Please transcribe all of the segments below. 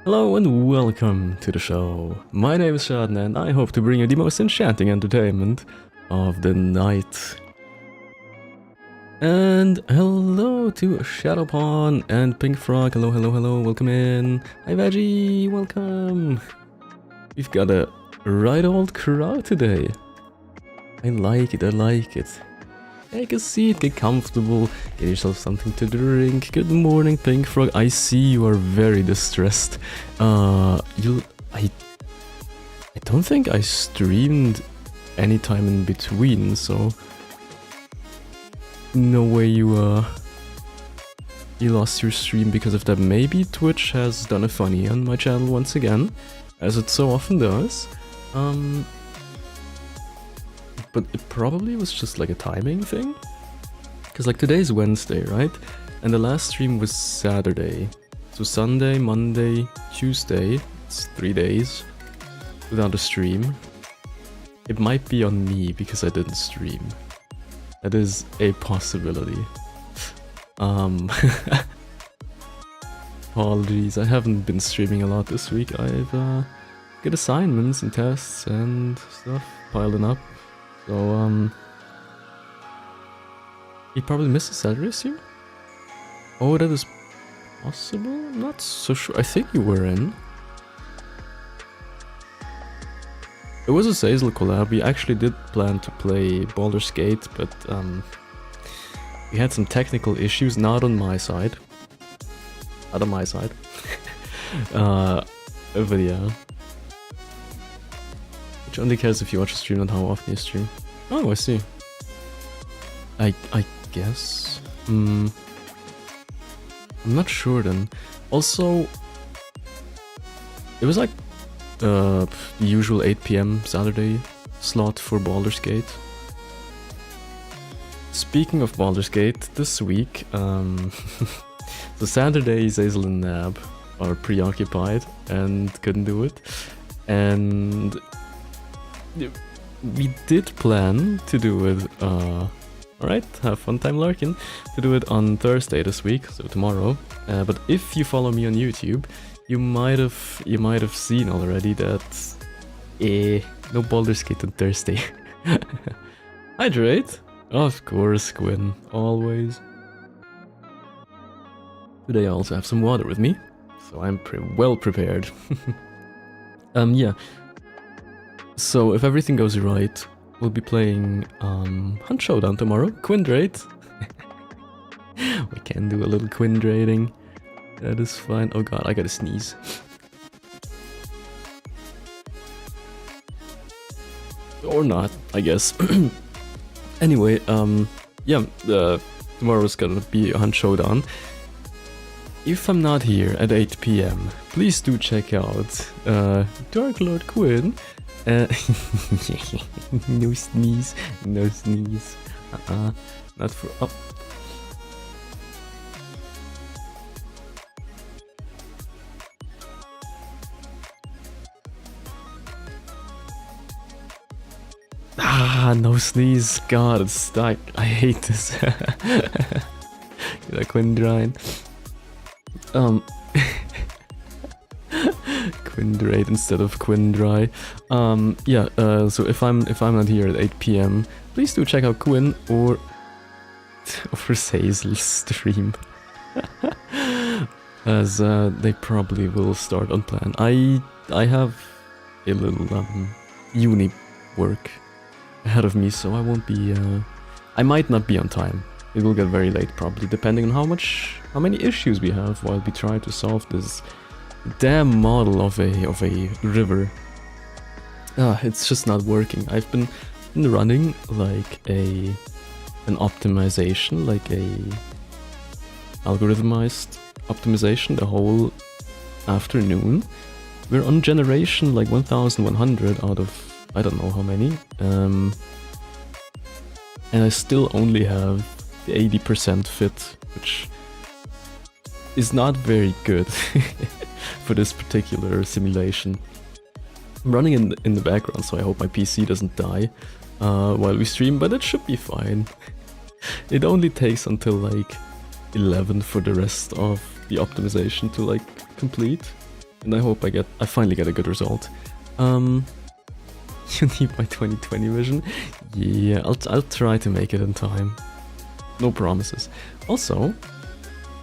Hello and welcome to the show. My name is Schaddn and I hope to bring you the most enchanting entertainment of the night. And hello to Shadowpawn and Pink Frog. Hello, hello, hello. Welcome in. Hi Veggie, welcome. We've got a right old crowd today. I like it, I like it. Take a seat, get comfortable, get yourself something to drink. Good morning, Pink Frog. I see you are very distressed. I don't think I streamed any time in between, so no way you lost your stream because of that. Maybe Twitch has done a funny on my channel once again, as it so often does. But it probably was just like a timing thing. Because like today's Wednesday, right? And the last stream was Saturday. So Sunday, Monday, Tuesday, it's 3 days without a stream. It might be on me because I didn't stream. That is a possibility. Apologies, I haven't been streaming a lot this week. I've got assignments and tests and stuff piling up. So, he probably missed a Saturday stream? Oh, that is possible? I'm not so sure. I think you were in. It was a Azas collab. We actually did plan to play Baldur's Gate, but we had some technical issues, not on my side. Not on my side. But yeah. Which only cares if you watch a stream, not how often you stream. Oh, I see. I guess. I'm not sure then. Also, it was like the usual 8 PM Saturday slot for Baldur's Gate. Speaking of Baldur's Gate, this week, the Saturday, Zazel and Nab are preoccupied and couldn't do it. And we did plan to do it, alright, have fun time lurking, to do it on Thursday this week, so tomorrow. But if you follow me on YouTube, you might have seen already that no Baldur's Gate on Thursday. Hydrate, of course, Gwyn, always. Today I also have some water with me, so I'm well prepared. Yeah. So if everything goes right, we'll be playing Hunt Showdown tomorrow. Quindrate. We can do a little quindrating. That is fine. Oh god, I gotta sneeze. Or not, I guess. Anyway, yeah, tomorrow's gonna be a Hunt Showdown. If I'm not here at 8 PM, please do check out Dark Lord Quinn. No sneeze, no sneeze. Not for up. No sneeze. God, it's stuck. I hate this. Get a Quindrate. Quindrate instead of Quindry. Yeah, so if I'm not here at 8 PM, please do check out Quinn or Zazel's stream. As they probably will start on plan. I have a little uni work ahead of me, so I won't be I might not be on time. It will get very late probably, depending on how many issues we have while we try to solve this damn model of a river. It's just not working. I've been running like an optimization, like a algorithmized optimization the whole afternoon. We're on generation like 1100 out of I don't know how many, and I still only have the 80% fit, which is not very good for this particular simulation. I'm running in the background, so I hope my PC doesn't die while we stream, but it should be fine. It only takes until like 11 for the rest of the optimization to like complete. and I hope I finally get a good result. You need my 2020 vision? Yeah, I'll try to make it in time. No promises. Also,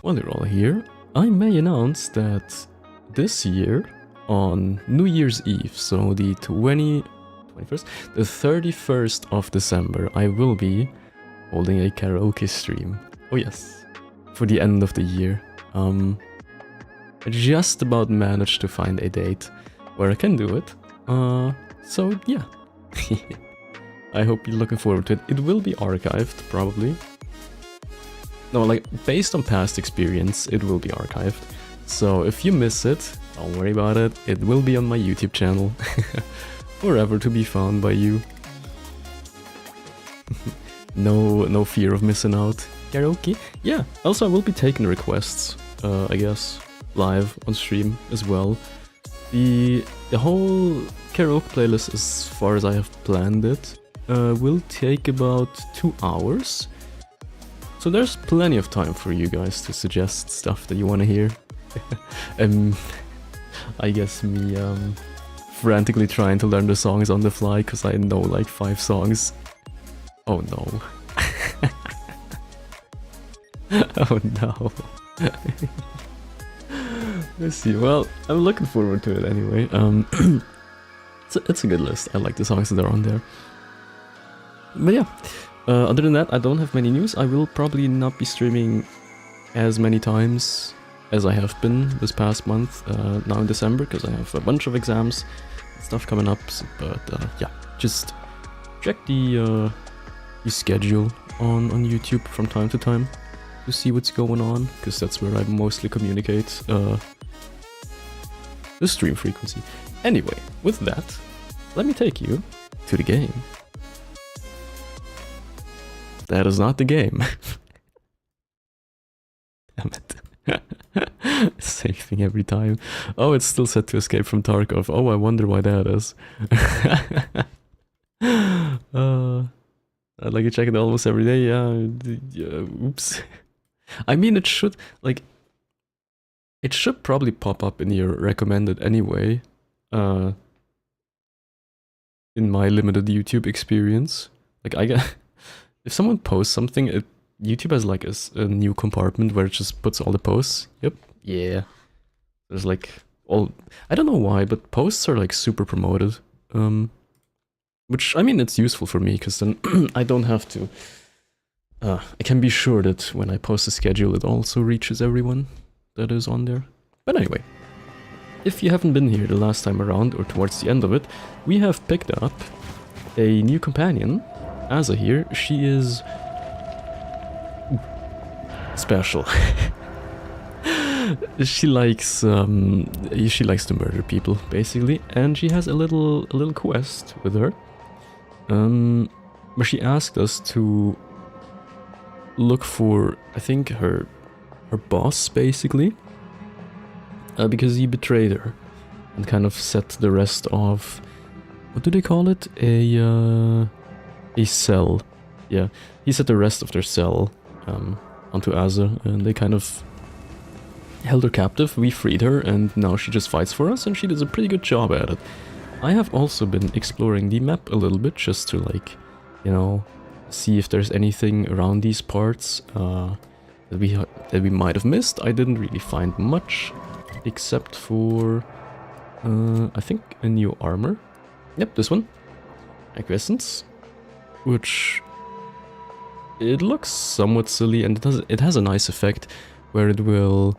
while you're all here, I may announce that this year, on New Year's Eve, so the 21st, the 31st of December, I will be holding a karaoke stream. Oh yes, for the end of the year. I just about managed to find a date where I can do it. So yeah. I hope you're looking forward to it. It will be archived, probably. No, like, based on past experience, it will be archived. So if you miss it, don't worry about it. It will be on my YouTube channel. Forever to be found by you. No fear of missing out. Karaoke? Yeah, also I will be taking requests, I guess, live on stream as well. The whole karaoke playlist, as far as I have planned it, will take about 2 hours. So there's plenty of time for you guys to suggest stuff that you want to hear. I guess me frantically trying to learn the songs on the fly because I know like 5 songs. Oh no. Oh no. Let's see. Well, I'm looking forward to it anyway. It's a good list. I like the songs that are on there. But yeah, other than that, I don't have many news. I will probably not be streaming as many times as I have been this past month, now in December, because I have a bunch of exams and stuff coming up. But yeah, just check the schedule on YouTube from time to time to see what's going on, because that's where I mostly communicate the stream frequency. Anyway, with that, let me take you to the game. That is not the game. Damn it. Same thing every time. Oh, it's still set to escape from Tarkov. Oh, I wonder why that is. I'd like to check it almost every day. Yeah, oops. I mean, it should, like, it should probably pop up in your recommended anyway. In my limited YouTube experience. Like, I get, if someone posts something, YouTube has like a new compartment where it just puts all the posts. Yep. Yeah. There's like all, I don't know why, but posts are like super promoted. Which, I mean, it's useful for me because then I don't have to, I can be sure that when I post a schedule, it also reaches everyone that is on there. But anyway, if you haven't been here the last time around or towards the end of it, we have picked up a new companion, Azas here. She is special. She likes to murder people, basically, and she has a little quest with her, where she asked us to look for, I think, her boss, basically, because he betrayed her and kind of set the rest of, what do they call it? A cell. Yeah, he set the rest of their cell onto Azas, and they kind of held her captive. We freed her, and now she just fights for us, and she does a pretty good job at it. I have also been exploring the map a little bit, just to, like, you know, see if there's anything around these parts that we might have missed. I didn't really find much, except for, I think, a new armor. Yep, this one. Acquiescence. Which, it looks somewhat silly, and it has a nice effect where it will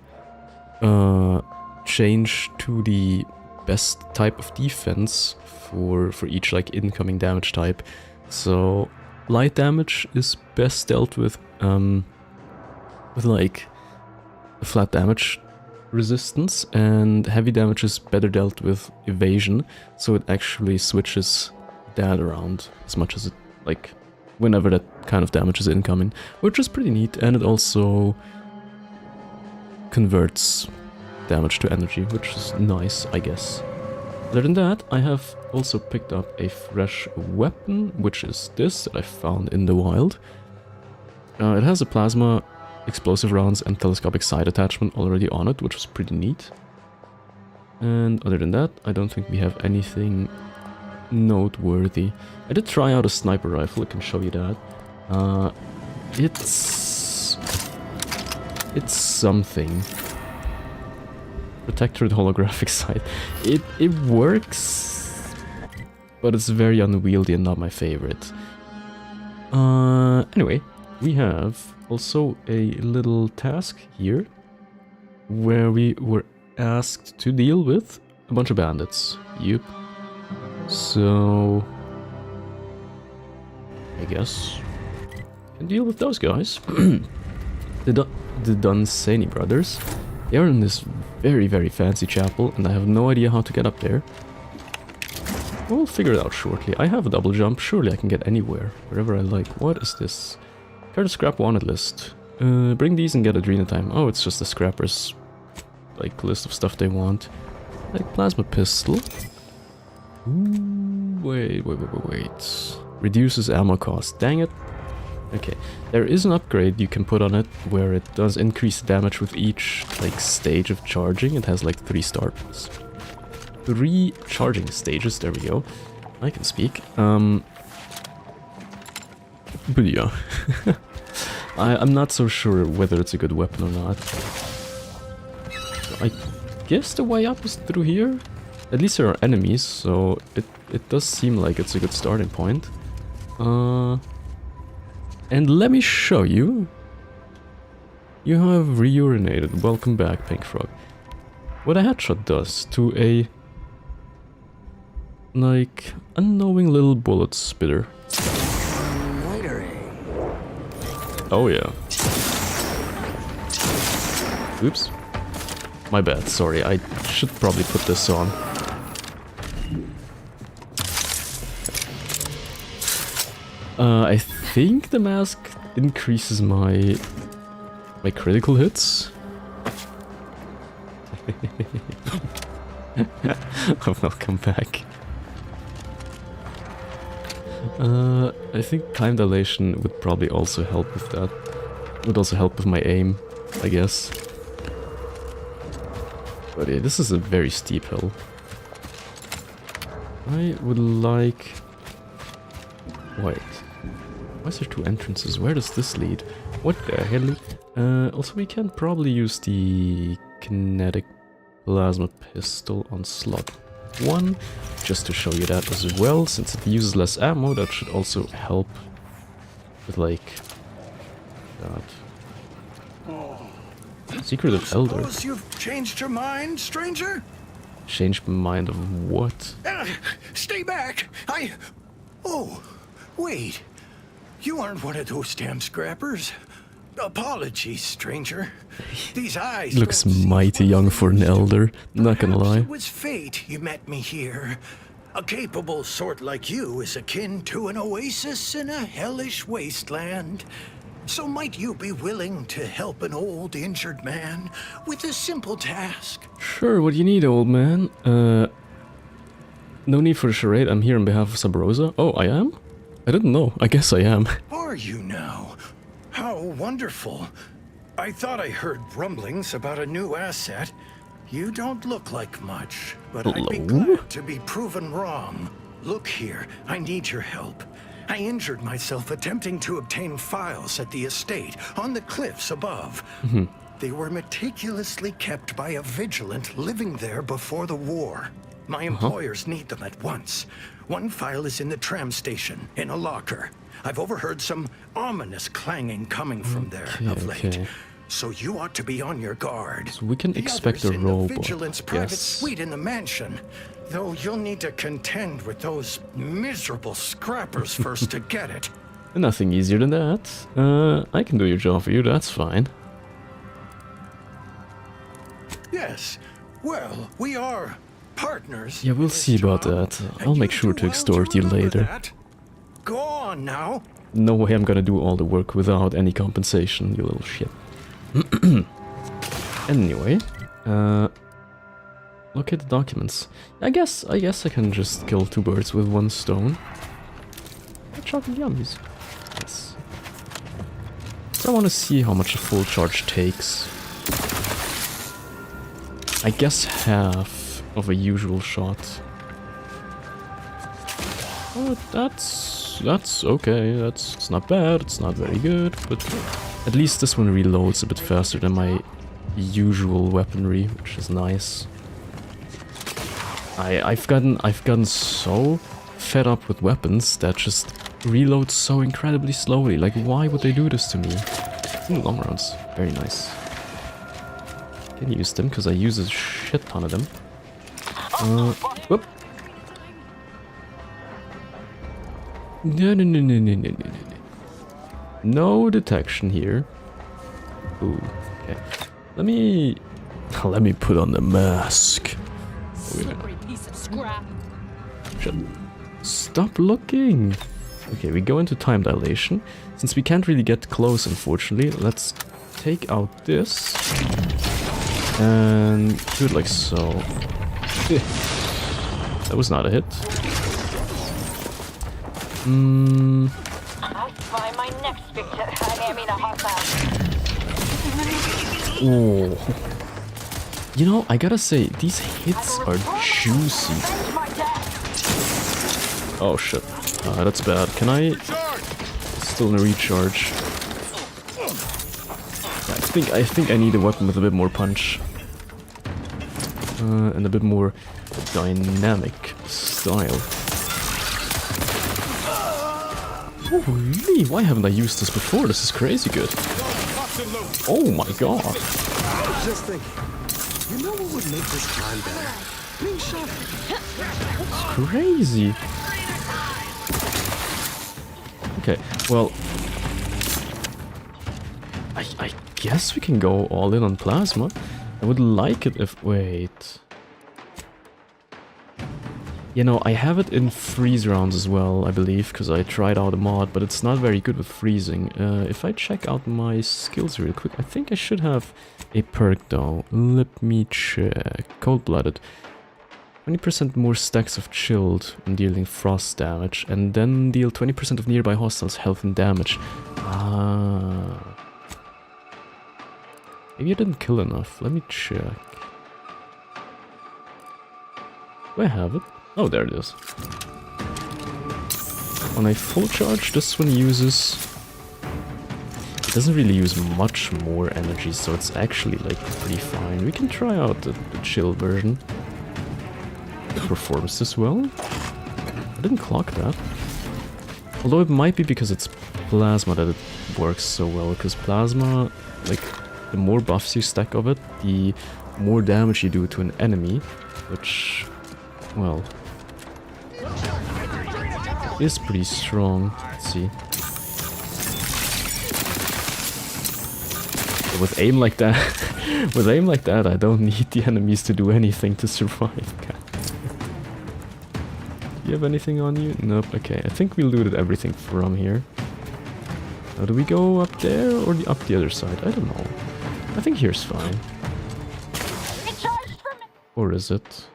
change to the best type of defense for each, like, incoming damage type. So light damage is best dealt with like a flat damage resistance, and heavy damage is better dealt with evasion. So it actually switches that around as much as it, like, whenever that kind of damage is incoming, which is pretty neat. And it also converts damage to energy, which is nice, I guess. Other than that, I have also picked up a fresh weapon, which is this that I found in the wild. It has a plasma, explosive rounds, and telescopic sight attachment already on it, which was pretty neat. And other than that, I don't think we have anything noteworthy. I did try out a sniper rifle, I can show you that. It's something. Protectorate holographic sight. It works, but it's very unwieldy and not my favorite. Anyway, we have also a little task here where we were asked to deal with a bunch of bandits. Yup. So I guess can deal with those guys. The Dunsany brothers. They are in this very, very fancy chapel, and I have no idea how to get up there. We'll figure it out shortly. I have a double jump. Surely I can get anywhere, wherever I like. What is this? Card scrap wanted list. Bring these and get Adrena time. Oh, it's just the scrappers, like, list of stuff they want. Like plasma pistol. Ooh, wait. Reduces ammo cost. Dang it. Okay, there is an upgrade you can put on it where it does increase damage with each, like, stage of charging. It has like 3 starts. 3 charging stages, there we go. I can speak. But yeah. I'm not so sure whether it's a good weapon or not. I guess the way up is through here? At least there are enemies, so it does seem like it's a good starting point. And let me show you. You have reurinated. Welcome back, Pink Frog. What a headshot does to a, like, unknowing little bullet spitter. Oh yeah. Oops. My bad, sorry. I should probably put this on. I think the mask increases my critical hits. Welcome back. I think time dilation would probably also help with that. Would also help with my aim, I guess. But yeah, this is a very steep hill. I would like... Wait. Why is there 2 entrances? Where does this lead? What the hell? Also, we can probably use the kinetic plasma pistol on slot 1, just to show you that as well. Since it uses less ammo, that should also help with, like, that. Secret of Elder. Suppose you've changed your mind, stranger? Changed my mind of what? Stay back! Oh, wait. You aren't one of those damn scrappers. Apologies, stranger. These eyes Looks don't see mighty what young they for an used to. elder, not gonna Perhaps lie. It was fate you met me here. A capable sort like you is akin to an oasis in a hellish wasteland. So might you be willing to help an old injured man with a simple task? Sure, what do you need, old man? No need for a charade, I'm here on behalf of Sub Rosa. Oh, I am? I didn't know, I guess I am. Are you now? How wonderful. I thought I heard rumblings about a new asset. You don't look like much, but I'd be Hello? glad to be proven wrong. Look here, I need your help. I injured myself attempting to obtain files at the estate on the cliffs above. They were meticulously kept by a vigilant living there before the war. My employers need them at once. One file is in the tram station, in a locker. I've overheard some ominous clanging coming from there of late. Okay. So you ought to be on your guard. So we can The expect others a in the robot, vigilance private yes. suite in the mansion. Though you'll need to contend with those miserable scrappers first to get it. Nothing easier than that. I can do your job for you, that's fine. Yes. Well, we are partners. Yeah, we'll in this see about job, that. and I'll make you sure do to well extort you remember later. that. Go on now. No way I'm gonna do all the work without any compensation, you little shit. Anyway, look at the documents. I guess I can just kill 2 birds with 1 stone. Chocolate yummies. Yes. So I want to see how much a full charge takes. I guess half of a usual shot. But that's okay. It's not bad. It's not very good, but at least this one reloads a bit faster than my usual weaponry, which is nice. I've gotten so fed up with weapons that just reload so incredibly slowly. Like, why would they do this to me? Ooh, long rounds. Very nice. Can use them because I use a shit ton of them. Whoop. No. No detection here. Ooh, okay. Let me put on the mask. Stop looking. Okay, we go into time dilation. Since we can't really get close, unfortunately, let's take out this and do it like so. That was not a hit. I'll find my next victim. I mean, a hostile. Oh. You know, I gotta say, these hits are juicy. Oh shit. That's bad. Can I... Still in a recharge. I think I need a weapon with a bit more punch. And a bit more dynamic style. Holy, why haven't I used this before? This is crazy good. Oh my god. Just thinking. You know what would make this time better? Being shot. It's crazy. Okay, well, I guess we can go all in on plasma. I would like it if... Wait. You know, I have it in freeze rounds as well, I believe, because I tried out a mod, but it's not very good with freezing. If I check out my skills real quick, I think I should have a perk though. Let me check. Cold-blooded. 20% more stacks of chilled when dealing frost damage, and then deal 20% of nearby hostiles' health and damage. Ah. Maybe I didn't kill enough. Let me check. Do I have it? Oh, there it is. On a full charge, this one uses... It doesn't really use much more energy, so it's actually like pretty fine. We can try out the chill version. It performs this well. I didn't clock that. Although it might be because it's plasma that it works so well, because plasma, like, the more buffs you stack of it, the more damage you do to an enemy, which, well, is pretty strong. Let's see. But with aim like that, I don't need the enemies to do anything to survive. Do you have anything on you? Nope. Okay, I think we looted everything from here. Now, do we go up there or up the other side? I don't know. I think here's fine. Or is it?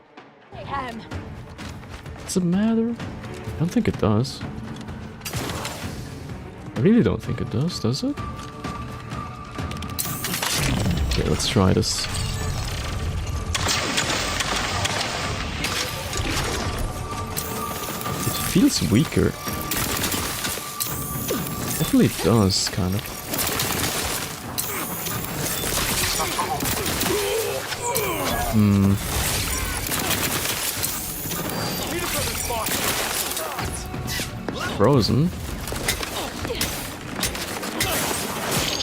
Does it matter? I don't think it does. I really don't think it does it? Okay, let's try this. It feels weaker. Definitely it does, kind of. Frozen?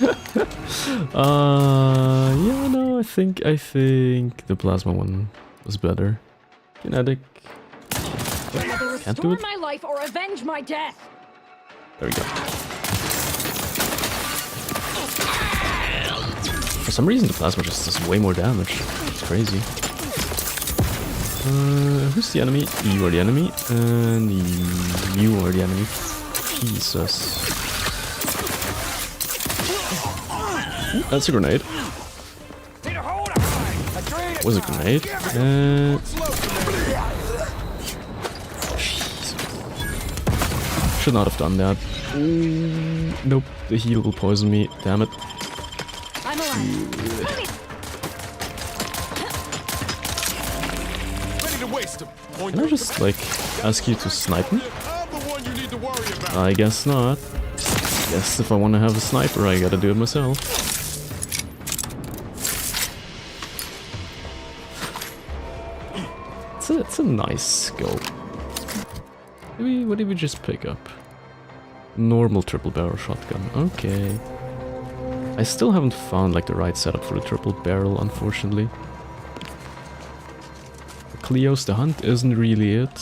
Yeah, no, I think the plasma one was better. Kinetic. Can't do it. My life or avenge my death. There we go. For some reason, the plasma just does way more damage. It's crazy. Who's the enemy? You are the enemy, and you are the enemy. Jesus. Ooh, that's a grenade. Was a grenade. Should not have done that. Ooh, nope, the heal will poison me. Damn it. need to waste him. Can I just, like, ask you to snipe me? I'm the one you need to worry about. I guess not. Guess if I want to have a sniper, I gotta do it myself. It's a nice scope. What did we just pick up? Normal triple barrel shotgun. Okay. I still haven't found like the right setup for the triple barrel, unfortunately. Cleo's the hunt isn't really it.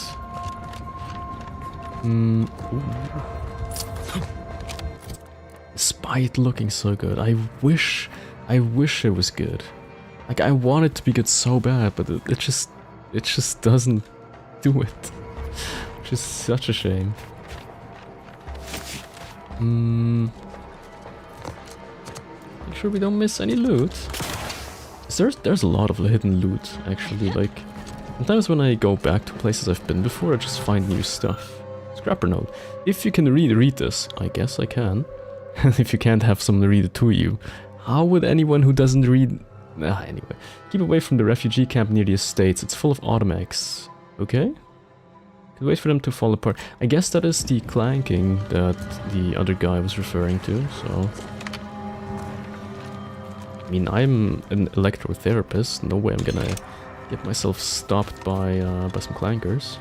Despite looking so good, I wish it was good. Like I want it to be good so bad, but it just doesn't do it. Which is such a shame. Make sure we don't miss any loot. There's a lot of hidden loot, actually. Like, sometimes when I go back to places I've been before, I just find new stuff. Scrapper note. If you can read this, I guess I can. If you can't have someone read it to you, how would anyone who doesn't read... anyway. Keep away from the refugee camp near the estates. It's full of automechs. Okay? Could wait for them to fall apart. I guess that is the clanking that the other guy was referring to, so... I mean, I'm an electrotherapist. No way I'm gonna get myself stopped by some clankers.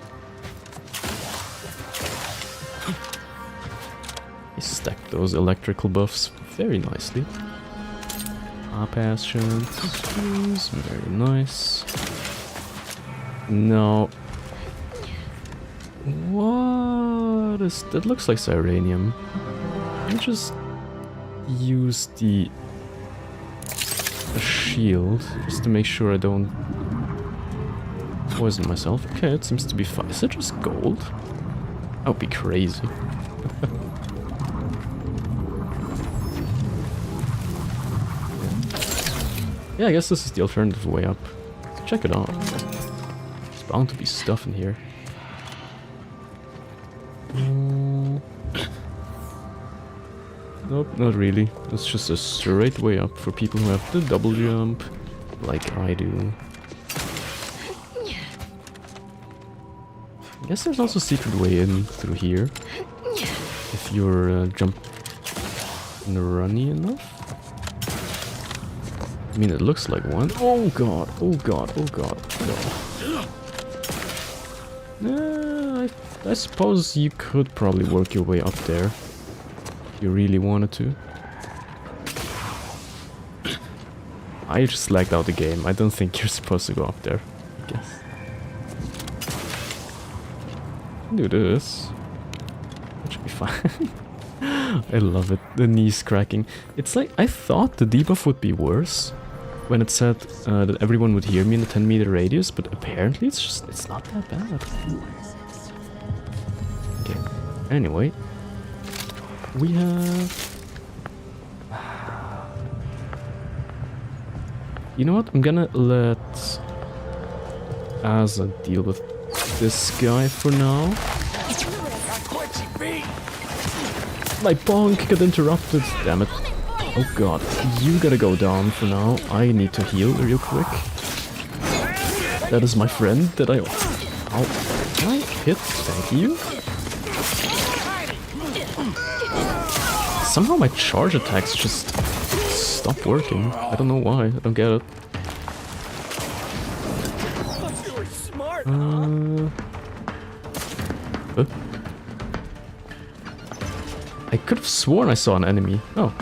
I stacked those electrical buffs very nicely. Passion, very nice. No. What is that? Looks like Cyranium. Let me just use the shield just to make sure I don't poison myself. Okay, it seems to be fine. Is it just gold? That would be crazy. Yeah, I guess this is the alternative way up. Let's check it out. There's bound to be stuff in here. Nope, not really. It's just a straight way up for people who have the double jump, like I do. I guess there's also a secret way in through here. If you're jump runny enough. I mean, it looks like one. Oh god, oh god, oh god, no. I suppose you could probably work your way up there. If you really wanted to. I just lagged out the game. I don't think you're supposed to go up there, I guess. Do this. That should be fine. I love it. The knees cracking. It's like, I thought the debuff would be worse when it said that everyone would hear me in a 10-meter radius, but apparently it's not that bad. Okay, anyway. We have... You know what? I'm gonna let Azas deal with this guy for now. My bonk got interrupted, damn it. Oh god, you gotta go down for now. I need to heal real quick. That is my friend that I... Ow. Can I hit? Thank you. Somehow my charge attacks just stop working. I don't know why, I don't get it. I could have sworn I saw an enemy. Oh.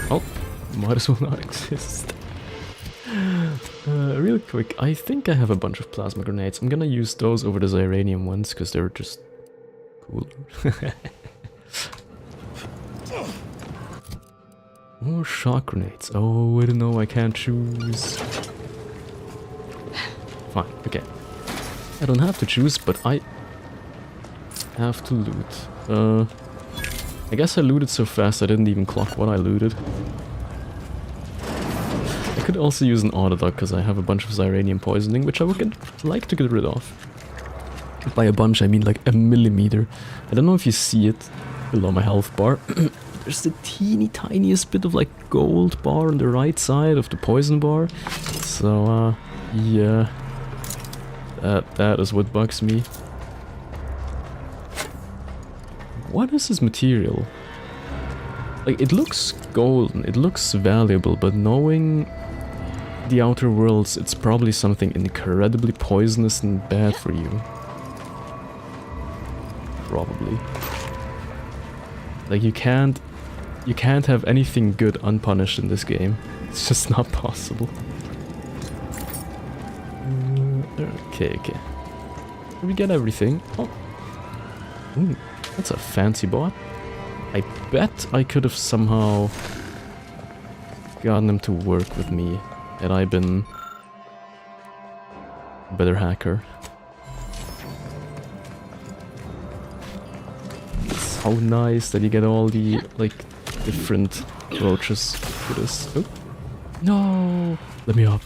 Oh, might as well not exist. Real quick, I think I have a bunch of plasma grenades. I'm gonna use those over the Xyranium ones, because they're just cooler. More shock grenades. Oh, I don't know, I can't choose. Fine, okay. I don't have to choose, but I have to loot. I guess I looted so fast I didn't even clock what I looted. I could also use an autodoc because I have a bunch of Xyranium poisoning, which I would like to get rid of. By a bunch, I mean like a millimeter. I don't know if you see it below my health bar. There's the teeny tiniest bit of like gold bar on the right side of the poison bar. So Yeah. That is what bugs me. What is this material? Like, it looks golden, it looks valuable, but knowing the Outer Worlds, it's probably something incredibly poisonous and bad for you. Probably. Like, you can't have anything good unpunished in this game. It's just not possible. Okay. Did we get everything? Oh. Ooh, that's a fancy bot. I bet I could have somehow gotten him to work with me had I been a better hacker. It's so nice that you get all the, like, different approaches to this. Oh. No! Let me up.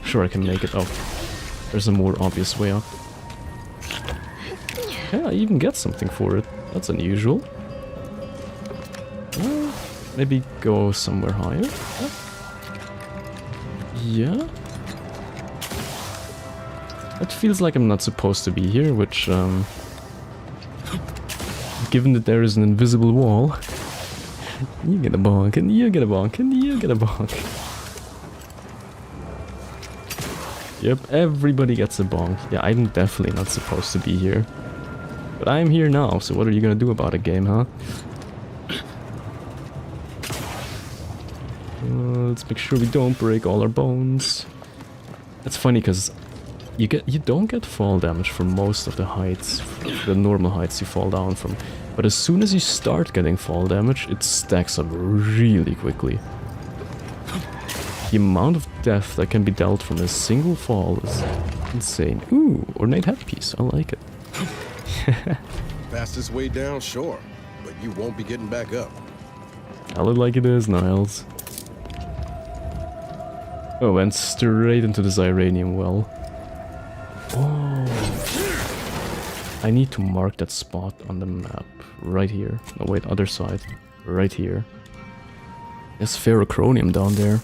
Sure, I can make it up. There's a more obvious way up. Yeah, I even get something for it. That's unusual. Well, maybe go somewhere higher. Yeah. It feels like I'm not supposed to be here, which, given that there is an invisible wall, you get a bonk, and you get a bonk, and you get a bonk. Yep, everybody gets a bonk. Yeah, I'm definitely not supposed to be here. But I'm here now, so what are you gonna do about it, game, huh? Let's make sure we don't break all our bones. That's funny, because you don't get fall damage from most of the heights, the normal heights you fall down from. But as soon as you start getting fall damage, it stacks up really quickly. The amount of death that can be dealt from a single fall is insane. Ooh, ornate headpiece, I like it. Fastest way down, sure, but you won't be getting back up. Tell it like it is, Niles. Oh, went straight into the Zyranium well. Oh. I need to mark that spot on the map. Right here. No, wait, other side. Right here. There's ferrochronium down there.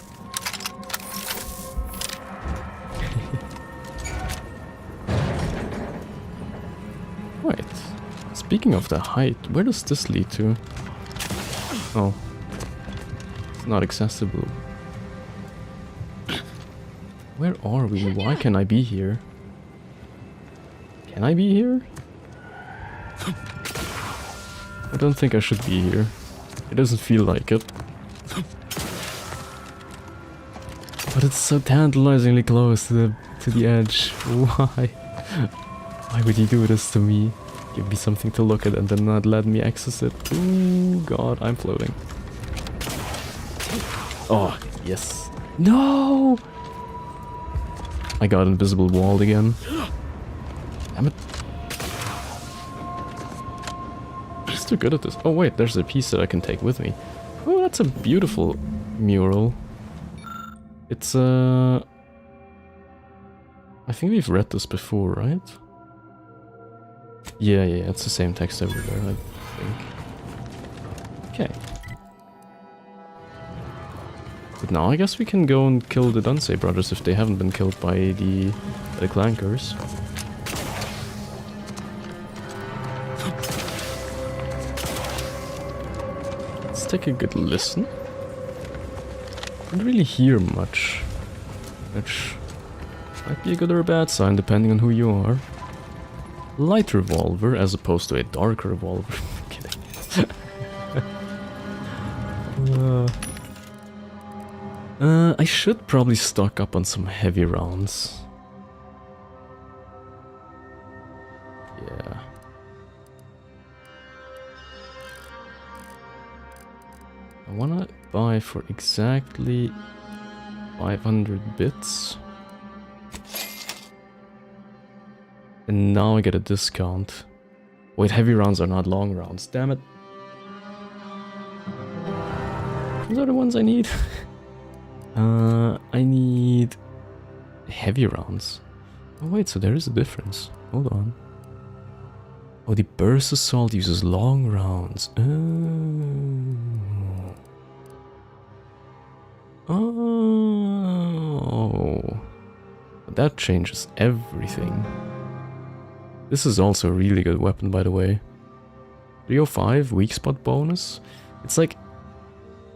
Wait. Speaking of the height, where does this lead to? Oh. It's not accessible. Where are we? Why can I be here? Can I be here? I don't think I should be here. It doesn't feel like it. But it's so tantalizingly close to the edge. Why? Why would you do this to me? Give me something to look at and then not let me access it. Ooh, God, I'm floating. Oh, yes. No! I got invisible walled again. Damn it. I'm just too good at this. Oh wait, there's a piece that I can take with me. Oh, that's a beautiful mural. It's I think we've read this before, right? Yeah, it's the same text everywhere, I think. Okay. But now I guess we can go and kill the Dunsey brothers if they haven't been killed by the clankers. Let's take a good listen. Don't really hear much, which might be a good or a bad sign depending on who you are. Light revolver as opposed to a dark revolver. I'm kidding. I should probably stock up on some heavy rounds. Yeah. I wanna buy for exactly 500 bits. And now I get a discount. Wait, heavy rounds are not long rounds, damn it. Those are the ones I need. I need heavy rounds. Oh wait, so there is a difference. Hold on. Oh, the burst assault uses long rounds. Oh. that changes everything. This is also a really good weapon, by the way. 305 weak spot bonus. It's like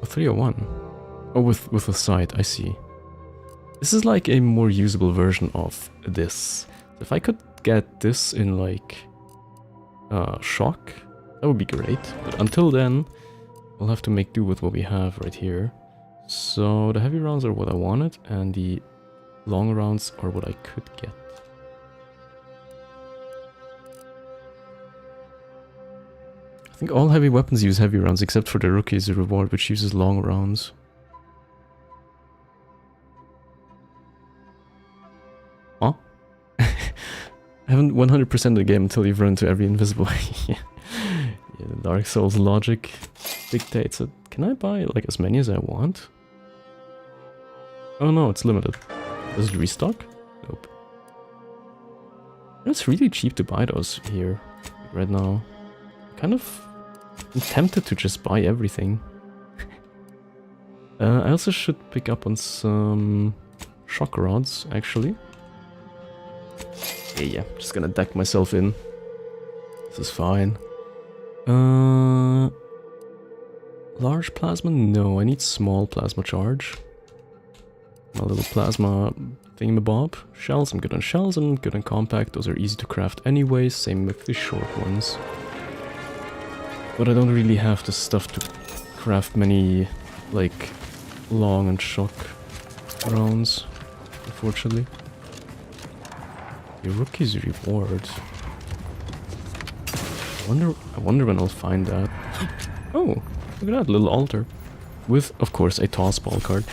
a 301. Oh, with a sight, I see. This is like a more usable version of this. If I could get this in like shock, that would be great. But until then, we'll have to make do with what we have right here. So the heavy rounds are what I wanted, and the long rounds are what I could get. I think all heavy weapons use heavy rounds except for the rookie's reward, which uses long rounds. Huh? I haven't 100%ed the game until you've run into every invisible. Yeah, the Dark Souls logic dictates it. Can I buy like as many as I want? Oh no, it's limited. Does it restock? Nope. It's really cheap to buy those here right now. Kind of I'm tempted to just buy everything. I also should pick up on some shock rods, actually. Yeah, just gonna deck myself in. This is fine. Large plasma? No, I need small plasma charge. My little plasma thingamabob. Shells, I'm good on shells, I'm good on compact. Those are easy to craft anyway, same with the short ones. But I don't really have the stuff to craft many, like, long and shock rounds, unfortunately. The rookie's reward. I wonder when I'll find that. Oh, look at that little altar. With, of course, a toss ball card.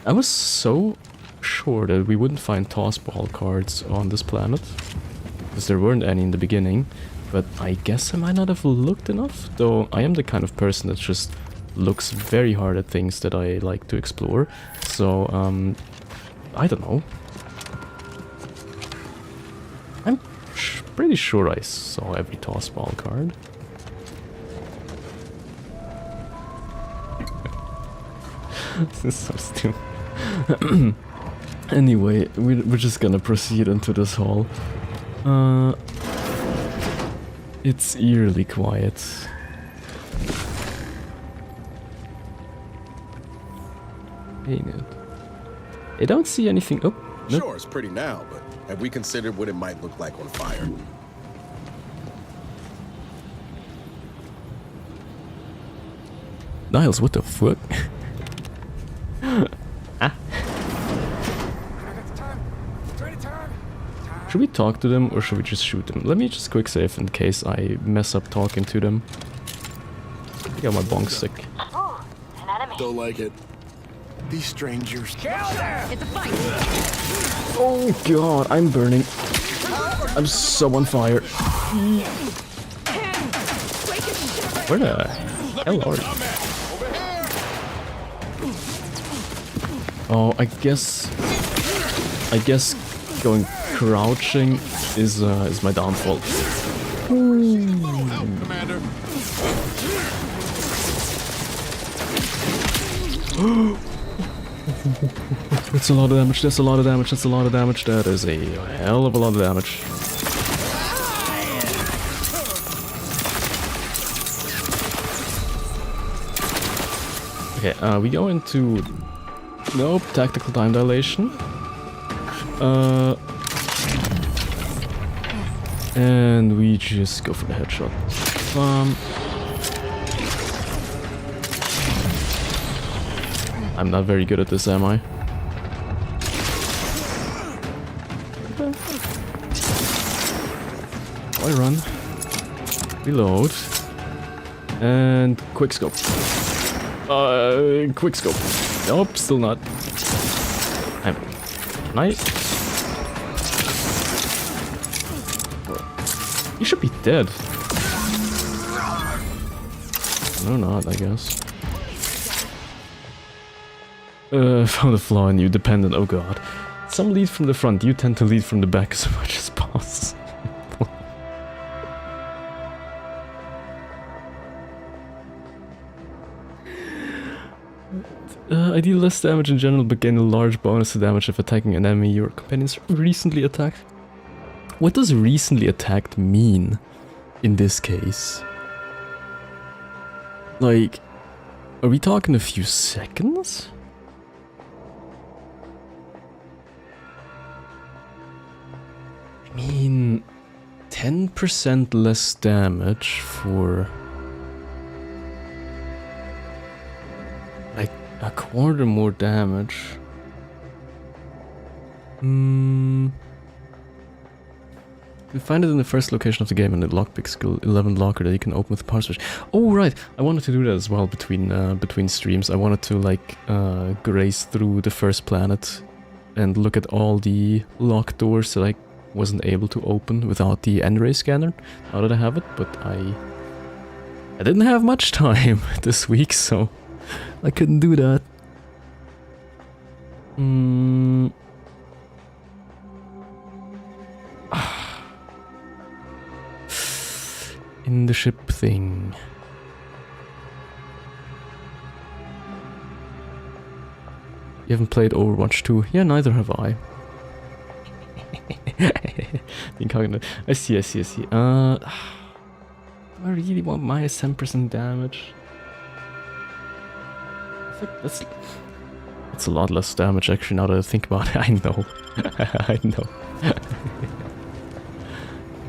I was so sure that we wouldn't find toss ball cards on this planet, because there weren't any in the beginning. But I guess I might not have looked enough, though I am the kind of person that just looks very hard at things that I like to explore. So, I don't know. I'm pretty sure I saw every toss ball card. This is so stupid. Anyway, we're just gonna proceed into this hall. It's eerily quiet. Ain't it? I don't see anything. Oh, nope. Sure, it's pretty now, but have we considered what it might look like on fire? Niles, what the fuck? Should we talk to them or should we just shoot them? Let me just quick save in case I mess up talking to them. I got my bonk stick. Oh, an enemy. Don't like it. These strangers. It's a fight. Oh god, I'm burning. I'm so on fire. Where the hell are you? Oh, I guess going crouching is my downfall. Commander. That's a lot of damage, that's a lot of damage, that's a lot of damage, that is a hell of a lot of damage. Okay, we go into... Nope, tactical time dilation. And we just go for the headshot. I'm not very good at this, am I? I run. Reload. And quick scope. Quick scope. Nope, still not. Can I? You should be dead. No, not, I guess. Found a flaw in you, dependent, oh god. Some lead from the front, you tend to lead from the back as much as possible. I deal less damage in general, but gain a large bonus to damage if attacking an enemy your companions recently attacked. What does recently attacked mean in this case? Like, are we talking a few seconds? I mean, 10% less damage for like a quarter more damage. You find it in the first location of the game in the lockpick skill 11 locker that you can open with the power switch. Oh right, I wanted to do that as well between streams. I wanted to like graze through the first planet and look at all the locked doors that I wasn't able to open without the N-ray scanner. Now that I have it, but I didn't have much time this week, so I couldn't do that. In the ship thing. You haven't played Overwatch 2? Yeah, neither have I. I see. Do I really want minus 10% damage? I think that's a lot less damage actually now that I think about it. I know. I know.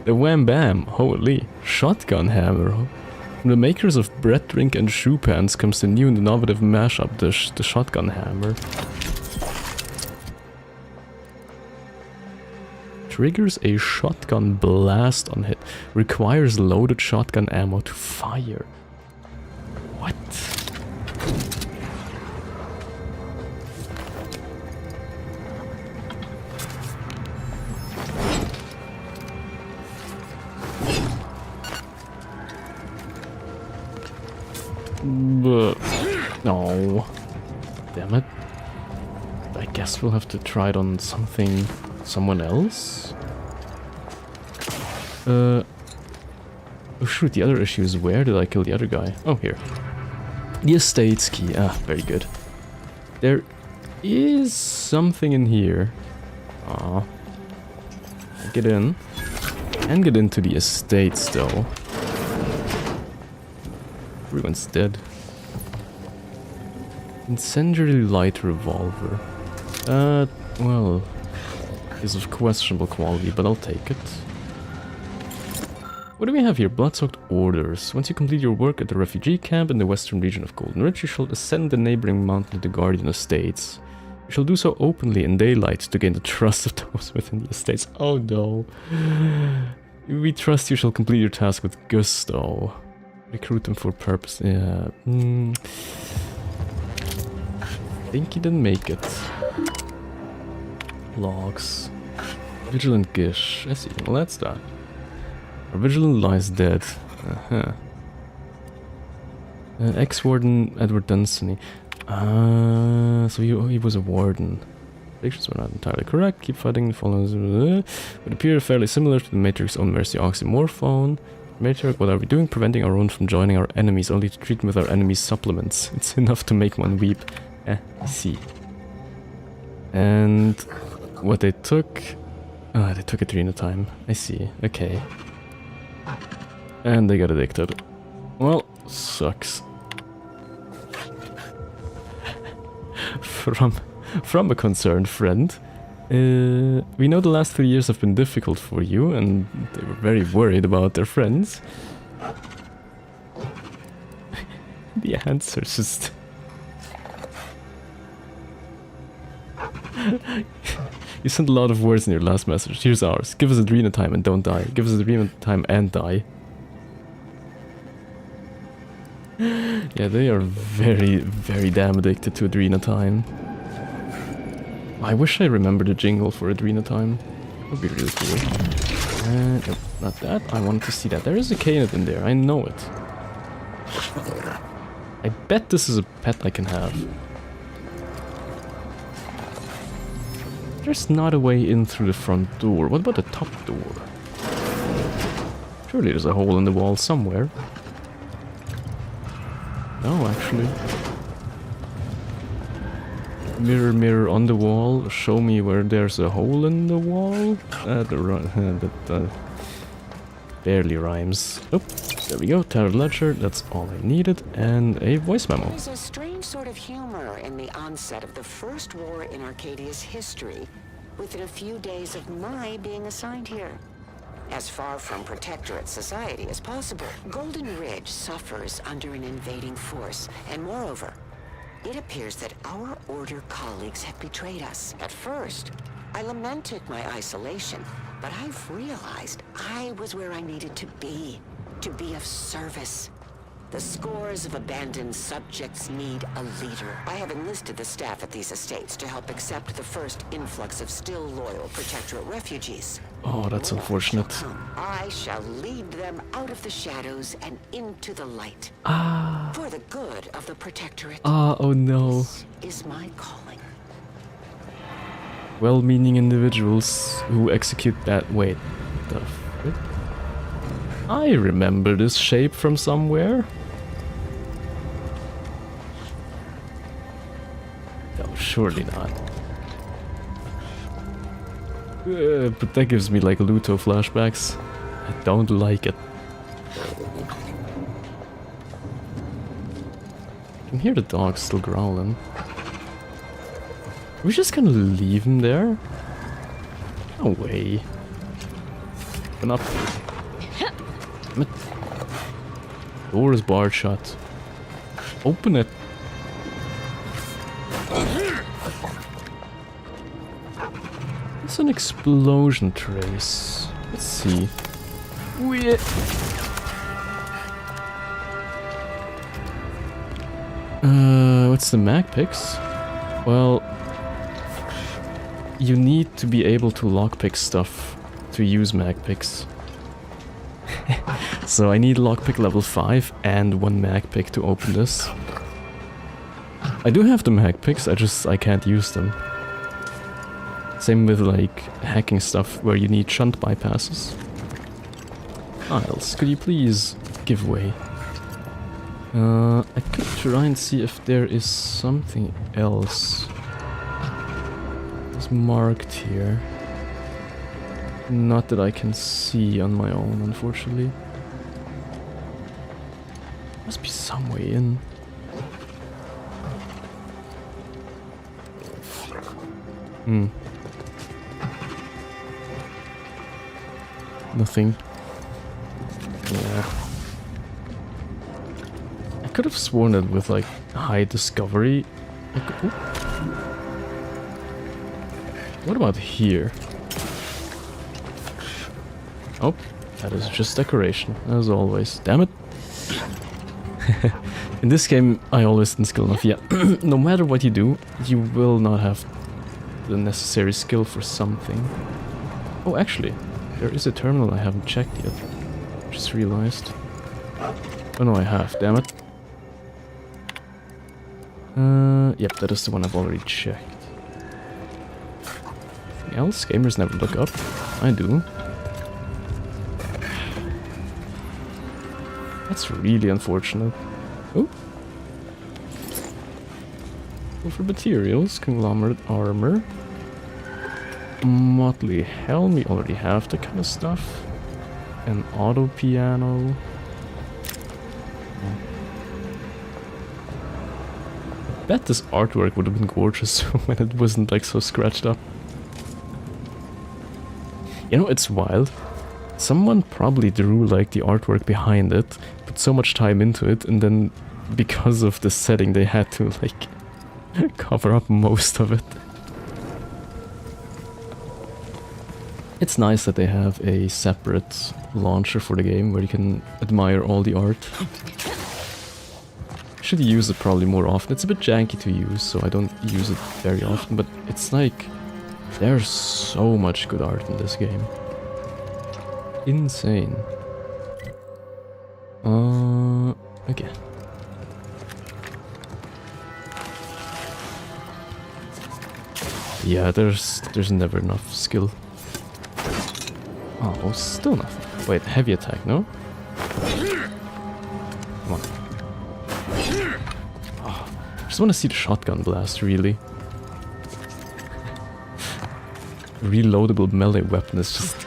The Wham Bam, holy, shotgun hammer. From the makers of Bread Drink and Shoe Pants comes the new and innovative mashup, the shotgun hammer. Triggers a shotgun blast on hit. Requires loaded shotgun ammo to fire. What? No. Damn it. I guess we'll have to try it on someone else? Oh shoot, the other issue is where did I kill the other guy? Oh, here. The estates key. Ah, very good. There is something in here. Aw. Get in. And get into the estates though. Everyone's dead. Incendiary light revolver. Well, is of questionable quality, but I'll take it. What do we have here? Blood-soaked orders. Once you complete your work at the refugee camp in the western region of Golden Ridge, you shall ascend the neighboring mountain to the Guardian Estates. You shall do so openly in daylight to gain the trust of those within the estates. Oh no. We trust you shall complete your task with gusto. Recruit them for purpose. Yeah. Think he didn't make it. Logs. Vigilant Gish. I see. Well, that's that. Our Vigilant lies dead. Ex-warden Edward Dunsany. So he was a warden. Predictions were not entirely correct. Keep fighting. Follows. Would appear fairly similar to the Matrix Own Mercy Oxymorphone. Matrix, what are we doing? Preventing our own from joining our enemies, only to treat them with our enemies' supplements. It's enough to make one weep. I see. And what they took... they took it 3 at a time. I see. Okay. And they got addicted. Well, sucks. From a concerned friend. We know the last 3 years have been difficult for you, and they were very worried about their friends. The answer is just... You sent a lot of words in your last message. Here's ours. Give us Adrena time and don't die. Give us Adrena time and die. Yeah, they are very, very damn addicted to Adrena time. I wish I remembered the jingle for Adrena time. That would be really cool. Nope, not that. I wanted to see that. There is a Kanet in there. I know it. I bet this is a pet I can have. There's not a way in through the front door. What about the top door? Surely there's a hole in the wall somewhere. No, actually. Mirror, mirror on the wall, show me where there's a hole in the wall. That barely rhymes. Oh, there we go. Tarot ledger. That's all I needed, and a voice memo. There's a strange sort of humor in the onset of the first war in Arcadia's history, within a few days of my being assigned here. As far from protectorate society as possible, Golden Ridge suffers under an invading force, and moreover, it appears that our Order colleagues have betrayed us. At first, I lamented my isolation, but I've realized I was where I needed to be of service. The scores of abandoned subjects need a leader. I have enlisted the staff at these estates to help accept the first influx of still loyal protectorate refugees. Oh, that's unfortunate. I shall lead them out of the shadows and into the light. For the good of the protectorate. Oh no. This is my calling. Well-meaning individuals who execute that. Wait, the frick? I remember this shape from somewhere. No, surely not. But that gives me like Luto flashbacks. I don't like it. I can hear the dog still growling. Are we just gonna leave him there? No way. Open up. Damn it. Door is barred shut. Open it. It's an explosion trace. Let's see. What's the mag picks? Well, you need to be able to lockpick stuff to use mag picks. So I need lockpick level 5 and 1 mag pick to open this. I do have the mag picks, I can't use them. Same with like hacking stuff where you need shunt bypasses. Miles, could you please give way? I could try and see if there is something else. It's marked here. Not that I can see on my own, unfortunately. Must be some way in. Nothing. Yeah. I could have sworn that with like high discovery. What about here? Oh, that is just decoration, as always. Damn it. In this game, I always didn't skill enough. Yeah, no matter what you do, you will not have the necessary skill for something. Oh, actually, there is a terminal I haven't checked yet. Just realized. Oh no, I have, damn it. Yep, that is the one I've already checked. Anything else? Gamers never look up. I do. That's really unfortunate. Oh. Well, for materials, conglomerate armor. Motley helm, we already have that kind of stuff. An auto piano. I bet this artwork would have been gorgeous when it wasn't like so scratched up. You know, it's wild. Someone probably drew like the artwork behind it, put so much time into it, and then because of the setting they had to like cover up most of it. It's nice that they have a separate launcher for the game where you can admire all the art. Should use it probably more often. It's a bit janky to use, so I don't use it very often, but it's like there's so much good art in this game. Insane. Okay. Yeah, there's never enough skill. Oh, still nothing. Wait, heavy attack, no? Come on. Oh, I just want to see the shotgun blast, really. reloadable melee weapon is just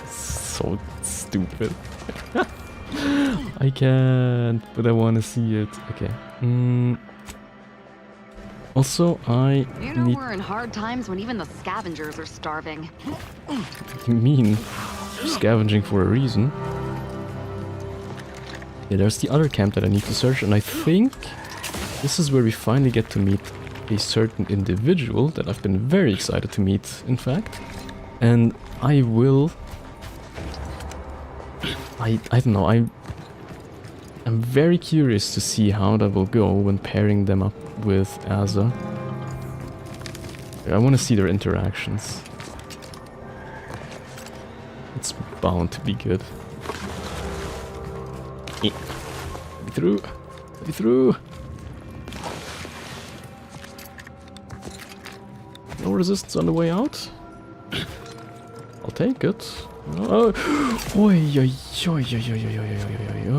so stupid. I can't, but I want to see it. Okay. Also, I You know need... we're in hard times when even the scavengers are starving. What do you mean? Scavenging for a reason. Yeah, there's the other camp that I need to search, and I think this is where we finally get to meet a certain individual that I've been very excited to meet, in fact. And I will... I don't know, I'm very curious to see how that will go when pairing them up with Azas. I want to see their interactions. It's bound to be good. Let me through. Let me through. No resistance on the way out. I'll take it. Oh,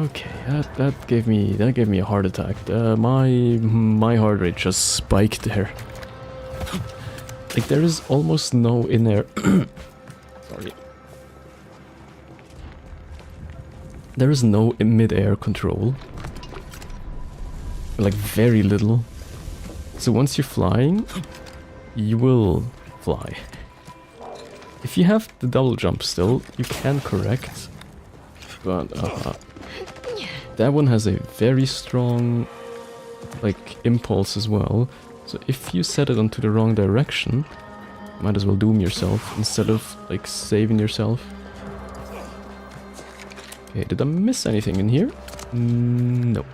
okay, that gave me a heart attack. My heart rate just spiked there. Like there is almost no in-air. Sorry. There is no mid-air control. Like very little. So once you're flying, you will fly. If you have the double jump still, you can correct, but that one has a very strong, like, impulse as well, so if you set it onto the wrong direction, you might as well doom yourself instead of, like, saving yourself. Okay, did I miss anything in here? No.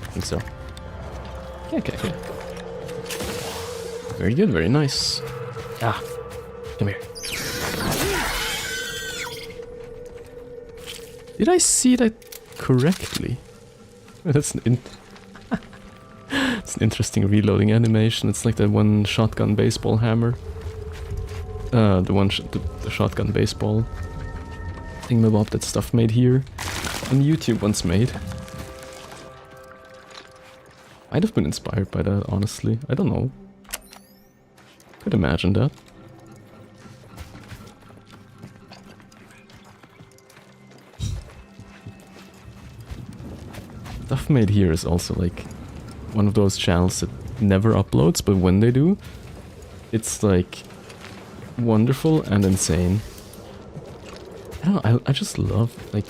I think so. Okay. Very good, very nice. Ah. Come here. Did I see that correctly? That's it's an interesting reloading animation. It's like that one shotgun baseball hammer. The shotgun baseball thingamabob that stuff made here. And YouTube once made. I'd have been inspired by that, honestly. I don't know. Could imagine that. Stuff made here is also like one of those channels that never uploads, but when they do, it's like wonderful and insane. I don't know, I just love like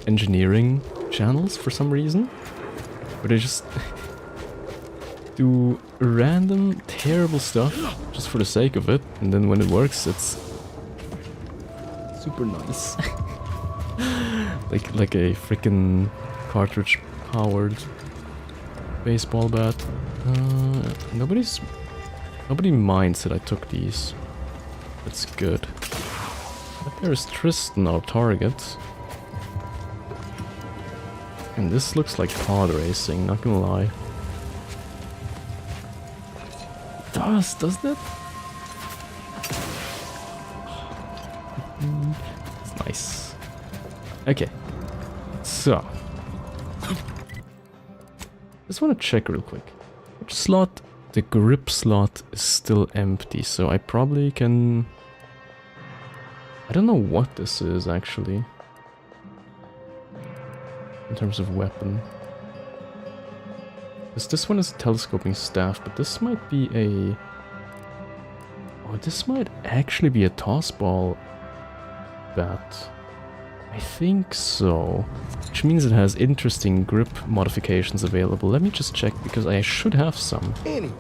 engineering channels for some reason, where they just do random terrible stuff just for the sake of it, and then when it works, it's super nice. like a freaking cartridge powered baseball bat. Nobody minds that I took these. That's good. But there's Tristan, our target. And this looks like pod racing, not gonna lie. Doesn't it? It's nice. Okay. So. Just want to check real quick. Which slot? The grip slot is still empty, so I probably can... I don't know what this is, actually. In terms of weapon. This one is a telescoping staff, but this might be a... Oh, this might actually be a toss ball bat. I think so. Which means it has interesting grip modifications available. Let me just check, because I should have some. Anyway.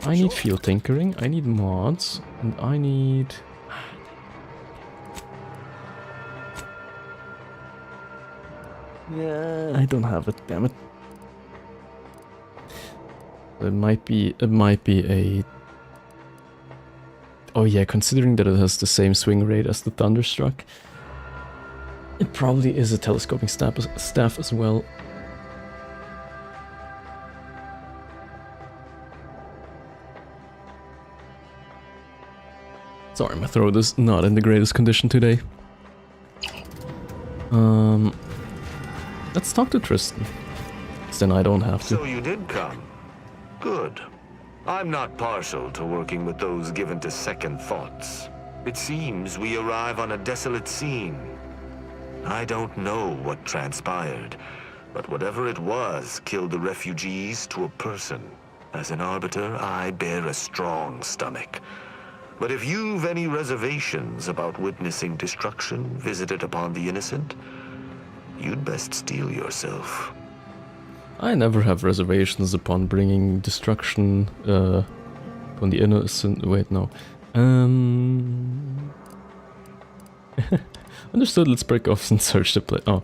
I need field tinkering, I need mods, and I need... Yeah, I don't have it, damn it. It might be a... Oh yeah, considering that it has the same swing rate as the Thunderstruck, it probably is a telescoping staff as well. Sorry, my throat is not in the greatest condition today. Let's talk to Tristan. Then I don't have to. So you did come. Good. I'm not partial to working with those given to second thoughts. It seems we arrive on a desolate scene. I don't know what transpired, but whatever it was killed the refugees to a person. As an Arbiter, I bear a strong stomach. But if you've any reservations about witnessing destruction visited upon the innocent, you'd best steel yourself. I never have reservations upon bringing destruction upon the innocent. Wait, no. Understood, let's break off and search the place. Oh,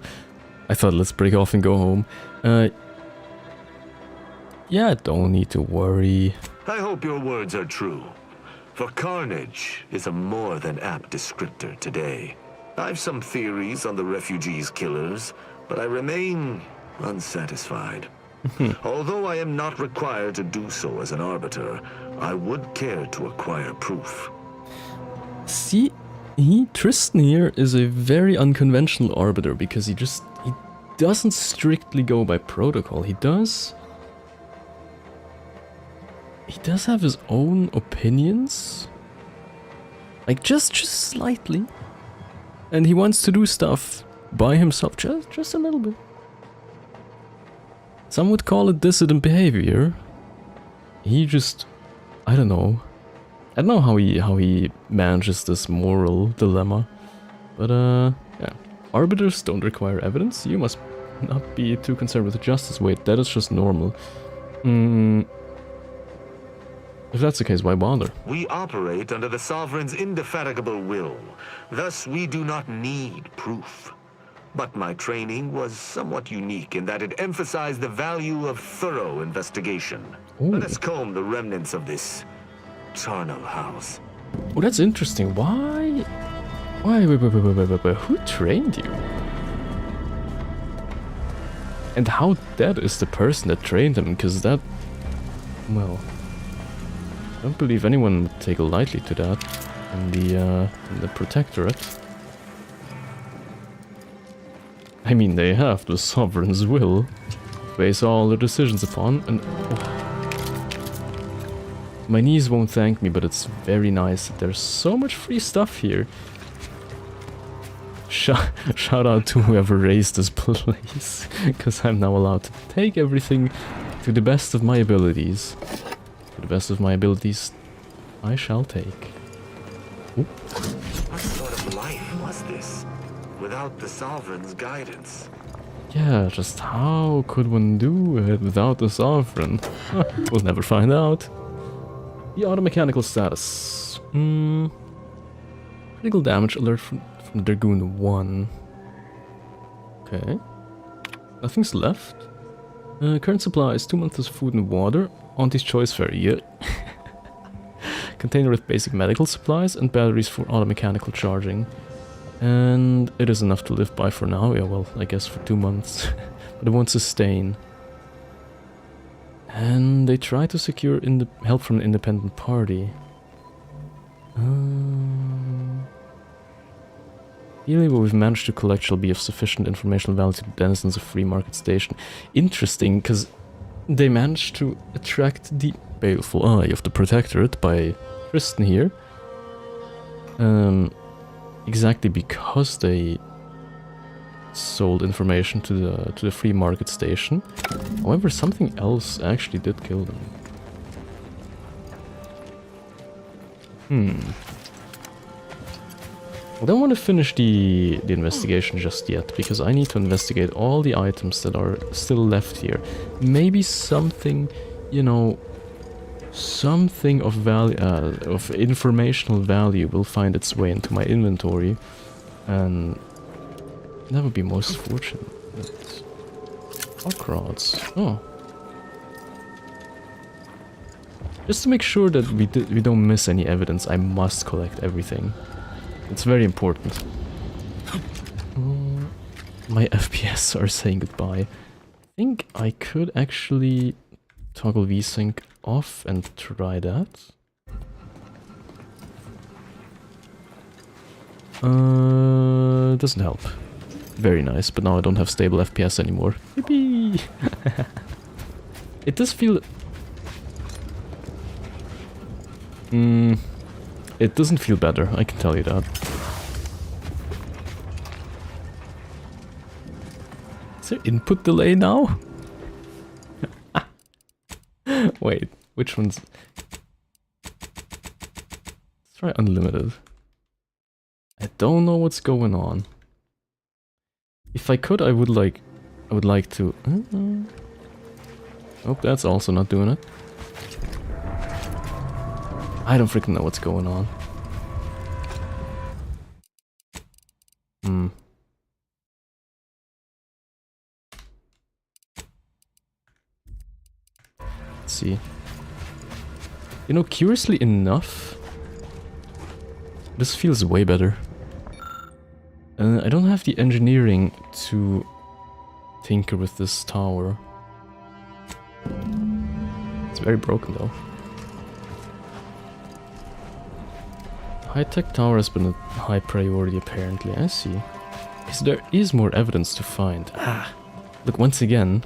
I thought let's break off and go home. Yeah, don't need to worry. I hope your words are true. For carnage is a more than apt descriptor today. I've some theories on the refugees' killers, but I remain unsatisfied. Although I am not required to do so as an Arbiter, I would care to acquire proof. See, Tristan here is a very unconventional Arbiter because he doesn't strictly go by protocol. He does have his own opinions, like just slightly, and he wants to do stuff by himself, just a little bit. Some would call it dissident behavior. He just, I don't know how he manages this moral dilemma, but yeah. Arbiters don't require evidence. You must not be too concerned with the justice. Wait, that is just normal. If that's the case, why bother? We operate under the Sovereign's indefatigable will. Thus, we do not need proof. But my training was somewhat unique in that it emphasized the value of thorough investigation. Ooh. Let us comb the remnants of this charnel house. Oh, that's interesting. Why? Wait. Who trained you? And how dead is the person that trained him? Because that... Well... I don't believe anyone would take lightly to that in the Protectorate. I mean, they have the Sovereign's will to base all their decisions upon, and... My knees won't thank me, but it's very nice. There's so much free stuff here. Shout out to whoever raised this place, because I'm now allowed to take everything to the best of my abilities. To the best of my abilities, I shall take. Ooh. What sort of life was this, without the Sovereign's guidance? Yeah, just how could one do it without the Sovereign? We'll never find out. The automechanical status. Critical damage alert from Dragoon 1. Okay. Nothing's left. Current supply is 2 months of food and water. Auntie's Choice Fairy, yeah. Container with basic medical supplies and batteries for automechanical charging. And it is enough to live by for now. Yeah, well, I guess for 2 months. But it won't sustain. And they try to secure help from an independent party. Really, what we've managed to collect shall be of sufficient informational value to the denizens of Free Market Station. Interesting, because they managed to attract the baleful eye of the Protectorate by Tristan here. Exactly because they sold information to the Free Market Station. However, something else actually did kill them. I don't want to finish the investigation just yet, because I need to investigate all the items that are still left here. Maybe something, you know, something of value, of informational value will find its way into my inventory, and that would be most fortunate. Hot rods. Oh. Just to make sure that we don't miss any evidence, I must collect everything. It's very important. My FPS are saying goodbye. I think I could actually toggle VSync off and try that. Doesn't help. Very nice, but now I don't have stable FPS anymore. Yippee! It does feel... It doesn't feel better, I can tell you that. Is there input delay now? Wait, which one's... Let's try unlimited. I don't know what's going on. If I could, I would like to... Oh, that's also not doing it. I don't freaking know what's going on. Let's see. You know, curiously enough, this feels way better. I don't have the engineering to tinker with this tower. It's very broken though. High-tech tower has been a high priority apparently, I see. So there is more evidence to find. Look, once again,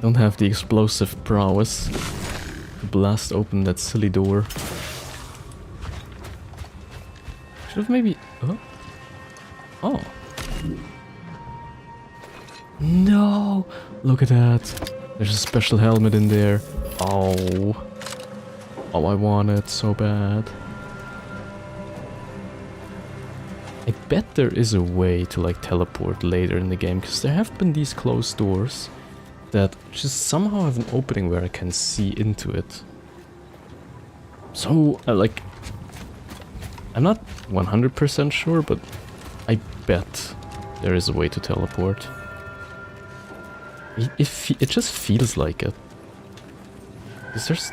don't have the explosive prowess to blast open that silly door. Should have maybe... Oh. No! Look at that. There's a special helmet in there. Oh. Oh, I want it so bad. I bet there is a way to like teleport later in the game, because there have been these closed doors that just somehow have an opening where I can see into it. So, like... I'm not 100% sure, but I bet there is a way to teleport. It just feels like it. Because there's...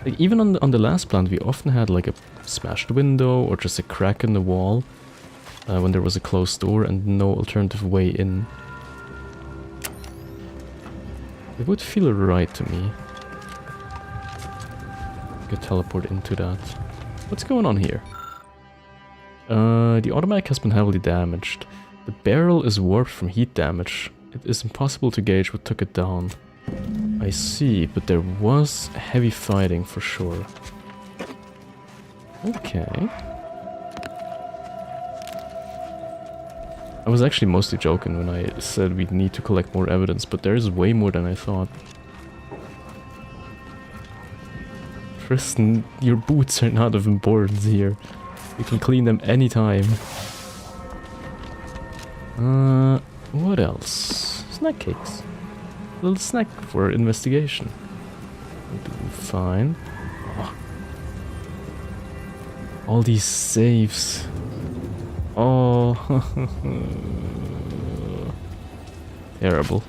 Like, even on the last plant we often had like a smashed window or just a crack in the wall when there was a closed door and no alternative way in. It would feel right to me. I could teleport into that. What's going on here? The automatic has been heavily damaged. The barrel is warped from heat damage. It is impossible to gauge what took it down. I see, but there was heavy fighting for sure. Okay. I was actually mostly joking when I said we'd need to collect more evidence, but there is way more than I thought. Tristan, your boots are not of importance here. You can clean them anytime. What else? Snack cakes. A little snack for investigation. We'll do fine. Oh. All these saves. Oh. Terrible.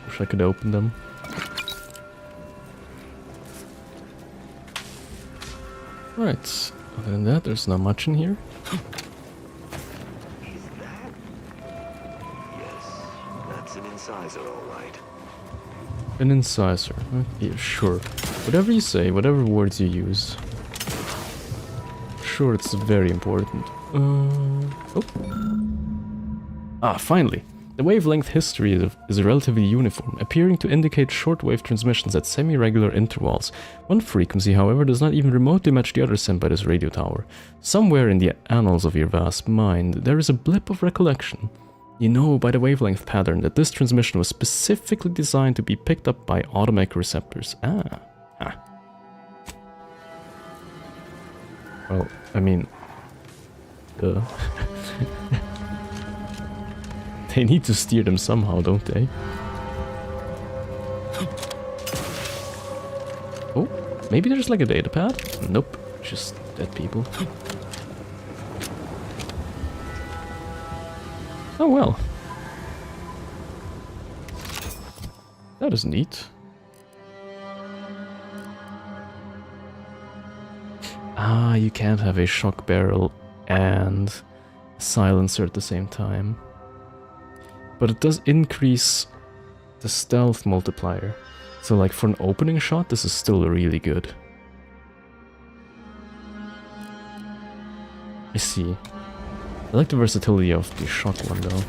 Wish I could open them. Right. Other than that, there's not much in here. Is that? Yes, that's an incisor, all right. An incisor. Yeah, sure. Whatever you say, whatever words you use. Sure, it's very important. Oh. Ah, finally. The wavelength history is relatively uniform, appearing to indicate shortwave transmissions at semi-regular intervals. One frequency, however, does not even remotely match the other sent by this radio tower. Somewhere in the annals of your vast mind, there is a blip of recollection. You know by the wavelength pattern that this transmission was specifically designed to be picked up by automatic receptors. Well, I mean... They need to steer them somehow, don't they? Oh, maybe there's like a data pad? Nope, just dead people. Oh well. That is neat. Ah, you can't have a shock barrel and a silencer at the same time. But it does increase the stealth multiplier. So like for an opening shot, this is still really good. I see. I like the versatility of the shock one though.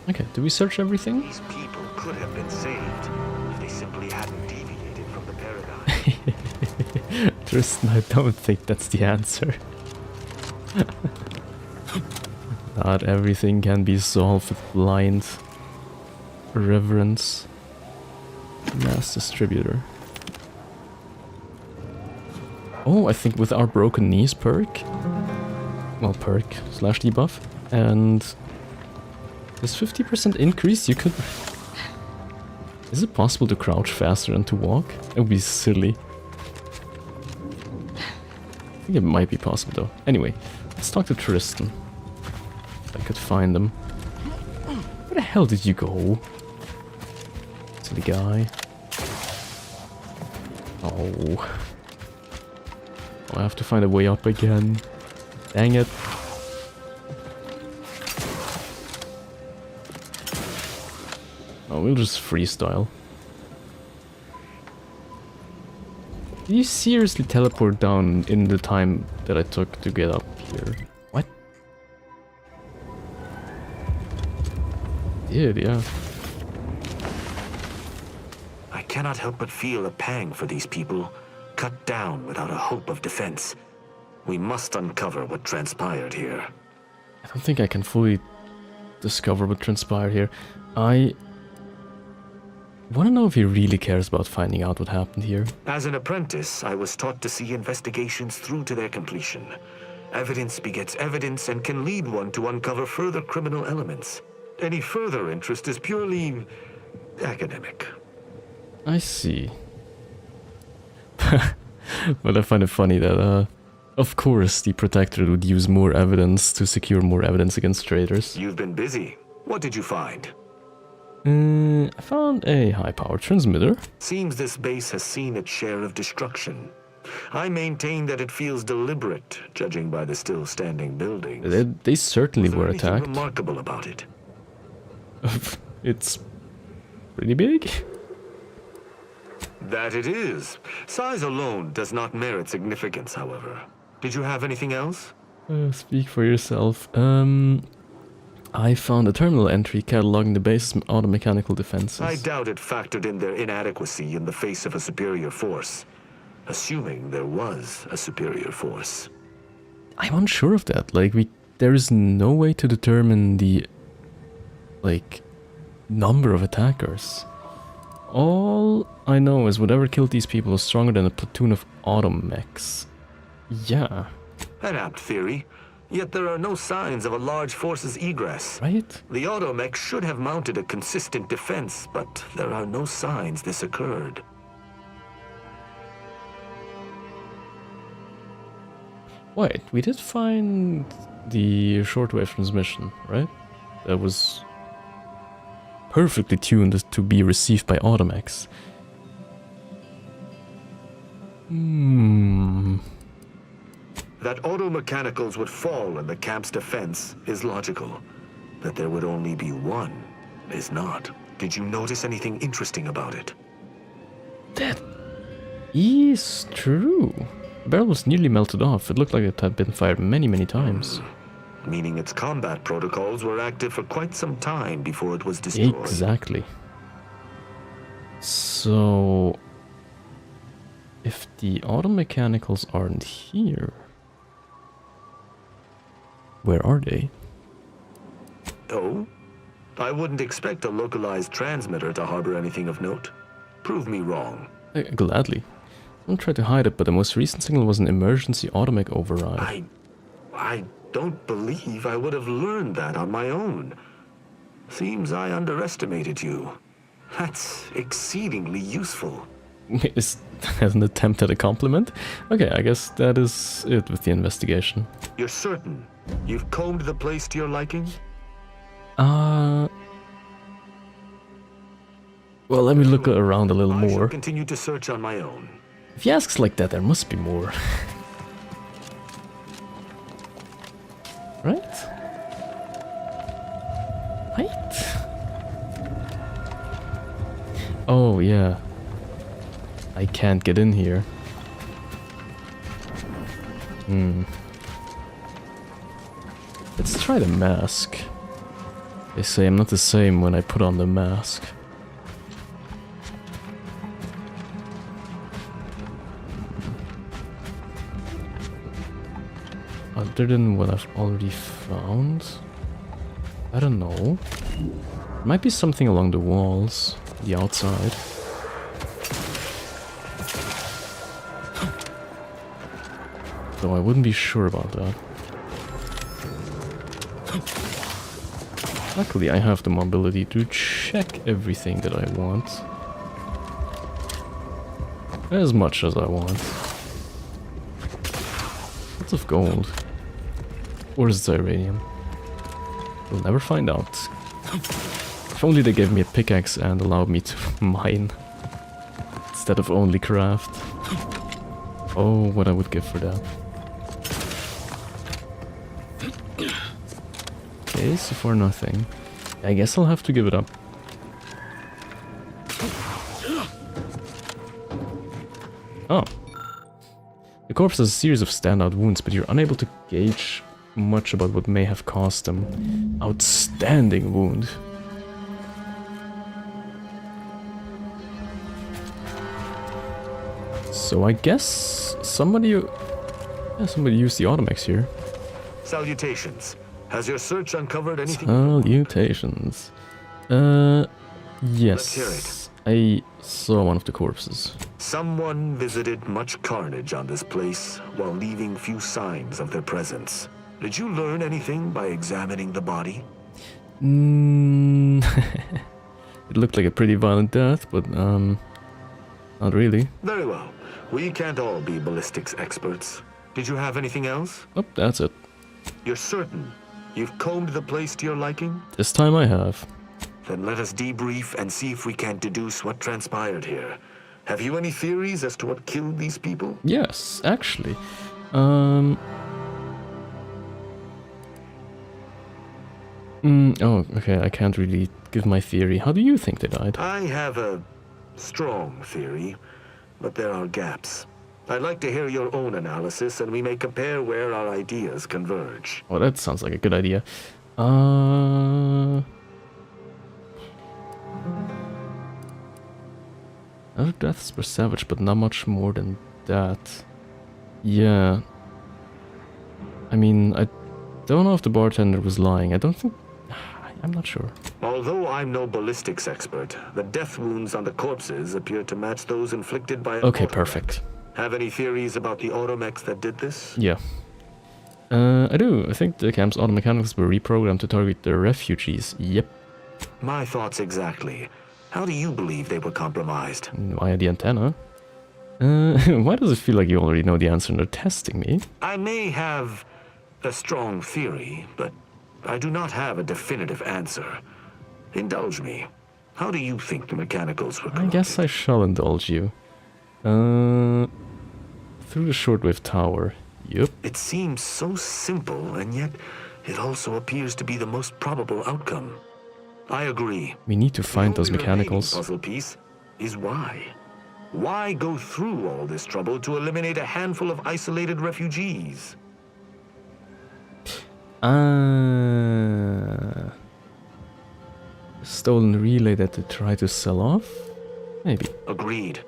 Okay, do we search everything? These people could have been saved if they simply hadn't deviated from the paradigm. Tristan, I don't think that's the answer. Not everything can be solved with blind reverence. Mass distributor. Oh, I think with our broken knees perk. Well, perk slash debuff. And this 50% increase, you could... Is it possible to crouch faster than to walk? It would be silly. I think it might be possible though. Anyway, let's talk to Tristan. If I could find him. Where the hell did you go? Silly guy. Oh. I have to find a way up again. Dang it. Oh, we'll just freestyle. Did you seriously teleport down in the time that I took to get up here? What? Did, yeah. I cannot help but feel a pang for these people, cut down without a hope of defense. We must uncover what transpired here. I don't think I can fully discover what transpired here. I want to know if he really cares about finding out what happened here. As an apprentice, I was taught to see investigations through to their completion. Evidence begets evidence and can lead one to uncover further criminal elements. Any further interest is purely academic. I see. But I find it funny that, of course, the Protectorate would use more evidence to secure more evidence against traitors. You've been busy. What did you find? I found a high-power transmitter. Seems this base has seen its share of destruction. I maintain that it feels deliberate, judging by the still-standing buildings. They certainly were anything attacked. remarkable about it? It's pretty big. That it is. Size alone does not merit significance, however. Did you have anything else? Speak for yourself. I found a terminal entry cataloging the base's auto-mechanical defenses. I doubt it factored in their inadequacy in the face of a superior force. Assuming there was a superior force. I'm unsure of that. Like, there is no way to determine the, like, number of attackers. All I know is whatever killed these people was stronger than a platoon of automechs. Yeah. An apt theory. Yet there are no signs of a large force's egress. Right? The automech should have mounted a consistent defense, but there are no signs this occurred. Wait, we did find the shortwave transmission, right? That was perfectly tuned to be received by automechs. That auto-mechanicals would fall in the camp's defense is logical. That there would only be one is not. Did you notice anything interesting about it? That is true. The barrel was nearly melted off. It looked like it had been fired many, many times. Meaning its combat protocols were active for quite some time before it was destroyed. Exactly. So, if the auto-mechanicals aren't here, where are they? Oh? I wouldn't expect a localized transmitter to harbor anything of note. Prove me wrong. Gladly. Don't try to hide it, but the most recent signal was an emergency automech override. I don't believe I would have learned that on my own. Seems I underestimated you. That's exceedingly useful. Is that an attempt at a compliment? Okay, I guess that is it with the investigation. You're certain you've combed the place to your liking? Well, let me look around a little I shall more. continue to search on my own. If he asks like that, there must be more. Right? Right? Oh, yeah. I can't get in here. Let's try the mask. They say I'm not the same when I put on the mask. Other than what I've already found? I don't know. Might be something along the walls, the outside. Though I wouldn't be sure about that. Luckily I have the mobility to check everything that I want. As much as I want. Lots of gold. Or is it uranium? We'll never find out. If only they gave me a pickaxe and allowed me to mine. Instead of only craft. Oh, what I would give for that. Okay, so far nothing. I guess I'll have to give it up. Oh. The corpse has a series of standout wounds, but you're unable to gauge much about what may have caused them. Outstanding wound. So I guess somebody used the Automex here. Salutations. Has your search uncovered anything? Salutations. Let's hear it. Yes. I saw one of the corpses. Someone visited much carnage on this place while leaving few signs of their presence. Did you learn anything by examining the body? It looked like a pretty violent death, but not really. Very well. We can't all be ballistics experts. Did you have anything else? Oh, that's it. You're certain you've combed the place to your liking? This time I have. Then let us debrief and see if we can deduce what transpired here. Have you any theories as to what killed these people? Yes, actually. Oh, okay, I can't really give my theory. How do you think they died? I have a strong theory, but there are gaps. I'd like to hear your own analysis, and we may compare where our ideas converge. Oh, that sounds like a good idea. Other deaths were savage, but not much more than that. Yeah. I mean, I don't know if the bartender was lying. I don't think... I'm not sure. Although I'm no ballistics expert, the death wounds on the corpses appear to match those inflicted by... Okay, perfect. Have any theories about the automex that did this? Yeah. I do. I think the camp's automechanics were reprogrammed to target the refugees. Yep. My thoughts exactly. How do you believe they were compromised? Via the antenna. Why does it feel like you already know the answer and are testing me? I may have a strong theory, but I do not have a definitive answer. Indulge me. How do you think the mechanicals were corrupted? I guess I shall indulge you. Through the shortwave tower. Yep. It seems so simple, and yet it also appears to be the most probable outcome. I agree. We need to find those The only remaining mechanicals. puzzle piece is why. Why go through all this trouble to eliminate a handful of isolated refugees? Stolen relay that they try to sell off? Maybe. Agreed.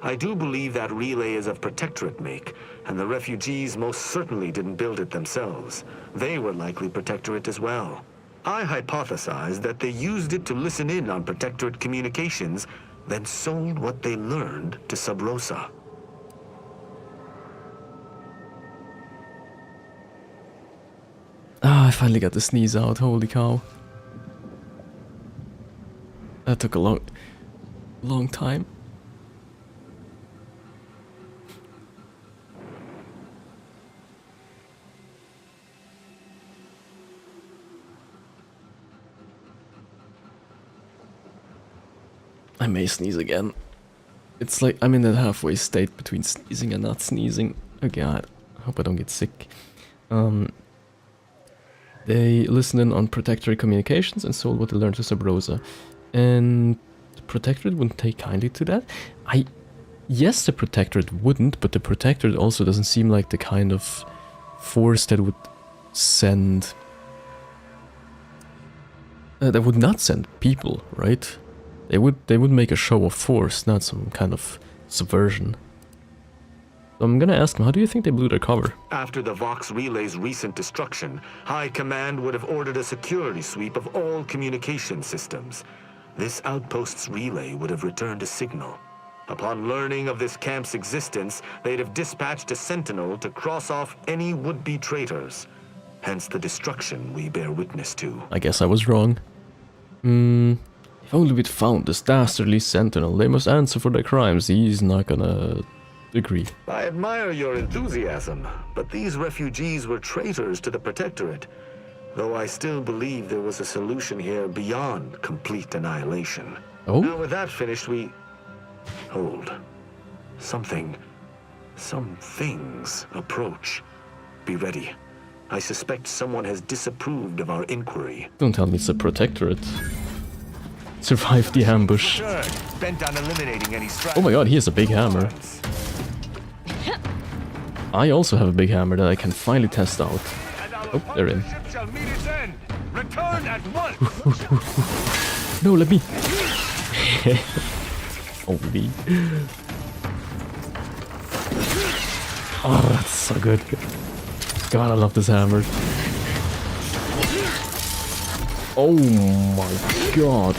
I do believe that relay is of Protectorate make, and the refugees most certainly didn't build it themselves. They were likely Protectorate as well. I hypothesize that they used it to listen in on Protectorate communications, then sold what they learned to Sub Rosa. Ah, I finally got the sneeze out, holy cow. That took a long time. I may sneeze again. It's like I'm in that halfway state between sneezing and not sneezing. Oh god, I hope I don't get sick. They listened in on Protectorate communications and sold what they learned to Sub Rosa. And the Protectorate wouldn't take kindly to that? Yes, the Protectorate wouldn't, but the Protectorate also doesn't seem like the kind of force that would send They would not send people, right? They would make a show of force, not some kind of subversion. So I'm gonna ask them, how do you think they blew their cover? After the Vox Relay's recent destruction, High Command would have ordered a security sweep of all communication systems. This outpost's relay would have returned a signal. Upon learning of this camp's existence, they'd have dispatched a sentinel to cross off any would-be traitors. Hence the destruction we bear witness to. I guess I was wrong. If only we'd found this dastardly sentinel, they must answer for their crimes. He's not gonna agree. I admire your enthusiasm, but these refugees were traitors to the Protectorate. Though I still believe there was a solution here beyond complete annihilation. Oh? Now with that finished, we... Hold. Some things approach. Be ready. I suspect someone has disapproved of our inquiry. Don't tell me it's a Protectorate. Survived the ambush. Bent on eliminating any Oh my god, he has a big hammer. I also have a big hammer that I can finally test out. Oh, they're in. Return at once. No, let me. Holy. Oh, that's so good. God, I love this hammer. Oh my god.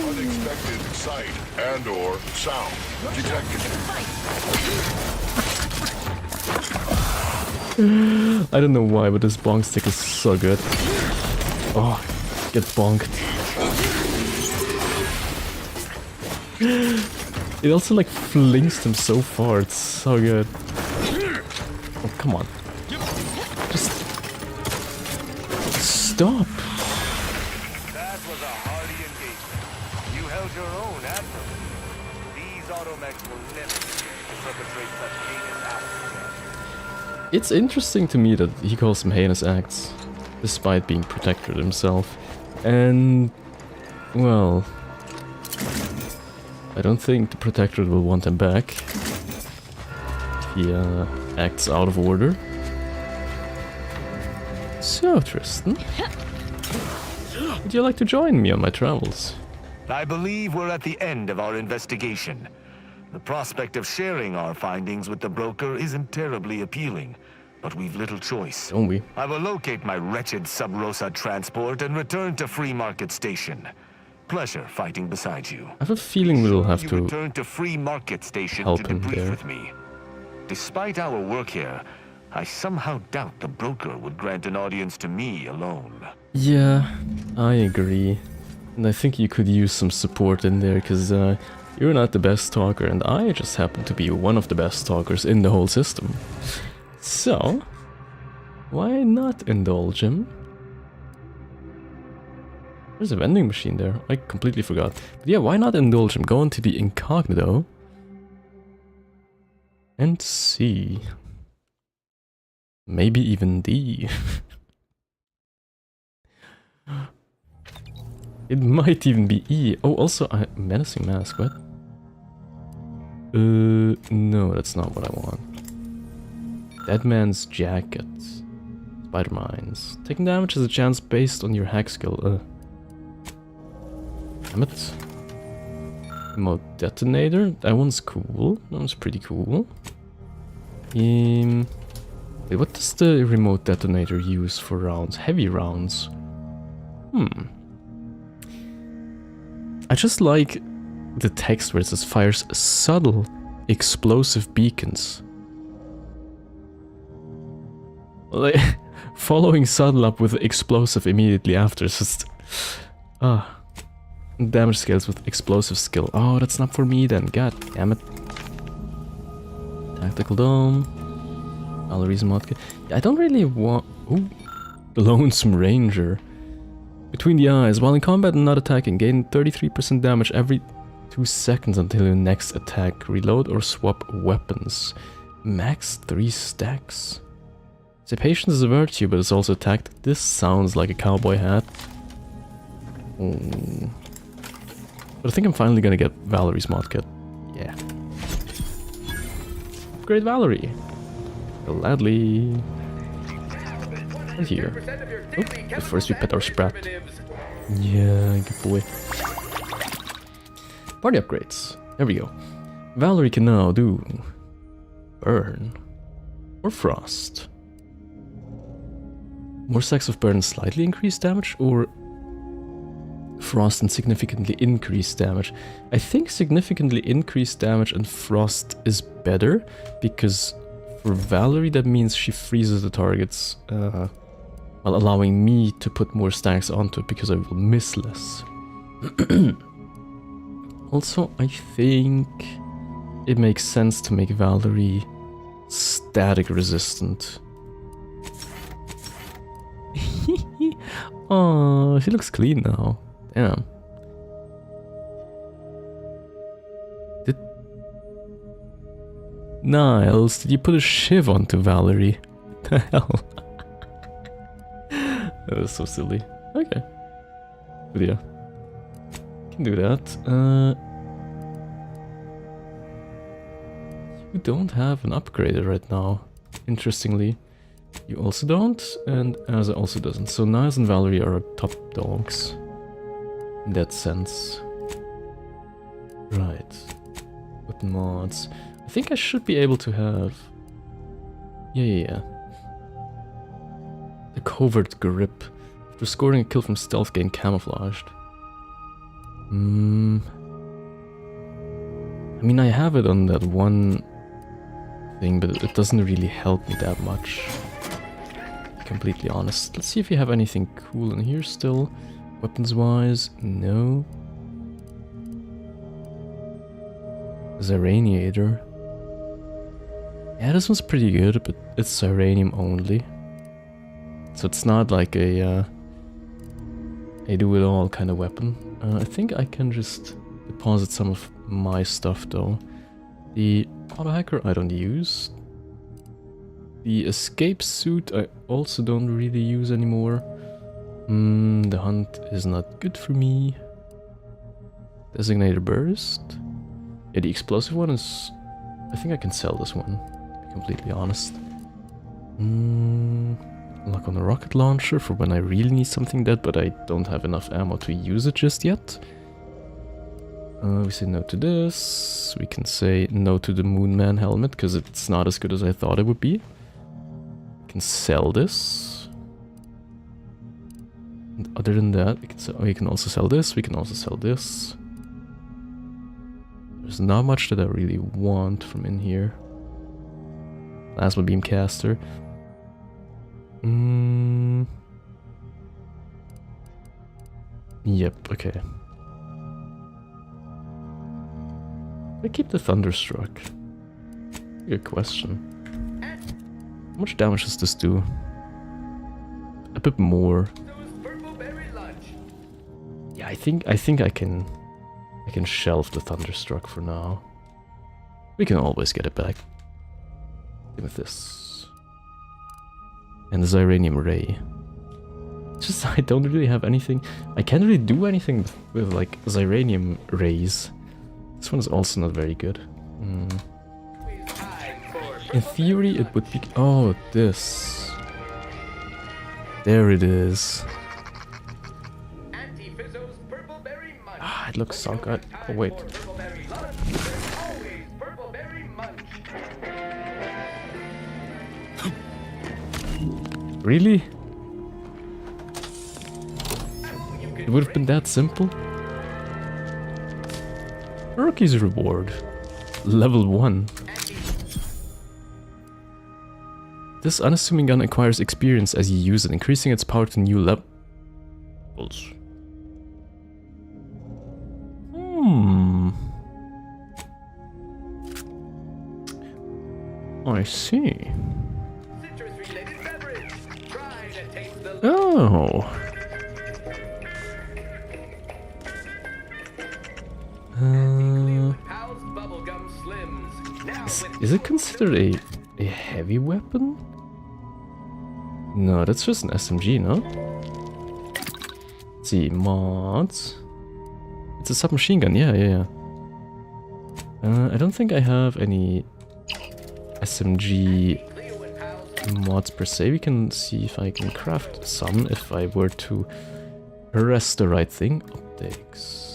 Unexpected sight and/or sound detected. I don't know why, but this bonk stick is so good. Oh, get bonked. It also like flings them so far, it's so good. Oh, come on. Just stop. That was a hardy engagement. You held your own admirably. These automechs will never perpetrate such heinous acts again. It's interesting to me that he calls them heinous acts, despite being Protectorate himself. And, well, I don't think the Protectorate will want him back. He acts out of order. So, Tristan, would you like to join me on my travels? I believe we're at the end of our investigation. The prospect of sharing our findings with the broker isn't terribly appealing, but we've little choice. Don't we? I will locate my wretched Sub-Rosa transport and return to Free Market Station. Pleasure fighting beside you. I have a feeling we'll have You to return to Free Market Station help to him debrief there. with me. Despite our work here, I somehow doubt the broker would grant an audience to me alone. Yeah, I agree. And I think you could use some support in there, because you're not the best talker, and I just happen to be one of the best talkers in the whole system. So, why not indulge him? There's a vending machine there. I completely forgot. But yeah, why not indulge him? Go into the incognito and see. Maybe even D. It might even be E. Oh, also a menacing mask. What? No, that's not what I want. Dead man's jacket. Spider mines. Taking damage has a chance based on your hack skill. Damn it. Remote detonator. That one's cool. That one's pretty cool. Wait, what does the remote detonator use for rounds? Heavy rounds. I just like the text where it says fires subtle explosive beacons. Like, following subtle up with explosive immediately after is just... Damage scales with explosive skill. Oh, that's not for me then. God damn it. Tactical dome. Valerie's mod kit. I don't really want... Ooh. The Lonesome Ranger. Between the eyes. While in combat and not attacking, gain 33% damage every 2 seconds until your next attack. Reload or swap weapons. Max 3 stacks. Say patience is a virtue, but it's also attacked. This sounds like a cowboy hat. But I think I'm finally gonna get Valerie's mod kit. Yeah. Upgrade Valerie. Gladly. Right here. Oh, but first we pet our Sprat. Yeah, good boy. Party upgrades. There we go. Valerie can now do Burn or Frost. More stacks of Burn slightly increased damage, or Frost and significantly increased damage? I think significantly increased damage and Frost is better, because for Valerie that means she freezes the targets, while allowing me to put more stacks onto it because I will miss less. Also, I think it makes sense to make Valerie static resistant. Oh, she looks clean now. Damn. Niles, did you put a shiv onto Valerie? What the hell? That is so silly. Okay. But yeah. Can do that. You don't have an upgrader right now. Interestingly. You also don't, and Azas also doesn't. So Niles and Valerie are our top dogs. In that sense. Right. Weapon mods. I think I should be able to have... Yeah. The covert grip. After scoring a kill from stealth, gain camouflaged. I mean, I have it on that one thing, but it doesn't really help me that much. Completely honest. Let's see if you have anything cool in here still. Weapons-wise, no. Ziraniator. Yeah, this one's pretty good, but it's Ziranium only. So it's not like a do-it-all kind of weapon. I think I can just deposit some of my stuff though. The auto-hacker I don't use. The escape suit I also don't really use anymore. The hunt is not good for me. Designator burst. Yeah, the explosive one is... I think I can sell this one, to be completely honest. Luck on the rocket launcher for when I really need something dead, but I don't have enough ammo to use it just yet. We say no to this. We can say no to the Moonman helmet, because it's not as good as I thought it would be. We can sell this. And other than that, we can also sell this. We can also sell this. There's not much that I really want from in here. Plasma beam caster. Yep, okay. I keep the Thunderstruck. Good question. How much damage does this do? A bit more. Yeah, I think I can shelve the Thunderstruck for now. We can always get it back. With this. And the Ziranium Ray. Just I don't really have anything. I can't really do anything with like Ziranium Rays. This one is also not very good. In theory it would be... Oh, this. There it is. Ah, it looks so good. Oh wait. Really? It would have been that simple? Rookie's reward. Level 1. This unassuming gun acquires experience as you use it, increasing its power to new levels. I see. Oh. Is it considered a heavy weapon? No, that's just an SMG, no? Let's see, mods. It's a submachine gun, yeah. I don't think I have any SMG mods per se. We can see if I can craft some if I were to press the right thing. Optics.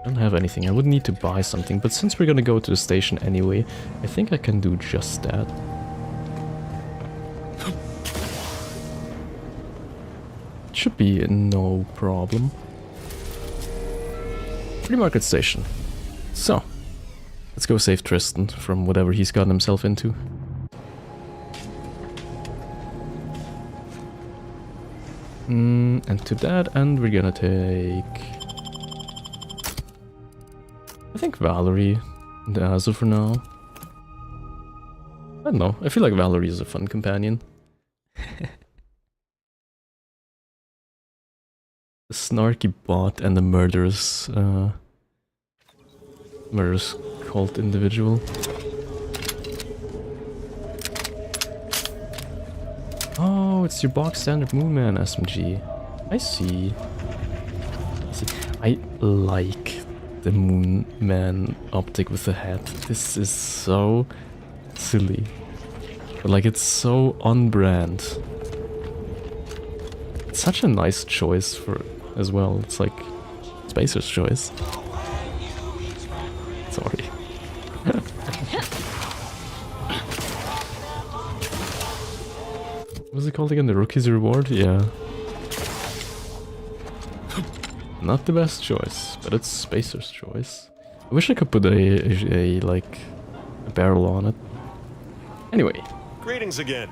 I don't have anything. I would need to buy something, but since we're gonna go to the station anyway, I think I can do just that. It should be no problem. Free market station. So, let's go save Tristan from whatever he's gotten himself into. And to that end, we're gonna take... I think Valerie and Azas for now. I don't know, I feel like Valerie is a fun companion. The snarky bot and the murderous cult individual. Oh, it's your box standard Moonman SMG. I see. I like the Moonman optic with the hat. This is so silly. But like, it's so on brand. It's such a nice choice for as well. It's like Spacer's choice. Sorry. What's it called again? The Rookie's Reward? Yeah. Not the best choice, but it's Spacer's choice. I wish I could put a barrel on it. Anyway. Greetings again.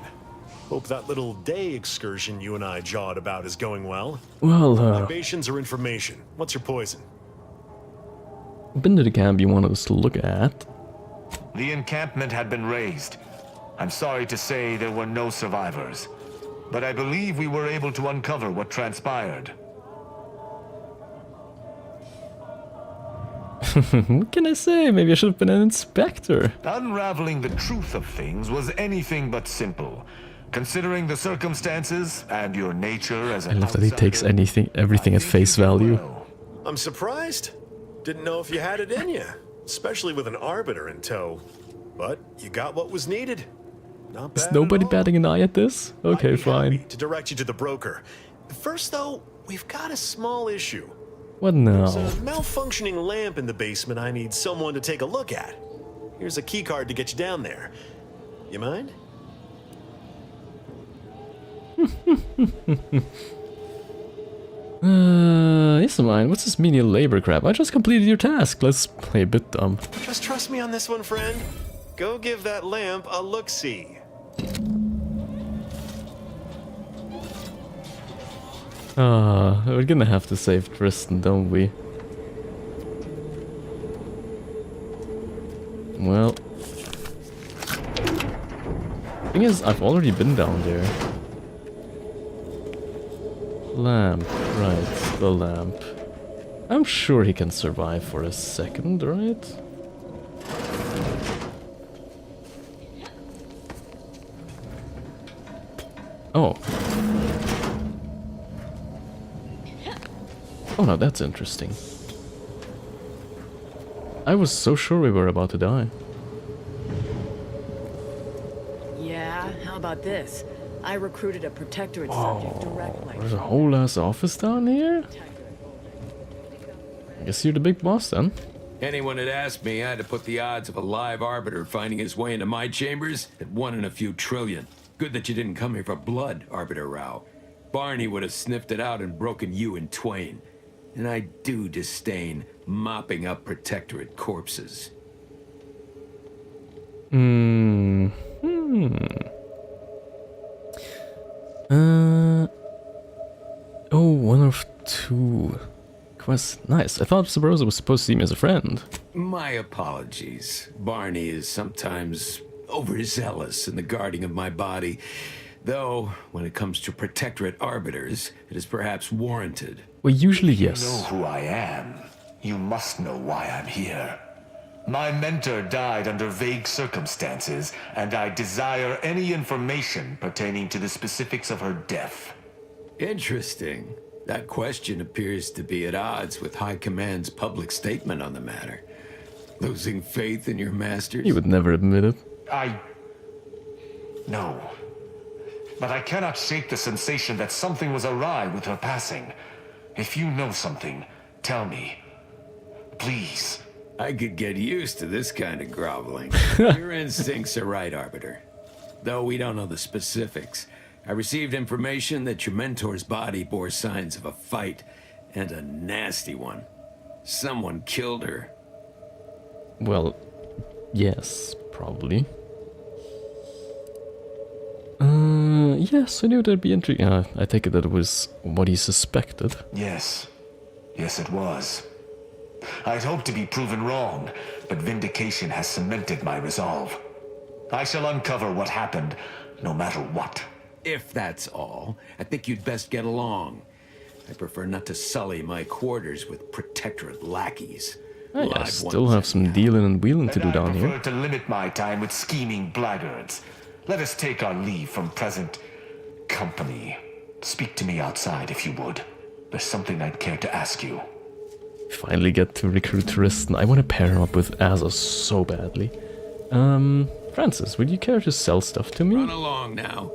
Hope that little day excursion you and I jawed about is going well. Well, Libations or information? What's your poison? Been to the camp you wanted us to look at. The encampment had been razed. I'm sorry to say there were no survivors, but I believe we were able to uncover what transpired. What can I say? Maybe I should have been an inspector. Unraveling the truth of things was anything but simple. Considering the circumstances and your nature as an I love that he takes everything at face value. I'm surprised. Didn't know if you had it in you, especially with an arbiter in tow. But you got what was needed. Not bad. Is nobody batting an eye at this? Okay, I'd be fine. happy to direct you to the broker. First, though, we've got a small issue. What now? There's a malfunctioning lamp in the basement I need someone to take a look at. Here's a key card to get you down there. You mind? Yes, I mind. What's this menial labor crap? I just completed your task. Let's play a bit dumb. Just trust me on this one, friend. Go give that lamp a look-see. We're gonna have to save Tristan, don't we? Well... Thing is, I've already been down there. Lamp, right, the lamp. I'm sure he can survive for a second, right? Oh. Oh no, that's interesting. I was so sure we were about to die. Yeah, how about this? I recruited a protectorate subject directly. There's a whole ass office down here? I guess you're the big boss then. Anyone had asked me, I had to put the odds of a live arbiter finding his way into my chambers at 1 in a few trillion. Good that you didn't come here for blood, Arbiter Rao. Barney would have sniffed it out and broken you in twain. And I do disdain mopping up protectorate corpses. Oh, 1 of 2 quests. Nice. I thought Sabrosa was supposed to see me as a friend. My apologies. Barney is sometimes overzealous in the guarding of my body. Though, when it comes to protectorate arbiters, it is perhaps warranted. Well, usually yes. You know who I am. You must know why I'm here. My mentor died under vague circumstances, and I desire any information pertaining to the specifics of her death. Interesting. That question appears to be at odds with High Command's public statement on the matter. Losing faith in your masters? He would never admit it. No. But I cannot shake the sensation that something was awry with her passing. If you know something, tell me. Please. I could get used to this kind of groveling. Your instincts are right, Arbiter. Though we don't know the specifics. I received information that your mentor's body bore signs of a fight, and a nasty one. Someone killed her. Well, yes, probably. Yes, I knew that'd be intriguing. I take it that it was what he suspected. Yes. Yes, it was. I'd hoped to be proven wrong, but vindication has cemented my resolve. I shall uncover what happened, no matter what. If that's all, I think you'd best get along. I prefer not to sully my quarters with Protectorate lackeys. I still have some dealing and wheeling to do down I here. prefer to limit my time with scheming blackguards. Let us take our leave from present company. Speak to me outside if you would. There's something I'd care to ask you. Finally get to recruit Tristan. I want to pair him up with Azas so badly. Francis, would you care to sell stuff to me? Run along now.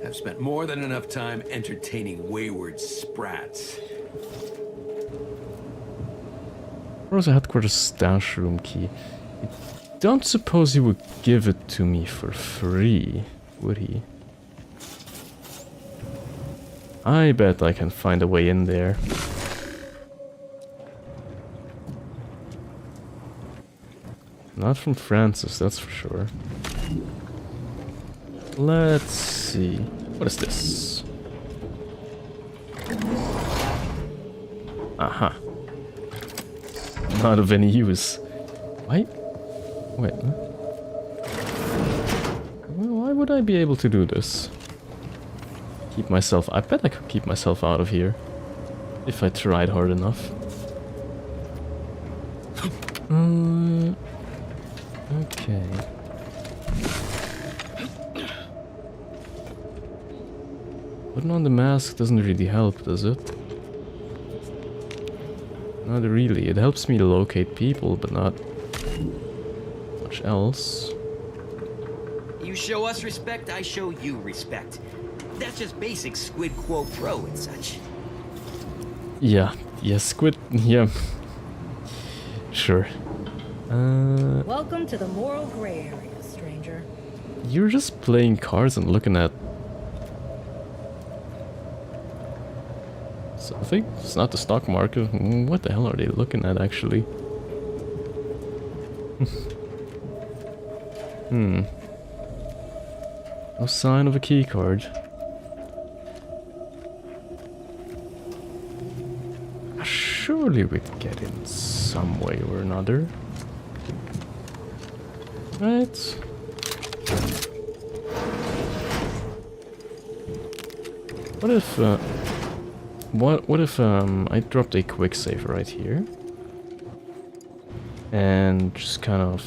I've spent more than enough time entertaining wayward sprats. Where's a headquarters stash room key? I don't suppose he would give it to me for free, would he? I bet I can find a way in there. Not from Francis, that's for sure. Let's see. What is this? Aha. Not of any use. Why? Wait. Why would I be able to do this? Keep myself... I bet I could keep myself out of here. If I tried hard enough. Okay. Putting on the mask doesn't really help, does it? Not really. It helps me locate people, but not much else. You show us respect, I show you respect. That's just basic squid quo pro and such. Yeah. Yeah, squid... Yeah. Sure. Welcome to the moral gray area, stranger. You're just playing cards and looking at something? It's not the stock market. What the hell are they looking at, actually? No sign of a key card. Surely we'd get in some way or another. Right. What if what if I dropped a quick save right here and just kind of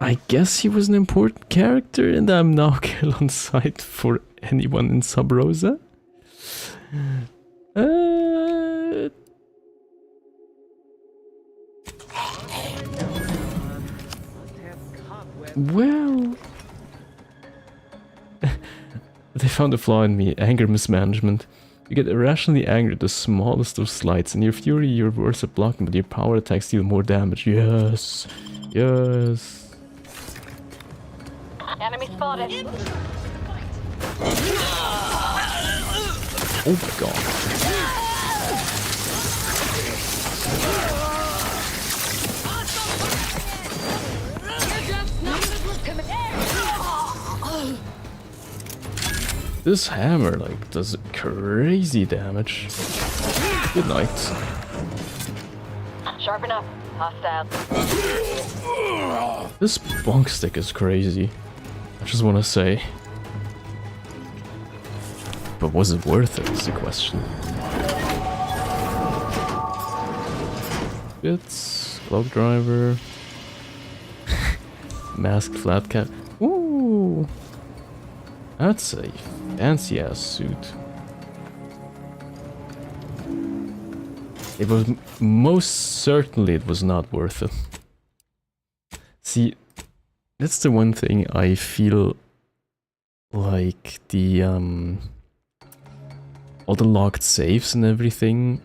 I guess he was an important character and I'm now kill on sight for anyone in Sub Rosa. Well... They found a flaw in me, anger mismanagement. You get irrationally angry at the smallest of slights. In your fury, your words are blocking, but your power attacks deal more damage. Yes. Yes. Enemy spotted. Oh my god. This hammer, like, does crazy damage. Good night. Sharpen up. Hostile. This bonk stick is crazy. I just want to say. But was it worth it, is the question. Bits, cloak driver. Masked flat cap. Ooh! That's a fancy ass suit. It was most certainly it was not worth it. See, that's the one thing I feel like the all the locked safes and everything.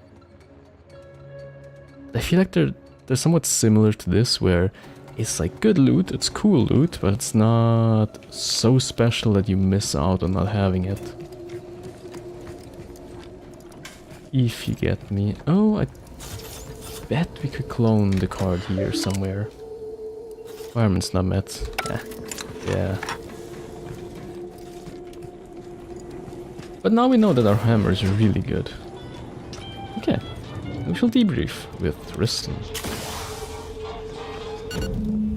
I feel like they're somewhat similar to this, where it's like good loot, it's cool loot, but it's not so special that you miss out on not having it. If you get me. Oh, I bet we could clone the card here somewhere. Requirements not met. Yeah. But now we know that our hammer is really good. Okay. We shall debrief with Riston.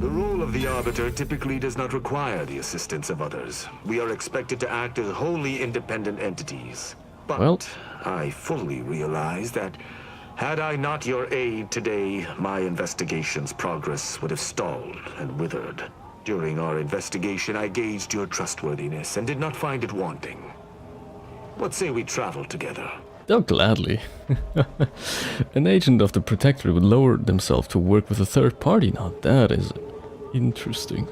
The role of the Arbiter typically does not require the assistance of others. We are expected to act as wholly independent entities. But well, I fully realize that had I not your aid today, my investigation's progress would have stalled and withered. During our investigation, I gauged your trustworthiness and did not find it wanting. What say we travel together? Oh, gladly. An agent of the Protectorate would lower themselves to work with a third party. Now that is interesting.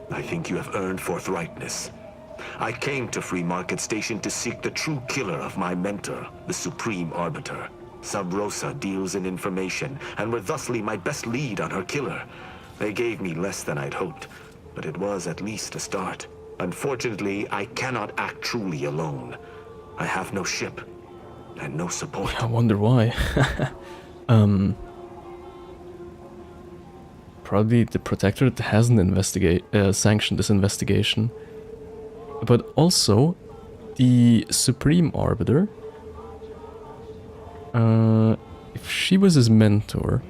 I think you have earned forthrightness. I came to Free Market Station to seek the true killer of my mentor, the Supreme Arbiter. Sub Rosa deals in information, and were thusly my best lead on her killer. They gave me less than I'd hoped, but it was at least a start. Unfortunately, I cannot act truly alone. I have no ship, and no support. I wonder why. Probably the Protectorate hasn't sanctioned this investigation. But also, the Supreme Arbiter, if she was his mentor,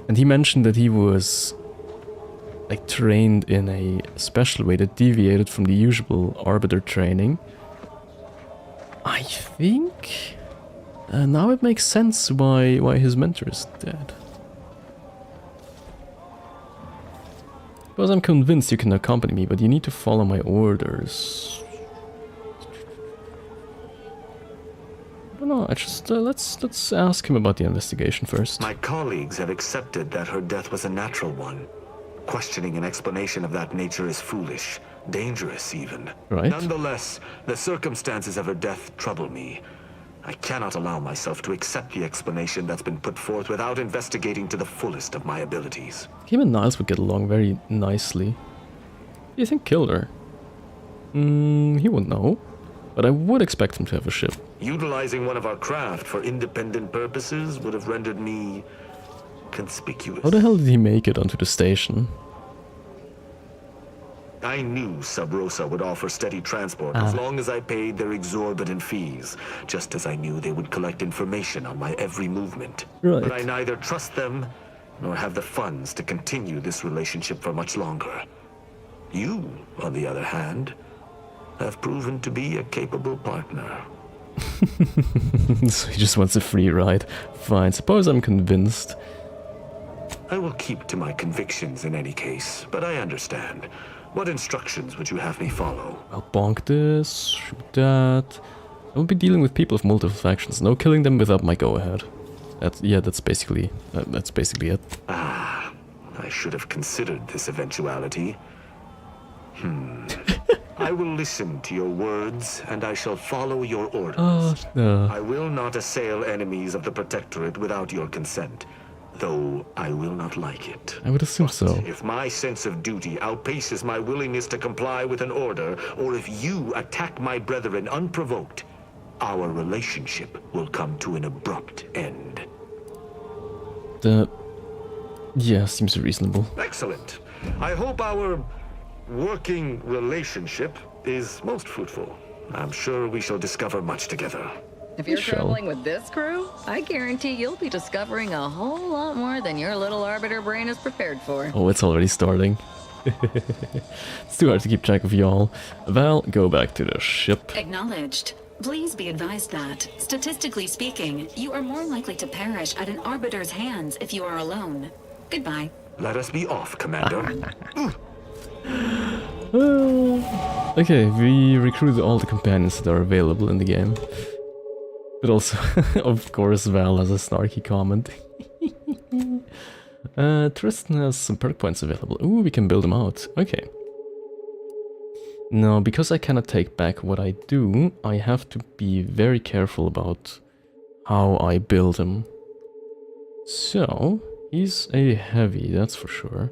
and he mentioned that he was like trained in a special way that deviated from the usual Arbiter training, I think now it makes sense why his mentor is dead. Because I'm convinced you can accompany me, but you need to follow my orders. I don't know, I just, let's ask him about the investigation first. My colleagues have accepted that her death was a natural one. Questioning an explanation of that nature is foolish, dangerous even. Right. Nonetheless, the circumstances of her death trouble me. I cannot allow myself to accept the explanation that's been put forth without investigating to the fullest of my abilities. Him and Niles would get along very nicely. You think killed her? He wouldn't know. But I would expect him to have a ship. Utilizing one of our craft for independent purposes would have rendered me conspicuous. How the hell did he make it onto the station? I knew Sub Rosa would offer steady transport as long as I paid their exorbitant fees, just as I knew they would collect information on my every movement. Right. But I neither trust them nor have the funds to continue this relationship for much longer. You, on the other hand, have proven to be a capable partner. So he just wants a free ride. Fine, suppose I'm convinced. I will keep to my convictions in any case, but I understand. What instructions would you have me follow? I'll bonk this, shoot that. I will be dealing with people of multiple factions. No killing them without my go-ahead. That's basically it. Ah, I should have considered this eventuality. I will listen to your words, and I shall follow your orders. I will not assail enemies of the Protectorate without your consent, though I will not like it. I would assume so. If my sense of duty outpaces my willingness to comply with an order, or if you attack my brethren unprovoked, our relationship will come to an abrupt end. Yeah, seems reasonable. Excellent. I hope our working relationship is most fruitful. I'm sure we shall discover much together. If you're traveling with this crew, I guarantee you'll be discovering a whole lot more than your little Arbiter brain is prepared for. Oh, it's already starting. It's too hard to keep track of y'all. Well, go back to the ship. Acknowledged. Please be advised that, statistically speaking, you are more likely to perish at an Arbiter's hands if you are alone. Goodbye. Let us be off, Commander. Okay, we recruited all the companions that are available in the game. But also, of course, Val has a snarky comment. Tristan has some perk points available. Ooh, we can build them out. Okay. Now, because I cannot take back what I do, I have to be very careful about how I build him. So, he's a heavy, that's for sure.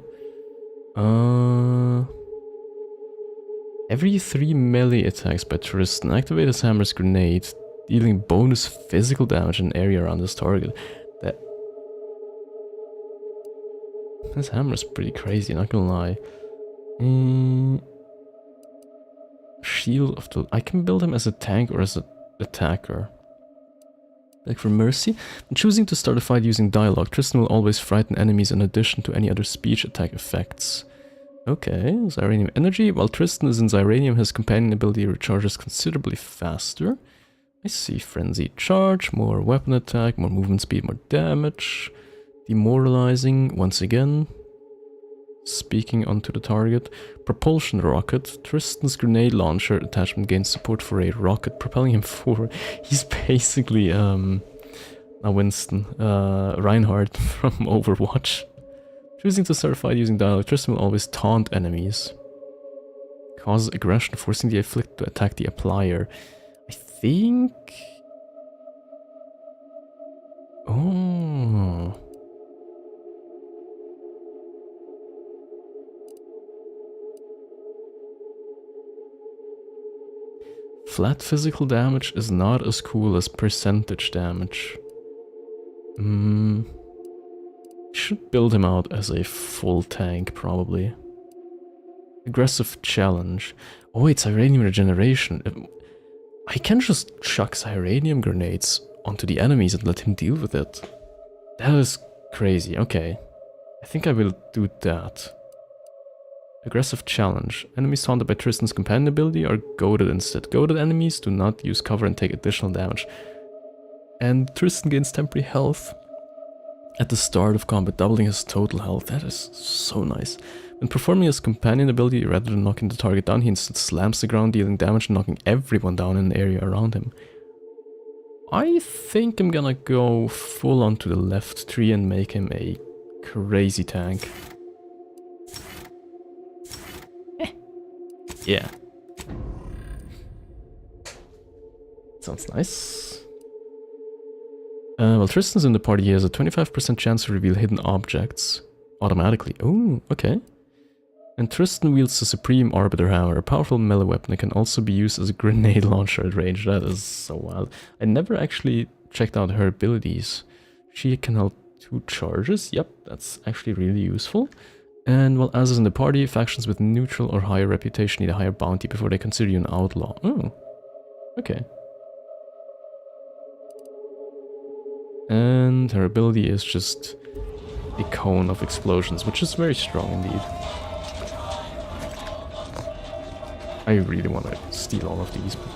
Every 3 melee attacks by Tristan activate his hammer's grenade, dealing bonus physical damage in an area around his target. This hammer's pretty crazy, not gonna lie. Shield of the... I can build him as a tank or as an attacker. Like for Mercy, when choosing to start a fight using dialogue, Tristan will always frighten enemies in addition to any other speech attack effects. Okay, Zyranium Energy. While Tristan is in Zyranium, his companion ability recharges considerably faster. I see Frenzy Charge, more weapon attack, more movement speed, more damage. Demoralizing, once again. Speaking onto the target. Propulsion Rocket. Tristan's grenade launcher attachment gains support for a rocket, propelling him forward. He's basically, Winston. Reinhardt from Overwatch. Choosing to start a fight using dialogue, Tristan will always taunt enemies. Causes aggression, forcing the afflicted to attack the applier. I think... Oh... Flat physical damage is not as cool as percentage damage. Should build him out as a full tank, probably. Aggressive challenge. Oh, it's Iranium regeneration. I can just chuck Iranium grenades onto the enemies and let him deal with it. That is crazy. Okay. I think I will do that. Aggressive challenge. Enemies taunted by Tristan's companion ability are goaded instead. Goaded enemies do not use cover and take additional damage. And Tristan gains temporary health at the start of combat, doubling his total health. That is so nice. When performing his companion ability, rather than knocking the target down, he instead slams the ground, dealing damage and knocking everyone down in the area around him. I think I'm gonna go full on to the left tree and make him a crazy tank. Yeah. Sounds nice. While Tristan's in the party, he has a 25% chance to reveal hidden objects automatically. Oh, okay. And Tristan wields the Supreme Arbiter Hammer, a powerful melee weapon that can also be used as a grenade launcher at range. That is so wild. I never actually checked out her abilities. She can help 2 charges. Yep, that's actually really useful. And while Azas in the party, factions with neutral or higher reputation need a higher bounty before they consider you an outlaw. Oh, okay. And her ability is just a cone of explosions, which is very strong indeed. I really want to steal all of these, but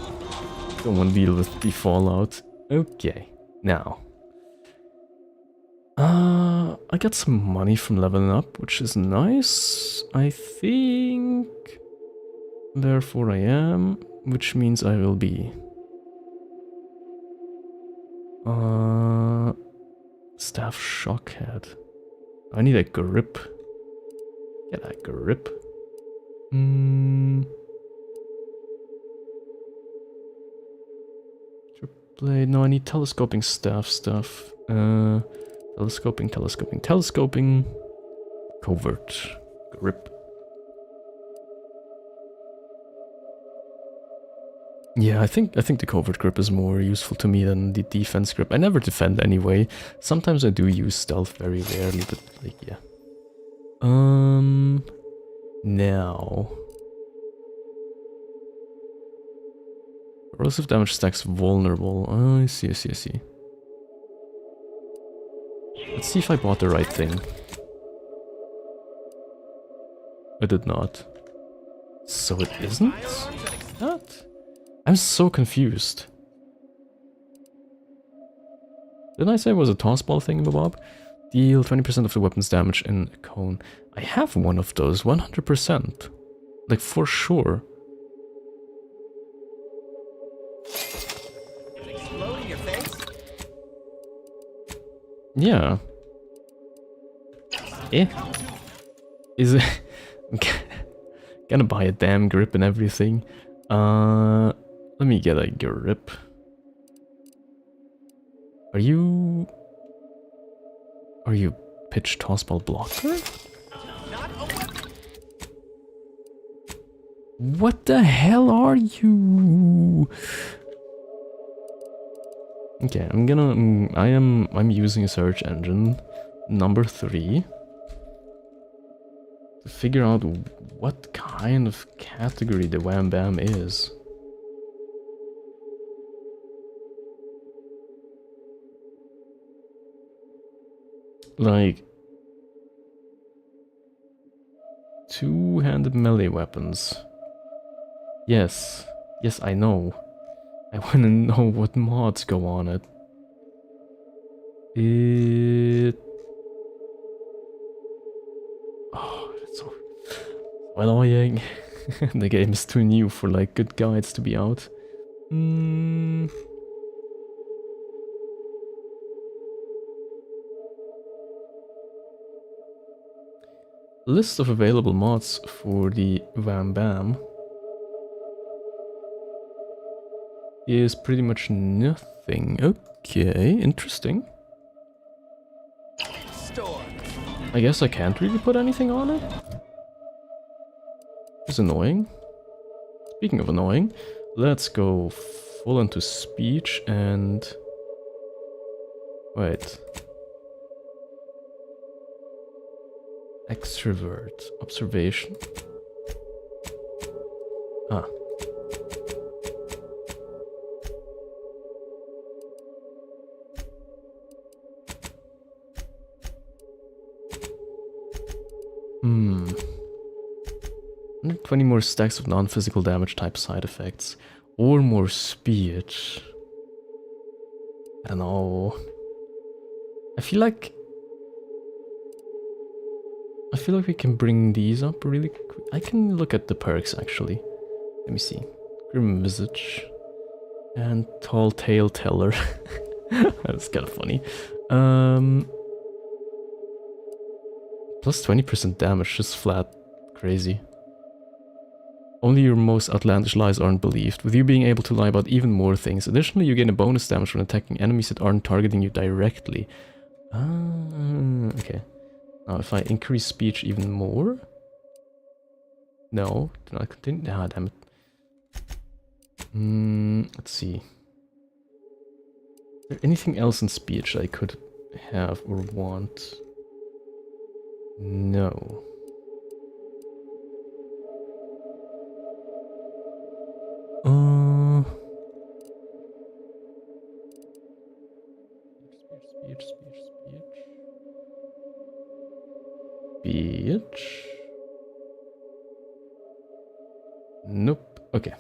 don't want to deal with the fallout. Okay, now. I got some money from leveling up, which is nice, I think. Therefore I am, which means I will be. Staff Shockhead. I need a grip. Get a grip. Blade. No, I need telescoping staff stuff. Telescoping. Covert. Grip. Yeah, I think the covert grip is more useful to me than the defense grip. I never defend anyway. Sometimes I do use stealth, very rarely, but like, yeah. Now. Corrosive damage stacks vulnerable. I see. Let's see if I bought the right thing. I did not. So it isn't? What? I'm so confused. Didn't I say it was a tossball thingamabob? Deal 20% of the weapon's damage in a cone. I have one of those, 100%. Like, for sure. Explode in your face? Yeah. Is it... Gonna buy a damn grip and everything. Let me get a grip. Are you pitch tossball blocker? What the hell are you? Okay, I'm using a search engine number 3 to figure out what kind of category the Wham Bam is. Like, two-handed melee weapons. Yes, I know. I want to know what mods go on it. Oh, that's so annoying. The game is too new for like good guides to be out. List of available mods for the Wham Bam is pretty much nothing. Okay, interesting. I guess I can't really put anything on it. It's annoying. Speaking of annoying, let's go full into speech and... Wait. Extrovert. Observation. Ah. 120 more stacks of non-physical damage type side effects. Or more speed. I don't know. I feel like we can bring these up really quick. I can look at the perks actually. Let me see. Grim Visage. And Tall Tale Teller. That's kind of funny. Plus 20% damage, just flat crazy. Only your most outlandish lies aren't believed, with you being able to lie about even more things. Additionally, you gain a bonus damage when attacking enemies that aren't targeting you directly. Okay. Now if I increase speech even more... No, do not continue. Ah, damn it. Let's see. Is there anything else in speech I could have or want? No. Speech. Nope. Okay.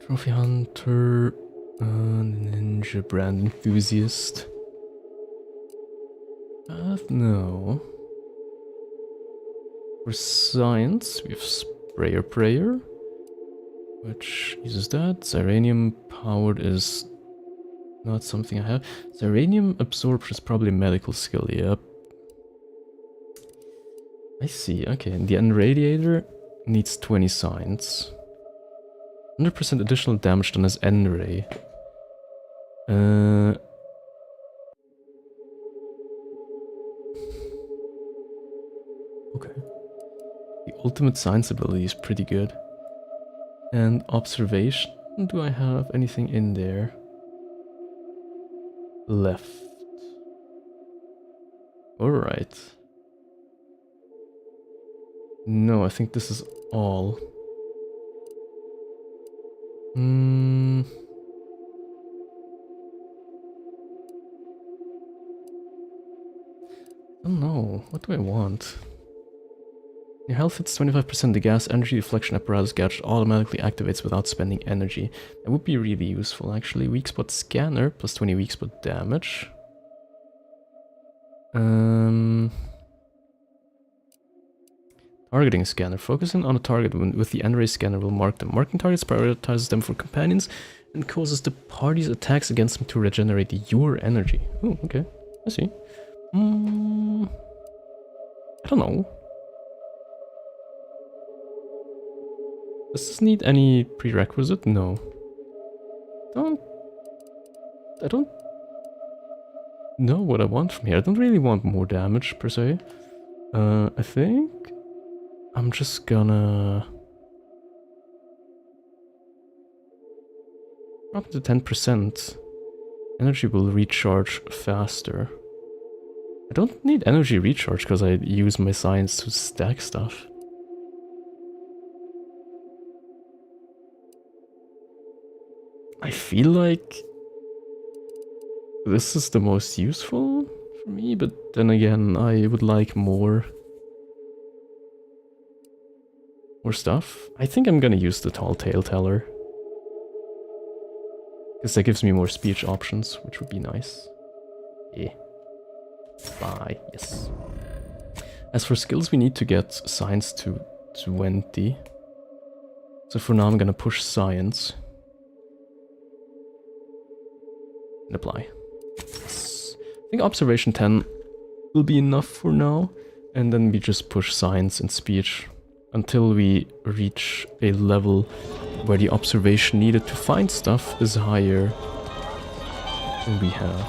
Trophy Hunter, Ninja Brand Enthusiast. No. For science, we have Sprayer Prayer, which uses that. Ziranium Powered is not something I have. Ziranium Absorption is probably a medical skill, yep. I see, okay. And the Enradiator needs 20 science. 100% additional damage done as N-Ray. Okay. The ultimate science ability is pretty good. And observation, do I have anything in there left? Alright. No, I think this is all. I don't know. What do I want? Your health hits 25%. The gas energy deflection apparatus gadget automatically activates without spending energy. That would be really useful, actually. Weak spot scanner, plus 20 weak spot damage. Targeting scanner. Focusing on a target with the N-ray scanner will mark them. Marking targets prioritizes them for companions and causes the party's attacks against them to regenerate your energy. Oh, okay. I see. I don't know. Does this need any prerequisite? No. I don't know what I want from here. I don't really want more damage per se. I think I'm just gonna drop it to 10%. Energy will recharge faster. I don't need energy recharge because I use my science to stack stuff. I feel like this is the most useful for me, but then again, I would like more stuff. I think I'm gonna use the tall tale teller, because that gives me more speech options, which would be nice. Yeah. Bye. Yes. As for skills, we need to get science to 20. So for now, I'm gonna push science. And apply. Yes. I think observation 10 will be enough for now, and then we just push science and speech until we reach a level where the observation needed to find stuff is higher than we have.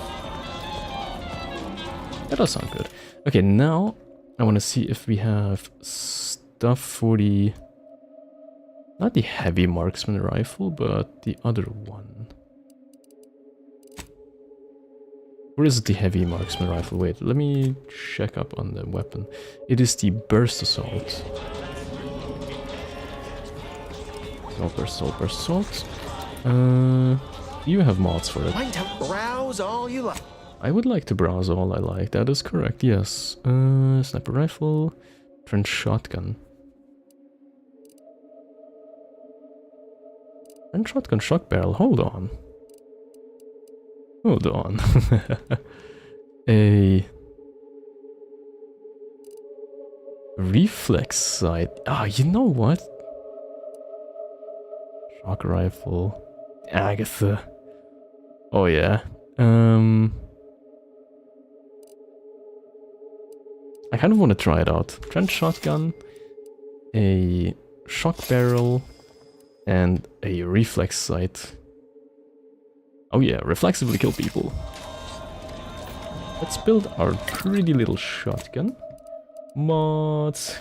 That does sound good. Okay, now I want to see if we have stuff for the... not the heavy marksman rifle, but the other one. Or is it the heavy marksman rifle? Wait, let me check up on the weapon. It is the burst assault. Burst assault. You have mods for it. Browse all you like. I would like to browse all I like. That is correct. Yes. Sniper rifle, trench shotgun. Trench shotgun, shock barrel. Hold on. Hold on. A reflex sight. Ah, you know what? Shock rifle. Agatha. Oh yeah. I kind of want to try it out. Trench shotgun, a shock barrel, and a reflex sight. Oh yeah, reflexively kill people. Let's build our pretty little shotgun. Mods.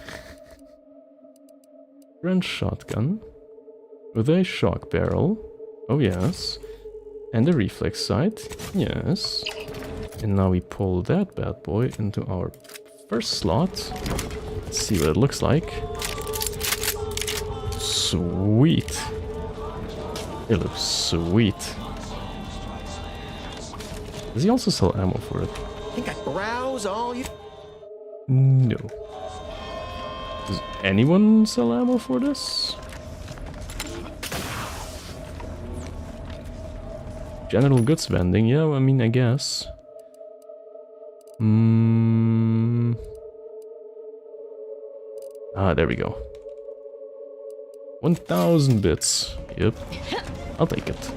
Trench shotgun. With a shock barrel. Oh yes. And a reflex sight. Yes. And now we pull that bad boy into our first slot. Let's see what it looks like. Sweet. It looks sweet. Does he also sell ammo for it? I think I browse all you... No. Does anyone sell ammo for this? General goods vending, yeah, I mean, I guess. Ah, there we go. 1000 bits. Yep. I'll take it.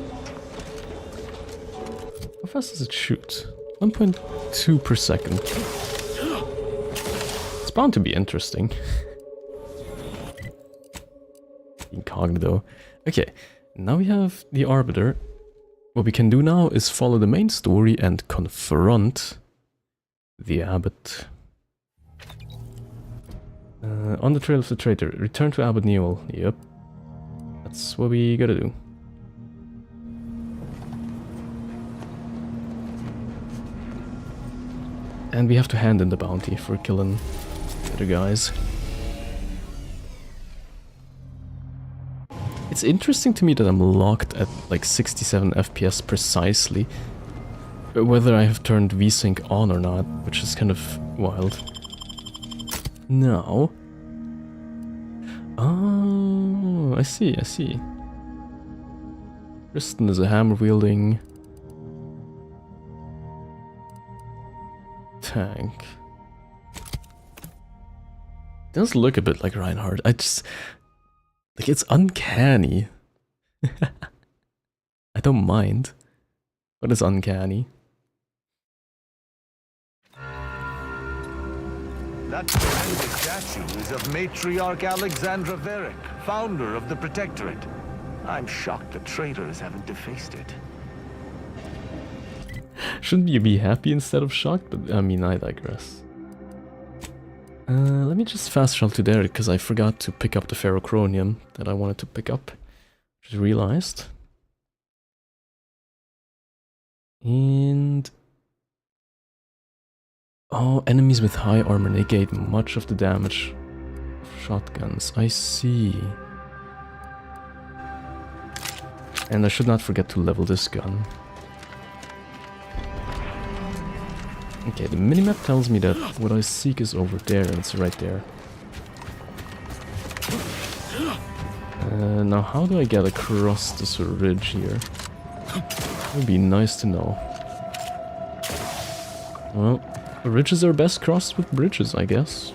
How fast does it shoot? 1.2 per second. It's bound to be interesting. Incognito. Okay, now we have the Arbiter. What we can do now is follow the main story and confront the Abbot. On the trail of the traitor, return to Abbot Newell. Yep. That's what we gotta do. And we have to hand in the bounty for killing the other guys. It's interesting to me that I'm locked at like 67 FPS precisely. Whether I have turned VSync on or not, which is kind of wild. Now... oh, I see. Tristan is a hammer-wielding... tank. does look a bit like Reinhardt. I just... Like, it's uncanny. I don't mind, but it's uncanny. That gigantic statue is of Matriarch Alexandra Verick, founder of the Protectorate. I'm shocked the traitors haven't defaced it. Shouldn't you be happy instead of shocked? But I mean, I digress. Let me just fast travel to there, because I forgot to pick up the ferrochronium that I wanted to pick up. Just realized. And... Oh, enemies with high armor negate much of the damage of shotguns. I see. And I should not forget to level this gun. Okay, the minimap tells me that what I seek is over there, and it's right there. Now how do I get across this ridge here? It would be nice to know. Well, ridges are best crossed with bridges, I guess.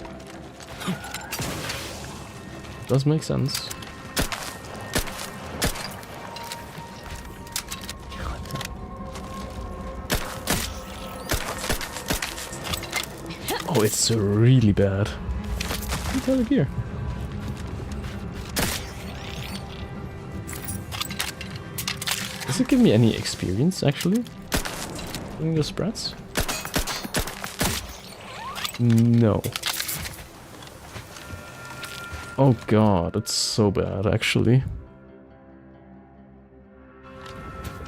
Does make sense. Oh, it's really bad. What's out of here? Does it give me any experience, actually? Doing the spreads? No. Oh god, it's so bad, actually.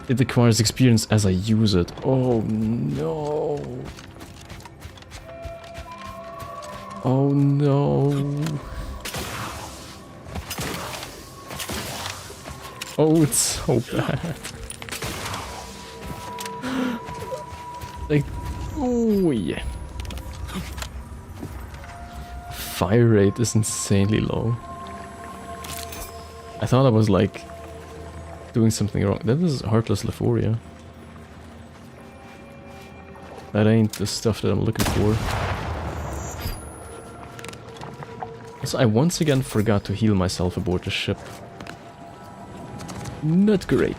It acquires experience as I use it. Oh no. Oh no. Oh, it's so bad. Like, oh yeah. Fire rate is insanely low. I thought I was like doing something wrong. That is Heartless Lephoria. That ain't the stuff that I'm looking for. So I once again forgot to heal myself aboard the ship. Not great.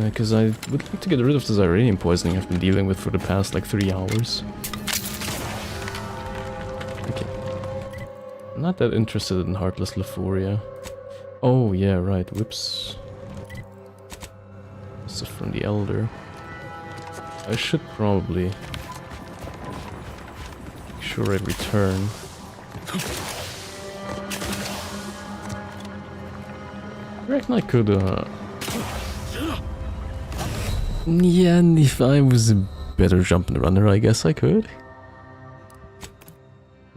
Because I would like to get rid of the Zyranium poisoning I've been dealing with for the past like 3 hours. Okay. I'm not that interested in Heartless Lephoria. Oh yeah, right, whoops. This is from the Elder. I should probably... sure I return. I reckon I could, yeah, and if I was a better jumping runner, I guess I could.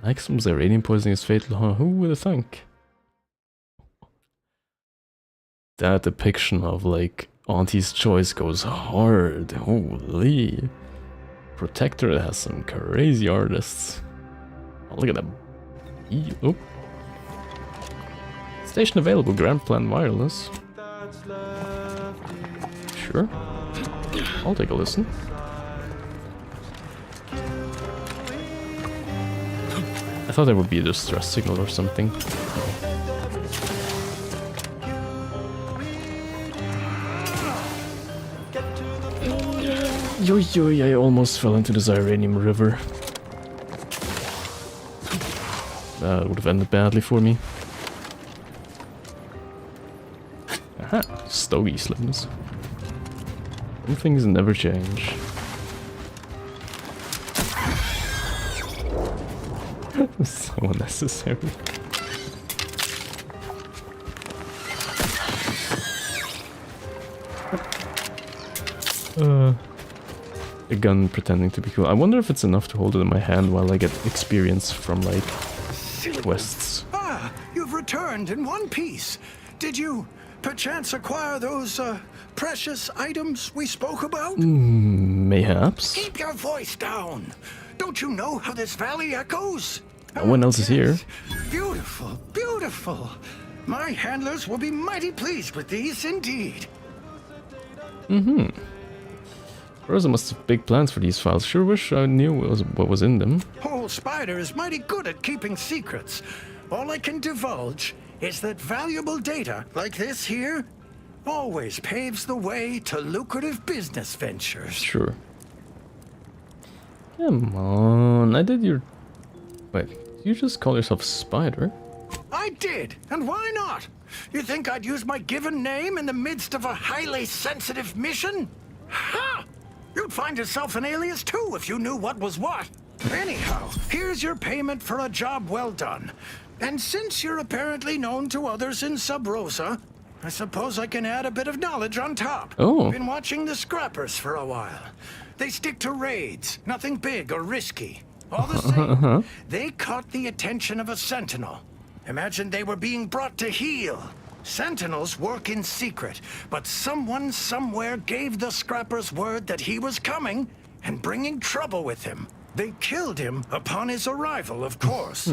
Like some Zyranium poisoning is fatal, huh? Who would have thunk? That depiction of, like, Auntie's Choice goes hard. Holy. Protector has some crazy artists. Oh, look at them. Oh. Station available, Grand Plan Wireless. Sure. I'll take a listen. I thought there would be a distress signal or something. Yo, I almost fell into the Zyranium River. That would have ended badly for me. Aha, Stogie Slims. Some things never change. So unnecessary. A gun pretending to be cool. I wonder if it's enough to hold it in my hand while I get experience from, like, quests. Ah, you've returned in one piece. Did you perchance acquire those precious items we spoke about? Mayhaps. Keep your voice down. Don't you know how this valley echoes? No one else is here. Beautiful, beautiful. My handlers will be mighty pleased with these indeed. Rosa must have big plans for these files. Sure wish I knew what was in them. Old Spider is mighty good at keeping secrets. All I can divulge is that valuable data, like this here, always paves the way to lucrative business ventures. Sure. Come on, I did your... Wait, you just call yourself Spider? I did, and why not? You think I'd use my given name in the midst of a highly sensitive mission? Ha! You'd find yourself an alias too if you knew what was what. Anyhow, here's your payment for a job well done. And since you're apparently known to others in Sub Rosa, I suppose I can add a bit of knowledge on top. Oh. Been watching the Scrappers for a while. They stick to raids, nothing big or risky. All the same, they caught the attention of a sentinel. Imagine they were being brought to heel. Sentinels work in secret, but someone somewhere gave the Scrappers word that he was coming and bringing trouble with him. They killed him upon his arrival, of course.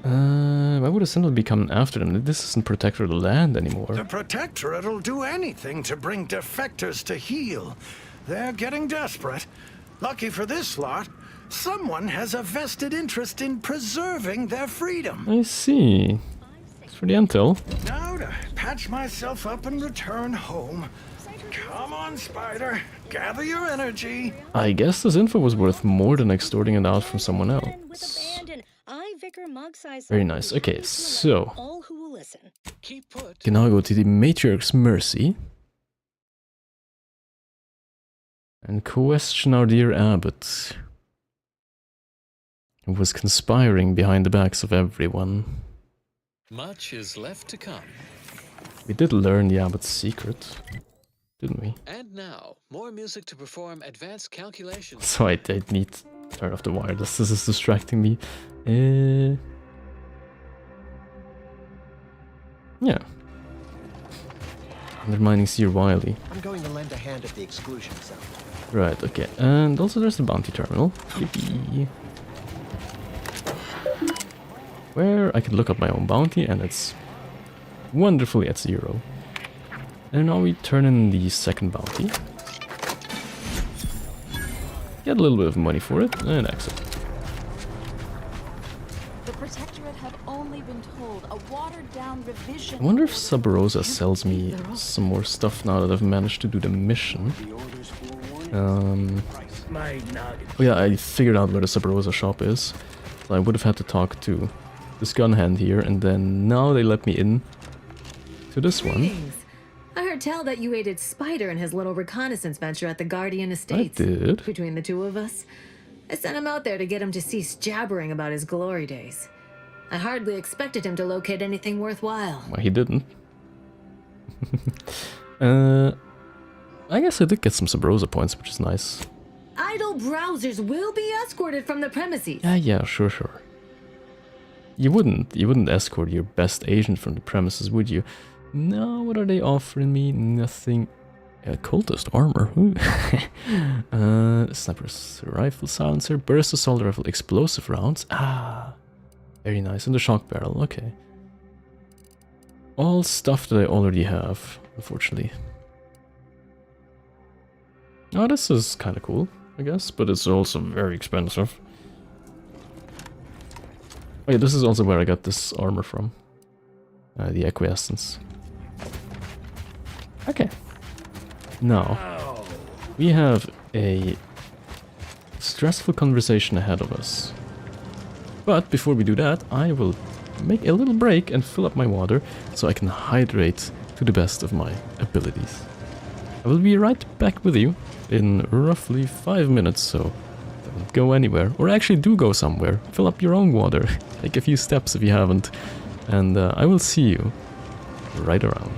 Why would a Sentinel be coming after them? This isn't Protector of the Land anymore. The Protectorate'll do anything to bring defectors to heel. They're getting desperate. Lucky for this lot, someone has a vested interest in preserving their freedom. I see. Thanks for the intel. Now to patch myself up and return home. Come on, Spider. Gather your energy. I guess this info was worth more than extorting it out from someone else. Very nice. Okay, so can now go to the Matriarch's Mercy and question our dear abbot, who was conspiring behind the backs of everyone. Much is left to come. We did learn the abbot's secret, didn't we? And now, more music to perform advanced calculations. So I need to turn off the wireless. This is distracting me. Yeah. Undermining Sir Wiley. I'm going to lend a hand at the exclusion zone. Right, okay. And also there's the bounty terminal. Yippee. Where I can look up my own bounty and it's wonderfully at 0. And now we turn in the second bounty. Get a little bit of money for it and exit. The Protectorate have only been told a watered-down revision. I wonder if Sub Rosa sells me some more stuff now that I've managed to do the mission. Oh yeah, I figured out where the Sub Rosa shop is. So I would have had to talk to this gun hand here, and then now they let me in to this one. I heard tell that you aided Spider in his little reconnaissance venture at the Guardian Estates. I did. Between the two of us, I sent him out there to get him to cease jabbering about his glory days. I hardly expected him to locate anything worthwhile. Well, he didn't. I guess I did get some Sub Rosa points, which is nice. Idle browsers will be escorted from the premises. Yeah, sure. You wouldn't escort your best agent from the premises, would you? No, what are they offering me? Nothing. Cultist armor. Sniper's rifle silencer, burst assault rifle, explosive rounds. Ah, very nice. And the shock barrel. Okay. All stuff that I already have, unfortunately. Oh, this is kind of cool, I guess, but it's also very expensive. Oh yeah, this is also where I got this armor from. The Acquiescence. Okay. Now, we have a stressful conversation ahead of us. But before we do that, I will make a little break and fill up my water so I can hydrate to the best of my abilities. I will be right back with you in roughly 5 minutes, so don't go anywhere. Or actually do go somewhere. Fill up your own water. Take a few steps if you haven't. And I will see you right around.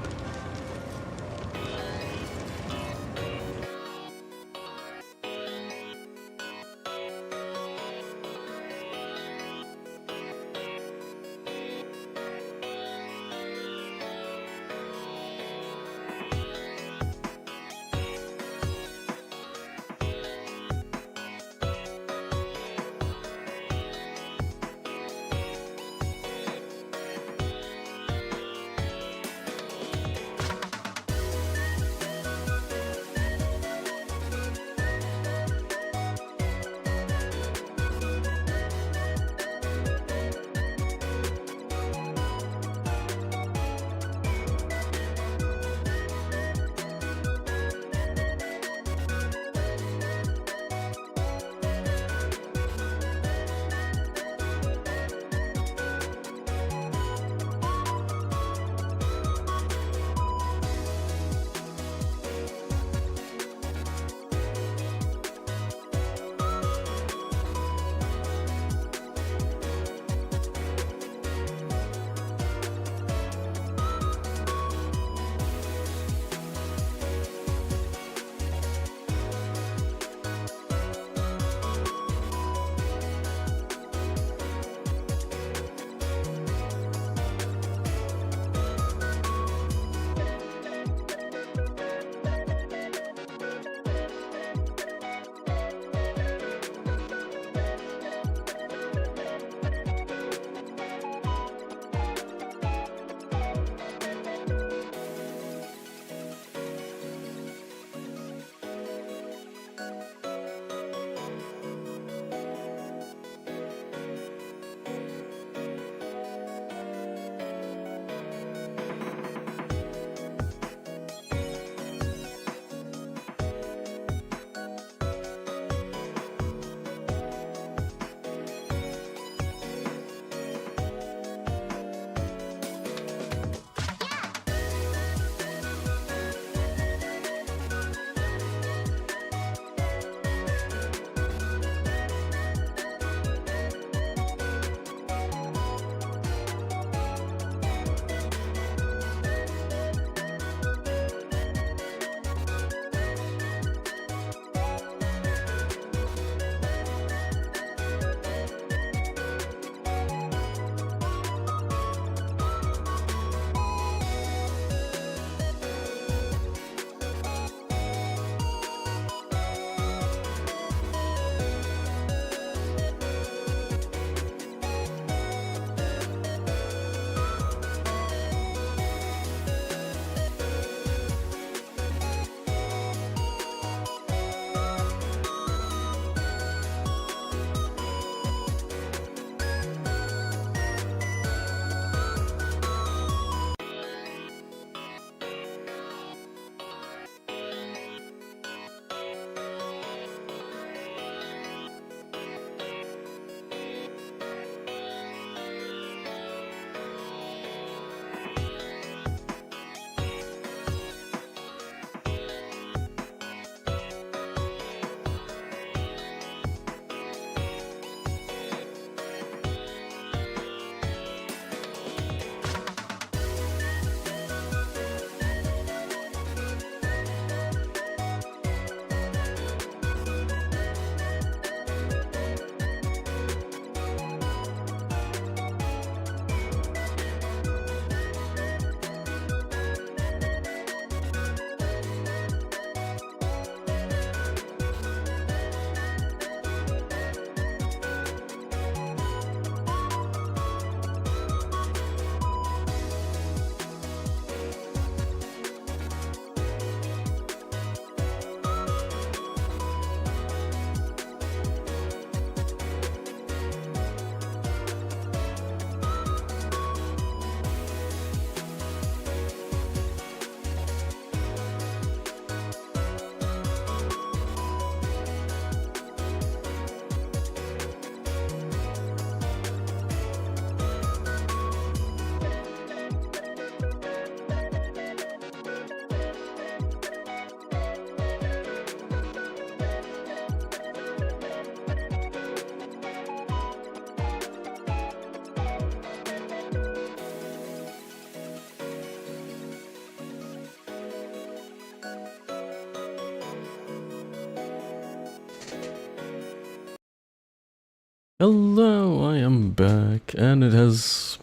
Hello, I am back, and it has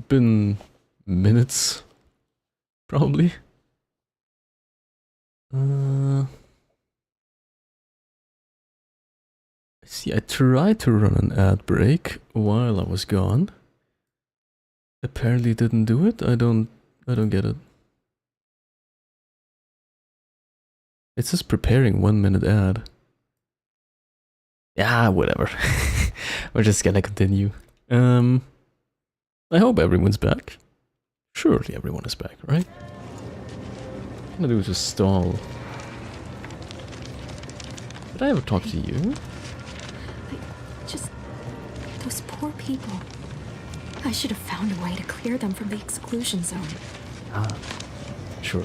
been minutes, probably. See, I tried to run an ad break while I was gone. Apparently didn't do it. I don't get it. It says preparing 1 minute ad. Yeah, whatever. We're just gonna continue. I hope everyone's back. Surely everyone is back, right? What I'm gonna do is just stall. Did I ever talk to you? Just those poor people. I should have found a way to clear them from the exclusion zone. Ah, sure.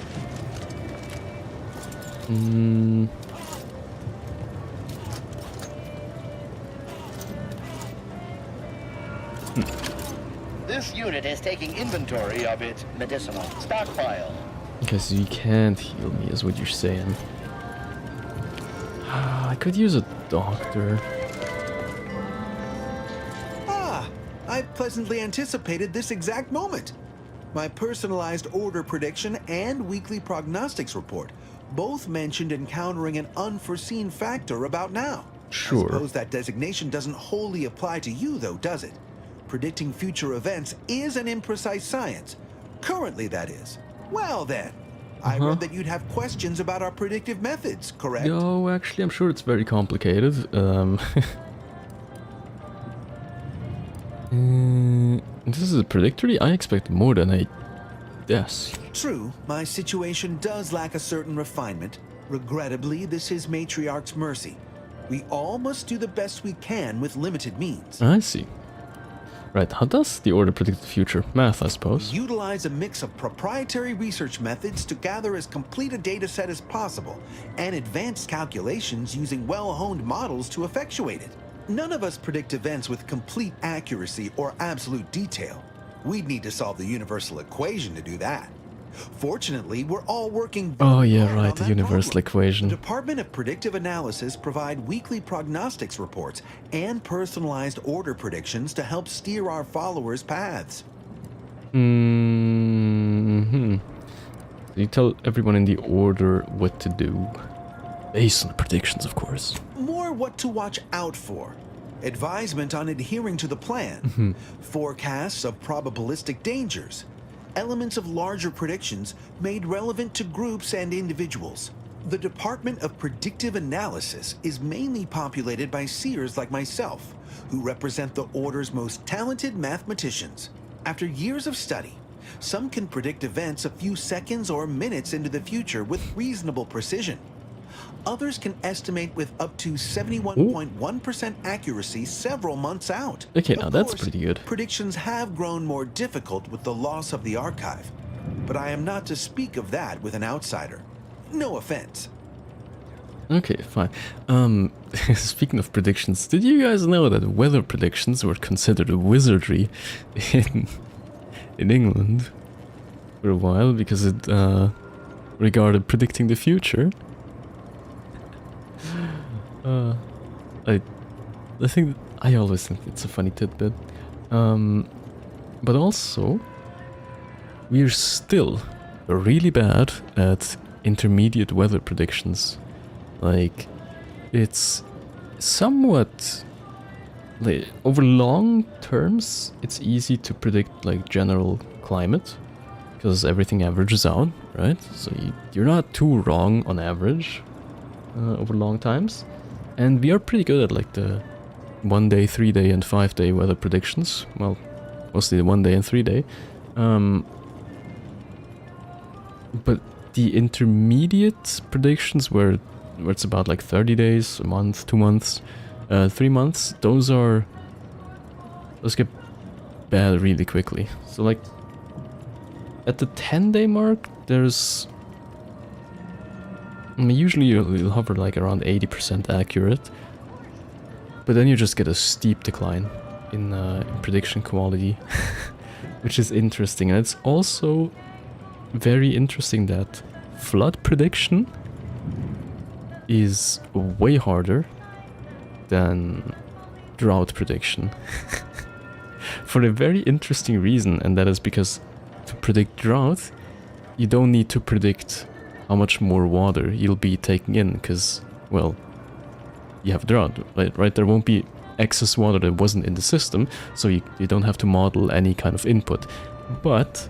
This unit is taking inventory of its medicinal stockpile. Okay, so you can't heal me, is what you're saying. I could use a doctor. I pleasantly anticipated this exact moment. My personalized order prediction and weekly prognostics report both mentioned encountering an unforeseen factor about now. Sure. I suppose that designation doesn't wholly apply to you, though, does it? Predicting future events is an imprecise science. Currently, that is. Well, then. I read that you'd have questions about our predictive methods, correct? No, actually, I'm sure it's very complicated. This is a predictory? I expect more than a yes. True, my situation does lack a certain refinement. Regrettably, this is Matriarch's mercy. We all must do the best we can with limited means. I see. Right, how does the order predict the future? Math, I suppose. Utilize a mix of proprietary research methods to gather as complete a data set as possible, and advanced calculations using well-honed models to effectuate it. None of us predict events with complete accuracy or absolute detail. We'd need to solve the universal equation to do that. Fortunately, we're all working oh yeah, right, the universal equation. The Department of Predictive Analysis provide weekly prognostics reports and personalized order predictions to help steer our followers' paths. You tell everyone in the order what to do. Based on the predictions, of course. More what to watch out for. Advisement on adhering to the plan. Forecasts of probabilistic dangers. Elements of larger predictions made relevant to groups and individuals. The Department of Predictive Analysis is mainly populated by seers like myself, who represent the Order's most talented mathematicians. After years of study, some can predict events a few seconds or minutes into the future with reasonable precision. Others can estimate with up to 71.1% accuracy several months out. Okay, now that's pretty good. Predictions have grown more difficult with the loss of the archive, but I am not to speak of that with an outsider. No offense. Okay, fine. Speaking of predictions, did you guys know that weather predictions were considered wizardry in England for a while because it regarded predicting the future? I always think it's a funny tidbit. But also, we're still really bad at intermediate weather predictions. Like, it's somewhat... like, over long terms, it's easy to predict, like, general climate, because everything averages out, right? So you're not too wrong on average over long times. And we are pretty good at, like, the 1 day, 3 day, and 5 day weather predictions. Well, mostly the 1 day and 3 day. But the intermediate predictions where it's about like 30 days, a month, 2 months, 3 months, those get bad really quickly. So like at the 10-day mark, there's... I mean, usually you'll hover like around 80% accurate, but then you just get a steep decline in prediction quality, which is interesting. And it's also very interesting that flood prediction is way harder than drought prediction. For a very interesting reason, and that is because to predict drought, you don't need to predict how much more water you'll be taking in, because, well, you have drought, right? There won't be excess water that wasn't in the system, so you don't have to model any kind of input. But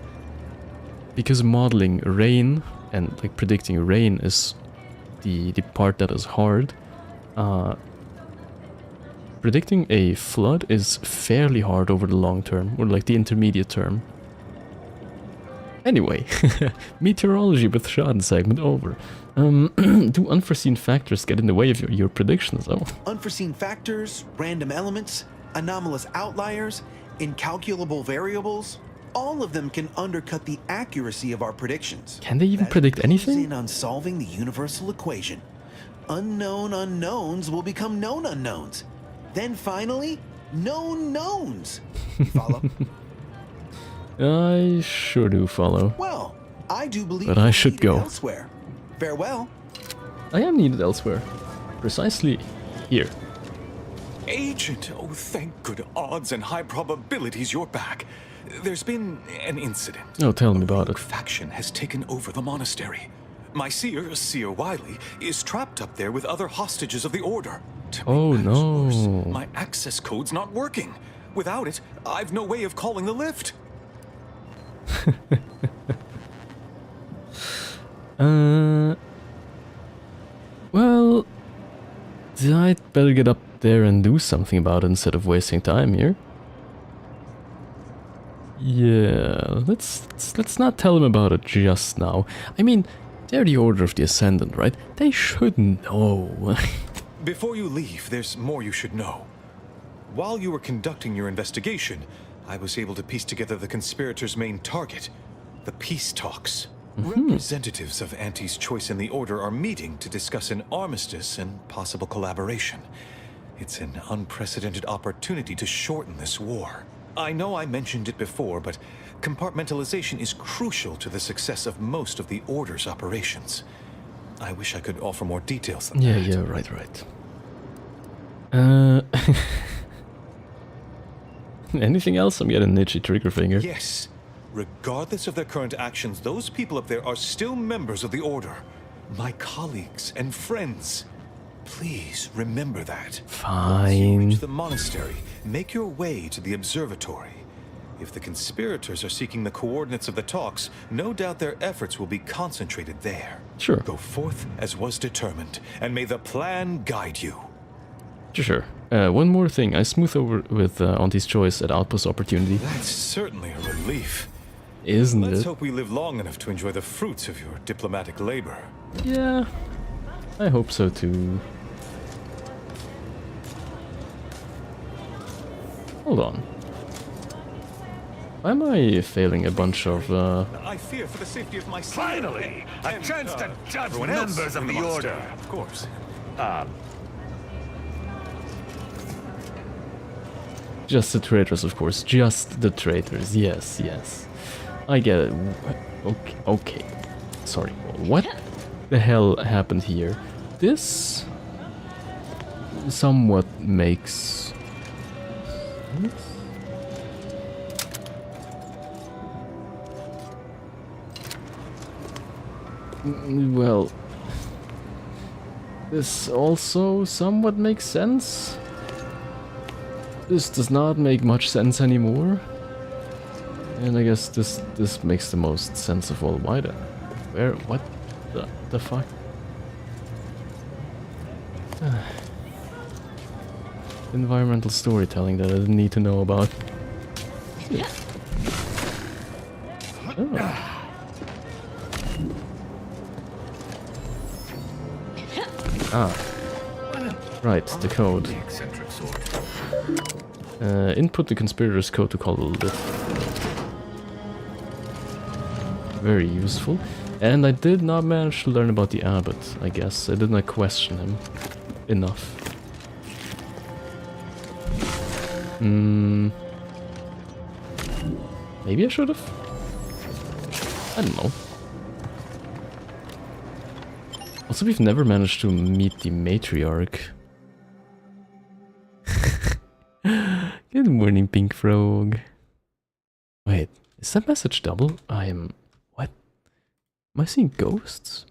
because modeling rain and like predicting rain is the part that is hard, predicting a flood is fairly hard over the long term, or like the intermediate term. Anyway, meteorology with Schaddn segment over. Do unforeseen factors get in the way of your predictions, though? Unforeseen factors, random elements, anomalous outliers, incalculable variables, all of them can undercut the accuracy of our predictions. Can they even predict anything? In on solving the universal equation. Unknown unknowns will become known unknowns. Then finally, known knowns. You follow? I sure do follow. Well, I do believe but I should go elsewhere. Farewell. I am needed elsewhere. Precisely here. Agent, oh thank good odds and high probabilities you're back. There's been an incident. Oh, tell me about it. Faction has taken over the monastery. My seer Wiley, is trapped up there with other hostages of the Order. Oh no. Worse, my access code's not working. Without it, I've no way of calling the lift. Well, I'd better get up there and do something about it instead of wasting time here. Yeah, let's not tell them about it just now. I mean, they're the Order of the Ascendant, right? They should know. Before you leave, there's more you should know. While you were conducting your investigation, I was able to piece together the conspirators' main target, the peace talks. Representatives of Auntie's Choice and the Order are meeting to discuss an armistice and possible collaboration. It's an unprecedented opportunity to shorten this war. I know I mentioned it before, but compartmentalization is crucial to the success of most of the Order's operations. I wish I could offer more details than that. Yeah, right. Anything else? I'm getting an itchy trigger finger. Yes. Regardless of their current actions, those people up there are still members of the Order. My colleagues and friends. Please remember that. Fine. Once you reach the monastery, make your way to the observatory. If the conspirators are seeking the coordinates of the talks, no doubt their efforts will be concentrated there. Sure. Go forth as was determined, and may the plan guide you. Sure. One more thing. I smooth over with Auntie's Choice at Outpost Opportunity. That's certainly a relief. Isn't it? Let's hope we live long enough to enjoy the fruits of your diplomatic labor. Yeah, I hope so too. Hold on. Why am I failing a bunch of I fear for the safety of my Finally, a chance to judge members of the Order. Of course. Just the traitors, of course. Just the traitors. Yes. I get it. Okay. Sorry. What the hell happened here? This somewhat makes sense. Well, this also somewhat makes sense. This does not make much sense anymore. And I guess this makes the most sense of all. Why then? What the fuck? Environmental storytelling that I didn't need to know about. Oh. Right, the code. Input the conspirator's code to call the lift. Very useful. And I did not manage to learn about the abbot, I guess. I did not question him enough. Maybe I should have? I don't know. Also, we've never managed to meet the matriarch. Pink Frog. Wait, is that message double? I am... What? Am I seeing ghosts?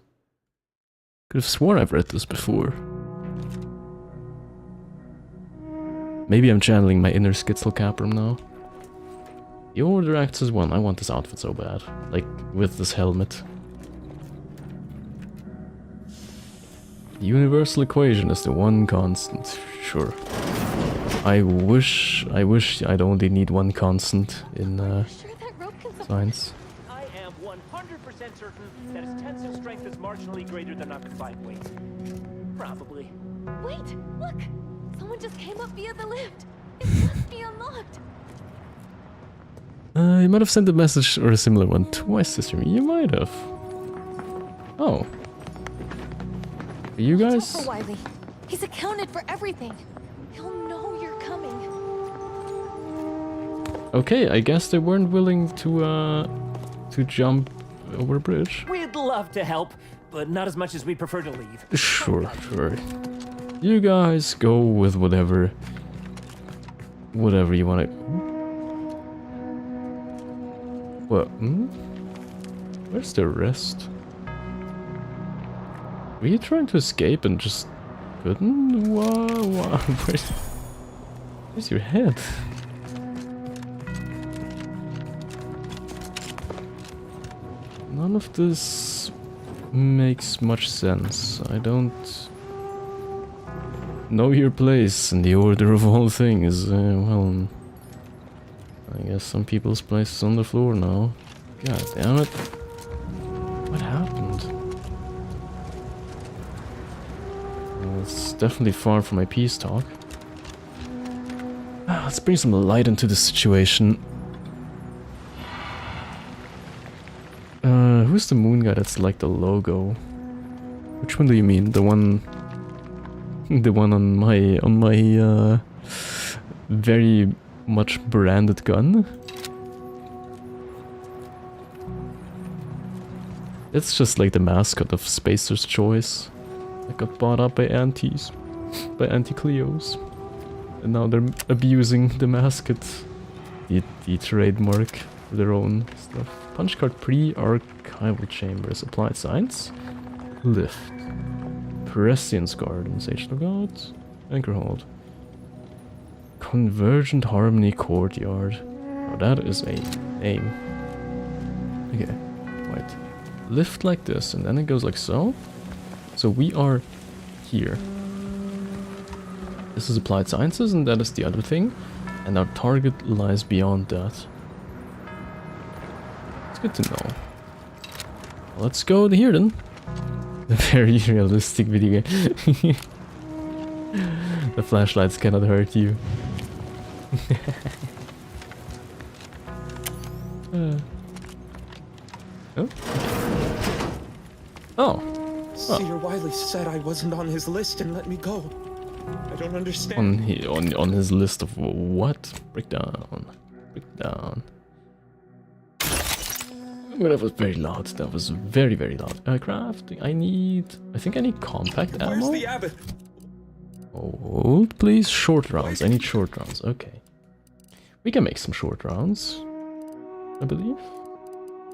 Could have sworn I've read this before. Maybe I'm channeling my inner Skitzelcaprum now. The order acts as one. I want this outfit so bad. Like, with this helmet. The universal equation is the one constant. Sure. I wish I'd only need one constant in science. I am 100% certain that its tensile strength is marginally greater than our combined weight. Probably. Wait, look! Someone just came up via the lift. It must be unlocked. You might have sent a message or a similar one to my sister. You might have. Oh. You guys? Watch out for Wiley. He's accounted for everything. He'll know you're coming. Okay, I guess they weren't willing to jump over a bridge. We'd love to help, but not as much as we prefer to leave. Sure, sure. You guys go with whatever you want to. What? Hmm? Where's the rest? Were you trying to escape and just couldn't? Wow. Where's your head? None of this makes much sense. I don't know your place in the order of all things. Well, I guess some people's place is on the floor now. God damn it. What happened? Well, it's definitely far from my peace talk. Let's bring some light into the situation. Who's the moon guy that's like the logo? Which one do you mean? The one on my very much branded gun? It's just like the mascot of Spacer's Choice. That got bought up by aunties, by Auntie Cleo's. And now they're abusing the mascot, the trademark for their own stuff. Punch card pre-archival chambers, applied science, lift, Prescience Garden, Sage Lookout, Anchor Hold, Convergent Harmony Courtyard. Oh, that is a name. Okay, wait. Lift like this, and then it goes like so. So we are here. This is Applied Sciences, and that is the other thing. And our target lies beyond that. It's good to know. Let's go here then. A very realistic video game. The flashlights cannot hurt you. Oh. Oh. Seer Wiley said I wasn't on his list and let me go. I don't understand. On his list of what? Breakdown. Breakdown. Oh, that was very loud. That was very, very loud. Crafting. I think I need compact ammo. Where's the abbot? Hold, please. Short rounds. I need short rounds. Okay. We can make some short rounds, I believe.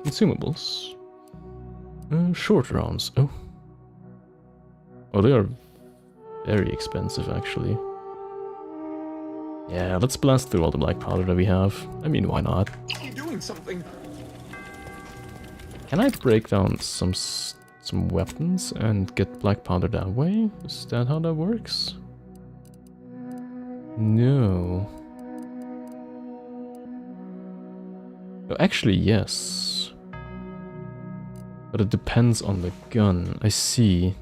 Consumables. Short rounds. Oh. Oh, they are very expensive, actually. Yeah, let's blast through all the black powder that we have. I mean, why not? I'm doing something. Can I break down some weapons and get black powder that way? Is that how that works? No. Oh, actually, yes. But it depends on the gun. I see.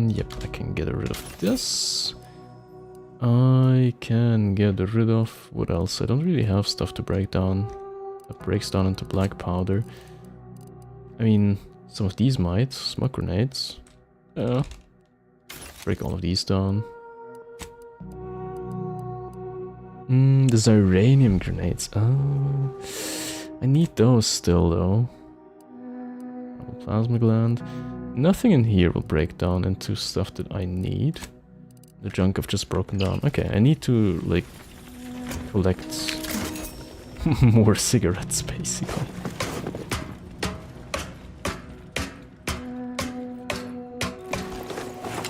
Yep, I can get rid of this. I can get rid of... what else? I don't really have stuff to break down. That breaks down into black powder. I mean, some of these might. Smoke grenades. Yeah. Break all of these down. The Zyranium grenades. Oh, I need those still, though. Plasma gland. Nothing in here will break down into stuff that I need. The junk I've just broken down. Okay, I need to, like, collect more cigarettes, basically.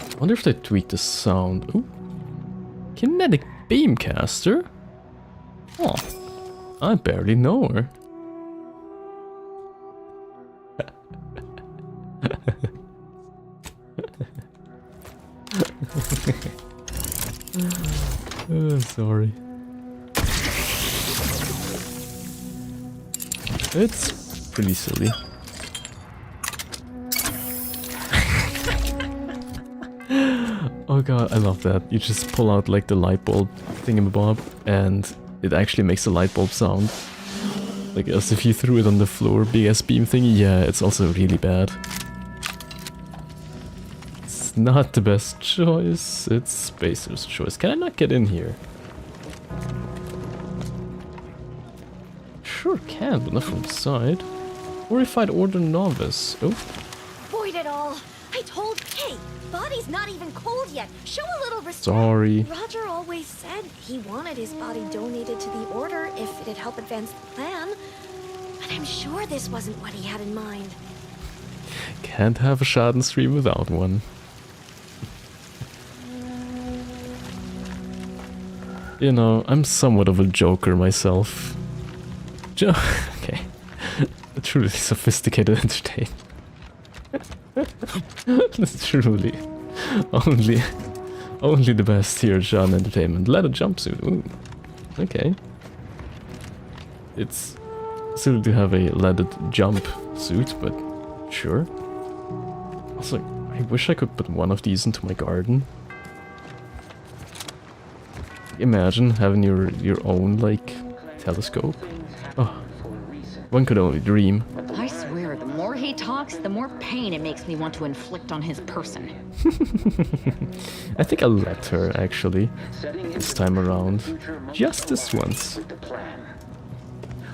I wonder if they tweak the sound. Ooh. Kinetic Beamcaster? Oh, I barely know her. Sorry. It's pretty silly. Oh god, I love that. You just pull out like the light bulb thingamabob and it actually makes a light bulb sound. Like as if you threw it on the floor, big ass beam thingy. Yeah, it's also really bad. It's not the best choice. It's Spacer's choice. Can I not get in here? Sure can, but not from the side. Or if I'd order Novice. Oh. Void it all. I told... Hey, body's not even cold yet. Show a little respect. Sorry. Roger always said he wanted his body donated to the Order if it'd help advance the plan. But I'm sure this wasn't what he had in mind. Can't have a Schaddn stream without one. You know, I'm somewhat of a joker myself. Okay. A truly sophisticated entertainment. That's truly only the best here at Schaddn Entertainment. Leather jumpsuit. Ooh. Okay. It's silly to have a leaded jump suit, but sure. Also, I wish I could put one of these into my garden. Imagine having your own, like, telescope. Oh, one could only dream. I swear, the more he talks, the more pain it makes me want to inflict on his person. I think I'll let her, actually, this time around. Just this once.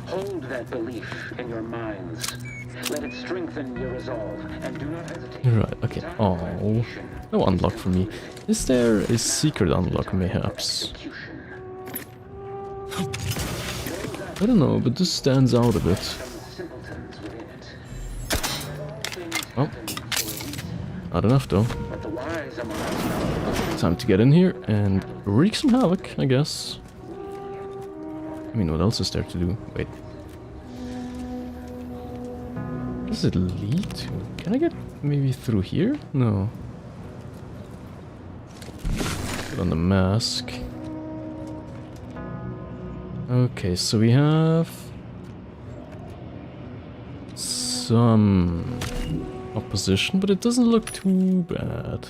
Hold that belief in your minds. Let it strengthen your resolve, and do not hesitate. Right, okay. Oh, no unlock for me. Is there a secret unlock, mayhaps? I don't know, but this stands out a bit. Oh, not enough though. Time to get in here and wreak some havoc, I guess. I mean, what else is there to do? Wait. Where does it lead to? Can I get maybe through here? No. Put on the mask. Okay, so we have some opposition, but it doesn't look too bad.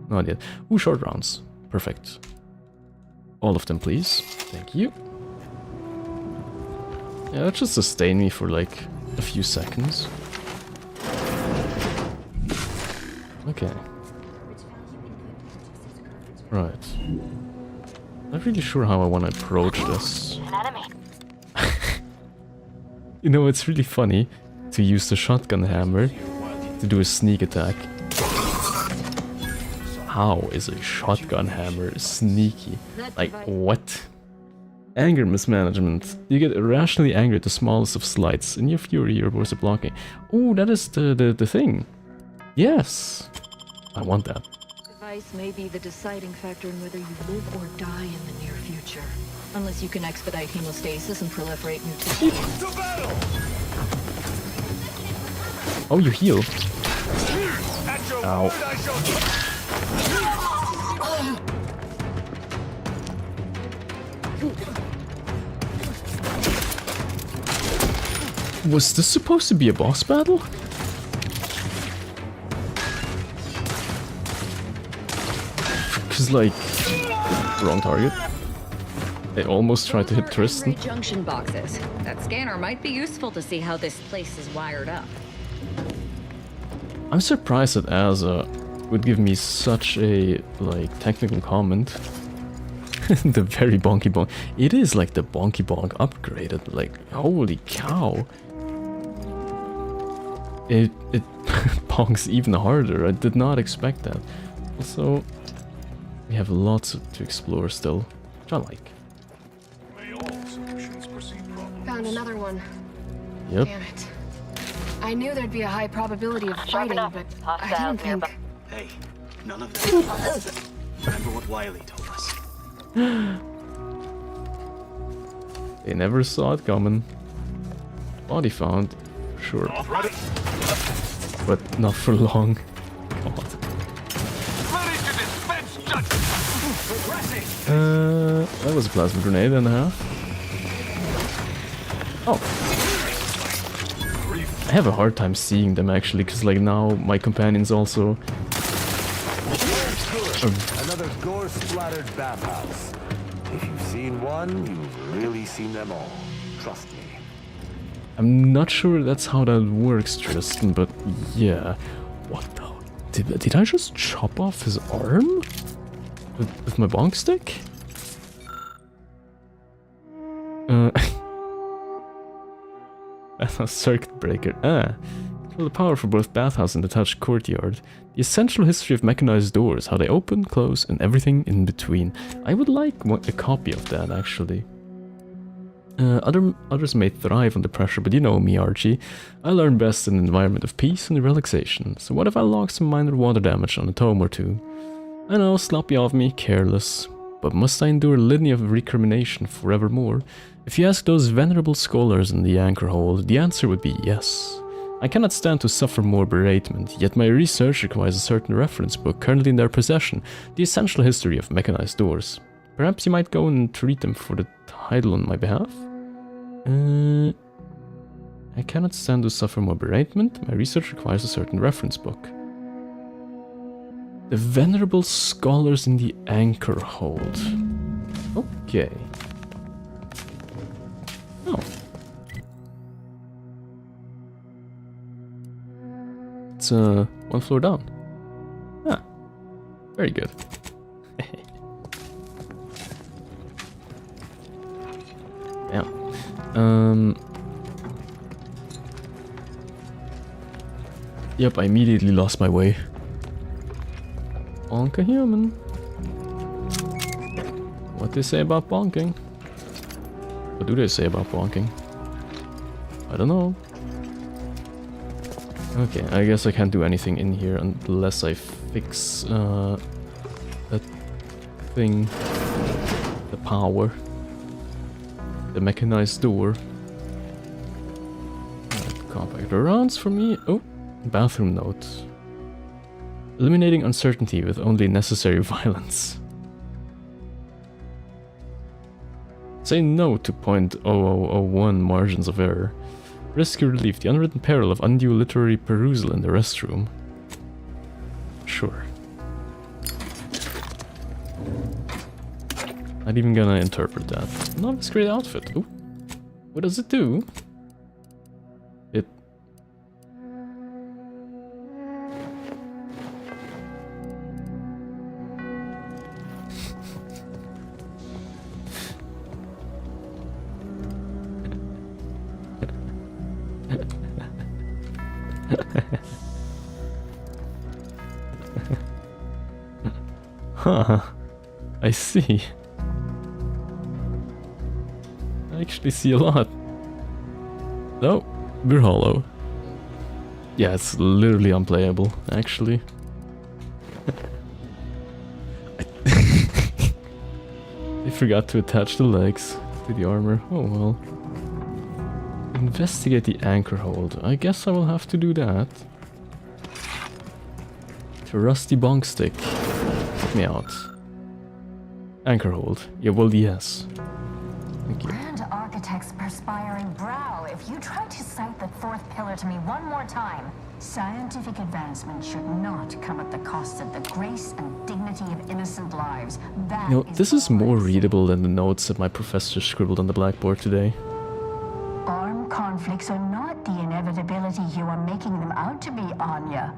Not yet. Ooh, short rounds. Perfect. All of them, please. Thank you. Yeah, that should sustain me for like a few seconds. Okay. Right. Not really sure how I want to approach this. You know, it's really funny to use the shotgun hammer to do a sneak attack. How is a shotgun hammer sneaky? Like, what? Anger mismanagement. You get irrationally angry at the smallest of slights. In your fury, your voice is blocking. Oh, that is the thing. Yes. I want that. Device may be the deciding factor in whether you live or die in the near future. Unless you can expedite hemostasis and proliferate new tissues. Oh, you heal. Ow. Was this supposed to be a boss battle? Because, like, wrong target. They almost tried to hit Tristan. Junction boxes. That scanner might be useful to see how this place is wired up. I'm surprised that Azas would give me such a, like, technical comment. The very bonky bonk. It is like the bonky bonk upgraded. Like, holy cow. It bonks even harder. I did not expect that. Also, we have lots to explore still, which I like. Found another one. Yep. Damn it. I knew there'd be a high probability of fighting, but I didn't think... Hey, none of that. Remember what Wiley told us. They never saw it coming. Body found, sure. But not for long. God. That was a plasma grenade and a half. Oh. I have a hard time seeing them actually, because like now my companions also... Another gore-splattered bathhouse. If you've seen one, you've really seen them all. Trust me. I'm not sure that's how that works, Tristan, but yeah. What the... Did I just chop off his arm? With my bonk stick? Bathhouse circuit breaker. Control the power for both bathhouse and detached courtyard. The essential history of mechanized doors, how they open, close, and everything in between. I would like a copy of that, actually. Others may thrive under pressure, but you know me, Archie. I learn best in an environment of peace and relaxation. So what if I log some minor water damage on a tome or two? I know, sloppy of me, careless. But must I endure a litany of recrimination forevermore? If you ask those venerable scholars in the anchor hold, the answer would be yes. I cannot stand to suffer more beratement, yet my research requires a certain reference book currently in their possession, the essential history of mechanized doors. Perhaps you might go and treat them for the title on my behalf? I cannot stand to suffer more beratement, my research requires a certain reference book. The venerable scholars in the anchor hold. Okay. Oh. It's one floor down. Ah. Very good. Yeah. Yep, I immediately lost my way. Bonk a human. What they say about bonking? What do they say about bonking? I don't know. Okay, I guess I can't do anything in here unless I fix that thing. The power. The mechanized door. Compactor rounds for me. Oh, bathroom note. Eliminating uncertainty with only necessary violence. Say no to 0.0001 margins of error. Risky relief, the unwritten peril of undue literary perusal in the restroom. Sure. Not even gonna interpret that. Not a great outfit. Ooh. What does it do? It... Huh. I see. I actually see a lot. No, we're hollow. Yeah, it's literally unplayable, actually. I forgot to attach the legs to the armor. Oh well. Investigate the anchor hold. I guess I will have to do that. The rusty bonk stick. Help me out. Anchor hold. Yeah, well, yes. Thank you. Grand Architect's perspiring brow. If you try to cite the fourth pillar to me one more time, scientific advancement should not come at the cost of the grace and dignity of innocent lives. That You know, this is more readable than the notes that my professor scribbled on the blackboard today. armed conflicts are not the inevitability you are making them out to be, Anya,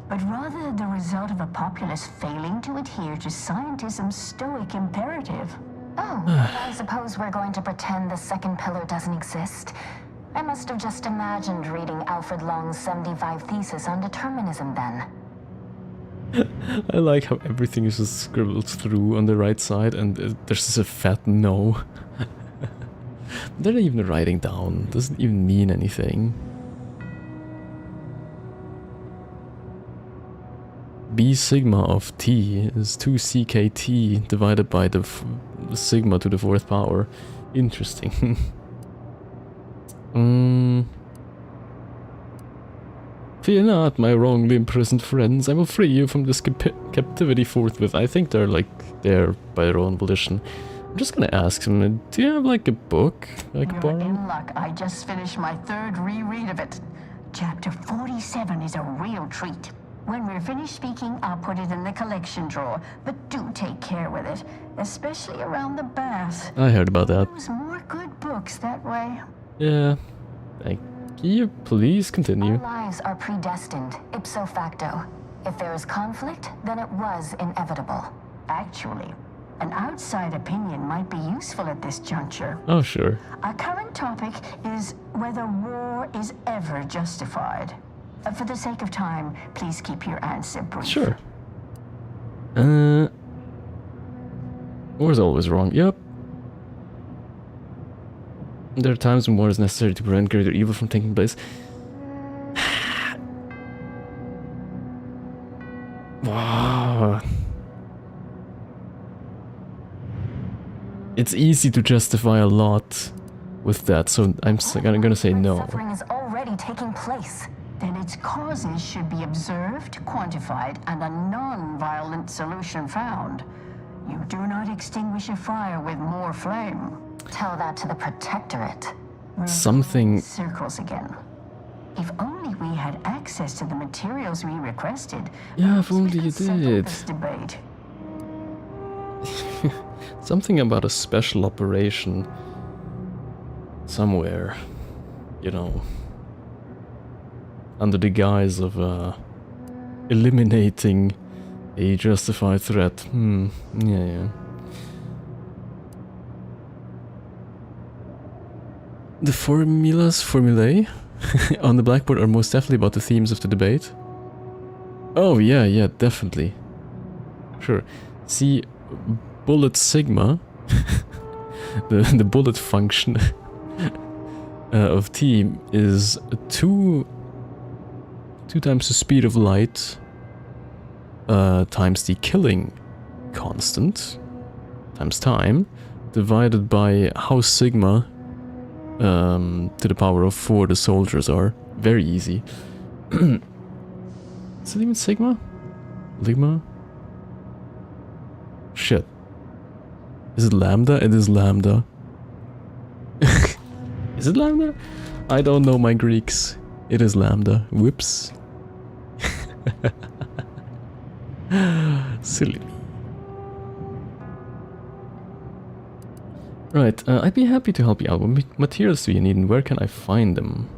but rather the result of a populace failing to adhere to scientism's stoic imperative. Oh, I suppose we're going to pretend the second pillar doesn't exist. I must have just imagined reading Alfred Long's 75 thesis on determinism then. I like how everything is just scribbled through on the right side and there's just a fat no. They're not even writing down, doesn't even mean anything. B sigma of t is 2ct divided by the sigma to the 4th power. Interesting. Fear not, my wrongly imprisoned friends. I will free you from this captivity forthwith. I think they're like there by their own volition. I'm just gonna ask him, do you have like a book I can borrow? In luck, I just finished my 3rd reread of it. Chapter 47 is a real treat. When we're finished speaking, I'll put it in the collection drawer. But do take care with it, especially around the bath. I heard about that. There's more good books that way. Yeah. Thank you. Please continue. Our lives are predestined, ipso facto. If there is conflict, then it was inevitable. Actually, an outside opinion might be useful at this juncture. Oh, sure. Our current topic is whether war is ever justified. For the sake of time, please keep your answer brief. Sure. War is always wrong. Yep. There are times when war is necessary to prevent greater evil from taking place. Wow. It's easy to justify a lot with that, so I'm gonna say no. Suffering is already taking place. Then its causes should be observed, quantified, and a non-violent solution found. You do not extinguish a fire with more flame. Tell that to the Protectorate. Something... Circles again. If only we had access to the materials we requested. Yeah, if only you did. This debate. Something about a special operation somewhere, you know, under the guise of eliminating a justified threat. Yeah. The formulae on the blackboard are most definitely about the themes of the debate. Oh yeah, definitely. Sure. See, bullet sigma, the bullet function of t is 2 times the speed of light times the killing constant times time divided by how sigma to the power of 4 the soldiers are. Very easy. Is it even sigma? Ligma? Shit. Is it lambda? It is lambda. Is it lambda? I don't know my Greeks. It is lambda. Whoops. Silly me. Right, I'd be happy to help you out. What materials do you need and where can I find them?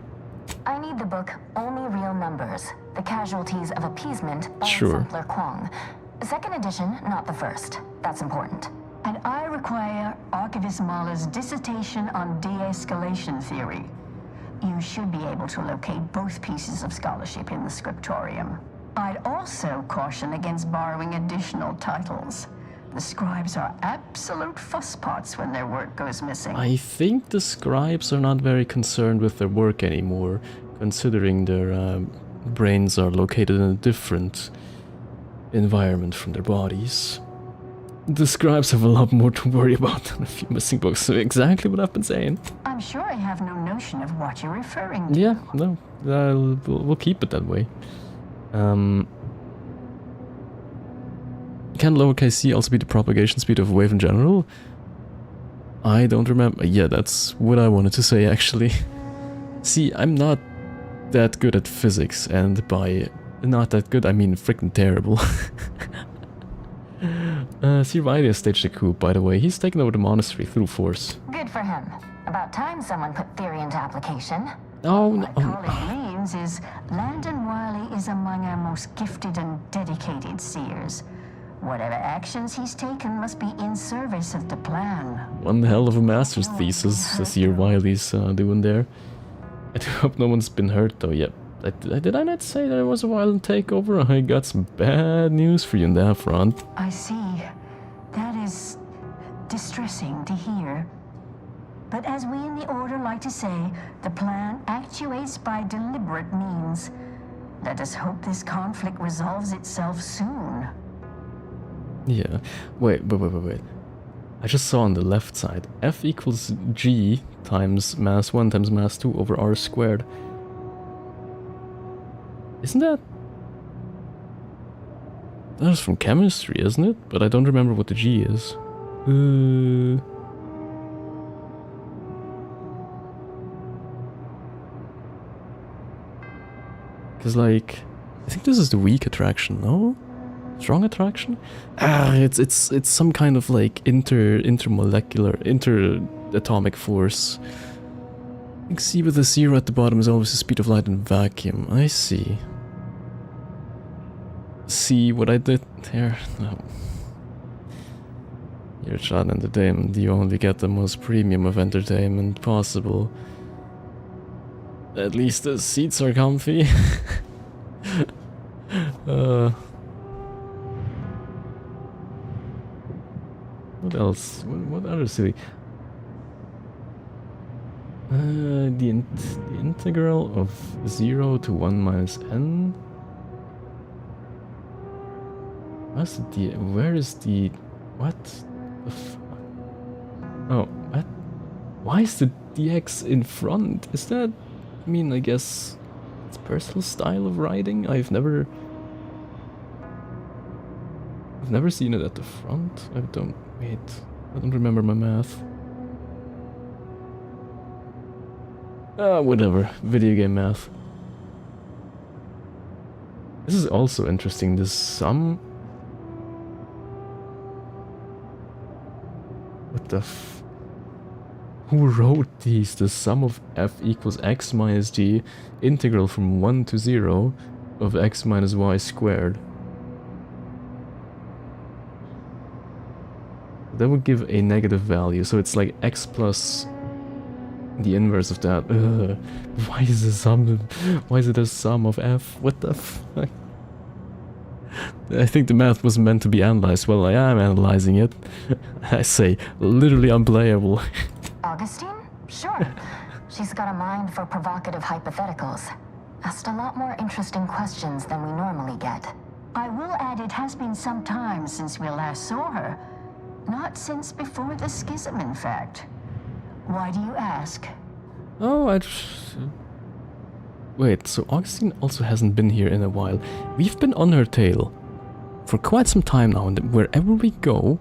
I need the book Only Real Numbers, The Casualties of Appeasement by Sure. Sampler Kwong. Second edition, not the first. That's important. And I require Archivist Mahler's dissertation on de-escalation theory. You should be able to locate both pieces of scholarship in the scriptorium. I'd also caution against borrowing additional titles. The scribes are absolute fusspots when their work goes missing. I think the scribes are not very concerned with their work anymore, considering their brains are located in a different environment from their bodies. The scribes have a lot more to worry about than a few missing books, so exactly what I've been saying. I'm sure I have no notion of what you're referring to. Yeah, no, we'll keep it that way. Can lowercase c also be the propagation speed of a wave in general? I don't remember. Yeah, that's what I wanted to say actually. See, I'm not that good at physics, and by not that good I mean freaking terrible. See, Riley has staged a coup, by the way. He's taken over the monastery through force. Good for him. About time someone put theory into application. Oh, no. All it means is Landon Wiley is among our most gifted and dedicated seers. Whatever actions he's taken must be in service of the plan. One hell of a master's thesis, as Sir Wiley's doing there. I do hope no one's been hurt though. Yep. Did I not say there was a violent takeover? I got some bad news for you on that front. I see. That is distressing to hear. But as we in the Order like to say, the plan actuates by deliberate means. Let us hope this conflict resolves itself soon. Yeah. Wait. I just saw on the left side, F equals G times mass 1 times mass 2 over R squared. Isn't that... That is from chemistry, isn't it? But I don't remember what the G is. Because, like, I think this is the weak attraction, no? Strong attraction? It's some kind of, like, intermolecular, interatomic force. Like, C with a 0 at the bottom is always the speed of light in vacuum. I see. See what I did there? No. You're Schaddn Entertainment, you only get the most premium of entertainment possible. At least the seats are comfy. What else? What other city? The integral of 0 to 1 minus n. What's the where is the what the fuck? Oh, what? Why is the dx in front? Is that, I mean, I guess it's personal style of writing. I've never seen it at the front. I don't remember my math. Whatever. Video game math. This is also interesting. The sum. What the f... Who wrote these? The sum of f equals x minus g, integral from 1 to 0 of x minus y squared. That would give a negative value, so it's like x plus the inverse of that. Ugh. Why is the sum? Why is it a sum of f? What the fuck? I think the math wasn't meant to be analyzed. Well, I am analyzing it. I say, literally unplayable. Augustine? Sure. She's got a mind for provocative hypotheticals. Asked a lot more interesting questions than we normally get. I will add it has been some time since we last saw her. Not since before the schism, in fact. Why do you ask? Oh, I just... Wait, so Augustine also hasn't been here in a while. We've been on her tail for quite some time now, and wherever we go,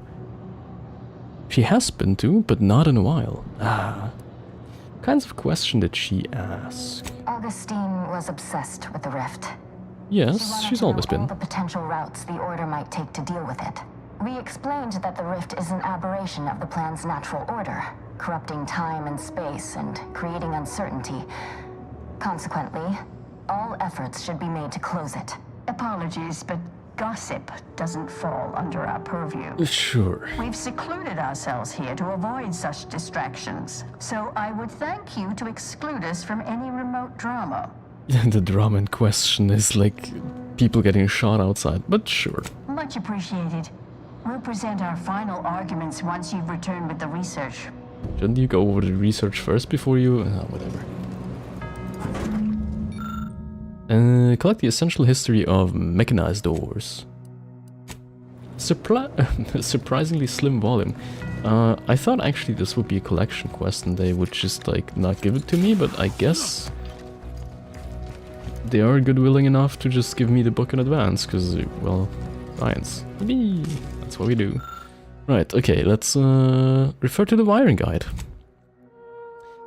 she has been to, but not in a while. What kinds of question did she ask? Augustine was obsessed with the rift. Yes, she's always been. All the potential routes the Order might take to deal with it. We explained that the rift is an aberration of the plan's natural order, corrupting time and space and creating uncertainty. Consequently, all efforts should be made to close it. Apologies, but gossip doesn't fall under our purview. Sure. We've secluded ourselves here to avoid such distractions, so I would thank you to exclude us from any remote drama. The drama in question is like people getting shot outside, but sure. Much appreciated. We'll present our final arguments once you've returned with the research. Shouldn't you go over the research first before you... whatever. Collect the essential history of mechanized doors. Surprisingly slim volume. I thought actually this would be a collection quest and they would just like not give it to me, but I guess they are good-willing enough to just give me the book in advance, because, well, science. Yippee! That's what we do. Right, okay, let's refer to the wiring guide.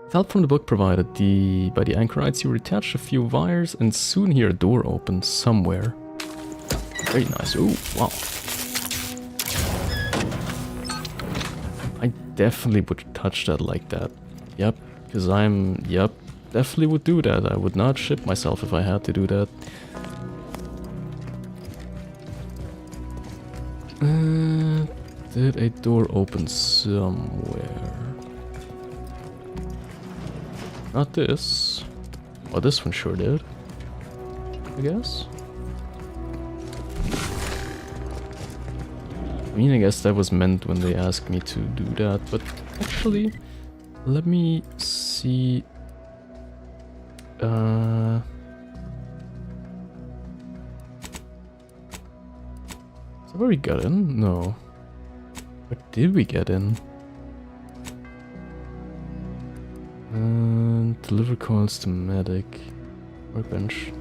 With help from the book provided by the anchorites, you attach a few wires and soon hear a door open somewhere. Very nice. Ooh, wow. I definitely would touch that like that. Yep, because definitely would do that. I would not shit myself if I had to do that. Did a door open somewhere? Not this. Oh, this one sure did. I guess. I mean, I guess that was meant when they asked me to do that, but actually, let me see. Have I already got in? No. Where did we get in? Deliver calls to medic. Workbench.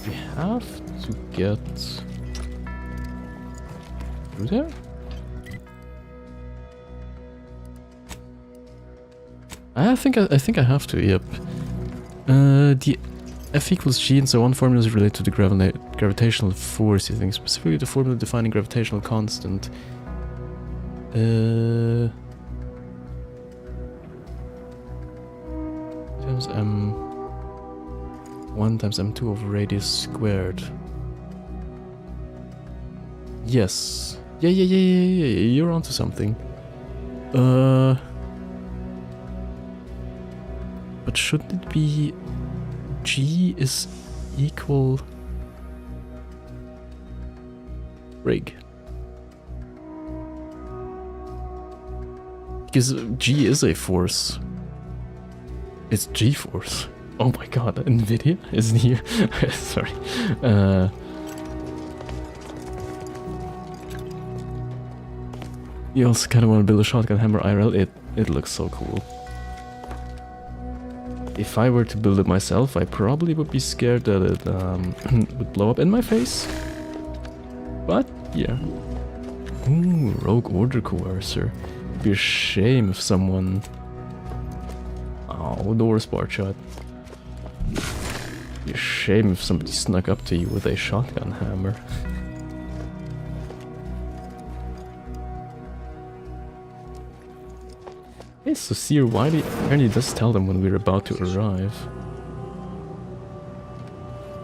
We have to get through there? I think I have to, yep. The F equals G and so on formula is related to the gravitational force, you think, specifically the formula defining gravitational constant. Times m1 times m2 over radius squared. Yes. Yeah, you're onto something. But shouldn't it be G is equal rig? Because G is a force. It's G-force. Oh my god, NVIDIA isn't here. Sorry. You also kind of want to build a shotgun hammer IRL. It looks so cool. If I were to build it myself, I probably would be scared that it would blow up in my face. But yeah. Ooh, rogue order coercer. It'd be a shame if someone. Oh, door's barred shut. It'd be a shame if somebody snuck up to you with a shotgun hammer. Hey, so Seer Wiley apparently does tell them when we're about to arrive.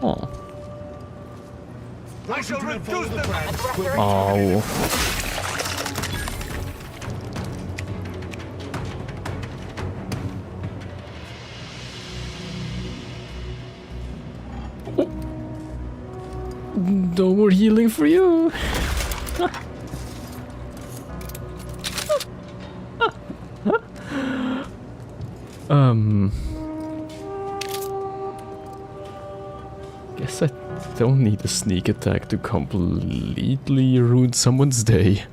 Oh. I shall reduce them. Oh. No more healing for you. Guess I don't need a sneak attack to completely ruin someone's day.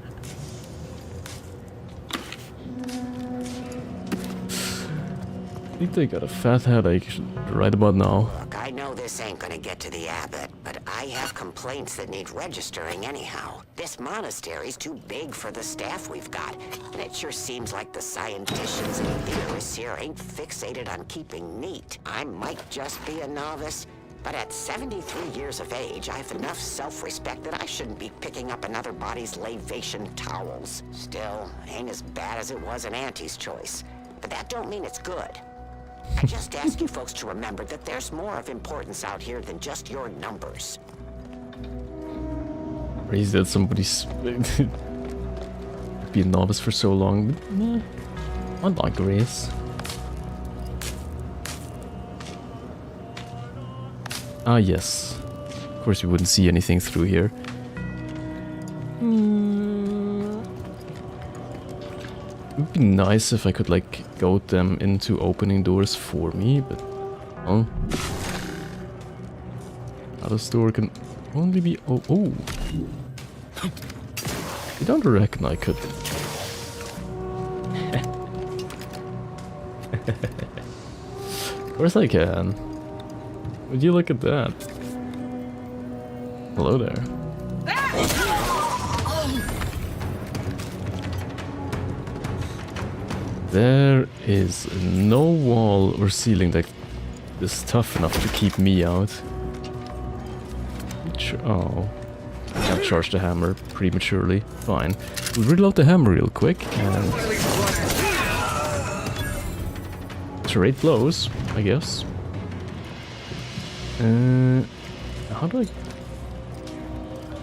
I think they got a fat headache right about now. Look, I know this ain't gonna get to the abbot, but I have complaints that need registering anyhow. This monastery's too big for the staff we've got, and it sure seems like the scienticians and theorists here ain't fixated on keeping neat. I might just be a novice, but at 73 years of age, I have enough self-respect that I shouldn't be picking up another body's lavation towels. Still, ain't as bad as it was in Auntie's choice, but that don't mean it's good. I just ask you folks to remember that there's more of importance out here than just your numbers. Crazy that somebody's be a novice for so long. Yeah, I like Grace. Ah yes. Of course we wouldn't see anything through here. It would be nice if I could like goad them into opening doors for me, but oh. Now this door can only be oh. You don't reckon I could. Of course I can. Would you look at that? Hello there. There is no wall or ceiling that is tough enough to keep me out. Oh. I can't charge the hammer prematurely. Fine. We'll reload the hammer real quick and... Straight blows, I guess. How do I...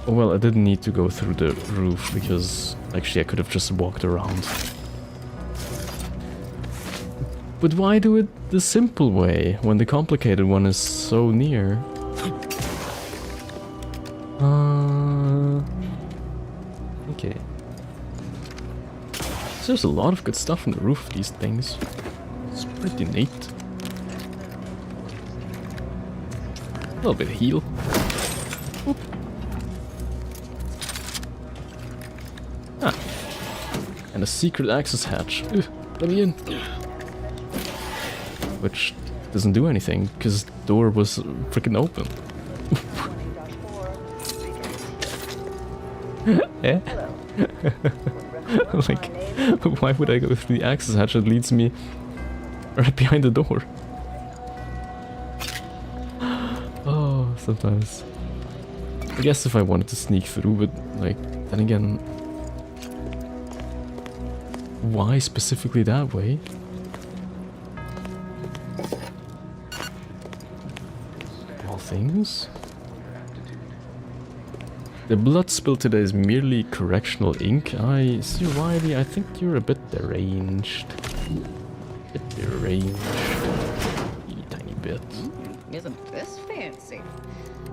Oh well, I didn't need to go through the roof because actually I could have just walked around. But why do it the simple way when the complicated one is so near? Okay. So there's a lot of good stuff on the roof of these things. It's pretty neat. A little bit of heal. Oop. Ah. And a secret access hatch. Let me in. Which doesn't do anything, because the door was freaking open. Eh? Like, why would I go through the access hatch that leads me right behind the door? Oh, sometimes. I guess if I wanted to sneak through, but like, then again, why specifically that way? All things. The blood spill today is merely correctional ink. I see, Riley, I think you're a bit deranged. A tiny bit. Isn't this fancy?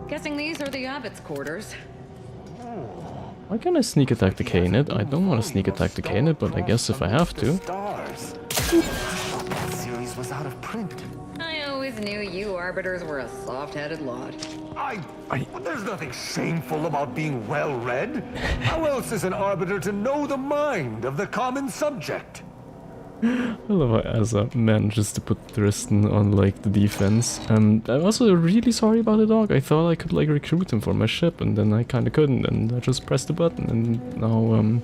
Guessing these are the abbot's quarters. Why can't I sneak attack the Canid? I don't want to sneak attack the Canid, but I guess if I have to. Stars. That series was out of print. I always knew you arbiters were a soft-headed lot. There's nothing shameful about being well-read. How else is an arbiter to know the mind of the common subject? I love how Azas manages to put Tristan on, like, the defense. I'm also really sorry about the dog. I thought I could, like, recruit him for my ship, and then I kinda couldn't, and I just pressed the button, and now,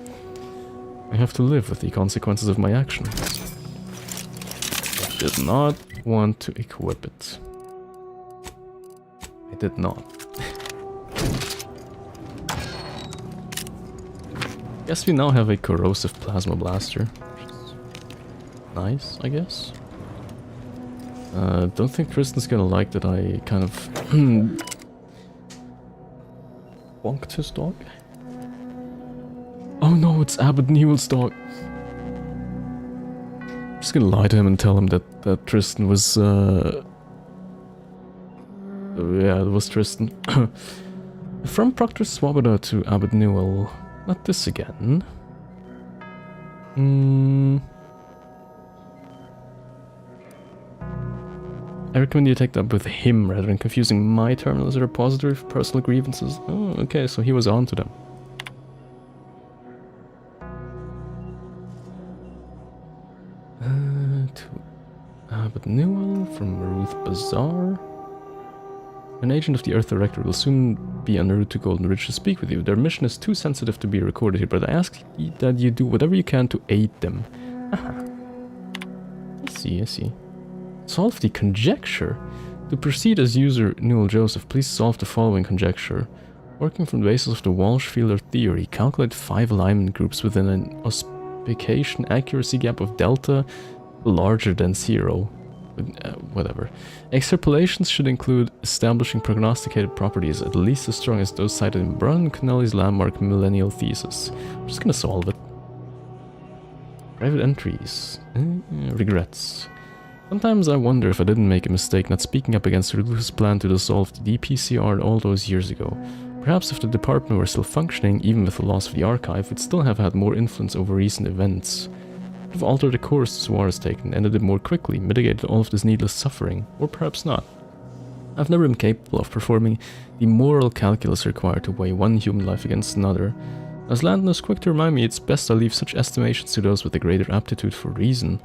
I have to live with the consequences of my action. I did not want to equip it. I did not. Guess we now have a corrosive plasma blaster. Nice, I guess. Don't think Tristan's gonna like that I kind of bonked his dog. Oh no, it's Abbot Newell's dog. I'm just gonna lie to him and tell him that Tristan was yeah, it was Tristan. From Proctor Swoboda to Abbot Newell. Not this again. I recommend you take that up with him rather than confusing my terminal as a repository for personal grievances. Oh, okay, so he was on to them. To Abbot Newell from Ruth Bazaar. An agent of the Earth Director will soon be en route to Golden Ridge to speak with you. Their mission is too sensitive to be recorded here, but I ask that you do whatever you can to aid them. I see. Solve the conjecture. To proceed as user Newell Joseph, please solve the following conjecture. Working from the basis of the Walsh-Fielder theory, calculate 5 alignment groups within an auspiciation accuracy gap of delta larger than 0. Whatever. Extrapolations should include establishing prognosticated properties at least as strong as those cited in Brown Connelly's landmark millennial thesis. I'm just gonna solve it. Private entries. Regrets. Sometimes I wonder if I didn't make a mistake not speaking up against Rulu's plan to dissolve the DPCR all those years ago. Perhaps if the department were still functioning, even with the loss of the archive, we'd still have had more influence over recent events. Would have altered the course this war has taken, ended it more quickly, mitigated all of this needless suffering, or perhaps not. I've never been capable of performing the moral calculus required to weigh one human life against another. As Landon is quick to remind me, it's best I leave such estimations to those with a greater aptitude for reason,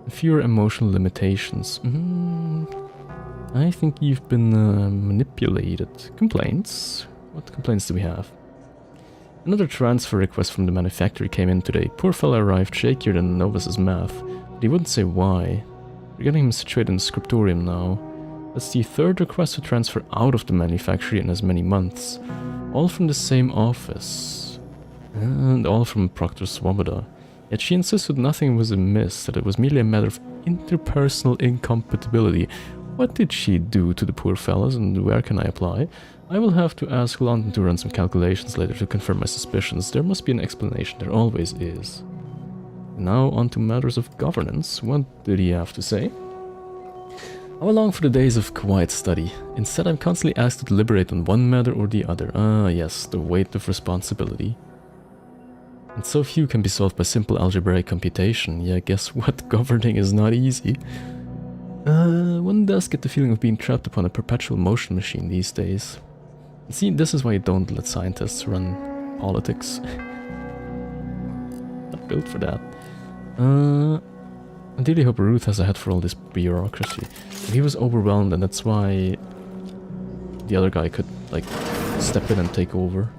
and fewer emotional limitations. I think you've been manipulated. Complaints? What complaints do we have? Another transfer request from the manufacturer came in today. Poor fella arrived shakier than a novice's math, but he wouldn't say why. We're getting him situated in the scriptorium now. That's the 3rd request to transfer out of the manufactory in as many months. All from the same office. And all from Proctor Swoboda. Yet she insisted nothing was amiss, that it was merely a matter of interpersonal incompatibility. What did she do to the poor fellas, and where can I apply? I will have to ask London to run some calculations later to confirm my suspicions. There must be an explanation, there always is. Now on to matters of governance. What did he have to say? I long for the days of quiet study. Instead, I'm constantly asked to deliberate on one matter or the other. Ah, yes, the weight of responsibility. And so few can be solved by simple algebraic computation. Yeah, guess what? Governing is not easy. One does get the feeling of being trapped upon a perpetual motion machine these days. See, this is why you don't let scientists run politics. Not built for that. I really hope Ruth has a head for all this bureaucracy. He was overwhelmed, and that's why the other guy could, like, step in and take over,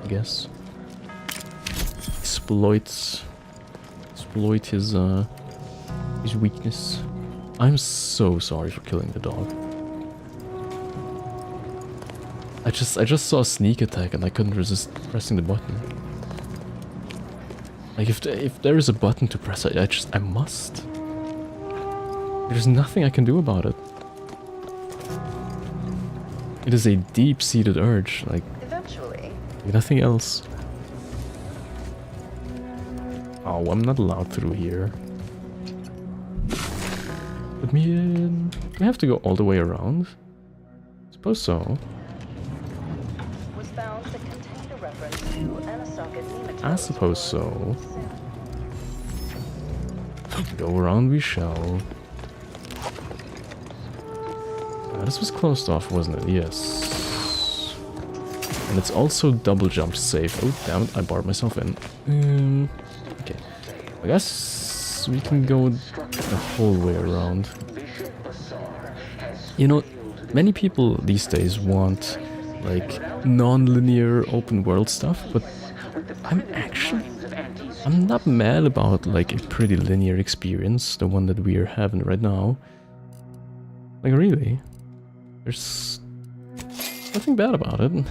I guess. Exploit his weakness. I'm so sorry for killing the dog. I just saw a sneak attack and I couldn't resist pressing the button. Like if there is a button to press, I must. There's nothing I can do about it. It is a deep-seated urge, like eventually. Nothing else. Oh, I'm not allowed through here. Let me in. Do we have to go all the way around? Suppose so. Was found that contained a reference to Anasaga. I suppose so. Go around we shall. This was closed off, wasn't it? Yes. And it's also double jump safe. Oh, damn it, I barred myself in. Okay. I guess we can go the whole way around. You know, many people these days want, like, non-linear open world stuff, but I'm not mad about, like, a pretty linear experience, the one that we are having right now. Like, really. There's nothing bad about it.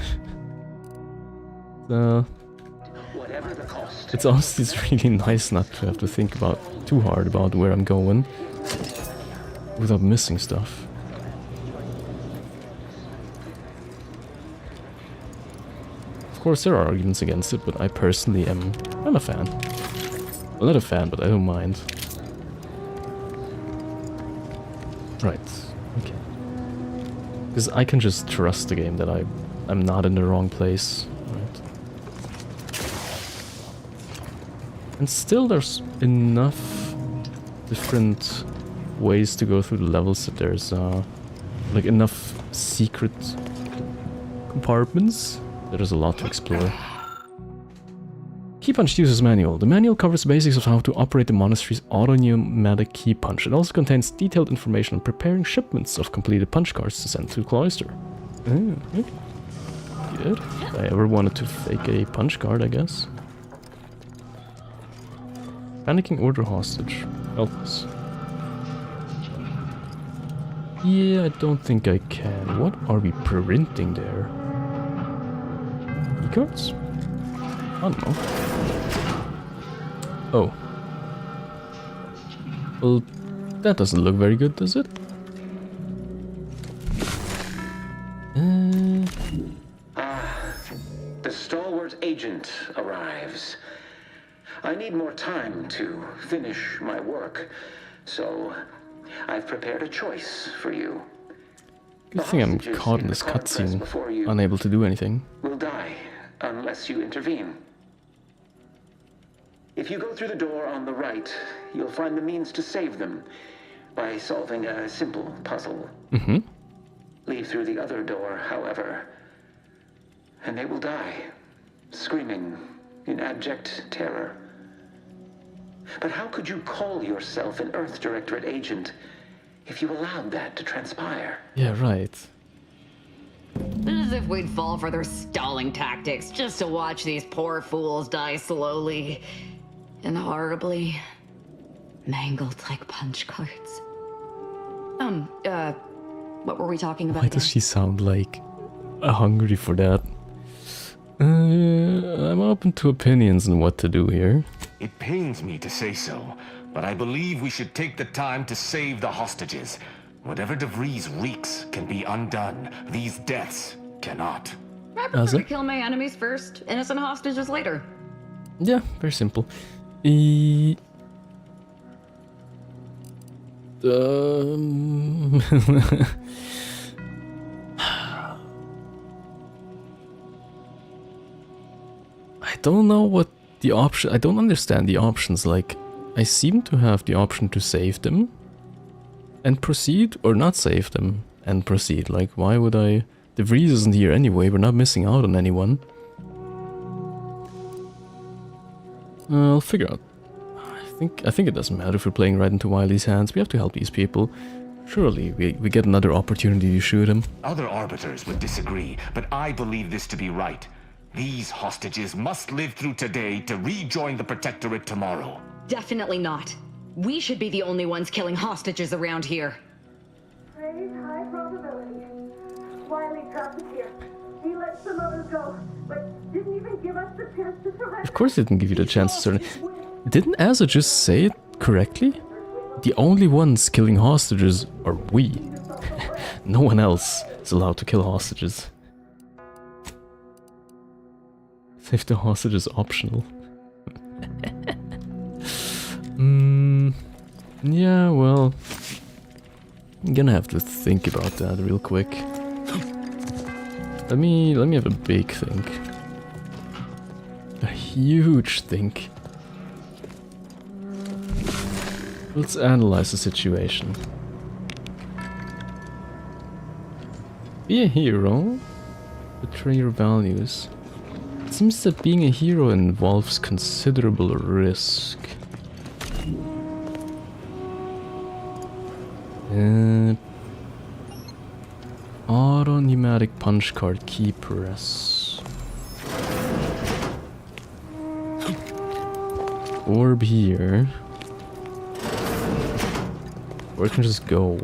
It's honestly really nice not to have to think about too hard about where I'm going without missing stuff. Of course there are arguments against it, but I personally I'm a fan. Well, not a fan, but I don't mind. Right. Okay. Because I can just trust the game that I'm not in the wrong place. Right. And still there's enough different ways to go through the levels that there's like enough secret compartments that there's a lot to explore. Key Punch User's Manual. The manual covers the basics of how to operate the monastery's auto-pneumatic key punch. It also contains detailed information on preparing shipments of completed punch cards to send to the cloister. Oh, okay. Good. If I ever wanted to fake a punch card, I guess. Panicking order hostage. Helpless. Yeah, I don't think I can. What are we printing there? E-cards? I don't know. Oh. Well, that doesn't look very good, does it? The stalwart agent arrives. I need more time to finish my work, so I've prepared a choice for you. Good thing I'm caught in this cutscene, unable to do anything. Will die unless you intervene. If you go through the door on the right, you'll find the means to save them by solving a simple puzzle. Mm-hmm. Leave through the other door, however, and they will die, screaming in abject terror. But how could you call yourself an Earth Directorate agent if you allowed that to transpire? Yeah, right. As if we'd fall for their stalling tactics just to watch these poor fools die slowly and horribly, mangled like punch cards. What were we talking about? Why does she sound like hungry for that? I'm open to opinions on what to do here. It pains me to say so, but I believe we should take the time to save the hostages. Whatever DeVries wreaks can be undone. These deaths cannot. I prefer to kill my enemies first, innocent hostages later. Yeah, very simple. I don't know what the option... I don't understand the options. Like, I seem to have the option to save them and proceed, or not save them and proceed. Like, why would I... The Vries isn't here anyway, we're not missing out on anyone. I'll figure out. I think it doesn't matter if we're playing right into Wiley's hands. We have to help these people. Surely we get another opportunity to shoot him. Other arbiters would disagree, but I believe this to be right. These hostages must live through today to rejoin the Protectorate tomorrow. Definitely not. We should be the only ones killing hostages around here. Praise high probability. Wiley dropped us here. He let some others go, but didn't even give us the chance to surrender. Of course it didn't give you the chance to surrender. Didn't Azas just say it correctly? The only ones killing hostages are we. No one else is allowed to kill hostages. Save the hostages optional. Yeah, well, I'm gonna have to think about that real quick. Let me have a big think. A huge think. Let's analyze the situation. Be a hero. Betray your values. It seems that being a hero involves considerable risk. Auto pneumatic punch card key press. Orb here. Or I can just go.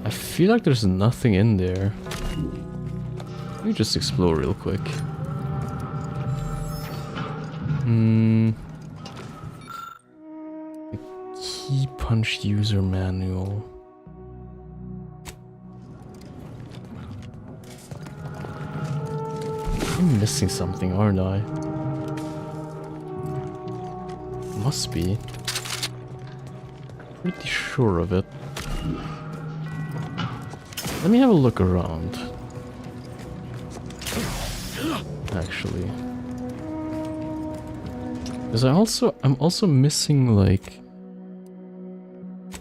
I feel like there's nothing in there. Let me just explore real quick. The key punch user manual. I'm missing something, aren't I? Must be. Pretty sure of it. Let me have a look around. Actually. Because I'm also missing like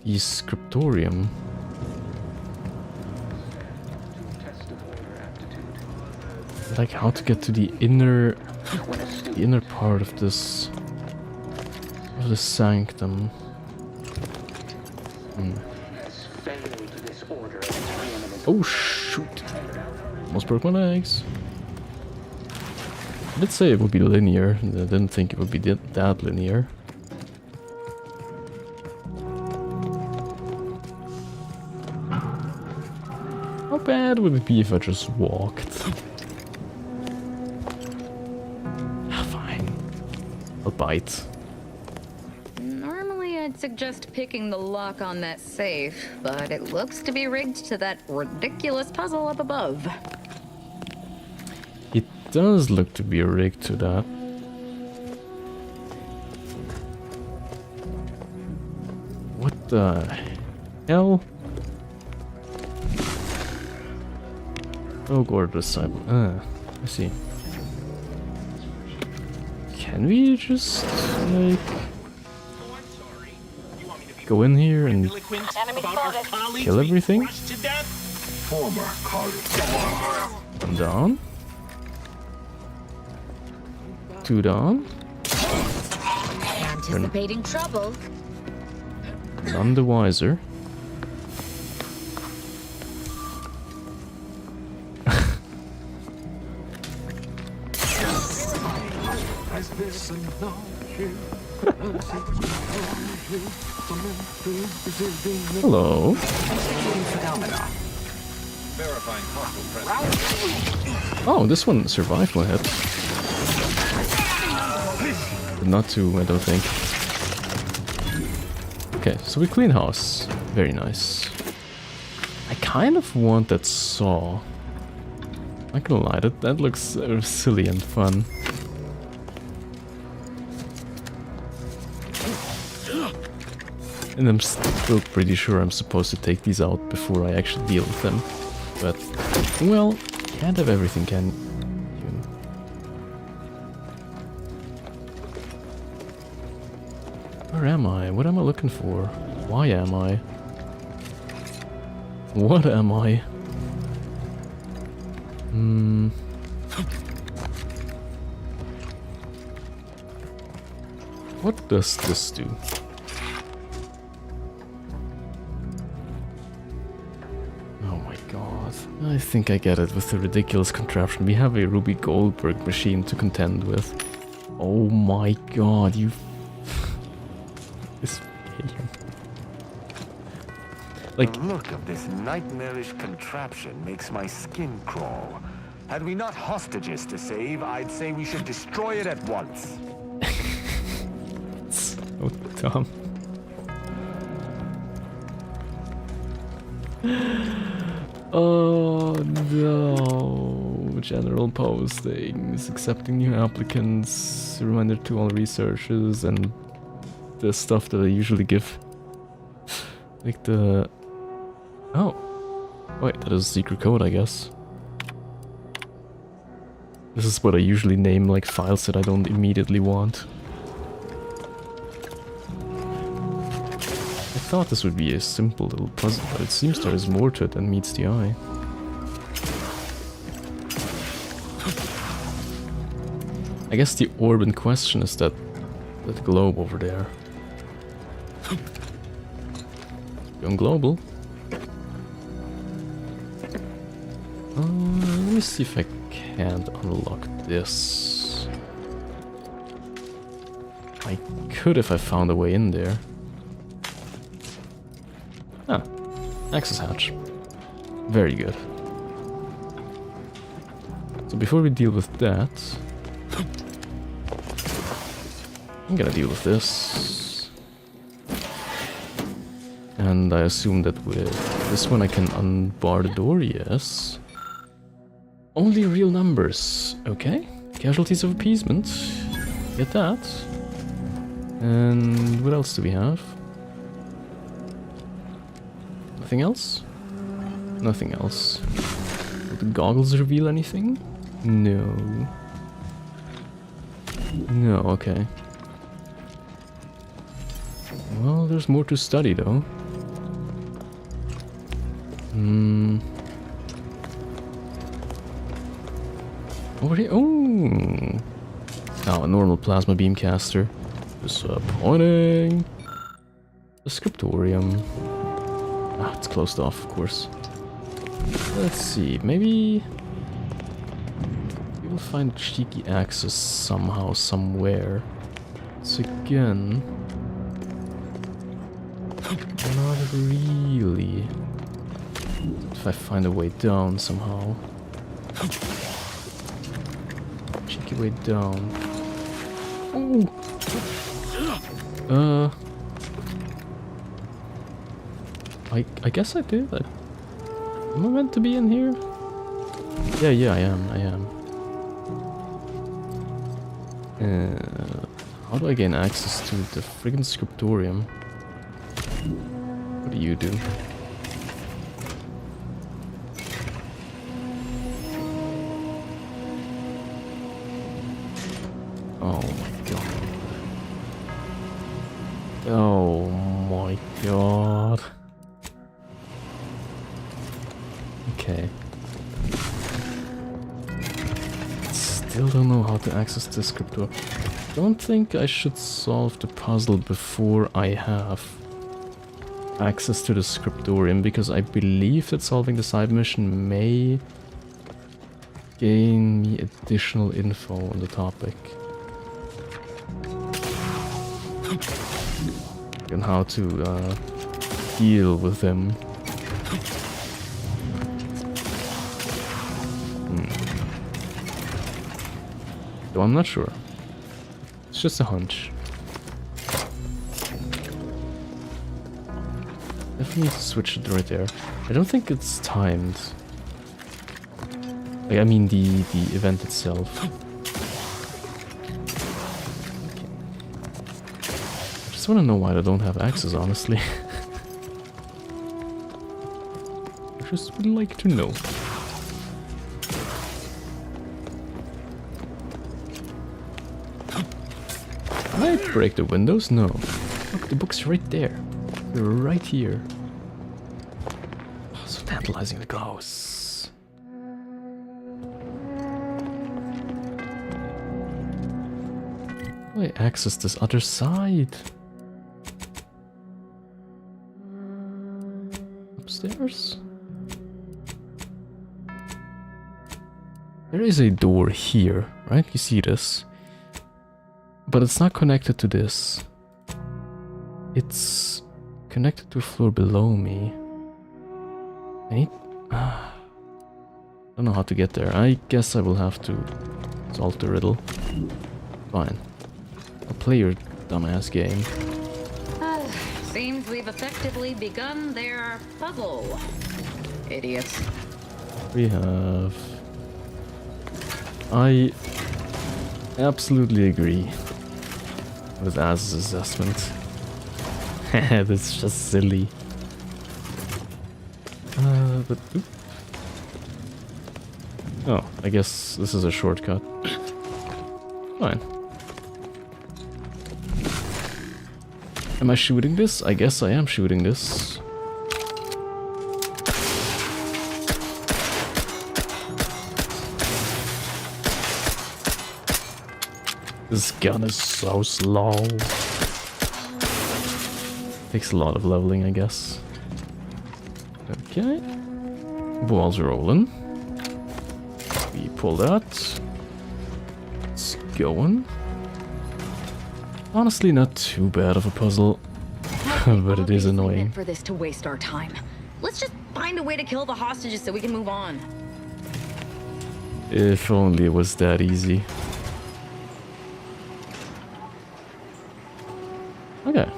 the scriptorium. Like how to get to the inner part of this sanctum. Oh shoot! Almost broke my legs. I did say it would be linear, and I didn't think it would be that linear. How bad would it be if I just walked? Fine. I'll bite. Normally I'd suggest picking the lock on that safe, but it looks to be rigged to that ridiculous puzzle up above. It does look to be rigged to that. What the hell? Oh, Gore disciple. I see. Can we just, like, go in here and kill everything? One down. Two down. Anticipating trouble. None the wiser. Hello. Oh, this one survived my hit. But not too, I don't think. Okay, so we clean house. Very nice. I kind of want that saw. Not gonna lie, that looks silly and fun. And I'm still pretty sure I'm supposed to take these out before I actually deal with them. But, well, can't have everything, can you? Where am I? What am I looking for? Why am I? What am I? What does this do? Oh my god. I think I get it with the ridiculous contraption. We have a Ruby Goldberg machine to contend with. Oh my god, you... this game. Like... The look of this nightmarish contraption makes my skin crawl. Had we not hostages to save, I'd say we should destroy it at once. So dumb. Oh no. General postings, accepting new applicants, reminder to all researchers, and the stuff that I usually give. Like the... Oh. Wait, that is a secret code, I guess. This is what I usually name, like, files that I don't immediately want. I thought this would be a simple little puzzle, but it seems there is more to it than meets the eye. I guess the orb in question is that globe over there. Going global. Let me see if I can't unlock this. I could if I found a way in there. Ah, access hatch. Very good. So before we deal with that, I'm gonna deal with this. And I assume that with this one I can unbar the door, yes. Only real numbers, okay. Casualties of appeasement, get that. And what else do we have? Nothing else? Nothing else. Will the goggles reveal anything? No. No, okay. Well, there's more to study though. Over here. Oh! Now a normal plasma beam caster. Disappointing. The scriptorium. Ah, it's closed off, of course. Let's see, maybe we will find cheeky access somehow, somewhere. So again, not really. If I find a way down somehow. Cheeky way down. Ooh. I guess I did. Am I meant to be in here? Yeah, I am. How do I gain access to the friggin' scriptorium? What do you do? Oh my god. Oh my god. Okay. Still don't know how to access the scriptor. Don't think I should solve the puzzle before I have access to the scriptorium, because I believe that solving the side mission may gain me additional info on the topic. And how to deal with them. Though I'm not sure. It's just a hunch. Definitely need to switch it right there. I don't think it's timed. Like, I mean the event itself. Okay. just wanna know why I don't have access, honestly. I just would like to know. Can I break the windows? No. Look, the book's right there. They're right here. Oh, so tantalizing, the glows. I access this other side. Upstairs? There is a door here, right? You see this? But it's not connected to this. It's connected to a floor below me. I need... I don't know how to get there. I guess I will have to solve the riddle. Fine. I'll play your dumbass game. Seems we've effectively begun their puzzle. Idiots. We have... I absolutely agree with Azas' assessment. That's just silly. But... Oop. Oh, I guess this is a shortcut. Fine. Am I shooting this? I guess I am shooting this. This gun is so slow. Takes a lot of leveling, I guess. Okay. Balls rolling. We pull that. It's going. Honestly, not too bad of a puzzle, but it is annoying. For this to waste our time. Let's just find a way to kill the hostages so we can move on. If only it was that easy. Okay.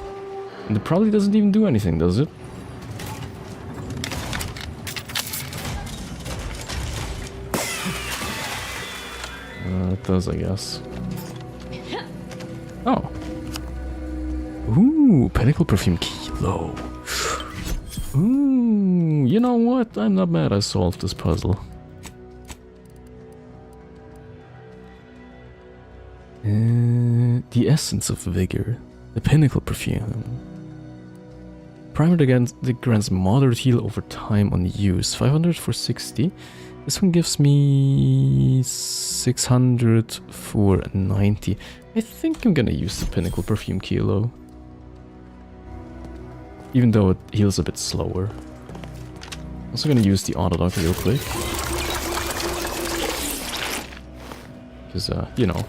And it probably doesn't even do anything, does it? It does, I guess. Oh. Ooh, Pinnacle Perfume Kilo. Ooh, you know what? I'm not mad I solved this puzzle. The Essence of Vigor. The Pinnacle Perfume. Primer that grants moderate heal over time on use. 500 for 60. This one gives me 600 for 90. I think I'm gonna use the Pinnacle Perfume Kilo. Even though it heals a bit slower. Also gonna use the Autodoc real quick. Because, you know,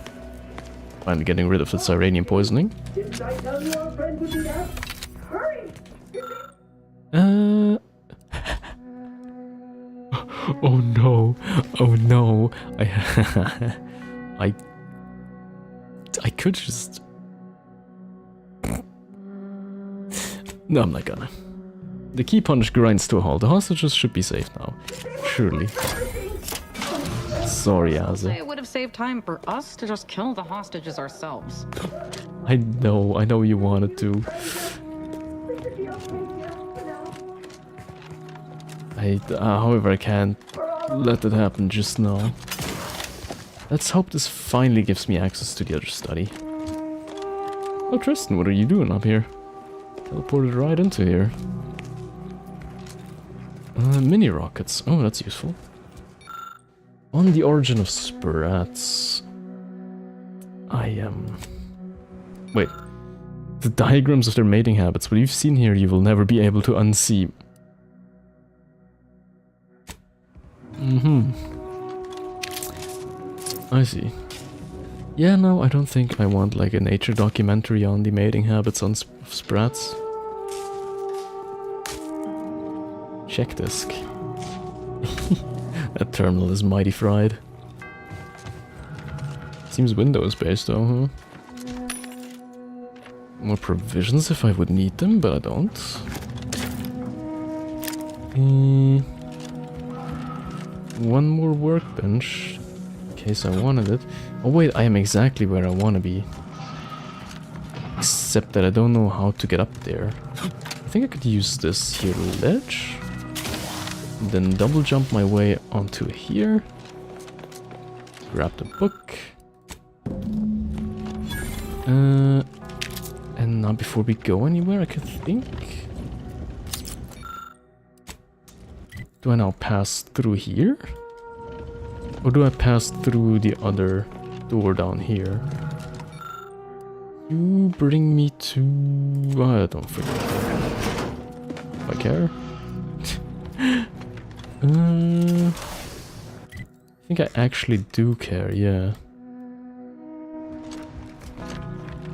finally getting rid of the Cyranium poisoning. Didn't I tell you our friend would be back? Hurry! Oh no. Oh no. I could just... No, I'm not gonna. The key punch grinds to a halt. The hostages should be safe now. Surely. Sorry, Azza. It would have saved time for us to just kill the hostages ourselves. I know you wanted to. However, I can't let that happen just now. Let's hope this finally gives me access to the other study. Oh, Tristan, what are you doing up here? Teleported right into here. Mini rockets. Oh, that's useful. On the origin of sprats. I am... Wait. The diagrams of their mating habits. What you've seen here, you will never be able to unsee. I see. Yeah, no, I don't think I want like a nature documentary on the mating habits on sprats. Check disk. That terminal is mighty fried. Seems Windows based though, huh? More provisions if I would need them, but I don't. One more workbench, in case I wanted it. Oh wait, I am exactly where I want to be. Except that I don't know how to get up there. I think I could use this here ledge. And then double jump my way onto here. Grab the book. And now before we go anywhere, I could think... Do I now pass through here? Or do I pass through the other door down here? You bring me to... I don't freaking care. I care? I think I actually do care, yeah.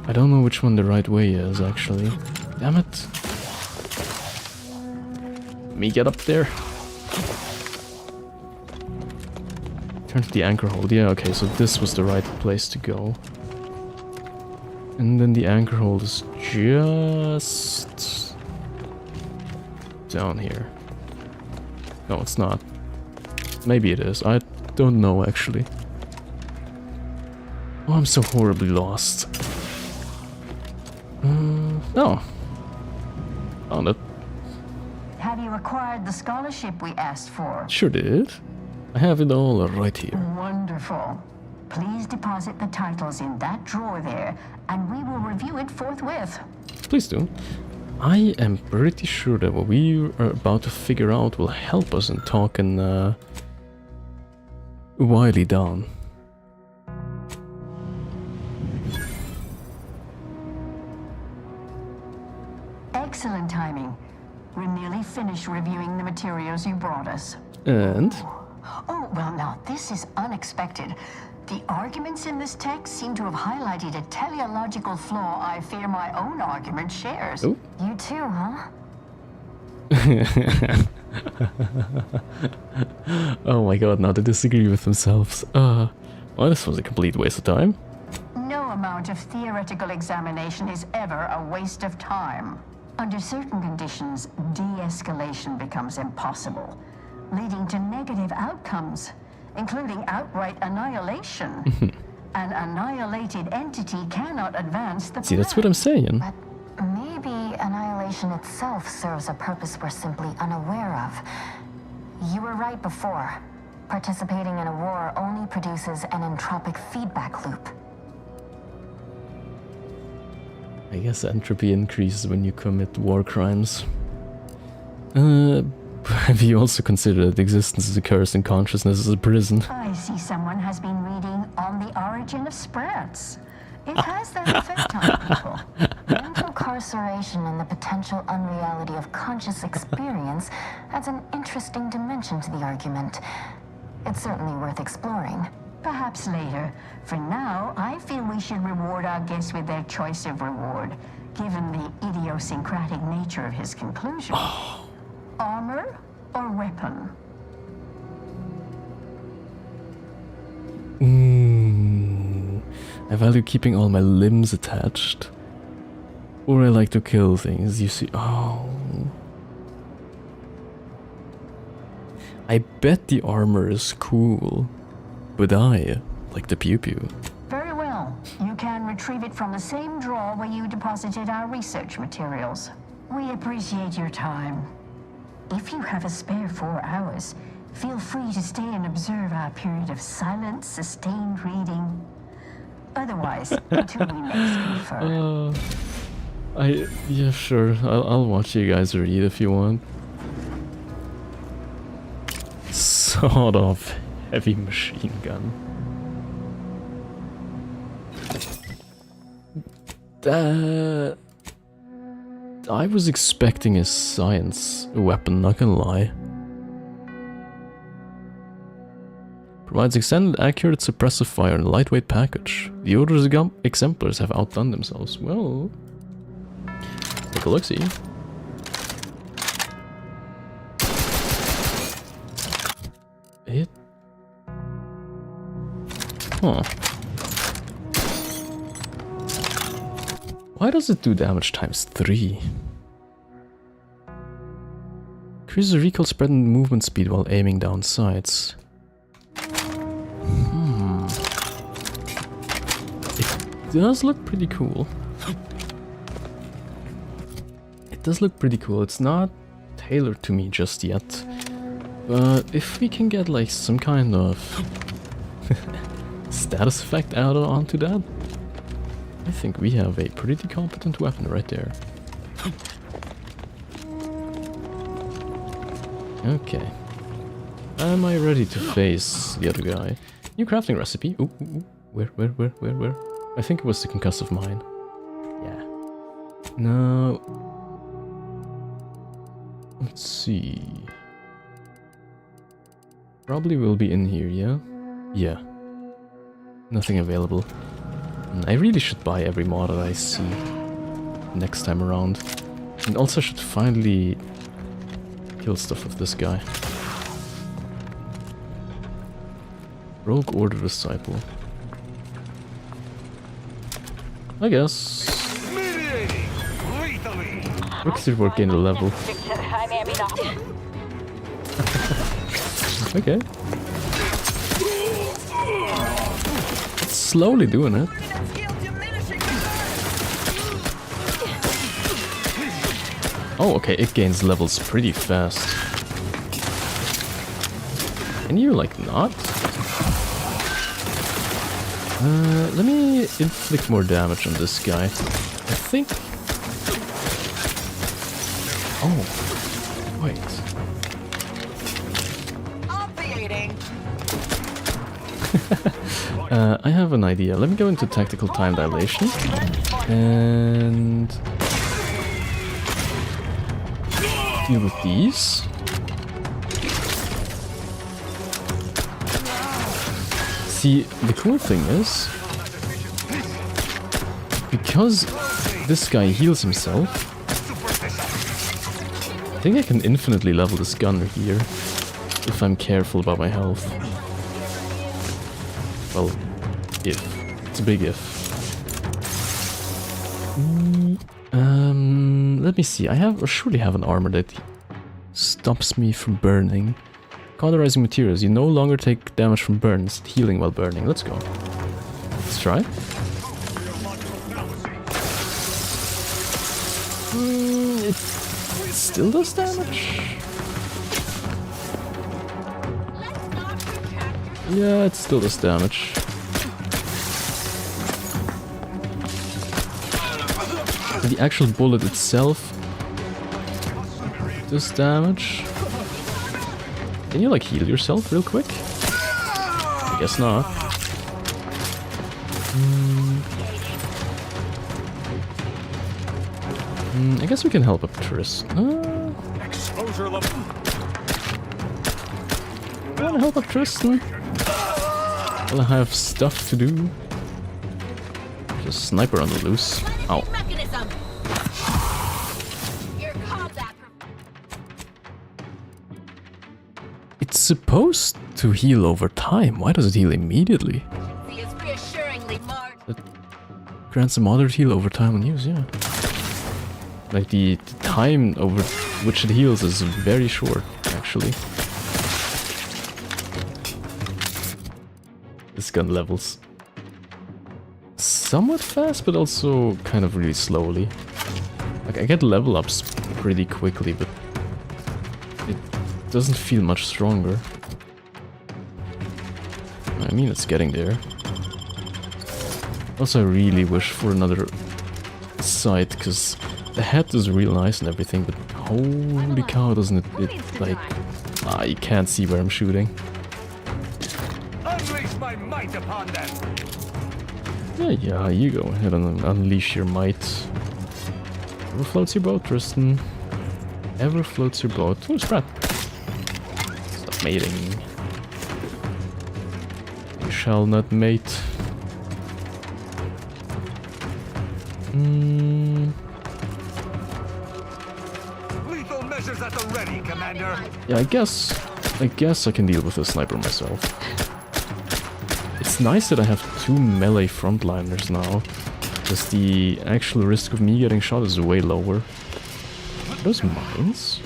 I don't know which one the right way is, actually. Damn it. Let me get up there. Turn to the anchor hold. Yeah, okay, so this was the right place to go. And then the anchor hold is just... down here. No, it's not. Maybe it is. I don't know, actually. Oh, I'm so horribly lost. No. Found it. Have you acquired the scholarship we asked for? Sure did. I have it all right here. Wonderful. Please deposit the titles in that drawer there, and we will review it forthwith. Please do. I am pretty sure that what we are about to figure out will help us in talking Wiley down. Excellent timing. We're nearly finished reviewing the materials you brought us. And? Oh, well, now, this is unexpected. The arguments in this text seem to have highlighted a teleological flaw I fear my own argument shares. Oh. You too, huh? Oh my god, now they disagree with themselves. Well, this was a complete waste of time. No amount of theoretical examination is ever a waste of time. Under certain conditions, de-escalation becomes impossible, leading to negative outcomes, including outright annihilation. An annihilated entity cannot advance the See, that's what I'm saying. But maybe annihilation itself serves a purpose we're simply unaware of. You were right before. Participating in a war only produces an entropic feedback loop. I guess entropy increases when you commit war crimes. Have you also considered that existence is a curse and consciousness is a prison? I see someone has been reading On the Origin of Sprats. It has that effect on people. Mental carceration and the potential unreality of conscious experience adds an interesting dimension to the argument. It's certainly worth exploring. Perhaps later. For now, I feel we should reward our guest with their choice of reward, given the idiosyncratic nature of his conclusion. Armor or weapon? I value keeping all my limbs attached. Or I like to kill things, you see. Oh. I bet the armor is cool. But I like the pew-pew. Very well. You can retrieve it from the same drawer where you deposited our research materials. We appreciate your time. If you have a spare 4 hours, feel free to stay and observe our period of silent, sustained reading. Otherwise, until we next confer. Yeah, sure. I'll watch you guys read if you want. Sort of heavy machine gun. I was expecting a science weapon, not gonna lie. Provides extended, accurate suppressive fire in a lightweight package. The order's exemplars have outdone themselves. Well, take a look-see. It... Huh. Why does it do damage times 3? Increases recoil spread and movement speed while aiming down sights. It does look pretty cool. does look pretty cool. It's not tailored to me just yet. But if we can get like some kind of status effect added onto that, I think we have a pretty competent weapon right there. Okay. Am I ready to face the other guy? New crafting recipe. Ooh, ooh, ooh. Where? I think it was the concussive mine. Yeah. Now... let's see... probably will be in here, yeah? Yeah. Nothing available. I really should buy every mod that I see next time around. And also should finally kill stuff with this guy. Rogue Order Disciple. I guess. Rickster work gained a level. Okay. It's slowly doing it. Oh, okay, it gains levels pretty fast. Can you, like, not? Let me inflict more damage on this guy. I think... oh, wait. I have an idea. Let me go into tactical time dilation. And... deal with these. See, the cool thing is, because this guy heals himself, I think I can infinitely level this gun here, if I'm careful about my health. Well, if. It's a big if. Let me see, I surely have an armor that stops me from burning. Cauterizing materials, you no longer take damage from burns, healing while burning. Let's go. Let's try. It still does damage. Yeah, it still does damage. The actual bullet itself does damage. Can you, like, heal yourself real quick? I guess not. I guess we can help up Tristan. Exposure level. I wanna help up Tristan. Well, I have stuff to do. There's a sniper on the loose. Ow. It's supposed to heal over time. Why does it heal immediately? It grants a moderate heal over time on use, yeah. Like the time over which it heals is very short, actually. This gun levels somewhat fast, but also kind of really slowly. Like, I get level ups pretty quickly, but it doesn't feel much stronger. I mean, it's getting there. Also, I really wish for another sight, because the head is real nice and everything, but holy cow, doesn't it like... you can't see where I'm shooting. Unleash my might upon them. Yeah, you go ahead and unleash your might. Ever floats your boat, Tristan. Ever floats your boat. Oh, Sprat. Stop mating. You shall not mate. Lethal measures at the ready, Commander. Yeah, I guess I can deal with a sniper myself. It's nice that I have 2 melee frontliners now, because the actual risk of me getting shot is way lower. Are those mines?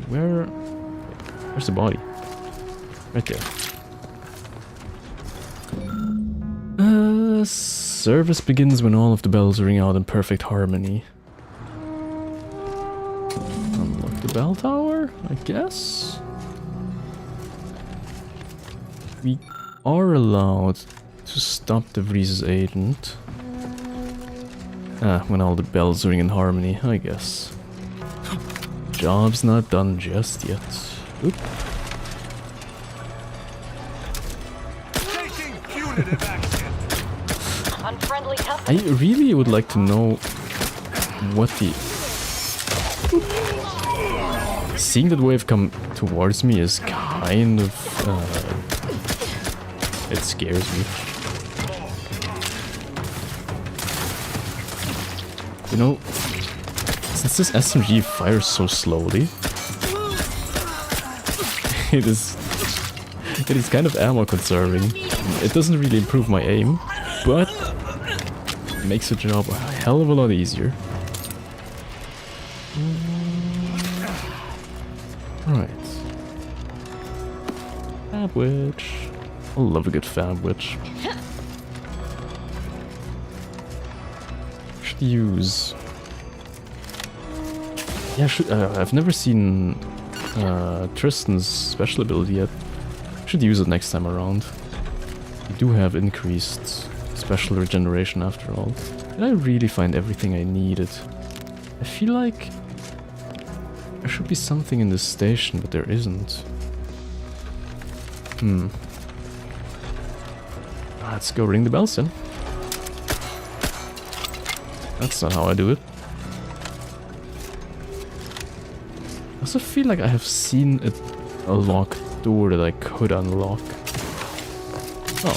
Where's the body? Right there. Service begins when all of the bells ring out in perfect harmony. bell tower, I guess? We are allowed to stop de Vries's agent. When all the bells ring in harmony, I guess. Job's not done just yet. Oop. I really would like to know what the... Seeing that wave come towards me is kind of... it scares me. You know, since this SMG fires so slowly, it is kind of ammo conserving. It doesn't really improve my aim, but it makes the job a hell of a lot easier. Right. Fab witch. I love a good fab witch. Should use... Yeah, I've never seen Tristan's special ability yet. Should use it next time around. We do have increased special regeneration after all. Did I really find everything I needed? I feel like there should be something in this station, but there isn't. Let's go ring the bells then. That's not how I do it. I also feel like I have seen a locked door that I could unlock. Oh.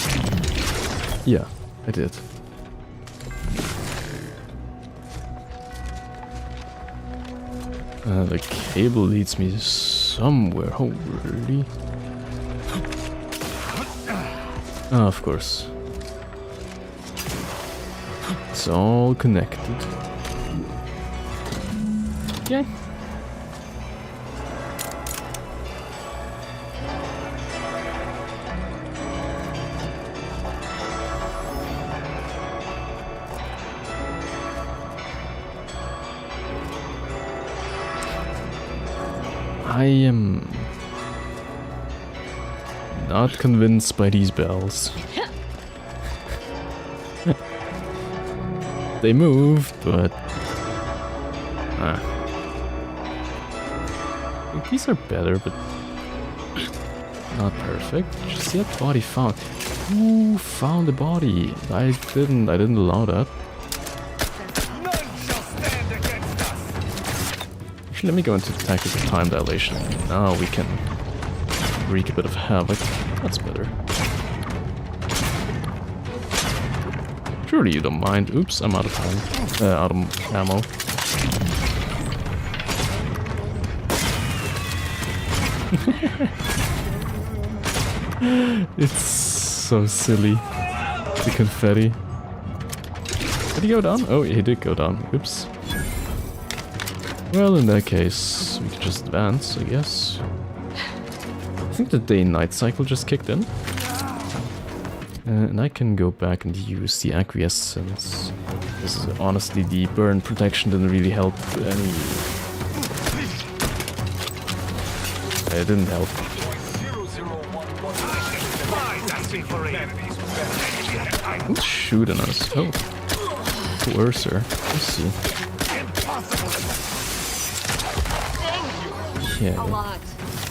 Yeah, I did. The cable leads me somewhere. Oh, really? Ah, of course. It's all connected. Okay. I am not convinced by these bells. They move, but I think these are better, but not perfect. Just see that body found. Who found the body? I didn't allow that. Actually, let me go into tactics of time dilation. Now we can wreak a bit of havoc. That's better. Surely you don't mind. Oops, I'm out of time. Out of ammo. It's so silly. The confetti. Did he go down? Oh, he did go down. Oops. Well, in that case, we could just advance, I guess. I think the day-night cycle just kicked in. And I can go back and use the acquiescence. This is honestly, the burn protection didn't really help any... It didn't help. Who's shooting us? Oh. Coercer. Let's see. Yeah.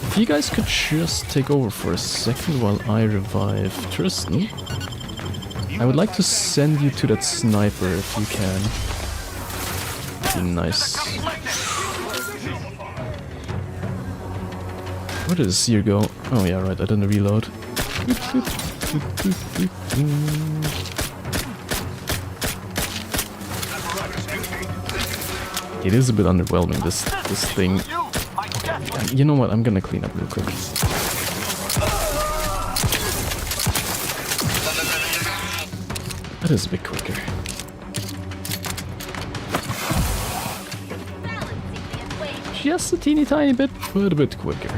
If you guys could just take over for a second while I revive Tristan. I would like to send you to that sniper if you can. Be nice. Where did the seer go? Oh yeah, right, I didn't reload. It is a bit underwhelming, this thing. You know what, I'm gonna clean up real quick. That is a bit quicker. Just a teeny tiny bit, but a bit quicker.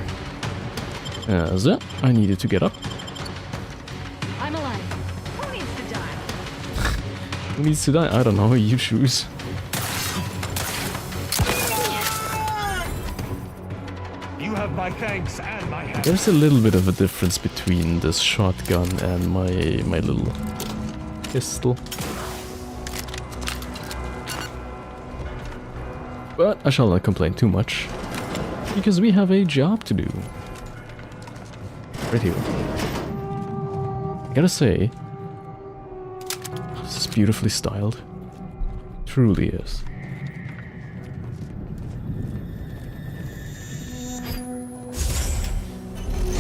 So, I needed to get up. I'm alive. Who needs to die? Who needs to die? I don't know, you choose. my thanks and my help. There's a little bit of a difference between this shotgun and my little pistol. But I shall not complain too much, because we have a job to do. Right here. I gotta say, this is beautifully styled. Truly is.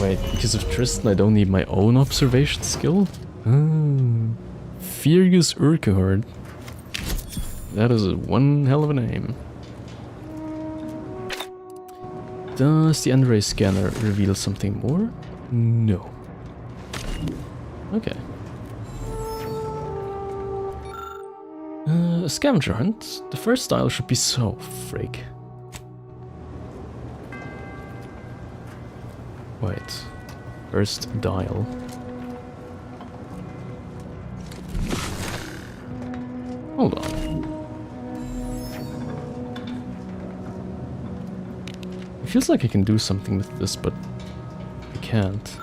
Wait, because of Tristan I don't need my own observation skill? Furious Urquhart. That is one hell of a name. Does the End-Ray scanner reveal something more? No. Okay. A scavenger hunt? The first dial should be so frig. Wait. First dial. Hold on. It feels like I can do something with this, but I can't.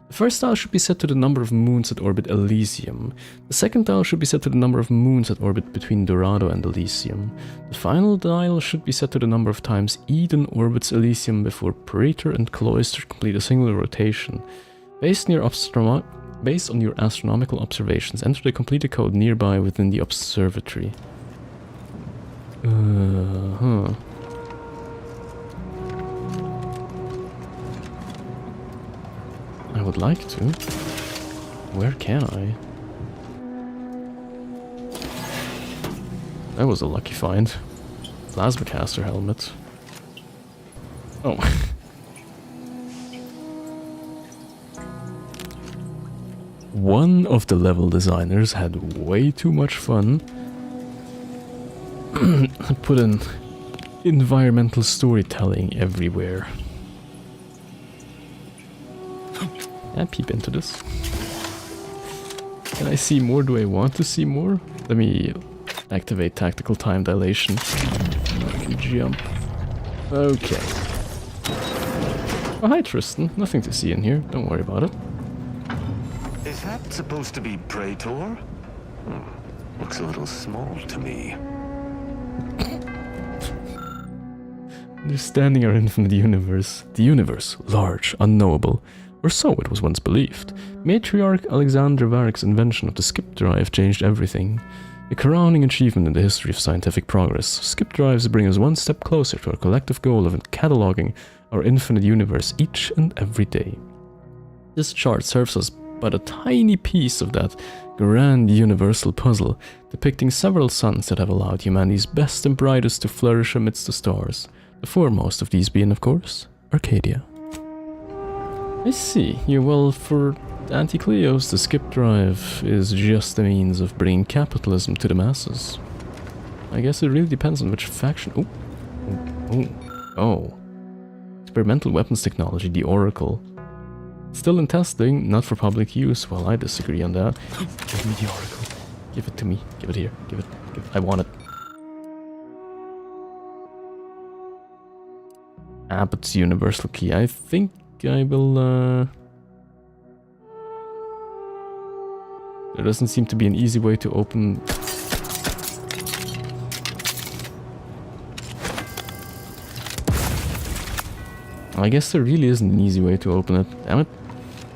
The first dial should be set to the number of moons that orbit Elysium. The second dial should be set to the number of moons that orbit between Dorado and Elysium. The final dial should be set to the number of times Eden orbits Elysium before Praetor and Cloister complete a single rotation. Based on your astronomical observations, enter the completed code nearby within the observatory. I would like to. Where can I? That was a lucky find. Plasma caster helmet. Oh. One of the level designers had way too much fun. Put in environmental storytelling everywhere. Can I peep into this? Can I see more? Do I want to see more? Let me activate tactical time dilation. Jump. Okay. Oh, hi Tristan. Nothing to see in here. Don't worry about it. Is that supposed to be Praetor? Looks a little small to me. Understanding our infinite universe. The universe, large, unknowable. Or so it was once believed. Matriarch Alexander Varick's invention of the skip drive changed everything. A crowning achievement in the history of scientific progress. Skip drives bring us one step closer to our collective goal of cataloging our infinite universe each and every day. This chart serves us but a tiny piece of that grand universal puzzle, depicting several suns that have allowed humanity's best and brightest to flourish amidst the stars. The foremost of these being, of course, Arcadia. I see. Yeah, well, for Anti-Cleos, the skip drive is just a means of bringing capitalism to the masses. I guess it really depends on which faction... Oh. Experimental weapons technology, the Oracle. Still in testing, not for public use. Well, I disagree on that. Give me the Oracle. Give it to me. Give it here. Give it. I want it. Abbott's universal key. I think I will, There doesn't seem to be an easy way to open... I guess there really isn't an easy way to open it. Damn it.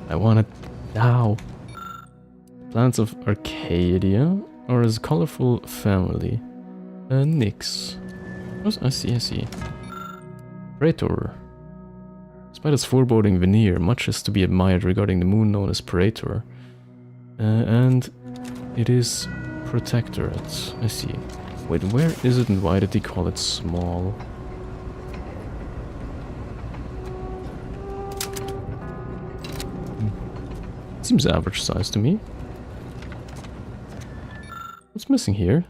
I want it now. Plants of Arcadia, or as colorful family. Nyx. Oh, I see. Praetor. Despite its foreboding veneer, much is to be admired regarding the moon known as Praetor. And it is Protectorate. I see. Wait, where is it and why did he call it small? Seems average size to me. What's missing here?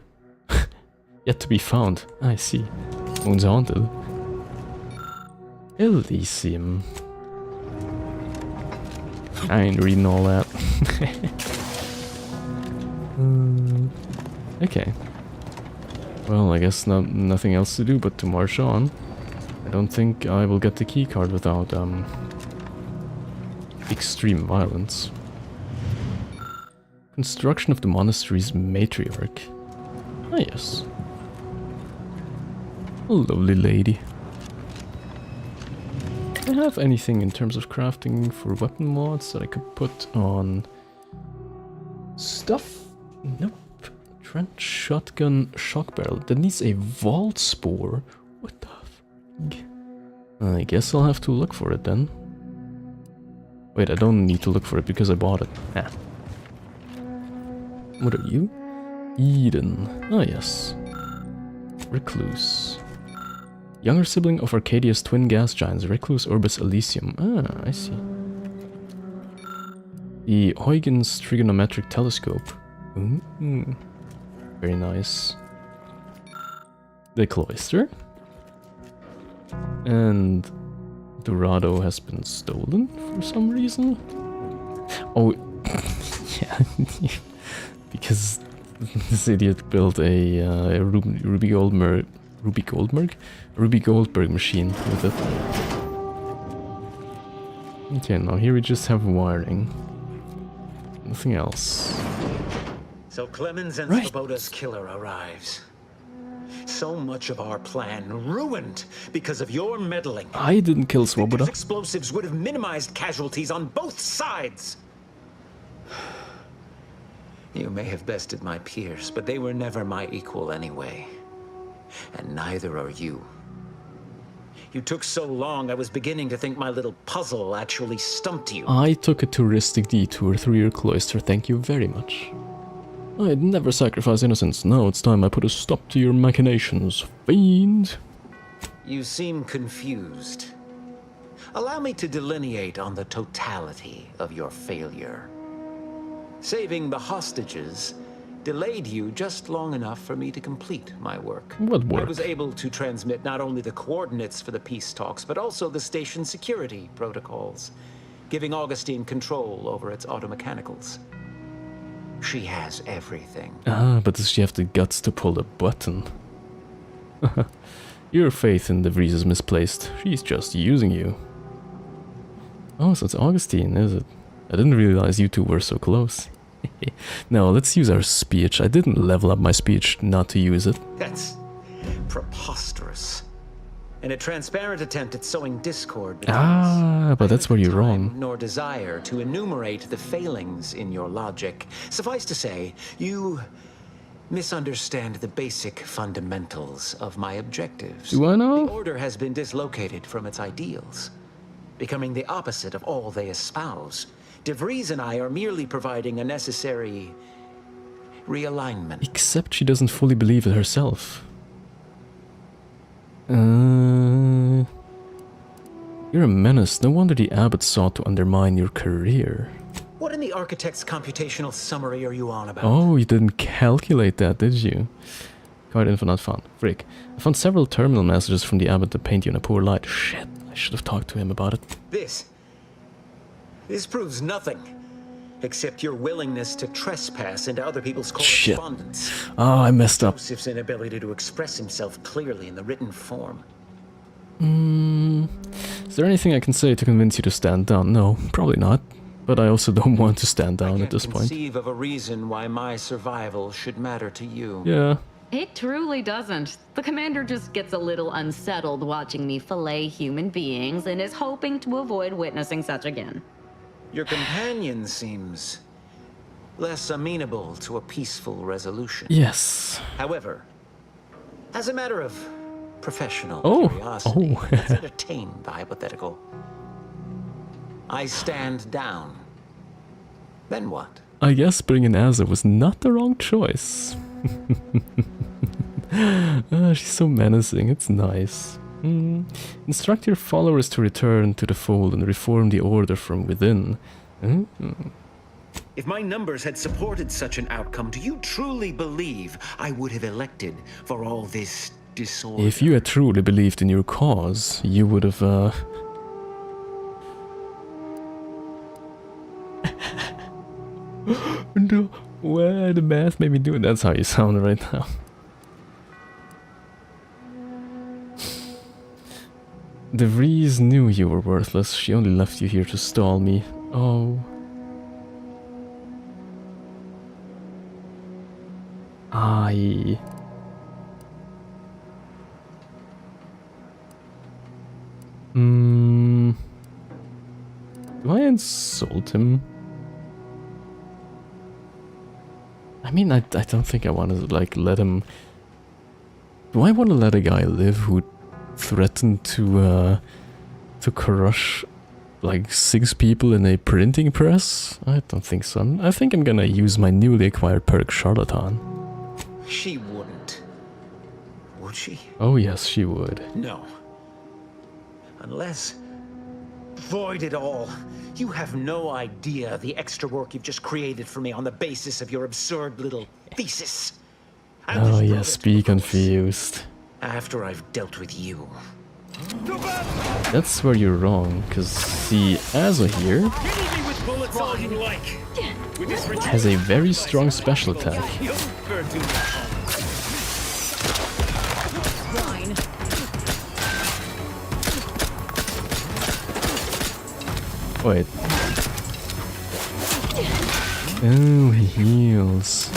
Yet to be found. I see. Moon's haunted. Elysium. I ain't reading all that. Okay. Well, I guess nothing else to do but to march on. I don't think I will get the keycard without extreme violence. Construction of the monastery's matriarch. Ah, yes. A lovely lady. Do I have anything in terms of crafting for weapon mods that I could put on stuff? Nope. Trench shotgun shock barrel. That needs a vault spore. What the frig? I guess I'll have to look for it then. Wait, I don't need to look for it because I bought it. Ah. What are you? Eden. Ah, yes. Recluse. Younger sibling of Arcadia's twin gas giants, Recluse Orbis Elysium. Ah, I see. The Huygens trigonometric telescope. Ooh. Very nice. The cloister. And Dorado has been stolen for some reason. Oh, yeah. Because this idiot built a Ruby Goldberg machine with it. Okay, now here we just have wiring. Nothing else. So Clemens and Right. Svoboda's killer arrives. So much of our plan ruined because of your meddling. I didn't kill Svoboda. These explosives would have minimized casualties on both sides. You may have bested my peers, but they were never my equal anyway. And neither are you. You took so long, I was beginning to think my little puzzle actually stumped you. I took a touristic detour through your cloister, thank you very much. I'd never sacrifice innocence. Now it's time I put a stop to your machinations, fiend. You seem confused. Allow me to delineate on the totality of your failure. Saving the hostages delayed you just long enough for me to complete my work. What work? I was able to transmit not only the coordinates for the peace talks, but also the station security protocols, giving Augustine control over its automechanicals. She has everything. Ah, but does she have the guts to pull the button? Your faith in De Vries is misplaced. She's just using you. Oh, so it's Augustine, is it? I didn't realize you two were so close. Now, let's use our speech. I didn't level up my speech not to use it. That's preposterous. In a transparent attempt at sowing discord between us, Ah, but that's where you're wrong. nor desire to enumerate the failings in your logic. Suffice to say, you misunderstand the basic fundamentals of my objectives. Do I know? The Order has been dislocated from its ideals, becoming the opposite of all they espouse. De Vries and I are merely providing a necessary realignment. Except she doesn't fully believe it herself. You're a menace. No wonder the abbot sought to undermine your career. What in the architect's computational summary are you on about? Oh, you didn't calculate that, did you? Card info not found. Frick. I found several terminal messages from the abbot to paint you in a poor light. Shit, I should have talked to him about it. This proves nothing, except your willingness to trespass into other people's correspondence. Shit. Oh, I messed up. Joseph's inability to express himself clearly in the written form. Is there anything I can say to convince you to stand down? No, probably not. But I also don't want to stand down at this point. Conceive of a reason why my survival should matter to you. Yeah. It truly doesn't. The commander just gets a little unsettled watching me fillet human beings and is hoping to avoid witnessing such again. Your companion seems less amenable to a peaceful resolution. Yes. However, as a matter of professional Oh. curiosity, let's entertain the hypothetical. I stand down. Then what? I guess bringing Azas was not the wrong choice. She's so menacing, it's nice. Instruct your followers to return to the fold and reform the order from within. If my numbers had supported such an outcome, do you truly believe I would have elected for all this disorder? If you had truly believed in your cause, you would have, No, well, the math made me do it. That's how you sound right now. De Vries knew you were worthless. She only left you here to stall me. Oh. Aye. Do I insult him? I mean, I don't think I want to, like, let him... Do I want to let a guy live who threatened to crush, like, 6 people in a printing press? I don't think so. I think I'm gonna use my newly acquired perk, Charlatan. She wouldn't. Would she? Oh yes, she would. No. Unless... Void it all. You have no idea the extra work you've just created for me on the basis of your absurd little thesis. Oh yes, be confused. After I've dealt with you. That's where you're wrong, because see, Azas here has a very strong special attack. Wait. Oh, he heals.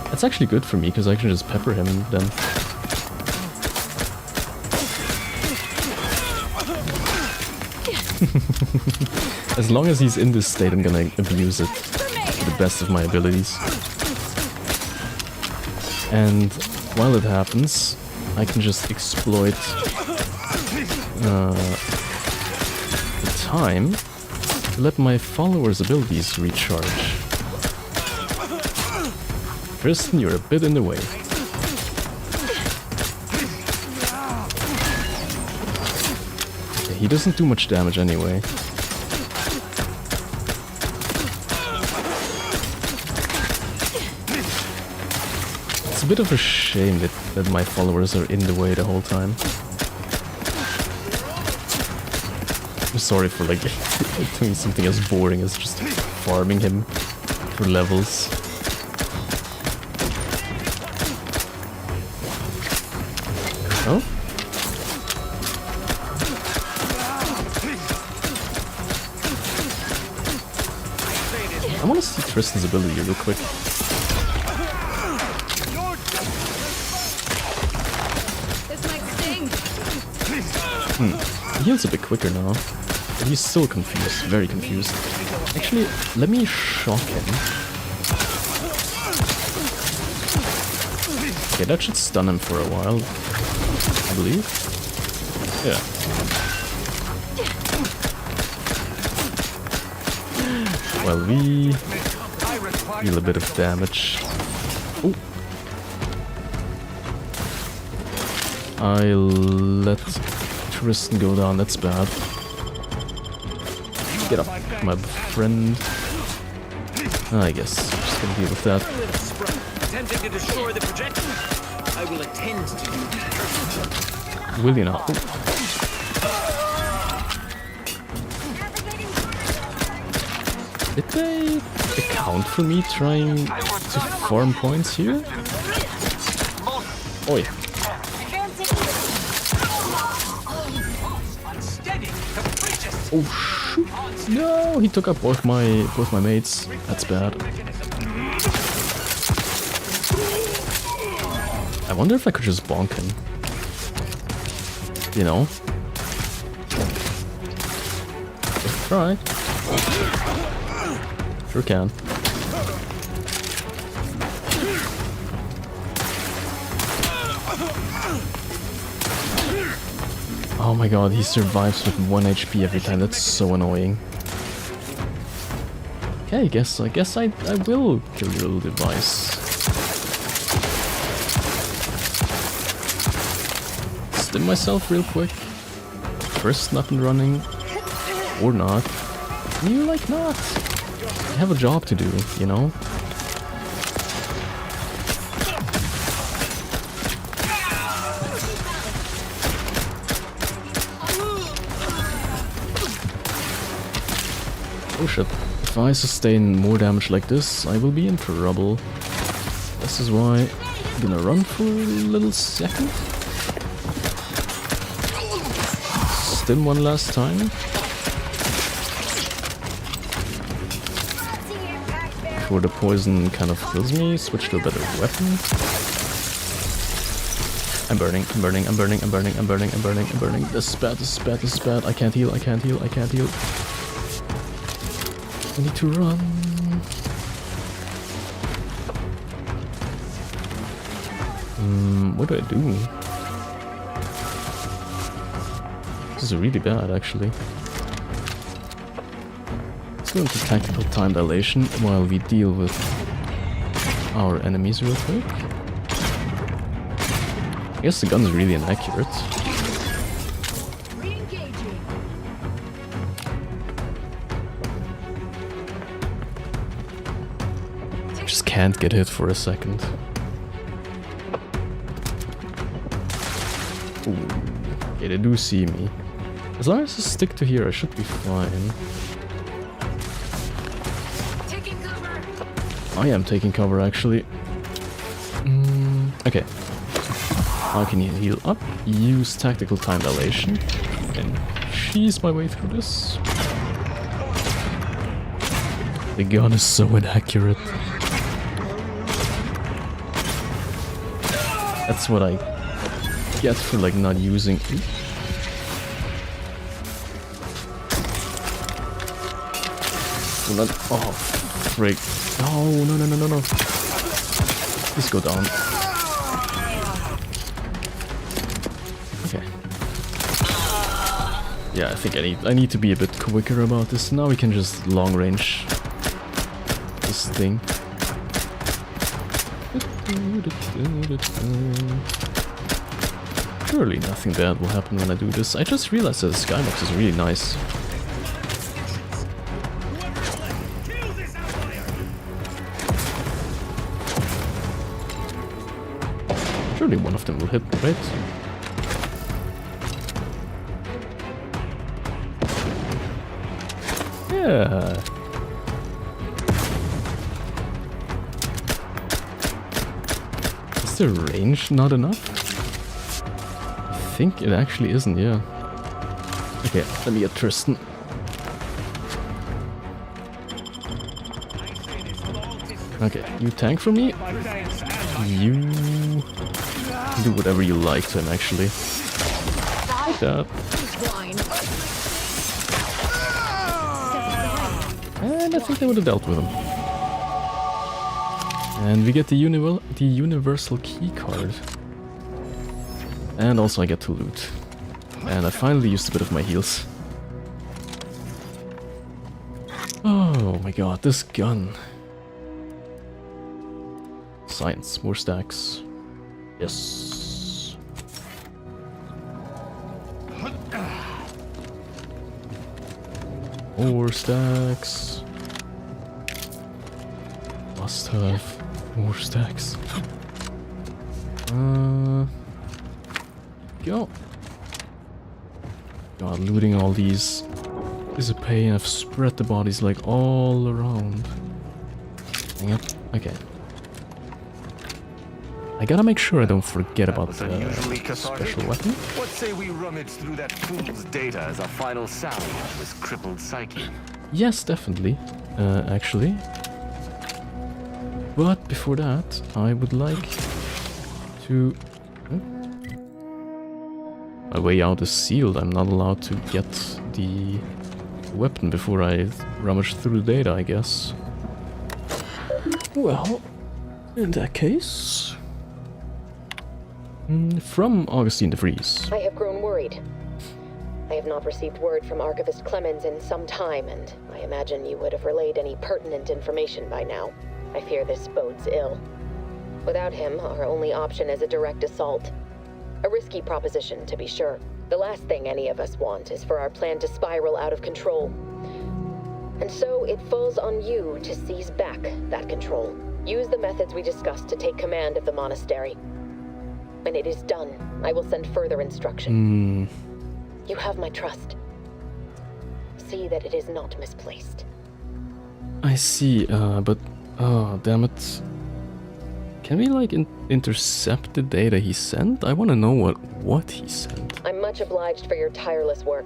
That's actually good for me, because I can just pepper him then. As long as he's in this state, I'm gonna abuse it to the best of my abilities. And while it happens, I can just exploit the time to let my followers' abilities recharge. Tristan, you're a bit in the way. Okay, he doesn't do much damage anyway. It's a bit of a shame that my followers are in the way the whole time. I'm sorry for like doing something as boring as just farming him for levels. Oh? I want to see Tristan's ability real quick. This might sting. He heals a bit quicker now, but he's still confused, very confused. Actually, let me shock him. Okay, that should stun him for a while, I believe. Yeah. Well, we deal a bit of damage. Oh. I'll let Tristan go down, that's bad. Get up, my friend. I guess just gonna deal with that. Attempting to destroy the projection. I will attend to do that. Will you not? Did they account for me trying to farm points here? Oi. Oh shoot! No, he took up both my mates. That's bad. I wonder if I could just bonk him. You know? Just try. Sure can. Oh my god, he survives with 1 HP every time. That's so annoying. Okay, I guess I will kill your little device. Stim myself real quick. First up and running. Or not. You like not. I have a job to do, you know? Oh shit. If I sustain more damage like this, I will be in trouble. This is why I'm gonna run for a little second. stim one last time. Before the poison kind of kills me, switch to a better weapon. I'm burning, I'm burning, I'm burning, I'm burning, I'm burning, I'm burning, I'm burning. This is bad, this is bad, this is bad. I can't heal, I can't heal, I can't heal. I need to run. What do I do? This is really bad, actually. Let's go into tactical time dilation while we deal with our enemies real quick. I guess the gun is really inaccurate. Just can't get hit for a second. Ooh. Okay, they do see me. As long as I stick to here, I should be fine. I am taking cover, actually. Okay. I can heal up, use tactical time dilation, and cheese my way through this. The gun is so inaccurate. That's what I get for like not using. Oh, freak. Oh, no, no, no, no, no. Please go down. Okay. Yeah, I think I need to be a bit quicker about this. Now we can just long range this thing. Surely nothing bad will happen when I do this. I just realized that the skybox is really nice. Surely one of them will hit, right? Yeah. Is the range not enough? I think it actually isn't, yeah. Okay, let me get Tristan. Okay, you tank for me. You do whatever you like to him, actually. Like that. And I think they would have dealt with him. And we get the universal key card. And also I get to loot. And I finally used a bit of my heals. Oh my god, this gun. Science, more stacks. Yes. More stacks. Must have more stacks. Go. God, looting all these is a pain. I've spread the bodies like all around. Hang up. Okay. I gotta make sure I don't forget about the special weapon. What say we rummage through that fool's data as a final salve of this crippled psyche? Yes, definitely. Actually. But before that, I would like to... My way out is sealed. I'm not allowed to get the weapon before I rummage through the data, I guess. Well, in that case... From Augustine de Vries. I have grown worried. I have not received word from Archivist Clemens in some time, and I imagine you would have relayed any pertinent information by now. I fear this bodes ill. Without him, our only option is a direct assault. A risky proposition, to be sure. The last thing any of us want is for our plan to spiral out of control. And so it falls on you to seize back that control. Use the methods we discussed to take command of the monastery. When it is done, I will send further instruction. You have my trust. See that it is not misplaced. I see, but... Oh, damn it. Can we, like, intercept the data he sent? I want to know what he sent. I'm much Much obliged for your tireless work.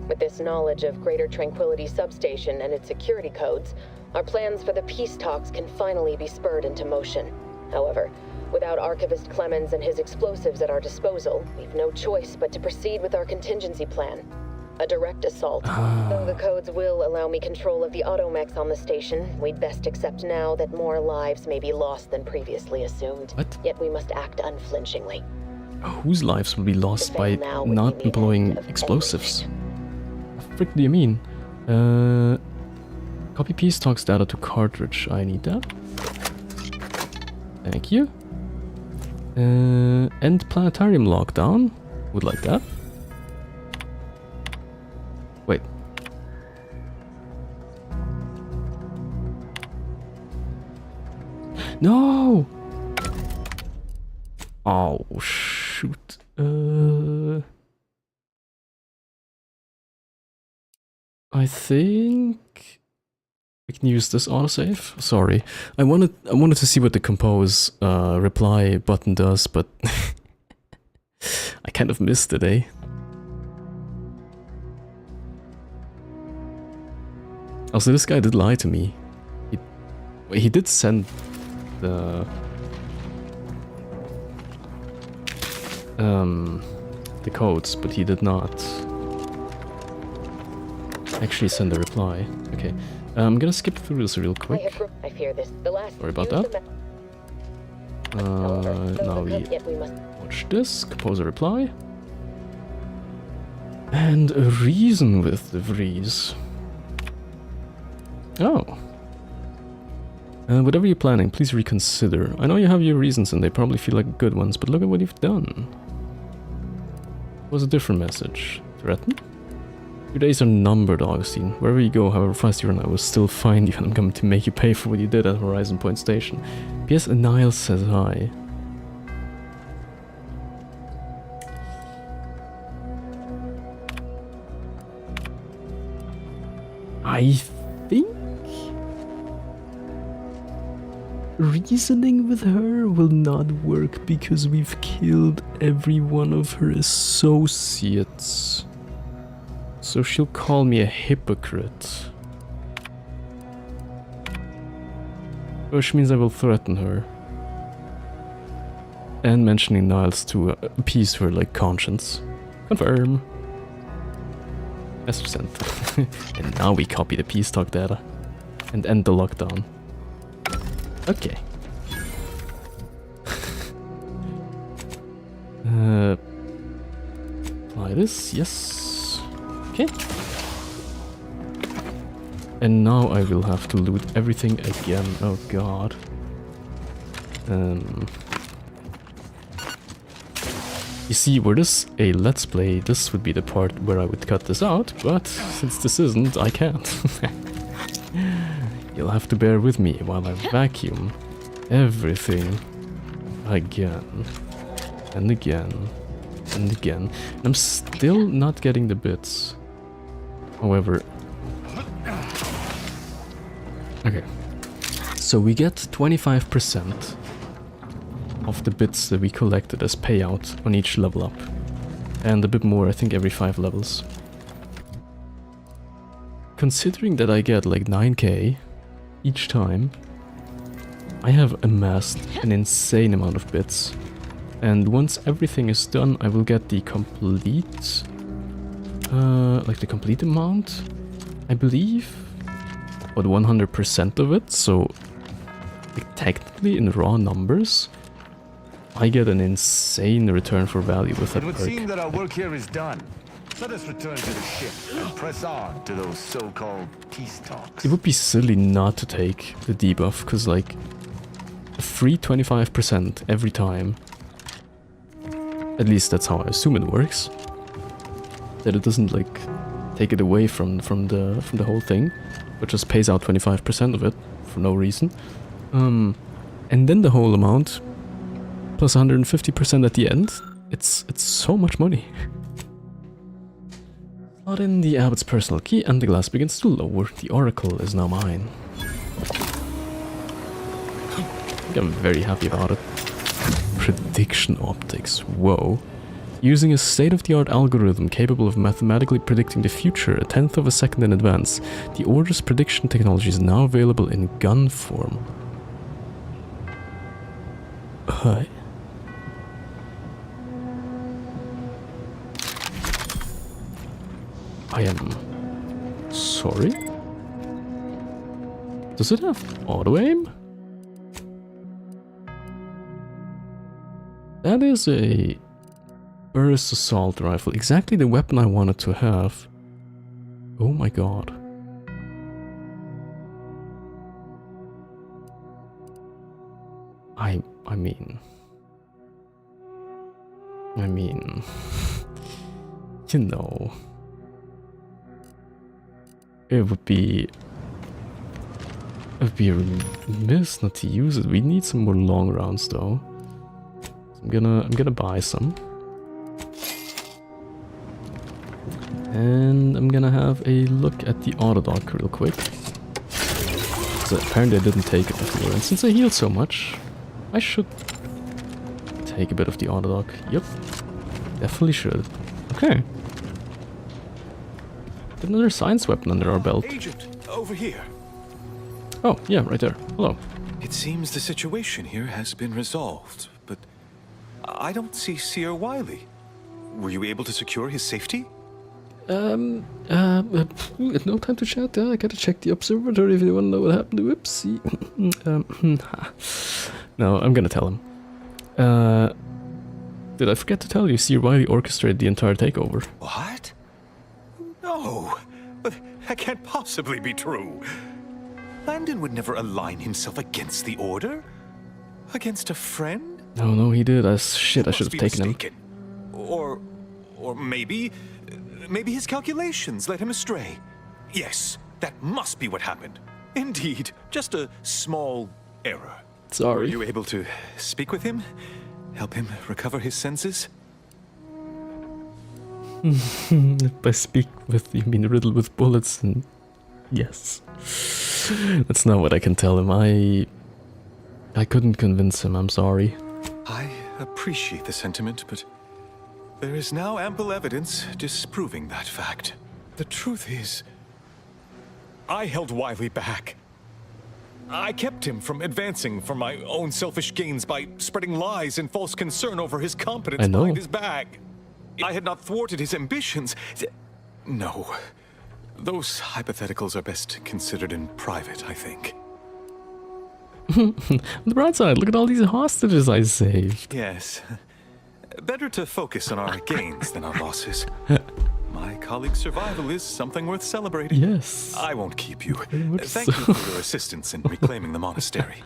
With this knowledge of Greater Tranquility Substation and its security codes, our plans for the peace talks can finally be spurred into motion. However, without Archivist Clemens and his explosives at our disposal, we've no choice but to proceed with our contingency plan. A direct assault. Though the codes will allow me control of the automechs on the station, we'd best accept now that more lives may be lost than previously assumed. What? Yet we must act unflinchingly. Whose lives will be lost by not employing explosives? What the frick do you mean? Copy peace talks data to cartridge. I need that. Thank you. End planetarium lockdown. Would like that. Wait. No! Oh, shoot. I think we can use this autosave. Sorry, I wanted to see what the compose reply button does, but I kind of missed it, eh? Also, this guy did lie to me. He did send the codes, but he did not actually send a reply. Okay, I'm gonna skip through this real quick. I fear this. The last Sorry about that. Now we watch this, compose a reply, and reason with the Vries. Oh. Whatever you're planning, please reconsider. I know you have your reasons and they probably feel like good ones, but look at what you've done. It was a different message. Threaten? Your days are numbered, Augustine. Wherever you go, however fast you run, I will still find you and I'm coming to make you pay for what you did at Horizon Point Station. P.S. Niles says hi. I think reasoning with her will not work because we've killed every one of her associates. So she'll call me a hypocrite. Which means I will threaten her. And mentioning Niles to appease her like conscience. Confirm. Message sent. And now we copy the peace talk data. And end the lockdown. Okay. Apply this, yes. Okay. And now I will have to loot everything again. Oh god. You see, were this a let's play, this would be the part where I would cut this out, but since this isn't, I can't. You'll have to bear with me while I vacuum everything again and again and again. I'm still not getting the bits. However, okay, so we get 25% of the bits that we collected as payout on each level up, and a bit more, I think, every 5 levels. Considering that I get like 9k each time, I have amassed an insane amount of bits, and once everything is done I will get the complete like the complete amount, I believe, but 100% of it. So like, technically in raw numbers I get an insane return for value with that perk. It would seem that our work here is done. Let us return to the ship and press on to those so-called peace talks. It would be silly not to take the debuff, because like a free 25% every time, at least that's how I assume it works, that it doesn't like take it away from the whole thing, but just pays out 25% of it for no reason, and then the whole amount plus 150% at the end. It's so much money. Slot in the abbot's personal key and the glass begins to lower. The oracle is now mine. I think I'm very happy about it. Prediction optics, whoa. Using a state-of-the-art algorithm capable of mathematically predicting the future a 1/10 of a second in advance, the Order's prediction technology is now available in gun form. Hi. I am sorry? Does it have auto-aim? That is a burst assault rifle, exactly the weapon I wanted to have. Oh my god. I mean, you know, it would be remiss not to use it. We need some more long rounds though. So I'm gonna buy some. And I'm gonna have a look at the autodoc real quick. So apparently I didn't take it before, and since I healed so much, I should take a bit of the autodoc. Yep, definitely should. Okay. Get another science weapon under our belt. Agent, over here. Oh, yeah, right there. Hello. It seems the situation here has been resolved, but I don't see Seer Wiley. Were you able to secure his safety? No time to chat. I gotta check the observatory if you wanna know what happened. Whoopsie. No, I'm gonna tell him. Did I forget to tell you, Seer Wiley orchestrated the entire takeover? What? No, but that can't possibly be true. Landon would never align himself against the Order? Against a friend? No, he did. Shit, I should have taken him. Or maybe his calculations led him astray. Yes, that must be what happened. Indeed, just a small error. Sorry. Were you able to speak with him? Help him recover his senses? By speak with, you mean riddled with bullets and... Yes. That's not what I can tell him. I couldn't convince him, I'm sorry. I appreciate the sentiment, but there is now ample evidence disproving that fact. The truth is, I held Wiley back. I kept him from advancing for my own selfish gains by spreading lies and false concern over his competence behind his back. I had not thwarted his ambitions. No. Those hypotheticals are best considered in private, I think. On the bright side, look at all these hostages I saved. Yes. Better to focus on our gains than our losses. My colleague's survival is something worth celebrating. Yes. I won't keep you. Thank you for your assistance in reclaiming the monastery.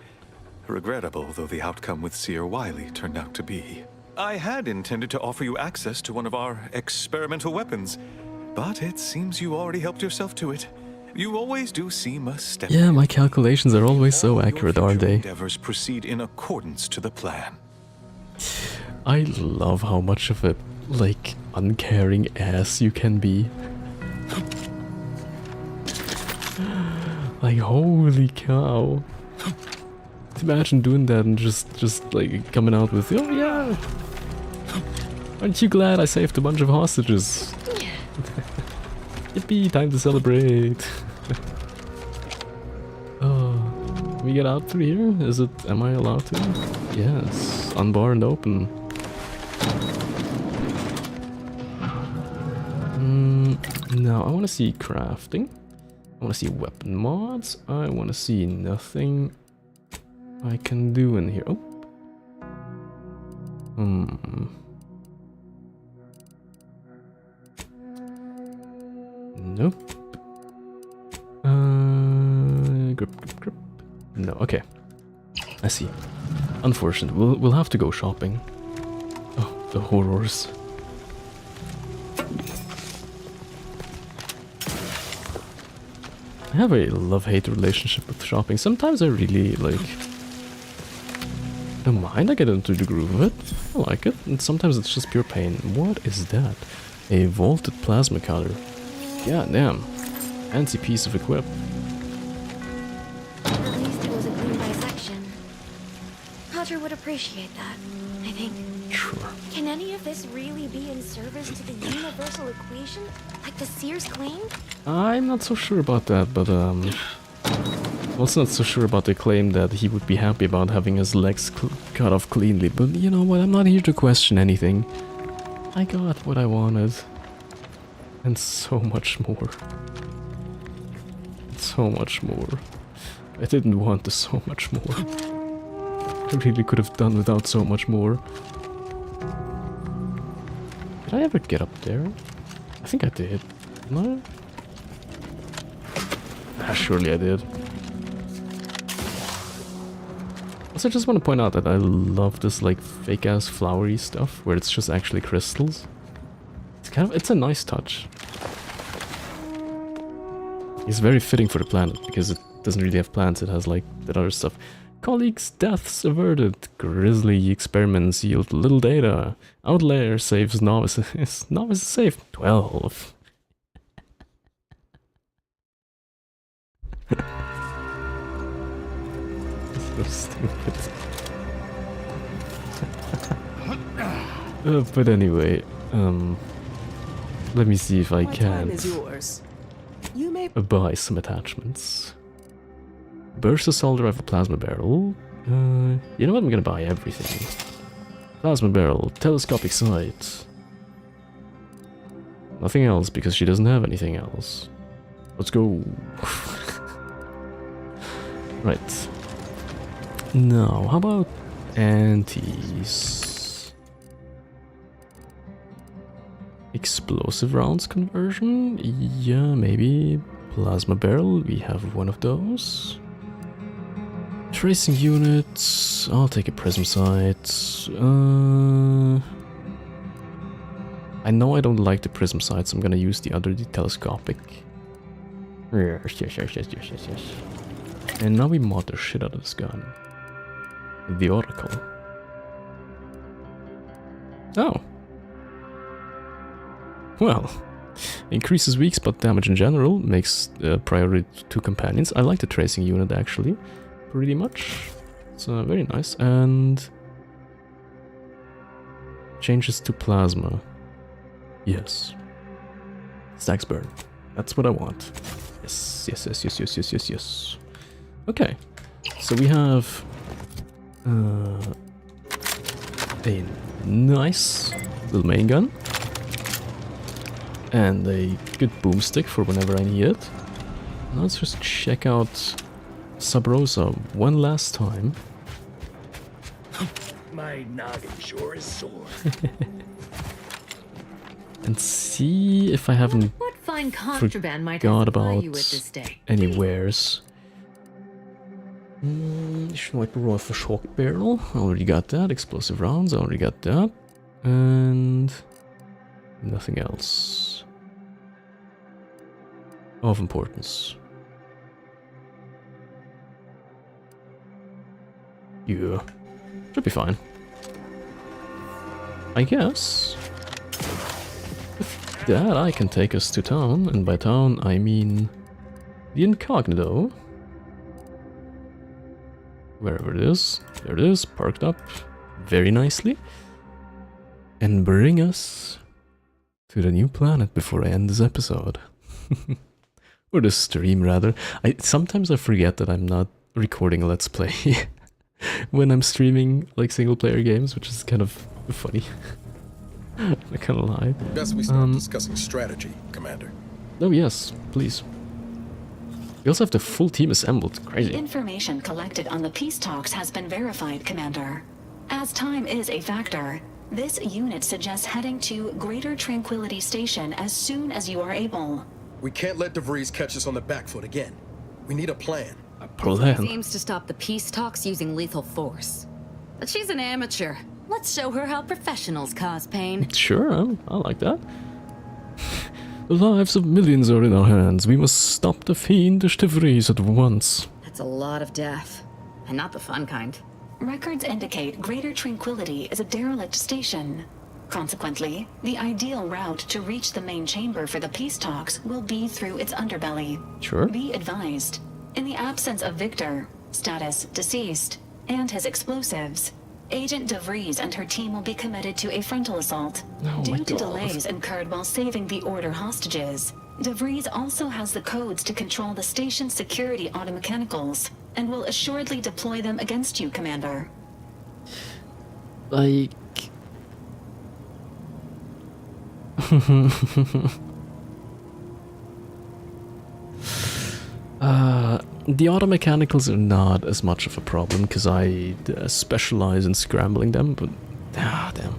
Regrettable though the outcome with Seer Wiley turned out to be. I had intended to offer you access to one of our experimental weapons, but it seems you already helped yourself to it. You always do seem a step. Yeah, my calculations are always so accurate, aren't they? Endeavors proceed in accordance to the plan. I love how much of a, like, uncaring ass you can be. Like, holy cow. Imagine doing that and just like coming out with, oh yeah, aren't you glad I saved a bunch of hostages? Yippee, time to celebrate. Oh, can we get out through here? Is it, am I allowed to? Yes, unbar and open. No, I want to see crafting. I want to see weapon mods. I want to see nothing I can do in here. Oh. Nope. Grip. No, okay. I see. Unfortunate. We'll have to go shopping. Oh, the horrors. I have a love-hate relationship with shopping. Sometimes I really, like, don't mind. I get into the groove of it. I like it. And sometimes it's just pure pain. What is that? A vaulted plasma cutter. Yeah, damn. Fancy piece of equipment. At least it was a clean dissection. Roger would would appreciate that, I think. Sure. Can any of this really be in service to the universal equation, like the Seers claimed? I'm not so sure about that, but also not so sure about the claim that he would be happy about having his legs cut off cleanly, but you know what, I'm not here to question anything. I got what I wanted. And so much more. So much more. I didn't want the so much more. I really could have done without so much more. Did I ever get up there? I think I did. No? Ah, surely I did. Also, I just want to point out that I love this like fake-ass flowery stuff where it's just actually crystals. It's a nice touch. It's very fitting for the planet because it doesn't really have plants, it has like that other stuff. Colleagues' deaths averted. Grisly experiments yield little data. Outlier saves novices. Novices save 12. So stupid. But anyway, let me see if I can buy some attachments. Burst assault rifle, plasma barrel. You know what? I'm gonna buy everything. Plasma barrel, telescopic sight. Nothing else because she doesn't have anything else. Let's go. Right. Now, how about antis? Explosive rounds conversion? Yeah, maybe. Plasma barrel, we have one of those. Tracing units, I'll take a prism sight. I know I don't like the prism sights, I'm gonna use the other, the telescopic. Yes. And now we mod the shit out of this gun. The Oracle. Oh. Well. Increases weak spot damage in general, makes priority to companions. I like the tracing unit actually, pretty much. It's very nice. And changes to plasma. Yes. Stacks burn. That's what I want. Yes. Okay. So we have a nice little main gun. And a good boomstick for whenever I need it. Now let's just check out Sub Rosa one last time. My noggin sure is sore. And see if I haven't What fine contraband might forgot I supply about you with this day? any wares. Sniper rifle shock barrel. I already got that. Explosive rounds. I already got that. And nothing else of importance. Yeah, should be fine. I guess. With that, I can take us to town, and by town I mean the Incognito. Wherever it is. There it is, parked up very nicely. And bring us to the new planet before I end this episode. Or the stream, rather. Sometimes I forget that I'm not recording a Let's Play when I'm streaming, like, single-player games, which is kind of funny. I can't lie. Best we start discussing strategy, Commander. Oh yes, please. We also have the full team assembled. Crazy. Information collected on the peace talks has been verified, Commander. As time is a factor, this unit suggests heading to Greater Tranquility Station as soon as you are able. We can't let DeVries catch us on the back foot again. We need a plan. Aims to stop the peace talks using lethal force. But she's an amateur. Let's show her how professionals cause pain. Sure, I like that. The lives of millions are in our hands. We must stop the fiendish DeVries at once. That's a lot of death. And not the fun kind. Records indicate Greater Tranquility is a derelict station. Consequently, the ideal route to reach the main chamber for the peace talks will be through its underbelly. Sure. Be advised, in the absence of Victor, status deceased, and his explosives, Agent DeVries and her team will be committed to a frontal assault. Oh Due my to God. delays incurred while saving the Order hostages, DeVries also has the codes to control the station's security automechanicals, and will assuredly deploy them against you, Commander. Like... The automechanicals are not as much of a problem, because I specialize in scrambling them, but... damn.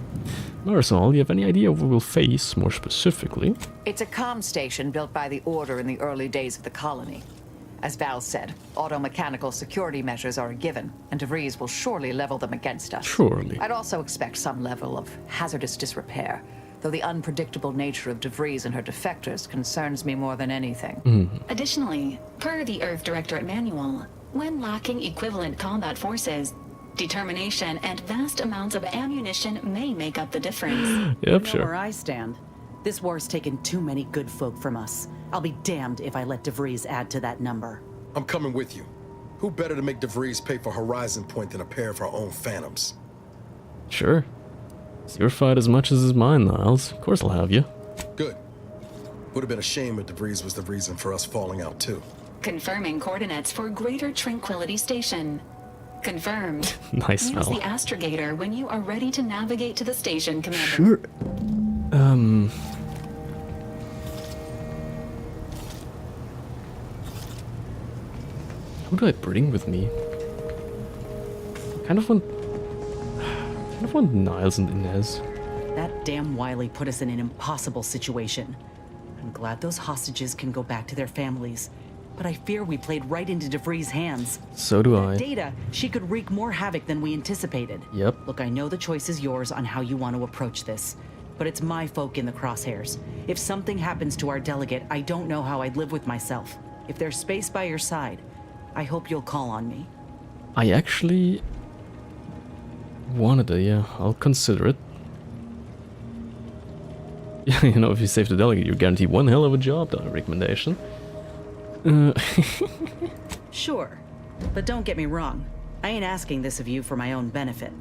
Marisol, you have any idea what we'll face, more specifically? It's a comm station built by the Order in the early days of the colony. As Val said, automechanical security measures are a given, and DeVries will surely level them against us. Surely. I'd also expect some level of hazardous disrepair, though the unpredictable nature of DeVries and her defectors concerns me more than anything. Additionally, per the Earth Directorate Manual, when lacking equivalent combat forces, determination and vast amounts of ammunition may make up the difference. You know where I stand. This war's taken too many good folk from us. I'll be damned if I let DeVries add to that number. I'm coming with you. Who better to make DeVries pay for Horizon Point than a pair of our own Phantoms? Sure. It's your fight as much as it's mine, Niles. Of course I'll have you. Good. Would have been a shame if DeVries was the reason for us falling out, too. Confirming coordinates for Greater Tranquility Station. Confirmed. Nice, Use Val. the astrogator when you are ready to navigate to the station, Commander. Sure. Who do I bring with me? I kind of want Niles and Inez. That damn Wiley put us in an impossible situation. I'm glad those hostages can go back to their families, but I fear we played right into DeVries' hands. So do I. Data, she could wreak more havoc than we anticipated. Yep. Look, I know the choice is yours on how you want to approach this, but it's my folk in the crosshairs. If something happens to our delegate, I don't know how I'd live with myself. If there's space by your side, I hope you'll call on me. I actually wanted to, yeah. I'll consider it. Yeah, you know, if you save the delegate, you guarantee one hell of a job, that recommendation. Sure, but don't get me wrong. I ain't asking this of you for my own benefit.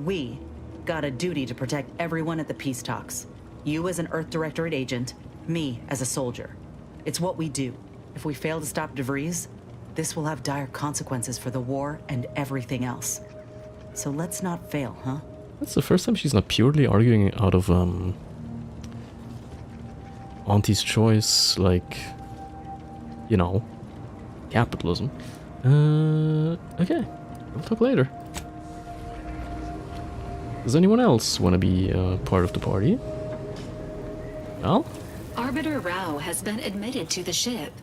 We got a duty to protect everyone at the peace talks. You as an Earth Directorate agent, me as a soldier. It's what we do. If we fail to stop DeVries, this will have dire consequences for the war and everything else. So let's not fail, huh? That's the first time she's not purely arguing out of, Auntie's choice, like, you know, capitalism. Okay, we'll talk later. Does anyone else want to be part of the party? Al? Arbiter Rao has been admitted to the ship.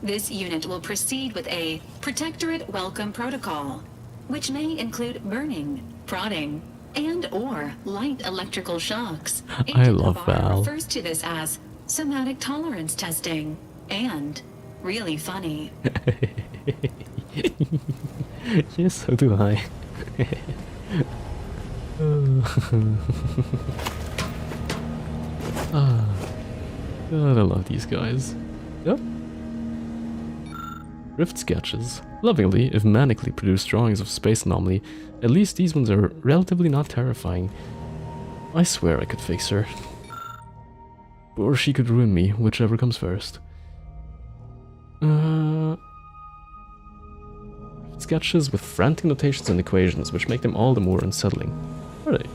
This unit will proceed with a Protectorate Welcome Protocol, which may include burning, prodding, and/or light electrical shocks. I love Val. Refers to this as somatic tolerance testing, and really funny. Yes, so do I. God, I love these guys. Yep. Rift sketches. Lovingly, if manically produced drawings of space anomaly, at least these ones are relatively not terrifying. I swear I could fix her. Or she could ruin me, whichever comes first. Sketches with frantic notations and equations, which make them all the more unsettling. Are they?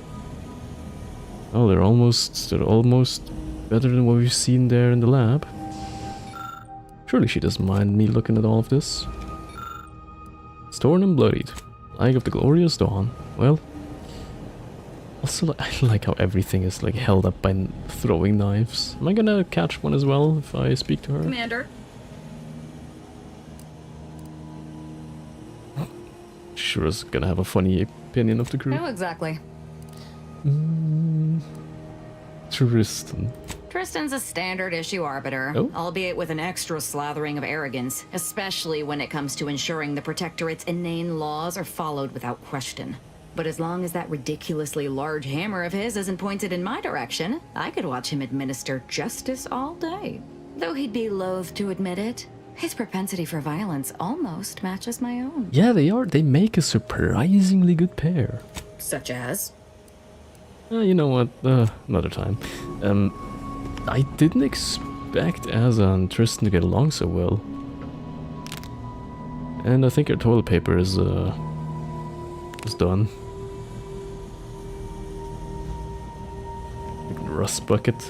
Oh, they're almost better than what we've seen there in the lab. Surely she doesn't mind me looking at all of this. It's torn and bloodied, like of the glorious dawn. Well, also I like how everything is like held up by throwing knives. Am I gonna catch one as well if I speak to her? Commander. Sure is gonna have a funny opinion of the crew. How exactly? Tristan. Tristan's a standard issue arbiter, albeit with an extra slathering of arrogance, especially when it comes to ensuring the Protectorate's inane laws are followed without question. But as long as that ridiculously large hammer of his isn't pointed in my direction, I could watch him administer justice all day. Though he'd be loath to admit it, His propensity for violence almost matches my own. Yeah, they are. They make a surprisingly good pair. Such as? You know what? Another time. I didn't expect Azza and Tristan to get along so well. And I think our toilet paper is done. Like a rust bucket.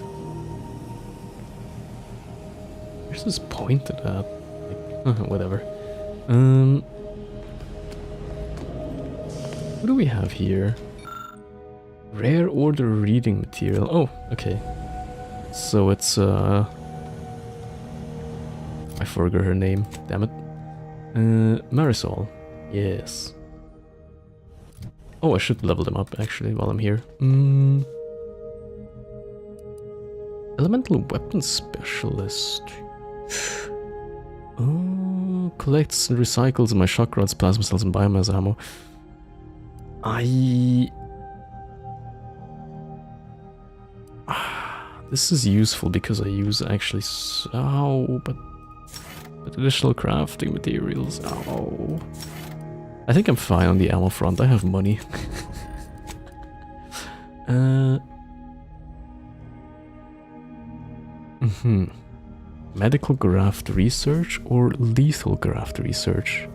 Where's this pointed at? Like, whatever. What do we have here? Rare order reading material. Oh, okay. So it's I forgot her name. Damn it. Marisol. Yes. Oh, I should level them up actually while I'm here. Elemental weapon specialist. Oh, collects and recycles my shock rods, plasma cells, and biomass ammo. This is useful because I use actually but additional crafting materials. Oh, I think I'm fine on the ammo front. I have money. Medical graft research or lethal graft research?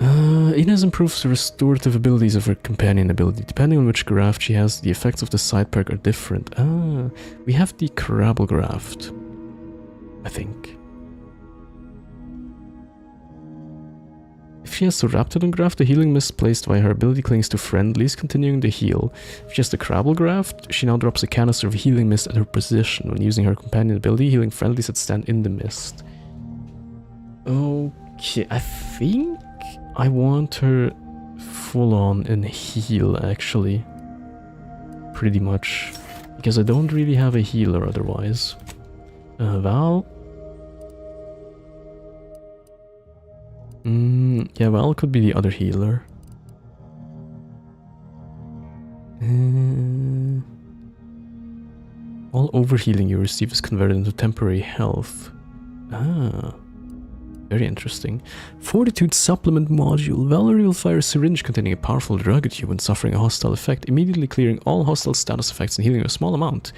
Inez improves the restorative abilities of her companion ability. Depending on which graft she has, the effects of the side perk are different. We have the Crabble graft, I think. If she has the Raptidon graft, the healing mist placed via her ability clings to friendlies, continuing to heal. If she has the Crabble graft, she now drops a canister of healing mist at her position. When using her companion ability, healing friendlies that stand in the mist. Okay, I think I want her full on and heal, actually. Pretty much. Because I don't really have a healer otherwise. Val? Yeah, Val could be the other healer. All overhealing you receive is converted into temporary health. Very interesting. Fortitude supplement module. Valerie will fire a syringe containing a powerful drug at you when suffering a hostile effect, immediately clearing all hostile status effects and healing a small amount.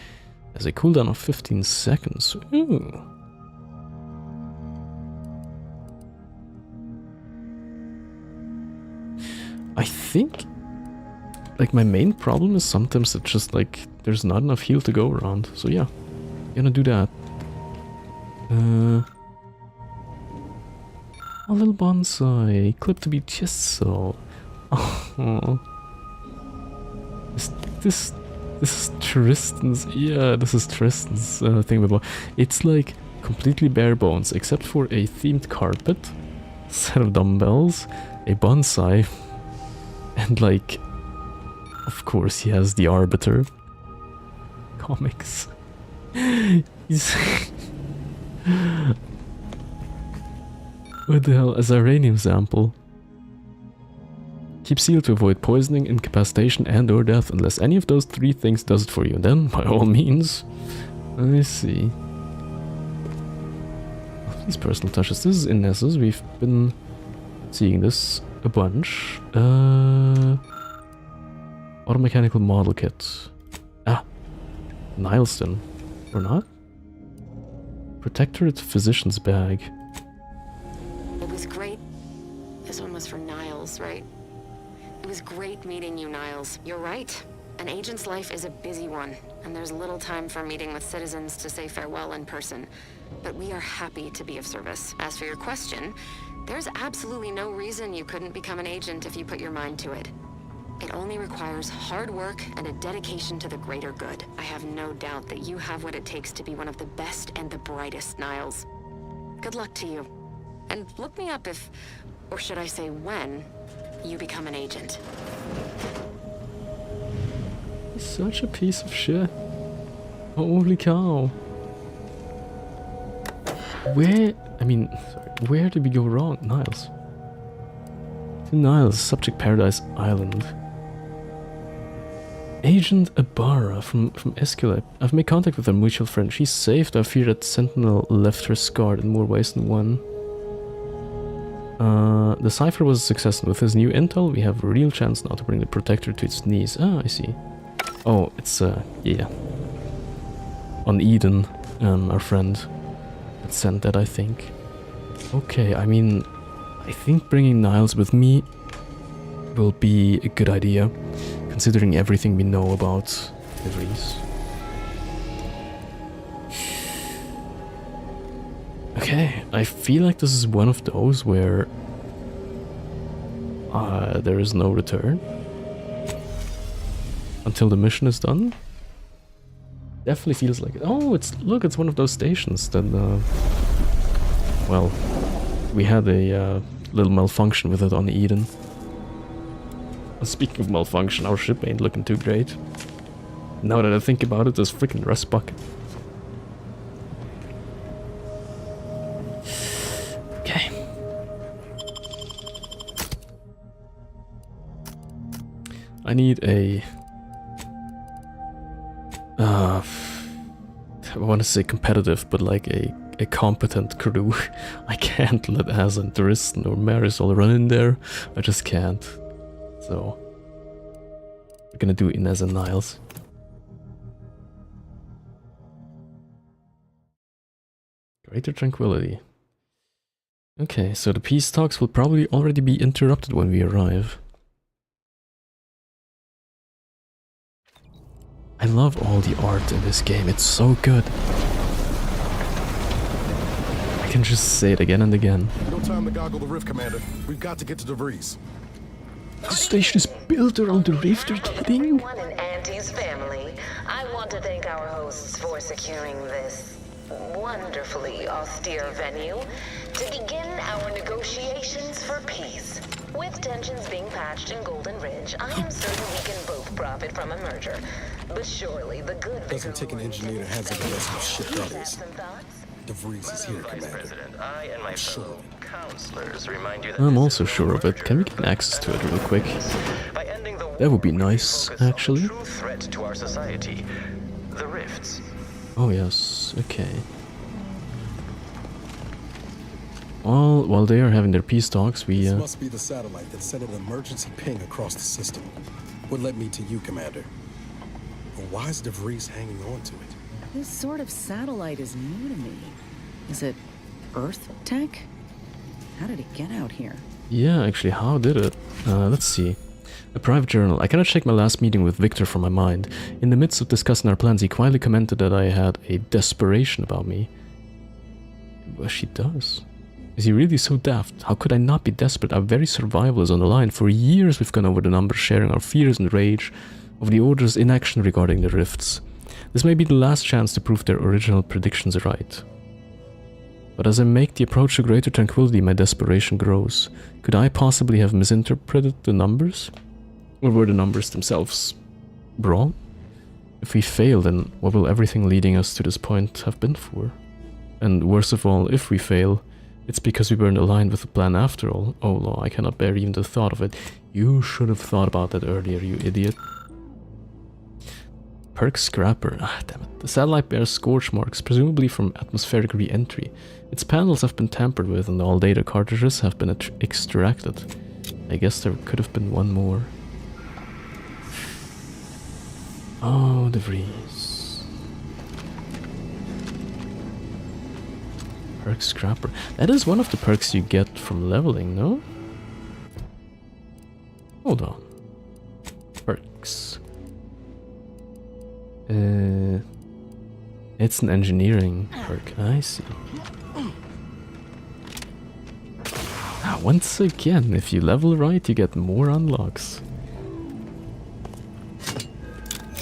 Has a cooldown of 15 seconds. Ooh. I think, like, my main problem is sometimes it's just like there's not enough heal to go around. So yeah, gonna do that. A little bonsai, clip to be chisel. Oh, this is Tristan's. Yeah, this is Tristan's thing. It's like completely bare bones except for a themed carpet, set of dumbbells, a bonsai, and like, of course, he has the Arbiter. Comics. He's what the hell? A Ziranium sample. Keep sealed to avoid poisoning, incapacitation, and/or death, unless any of those three things does it for you. And then, by all means, I see. These personal touches. This is Inez's. We've been seeing this a bunch. Automechanical model kit. Nileston. Or not? Protectorate physician's bag. It was great. This one was for Niles, right? It was great meeting you, Niles. You're right. An agent's life is a busy one, and there's little time for meeting with citizens to say farewell in person. But we are happy to be of service. As for your question, there's absolutely no reason you couldn't become an agent if you put your mind to it. It only requires hard work and a dedication to the greater good. I have no doubt that you have what it takes to be one of the best and the brightest, Niles. Good luck to you. And look me up if, or should I say when, you become an agent. He's such a piece of shit. Holy cow. Where did we go wrong? Niles. To Niles, Subject Paradise Island. Agent Ibarra from Escalade. I've made contact with our mutual friend. She's safe, though I fear that Sentinel left her scarred in more ways than one. The cipher was a success, and with his new intel, we have a real chance now to bring the Protector to its knees. Ah, I see. Oh, it's, yeah. On Eden, our friend had sent that, I think. Okay, I mean, I think bringing Niles with me will be a good idea, considering everything we know about De Vries. Okay, I feel like this is one of those where there is no return until the mission is done. Definitely feels like it. Oh, look, it's one of those stations that, well, we had a little malfunction with it on Eden. Speaking of malfunction, our ship ain't looking too great. Now that I think about it, this freaking rust bucket. Okay. I need a... I want to say competitive, but like a competent crew. I can't let Azas and Tristan or Marisol run in there. I just can't. So, we're gonna do Inez and Niles. Greater tranquility. Okay, so the peace talks will probably already be interrupted when we arrive. I love all the art in this game, it's so good. I can just say it again and again. No time to goggle the rift, Commander. We've got to get to De Vries. The station is built around the rift, are you kidding? Everyone in Auntie's family, I want to thank our hosts for securing this wonderfully austere venue to begin our negotiations for peace. With tensions being patched in Golden Ridge, I am certain we can both profit from a merger. But surely the good Doesn't take an engineer to have the rest of shit that is. De Vries is here, Commander. I'm sure of it. I'm also sure of it. Can we get access to it real quick? That would be nice, actually. Oh yes, okay. Well, while they are having their peace talks, we This must be the satellite that sent an emergency ping across the system. What led me to you, Commander? But why is De Vries hanging on to it? This sort of satellite is new to me. Is it Earth tech? How did it get out here? Yeah, actually, how did it? Let's see. A private journal. I cannot shake my last meeting with Victor from my mind. In the midst of discussing our plans, he quietly commented that I had a desperation about me. Well, she does. Is he really so daft? How could I not be desperate? Our very survival is on the line. For years we've gone over the numbers, sharing our fears and rage of the Order's inaction regarding the rifts. This may be the last chance to prove their original predictions right. But as I make the approach to greater tranquility, my desperation grows. Could I possibly have misinterpreted the numbers? Or were the numbers themselves wrong? If we fail, then what will everything leading us to this point have been for? And worst of all, if we fail, it's because we weren't aligned with the plan after all. Oh no, I cannot bear even the thought of it. You should have thought about that earlier, you idiot. Perk Scrapper. Ah, damn it. The satellite bears scorch marks, presumably from atmospheric re-entry. Its panels have been tampered with and all data cartridges have been extracted. I guess there could have been one more. Oh, De Vries. Perk Scrapper. That is one of the perks you get from leveling, no? Hold on. Perks. It's an engineering perk. I see. Ah, once again, if you level right, you get more unlocks.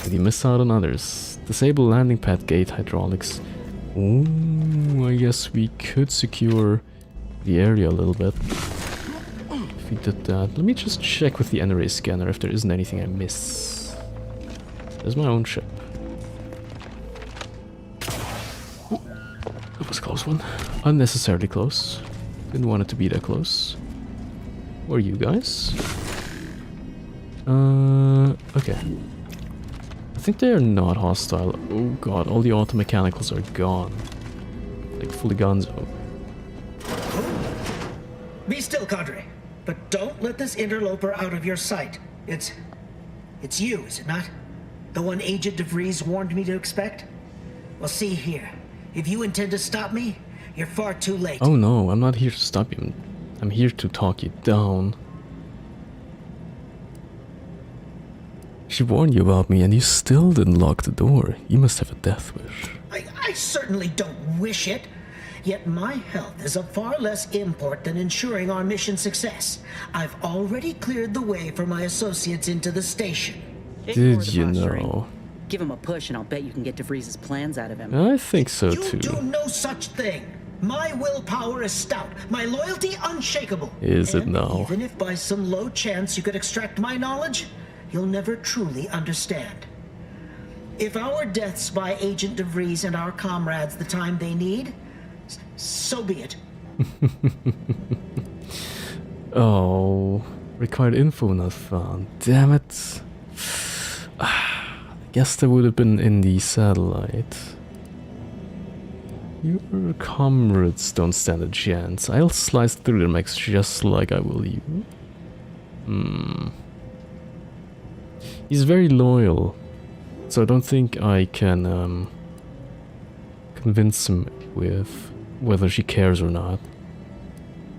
But you miss out on others. Disable landing pad gate hydraulics. Ooh, I guess we could secure the area a little bit. If we did that. Let me just check with the NRA scanner if there isn't anything I miss. There's my own ship. Ooh, that was a close one. Unnecessarily close. Didn't want it to be that close. Or you guys? Okay. I think they're not hostile. Oh god, all the auto mechanicals are gone. Like fully gonzo. Be still, Cadre. But don't let this interloper out of your sight. It's you, is it not? The one Agent DeVries warned me to expect? Well, see here. If you intend to stop me, you're far too late. Oh no, I'm not here to stop you. I'm here to talk you down. She warned you about me and you still didn't lock the door. You must have a death wish. I certainly don't wish it. Yet my health is of far less import than ensuring our mission success. I've already cleared the way for my associates into the station. Did you know? Give him a push and I'll bet you can get DeVries' plans out of him. I think so You too. do no such thing. My willpower is stout, my loyalty unshakable. Is it now? Even if by some low chance you could extract my knowledge, you'll never truly understand. If our deaths by Agent DeVries and our comrades the time they need, so be it. Oh, required info not found. Damn it. I guess that would have been in the satellite. Your comrades don't stand a chance. I'll slice through their mechs just like I will you. He's very loyal, so I don't think I can convince him with whether she cares or not.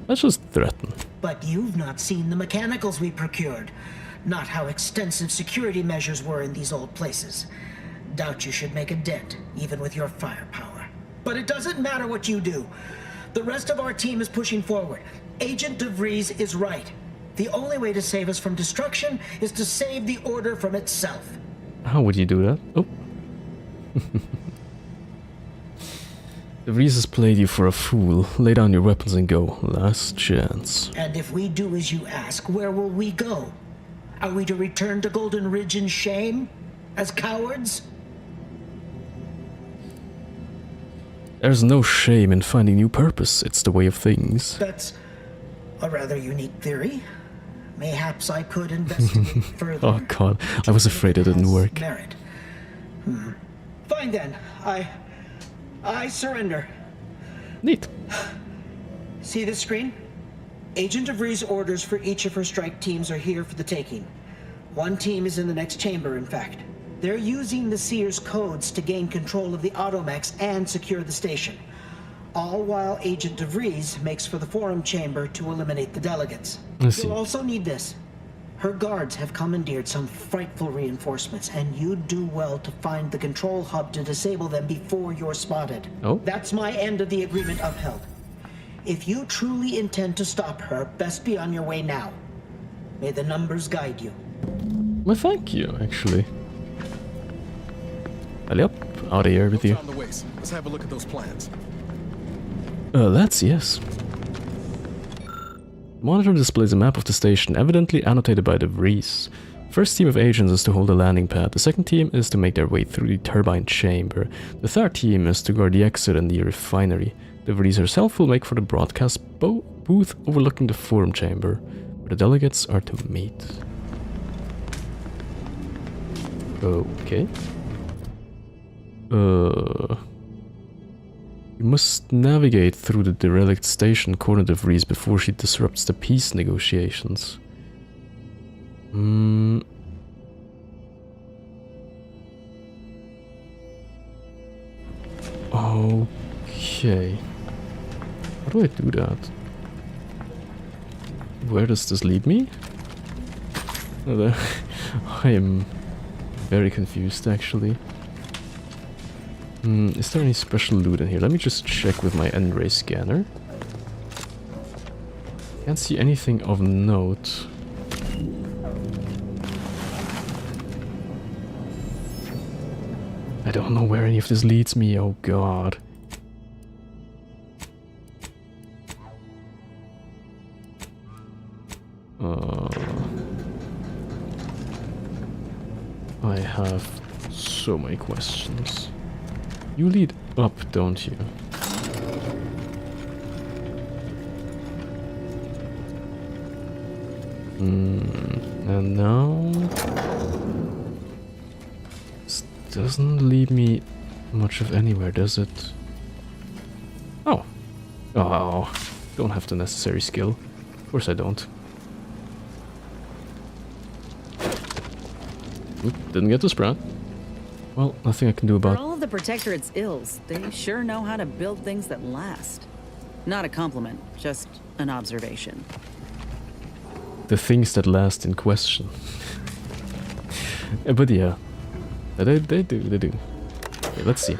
Let's just threaten. But you've not seen the mechanicals we procured. Not how extensive security measures were in these old places. Doubt you should make a dent, even with your firepower. But it doesn't matter what you do. The rest of our team is pushing forward. Agent DeVries is right. The only way to save us from destruction is to save the Order from itself. How would you do that? Oh. DeVries has played you for a fool. Lay down your weapons and go. Last chance. And if we do as you ask, where will we go? Are we to return to Golden Ridge in shame? As cowards? There's no shame in finding new purpose. It's the way of things. That's a rather unique theory. Mayhaps I could investigate further. Oh god, I was afraid it didn't work. Merit. Fine then. I surrender. Neat. See this screen? Agent DeVries' orders for each of her strike teams are here for the taking. One team is in the next chamber, in fact. They're using the Seer's codes to gain control of the automechs and secure the station. All while Agent DeVries makes for the forum chamber to eliminate the delegates. You'll also need this. Her guards have commandeered some frightful reinforcements, and you'd do well to find the control hub to disable them before you're spotted. Oh. That's my end of the agreement upheld. If you truly intend to stop her, best be on your way now. May the numbers guide you. Well, thank you, actually. Alley up, out of here with you. Let's have a look at those plans. Let's, yes. Monitor displays a map of the station, evidently annotated by DeVries. First team of agents is to hold the landing pad, the second team is to make their way through the turbine chamber, the third team is to guard the exit and the refinery. DeVries herself will make for the broadcast booth overlooking the forum chamber, where the delegates are to meet. Okay. You must navigate through the derelict station corner DeVries before she disrupts the peace negotiations. Okay. How do I do that? Where does this lead me? I am very confused, actually. Is there any special loot in here? Let me just check with my N-ray scanner. Can't see anything of note. I don't know where any of this leads me, oh god. I have so many questions. You lead up, don't you? And now... doesn't lead me much of anywhere, does it? Oh. Oh. Don't have the necessary skill. Of course I don't. Oop, didn't get the sprout. Well, nothing I can do about... For all of the Protectorate's ills, they sure know how to build things that last. Not a compliment, just an observation. The things that last in question. But yeah, they do. Okay, let's see.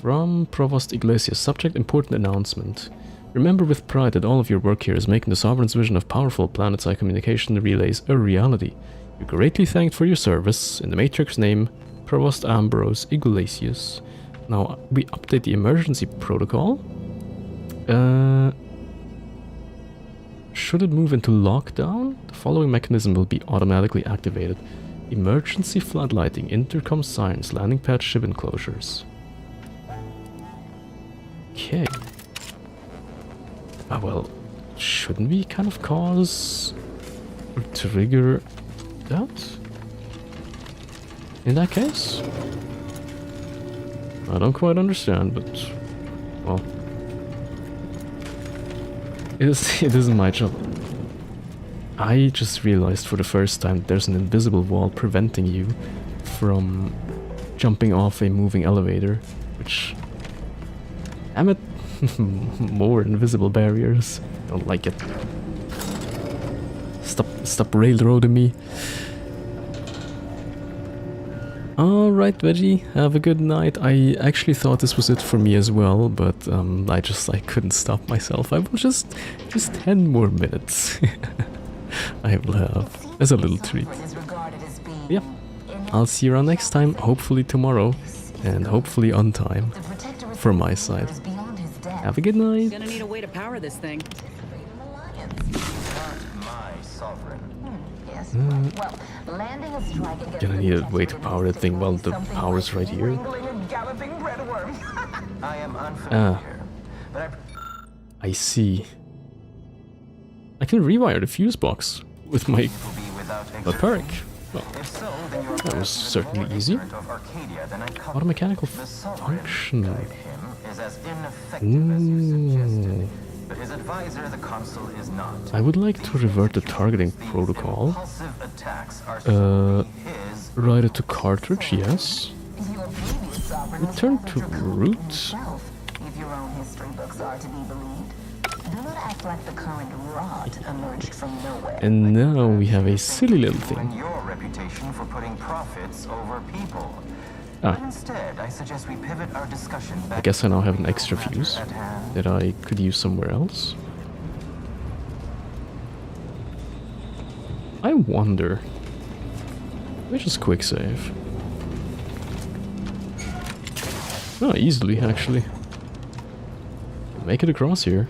From Provost Iglesias, subject important announcement. Remember with pride that all of your work here is making the Sovereign's vision of powerful planet-side communication relays a reality. You're greatly thanked for your service. In the Matrix name, Provost Ambrose Iglesias. Now, we update the emergency protocol. Should it move into lockdown? The following mechanism will be automatically activated. Emergency floodlighting, intercom signs, landing pad ship enclosures. Okay. Ah, well, shouldn't we kind of cause or trigger that? In that case? I don't quite understand, but well, it isn't my job. I just realized for the first time there's an invisible wall preventing you from jumping off a moving elevator, which... Damn it! More invisible barriers. Don't like it. Stop railroading me. Alright, Veggie, have a good night. I actually thought this was it for me as well, but I couldn't stop myself. I will just 10 more minutes. I will have as a little treat. Yeah, I'll see you around next time, hopefully tomorrow, and hopefully on time, from my side. Have a good night. Gonna need a way to power this thing. Gonna need a way to power that thing while the power's right here. Ah, I see. I can rewire the fuse box with my perk. Well, that was certainly easy. Automechanical function. Ooh. I would like to revert the targeting protocol. Write it to cartridge, yes. Return to root. And now we have a silly little thing. Ah. I guess I now have an extra fuse that I could use somewhere else. I wonder. Let me just quick save. Oh, easily actually. Make it across here.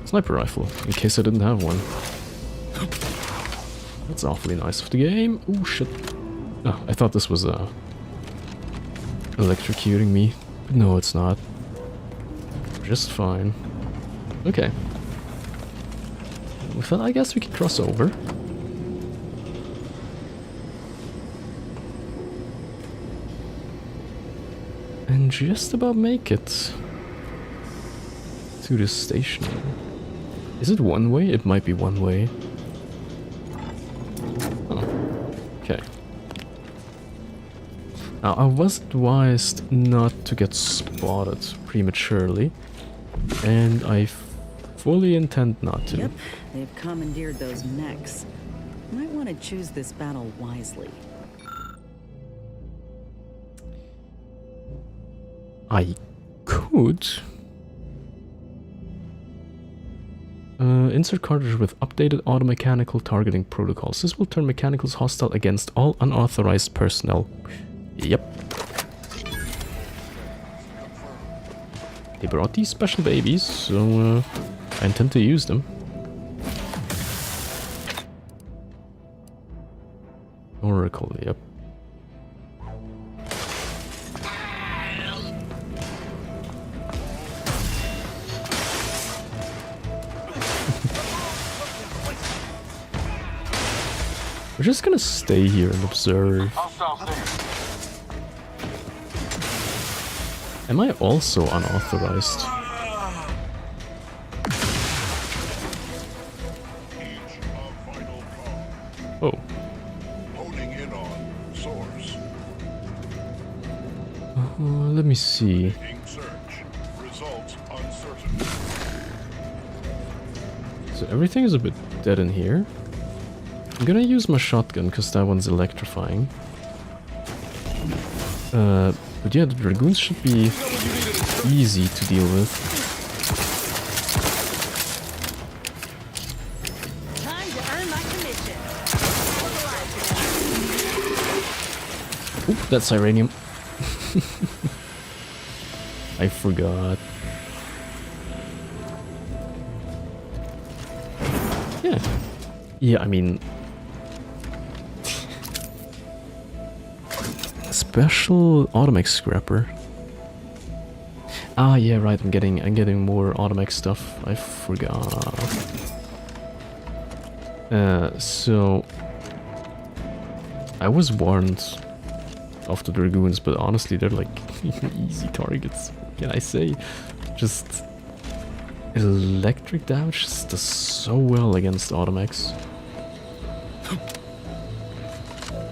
Sniper rifle, in case I didn't have one. That's awfully nice of the game. Oh shit. Oh, I thought this was electrocuting me. But no, it's not. Just fine. Okay. With that, I guess we can cross over. And just about make it to the station. Is it one way? It might be one way. Oh, okay. Now, I was advised not to get spotted prematurely, and I fully intend not to. Yep, they've commandeered those mechs. Might want to choose this battle wisely. I could... insert cartridge with updated automechanical targeting protocols. This will turn mechanicals hostile against all unauthorized personnel. Yep. They brought these special babies, so I intend to use them. Oracle, yep. We're just gonna stay here and observe. Am I also unauthorized? Oh. Let me see. So everything is a bit dead in here. I'm gonna use my shotgun because that one's electrifying. But yeah, the dragoons should be easy to deal with. Time to earn my commission. Oop, that's Iranium. I forgot. Yeah. Yeah, I mean... Special Automech scrapper. Ah, yeah, right. I'm getting more Automech stuff. I forgot. So I was warned of the dragoons, but honestly, they're like easy targets. What can I say? Just electric damage just does so well against Automechs.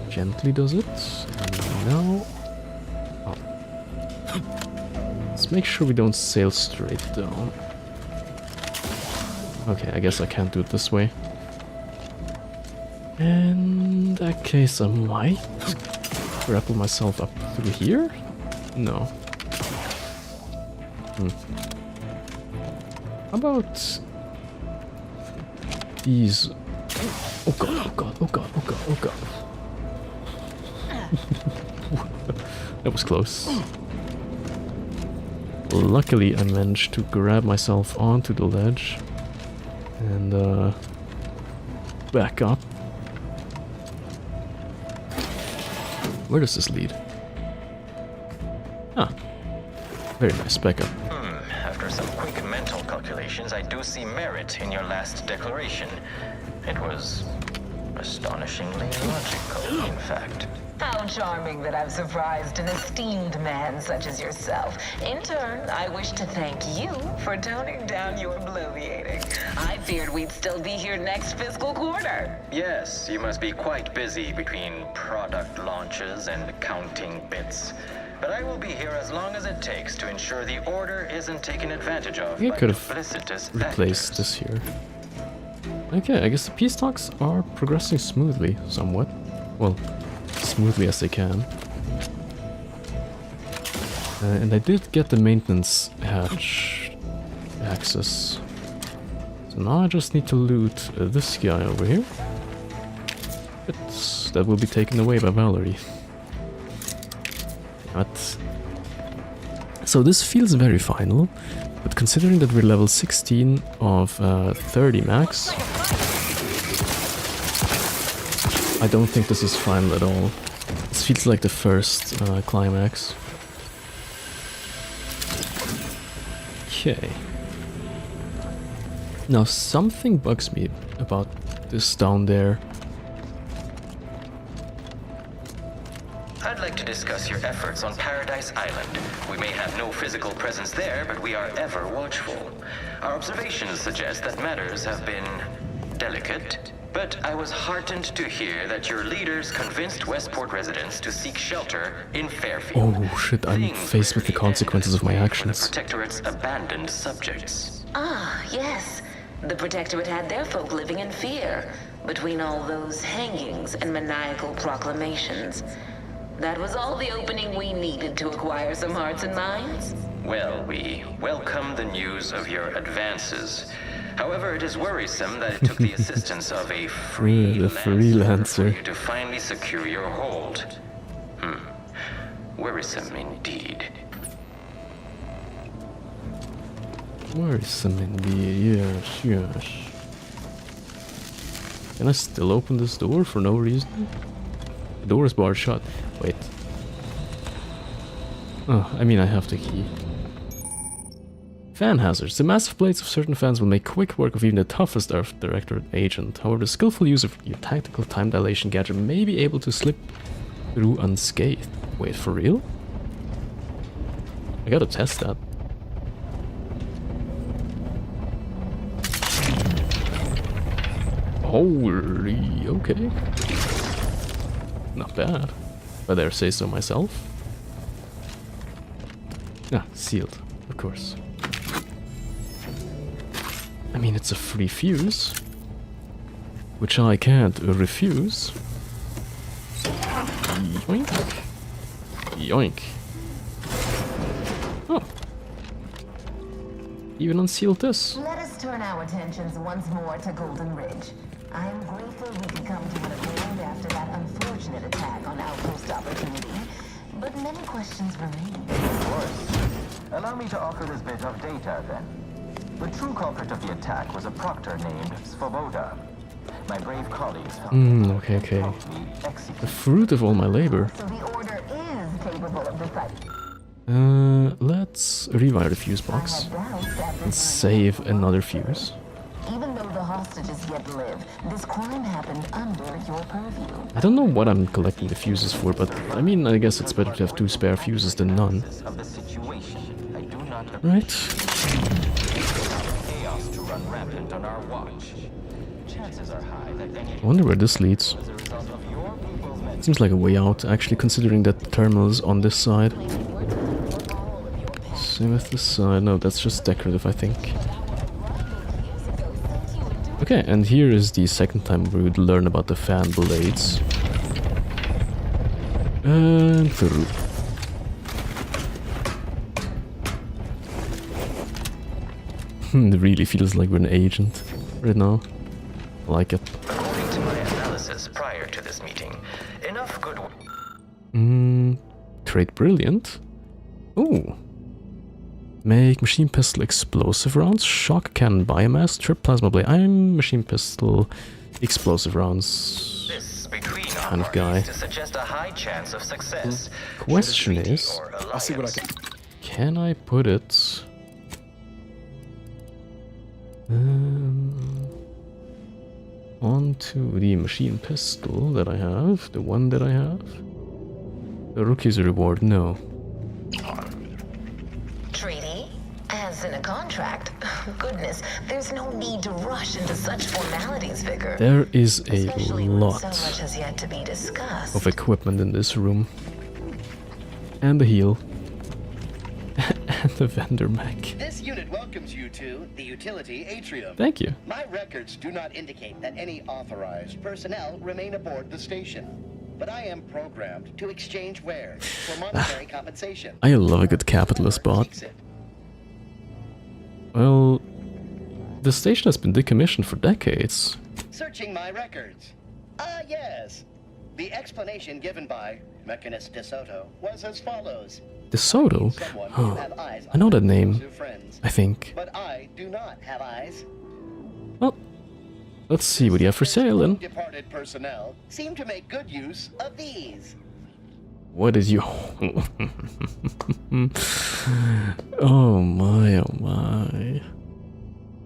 Gently does it. Now, oh. Let's make sure we don't sail straight down. Okay, I guess I can't do it this way. In that case, I might grapple myself up through here? No. How about these? Oh god, oh god, oh god, oh god, oh god. That was close. Luckily, I managed to grab myself onto the ledge and back up. Where does this lead? Ah, very nice, back up. After some quick mental calculations, I do see merit in your last declaration. It was astonishingly logical, in fact. How charming that I've surprised an esteemed man such as yourself. In turn, I wish to thank you for toning down your bloviating. I feared we'd still be here next fiscal quarter. Yes, you must be quite busy between product launches and counting bits. But I will be here as long as it takes to ensure the order isn't taken advantage of I by could have duplicitous replaced this here. Okay, I guess the peace talks are progressing smoothly, somewhat. Well, smoothly as they can. And I did get the maintenance hatch access. So now I just need to loot this guy over here. But that will be taken away by Valerie. But so this feels very final, but considering that we're level 16 of 30 max, I don't think this is final at all. This feels like the first climax. Okay. Now something bugs me about this down there. I'd like to discuss your efforts on Paradise Island. We may have no physical presence there, but we are ever watchful. Our observations suggest that matters have been delicate, but I was heartened to hear that your leaders convinced Westport residents to seek shelter in Fairfield. Oh shit, I'm faced with the consequences of my actions. The Protectorate's abandoned subjects. Ah, yes. The Protectorate had their folk living in fear between all those hangings and maniacal proclamations. That was all the opening we needed to acquire some hearts and minds. Well, we welcome the news of your advances. However, it is worrisome that it took the assistance of a freelancer for you to finally secure your hold. Worrisome indeed. Worrisome indeed, yes. Can I still open this door for no reason? The door is barred shut. Wait. Oh, I mean I have the key. Fan hazards. The massive blades of certain fans will make quick work of even the toughest Earth Directorate agent. However, the skillful use of your tactical time dilation gadget may be able to slip through unscathed. Wait, for real? I gotta test that. Holy, okay. Not bad, if I dare say so myself. Ah, sealed, of course. I mean, it's a free fuse, which I can't refuse. Yoink. Yoink. Oh. Even unsealed this. Let us turn our attentions once more to Golden Ridge. I am grateful we could come to an agreement after that unfortunate attack on Outpost Opportunity, but many questions remain. Of course. Allow me to offer this bit of data, then. The true culprit of the attack was a proctor named Svoboda. My brave colleagues found okay. The fruit of all my labor. So the Order is capable of deciding. Let's rewire the fuse box and save another fuse. Even though the hostages yet live, this crime happened under your purview. I don't know what I'm collecting the fuses for, but I mean, I guess it's better to have 2 spare fuses than none. Right? Chaos to run rampant on our watch. Chances are high that any I wonder where this leads. Seems like a way out, actually, considering that the terminal is on this side. Same with this side. No, that's just decorative, I think. Okay, and here is the second time we would learn about the fan blades. And through. It really feels like we're an agent right now. I like it. According to my analysis prior to this meeting, enough good. Trade brilliant. Ooh. Make machine pistol explosive rounds, shock cannon biomass, trip plasma blade. I'm machine pistol explosive rounds kind of guy. To suggest a high chance of success. Question is, I'll see what I can I put it onto the machine pistol that I have, the one that I have? The rookie's reward, no. Treaty? As in a contract? Goodness, there's no need to rush into such formalities, Vicar. There is a Especially when lot so much has yet to be discussed. of equipment in this room. And the heal. And the vendor mech. This unit welcomes you to the utility atrium. Thank you. My records do not indicate that any authorized personnel remain aboard the station, but I am programmed to exchange wares for monetary compensation. I love a good capitalist bot. Well, the station has been decommissioned for decades. Searching my records. Ah, yes. The explanation given by Mechanist DeSoto was as follows. DeSoto? Oh, I know that name, I think. But I do not have eyes. Well, let's see what you have for sale then. Departed personnel seem to make good use of these. What is your... Oh my, oh my.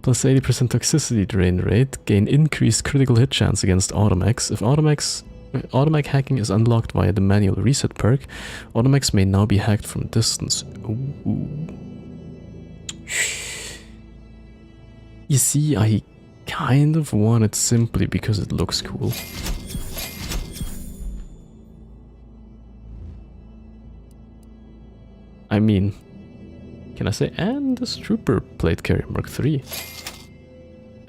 Plus 80% toxicity drain rate, gain increased critical hit chance against automax. If automac hacking is unlocked via the manual reset perk, automax may now be hacked from distance. Ooh. You see, I kind of want it simply because it looks cool. I mean, can I say, and this trooper plate carrier Mark III.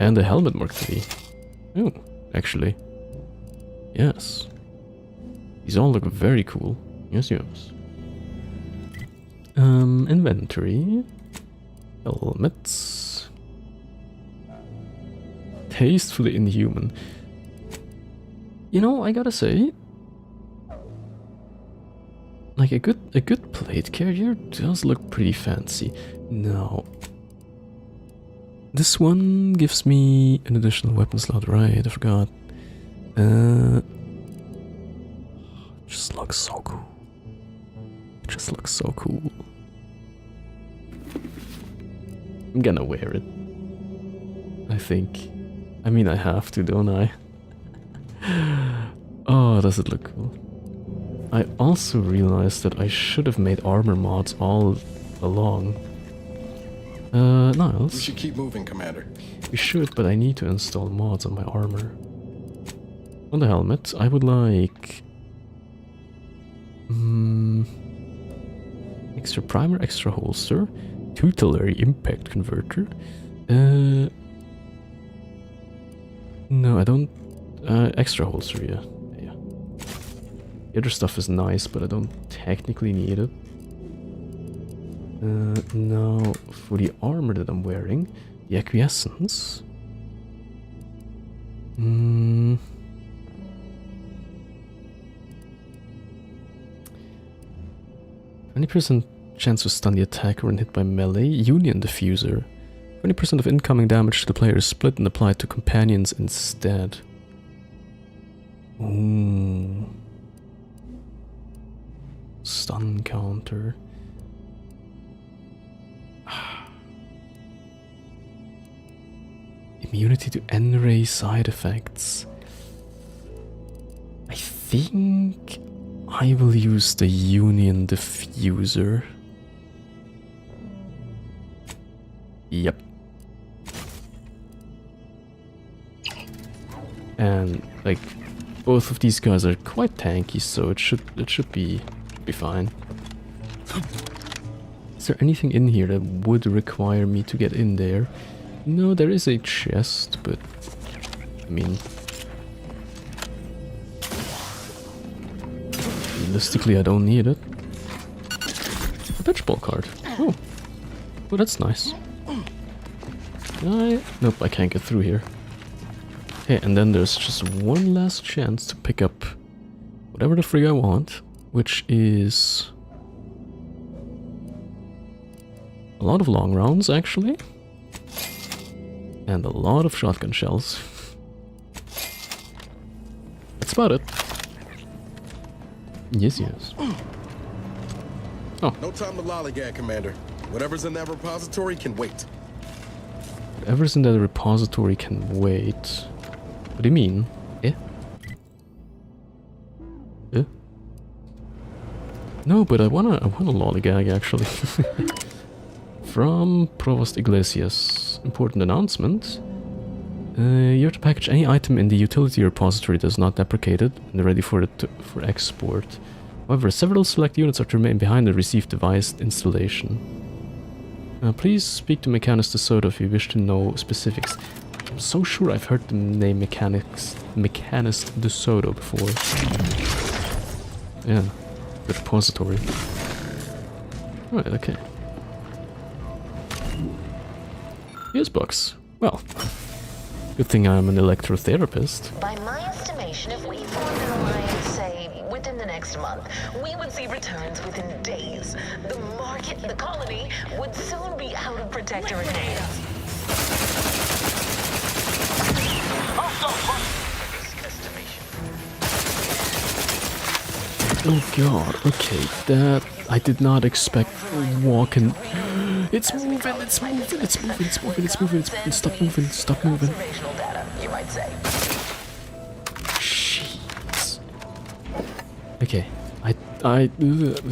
And the helmet Mark III. Oh, actually. Yes. These all look very cool. Yes, yes. Inventory. Helmets. Tastefully inhuman. You know, I gotta say, like a good plate carrier does look pretty fancy. Now, this one gives me an additional weapon slot, right? I forgot. Just looks so cool. Just looks so cool. I'm gonna wear it. I think. I mean, I have to, don't I? Oh, does it look cool? I also realized that I should have made armor mods all along. Niles. We should keep moving, Commander. We should, but I need to install mods on my armor. On the helmet, I would like... extra primer, extra holster, tutelary impact converter. No, I don't... extra holster, yeah. The other stuff is nice, but I don't technically need it. Now, for the armor that I'm wearing, the acquiescence. 20% chance to stun the attacker when hit by melee. Union diffuser. 20% of incoming damage to the player is split and applied to companions instead. Ooh. Stun counter. Immunity to N-ray side effects. I think I will use the Union diffuser. Yep. And like both of these guys are quite tanky, so it should be fine. Is there anything in here that would require me to get in there? No, there is a chest, but I mean, realistically, I don't need it. A pitch ball card. Oh, well, that's nice. Nope, I can't get through here. Okay, and then there's just one last chance to pick up whatever the frig I want, which is a lot of long rounds, actually. And a lot of shotgun shells. That's about it. Yes, yes. Oh. No time to lollygag, Commander. Whatever's in that repository can wait. Whatever's in that repository can wait. What do you mean? Eh? Eh? No, but I wanna lollygag actually. From Provost Iglesias. Important announcement. You have to package any item in the utility repository that is not deprecated and ready for export. However, several select units are to remain behind the received device installation. Please speak to Mechanist DeSoto if you wish to know specifics. I'm so sure I've heard the name Mechanist DeSoto before. Yeah, the repository. Right, okay. Here's books. Well, good thing I'm an electrotherapist. By my estimation, if we formed an alliance, say, within the next month, we would see returns within days. The market, the colony, would soon be out of protectorate hands. Oh god, okay, that I did not expect walking. It's moving, it's moving, it's moving, it's moving, it's moving, it's moving, stop moving, stop moving. Data, you might say. Jeez. Okay, I did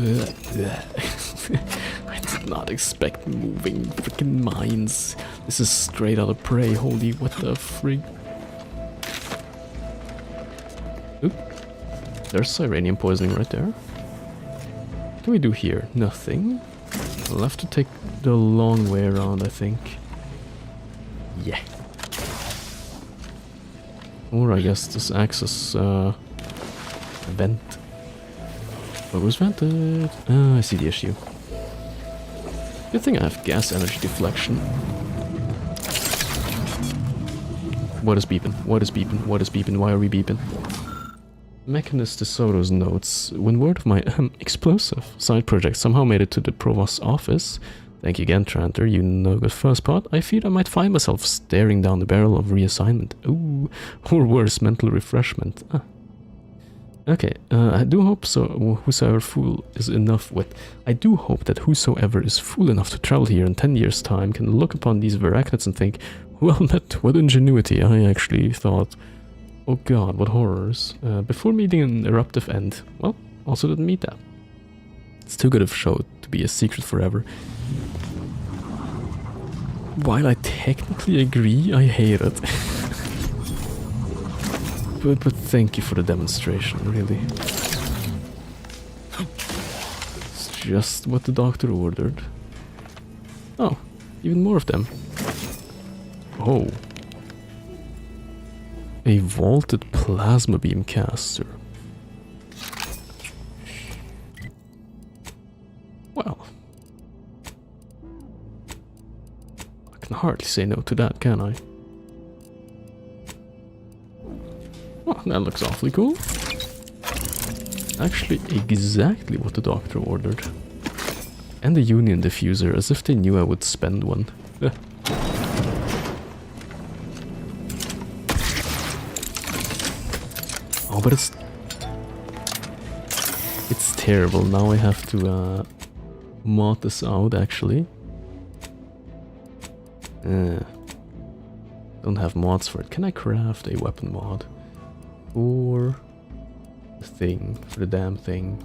not expect moving freaking mines. This is straight out of Prey, holy what the frig. Oop. There's Sirenium poisoning right there. What can we do here? Nothing. We'll have to take the long way around, I think. Yeah. Or I guess this access vent. What was vented? Ah, I see the issue. Good thing I have gas energy deflection. What is beeping? What is beeping? What is beeping? Why are we beeping? Mechanist DeSoto's notes. When word of my explosive side project somehow made it to the Provost's office, thank you again, Tranter, you know good first part, I feared I might find myself staring down the barrel of reassignment. Ooh, or worse, mental refreshment. Ah. Okay, I do hope so. Whosoever fool is enough with. I do hope that whosoever is fool enough to travel here in 10 years' time can look upon these Veracnids and think, well met, what ingenuity. I actually thought, oh god, what horrors. Before meeting an eruptive end. Well, also didn't meet that. It's too good of a show to be a secret forever. While I technically agree, I hate it. But thank you for the demonstration, really. It's just what the doctor ordered. Oh, even more of them. Oh. A vaulted plasma beam caster. Well. I can hardly say no to that, can I? Oh, that looks awfully cool. Actually, exactly what the doctor ordered. And the Union diffuser, as if they knew I would spend one. Oh, but it's terrible. Now I have to mod this out, actually. Don't have mods for it. Can I craft a weapon mod? For the thing, for the damn thing.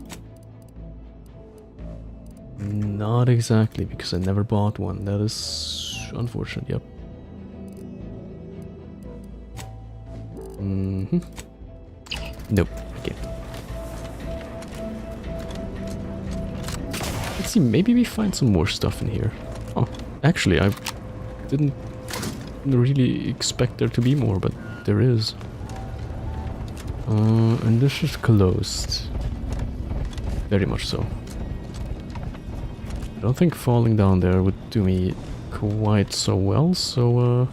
Not exactly, because I never bought one. That is unfortunate, yep. Nope, okay. Let's see, maybe we find some more stuff in here. Oh, actually, I didn't really expect there to be more, but there is. And this is closed. Very much so. I don't think falling down there would do me quite so well, so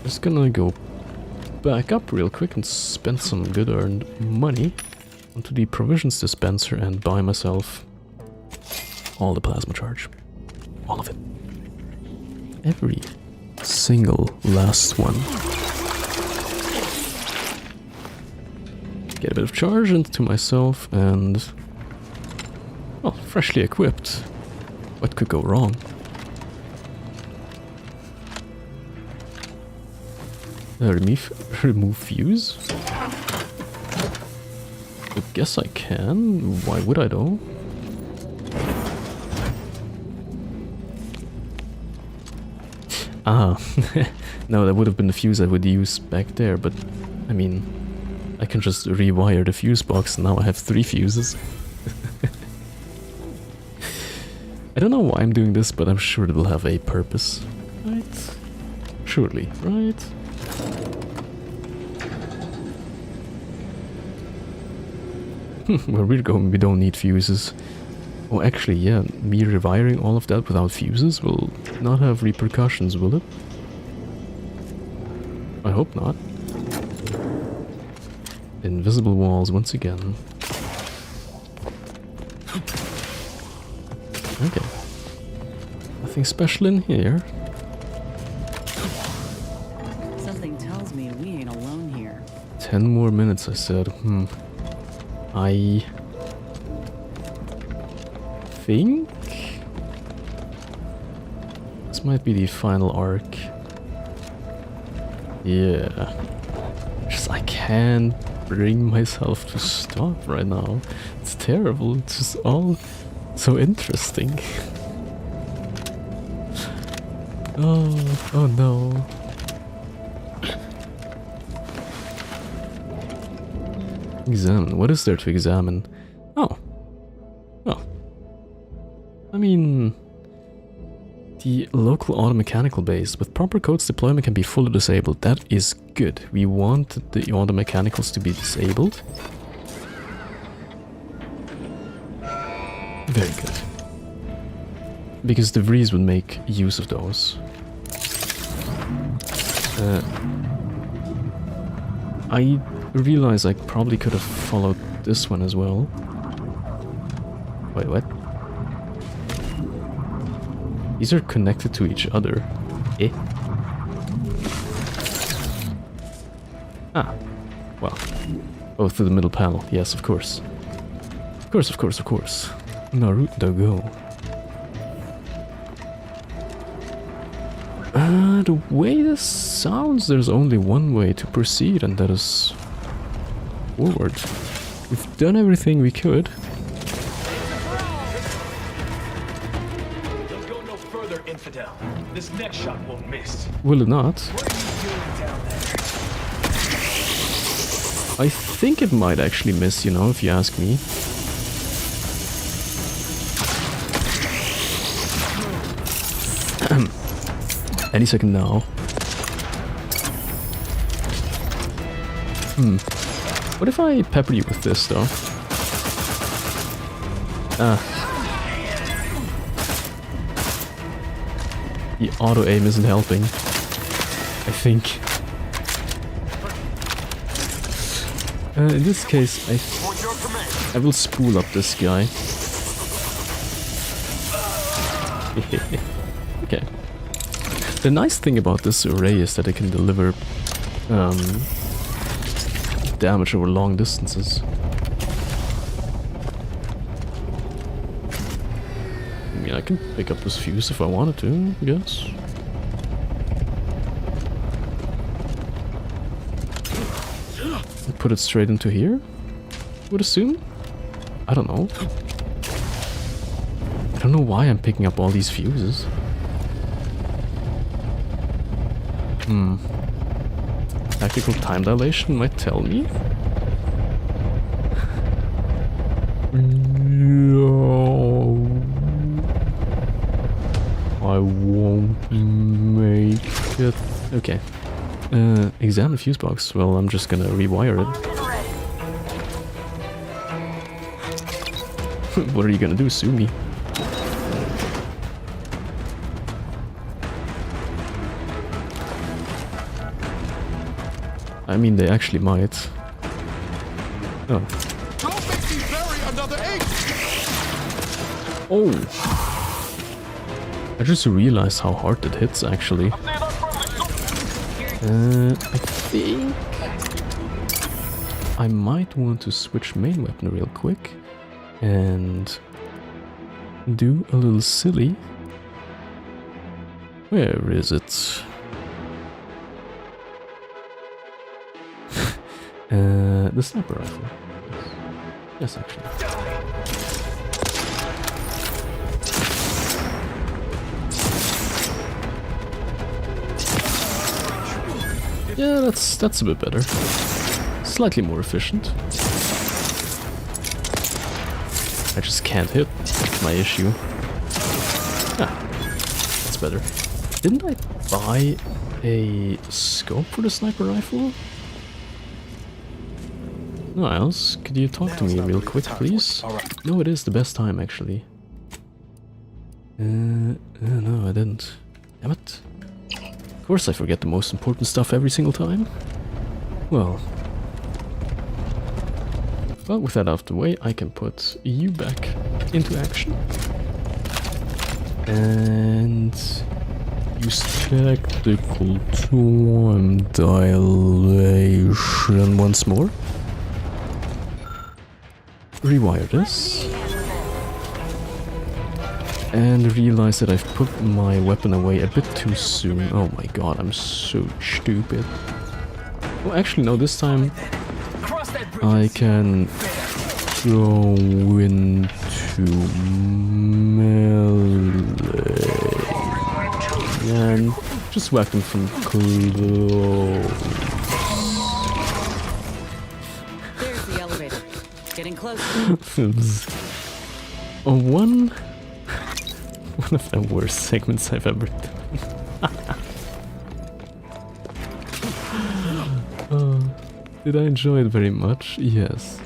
just gonna go back up real quick and spend some good earned money onto the provisions dispenser and buy myself all the plasma charge. All of it. Every single last one. Get a bit of charge into myself and, well, freshly equipped. What could go wrong? Remove fuse? I guess I can. Why would I though? Ah, no, that would have been the fuse I would use back there, but I mean, I can just rewire the fuse box and now I have 3 fuses. I don't know why I'm doing this, but I'm sure it will have a purpose. Right? Surely, right? Where we're going, we don't need fuses. Oh, actually, yeah, me rewiring all of that without fuses will not have repercussions, will it? I hope not. Invisible walls once again. Okay. Nothing special in here. Something tells me we ain't alone here. 10 more minutes, I said. I think this might be the final arc. Yeah. Just I can't bring myself to stop right now. It's terrible. It's just all so interesting. Oh no. Examine. What is there to examine? Oh. Well. I mean, the local automechanical base. With proper codes, deployment can be fully disabled. That is good. We want the automechanicals to be disabled. Very good. Because the Vries would make use of those. I realize I probably could have followed this one as well. Wait, what? These are connected to each other. Eh? Ah. Well. Oh, through the middle panel. Yes, of course. Of course, of course, of course. Naruto, go. The way this sounds, there's only one way to proceed, and that is forward. We've done everything we could. Don't go no further, infidel. This next shot won't miss. Will it not? What are you doing down there? I think it might actually miss, you know, if you ask me. Any second now. What if I pepper you with this, though? The auto-aim isn't helping, I think. In this case, I will spool up this guy. Okay. The nice thing about this array is that it can deliver damage over long distances. I mean, I can pick up this fuse if I wanted to, I guess. And put it straight into here, I would assume? I don't know. I don't know why I'm picking up all these fuses. Tactical time dilation might tell me. No. I won't make it. Okay. Examine fuse box. Well, I'm just gonna rewire it. What are you gonna do, sue me? I mean, they actually might. Oh. Don't make me bury another egg! Oh! I just realized how hard it hits, actually. I think I might want to switch main weapon real quick and do a little silly. Where is it? The sniper rifle. Yes, actually. Yeah, that's a bit better. Slightly more efficient. I just can't hit. That's my issue. Ah, that's better. Didn't I buy a scope for the sniper rifle? Niles, could you talk to me real quick, please? No, it is the best time, actually. No, I didn't. Damn it. Of course I forget the most important stuff every single time. Well, with that out of the way, I can put you back into action. And use tactical time dilation once more. Rewire this. And realize that I've put my weapon away a bit too soon. Oh my god, I'm so stupid. Well, actually, no, this time I can go into melee and just whack them from close. There's the elevator. Getting close. One of the worst segments I've ever done. Did I enjoy it very much? Yes.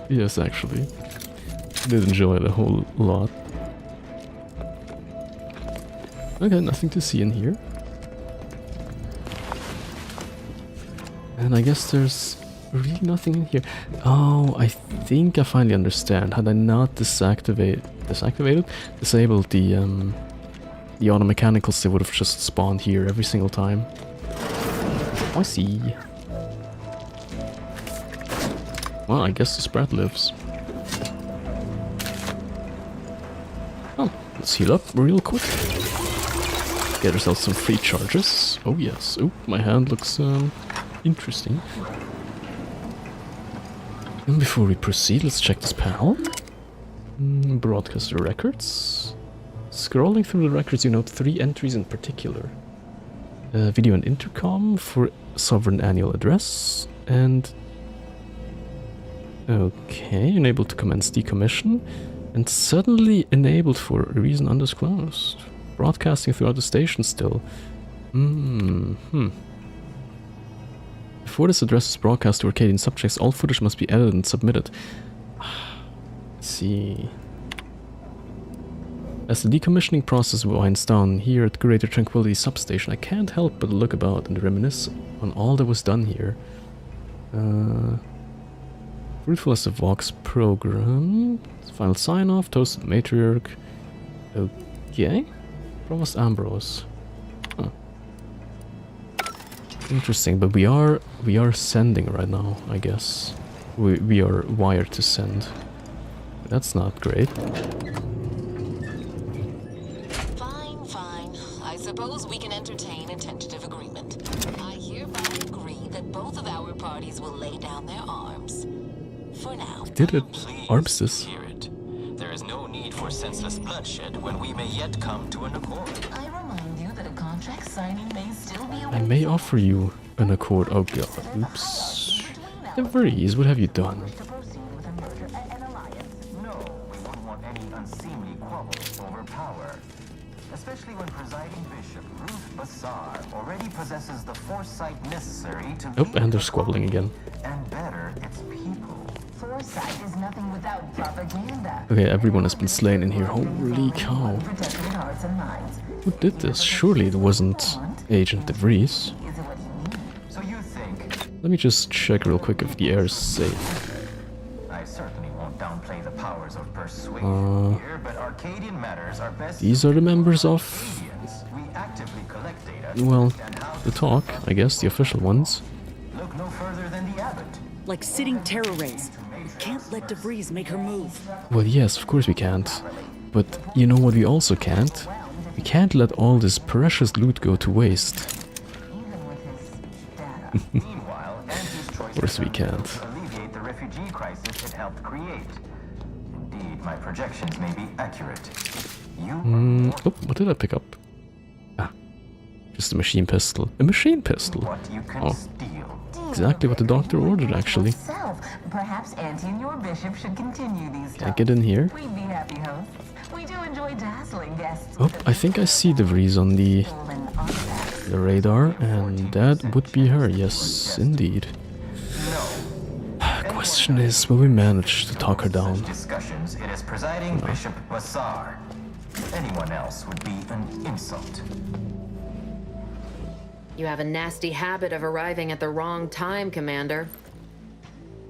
Yes, actually. I did enjoy it a whole lot. Okay, nothing to see in here. And I guess there's really nothing in here. Oh, I think I finally understand. Had I not disabled the auto mechanicals, they would have just spawned here every single time. I see. Well, I guess the spread lives. Oh, let's heal up real quick. Get ourselves some free charges. Oh yes. Oh, my hand looks interesting. And before we proceed, let's check this panel. Broadcaster records. Scrolling through the records, you note 3 entries in particular. Video and intercom for sovereign annual address, and okay, enabled to commence decommission, and suddenly enabled for a reason undisclosed. Broadcasting throughout the station still. Before this address is broadcast to Arcadian subjects, all footage must be edited and submitted. Let's see. As the decommissioning process winds down here at Greater Tranquility Substation, I can't help but look about and reminisce on all that was done here. Fruitful as the Vox program. Final sign-off, toasted matriarch. Okay. Provost Ambrose. Huh. Interesting, but we are sending right now, I guess. We are wired to send. That's not great. Fine. I suppose we can entertain a tentative agreement. I hereby agree that both of our parties will lay down their arms. For now. Did it? Armistice. There is no need for senseless bloodshed when we may yet come to an accord. I remind you that a contract signing may still be I may offer you an accord. Oh god. Oops. DeVries, what have you done? Especially when presiding Bishop Ruth Bassar already possesses the foresight necessary to Oh, and they're squabbling again. and better its people. Foresight is nothing without propaganda. Okay, everyone has been slain in here. Holy cow. Who did this? Surely it wasn't Agent DeVries. So you think? Let me just check real quick if the air is safe. I certainly won't downplay the powers of persuasion here, but Arcadian matters are best. These are the members of... We actively collect data. Well, the talk, I guess, the official ones. Look no further than the abbot. Like sitting terror rays. Can't let DeVries make her move. Well, yes, of course we can't. But you know what we also can't? We can't let all this precious loot go to waste. Of course we can't. Alleviate the refugee crisis it helped create. Indeed, my projections may be accurate. Oh, what did I pick up? Ah, just a machine pistol. A machine pistol? Oh, exactly what the doctor ordered, actually. Perhaps Auntie and your bishop should continue these Can I get in here? We'd be happy hosts. We do enjoy dazzling guests. Oh, I think I see DeVries on the radar, and that would be her. Yes, indeed. Question is, will we manage to talk her down? Discussions, it is presiding Bishop Bassar. Anyone else would be an insult. You have a nasty habit of arriving at the wrong time, Commander.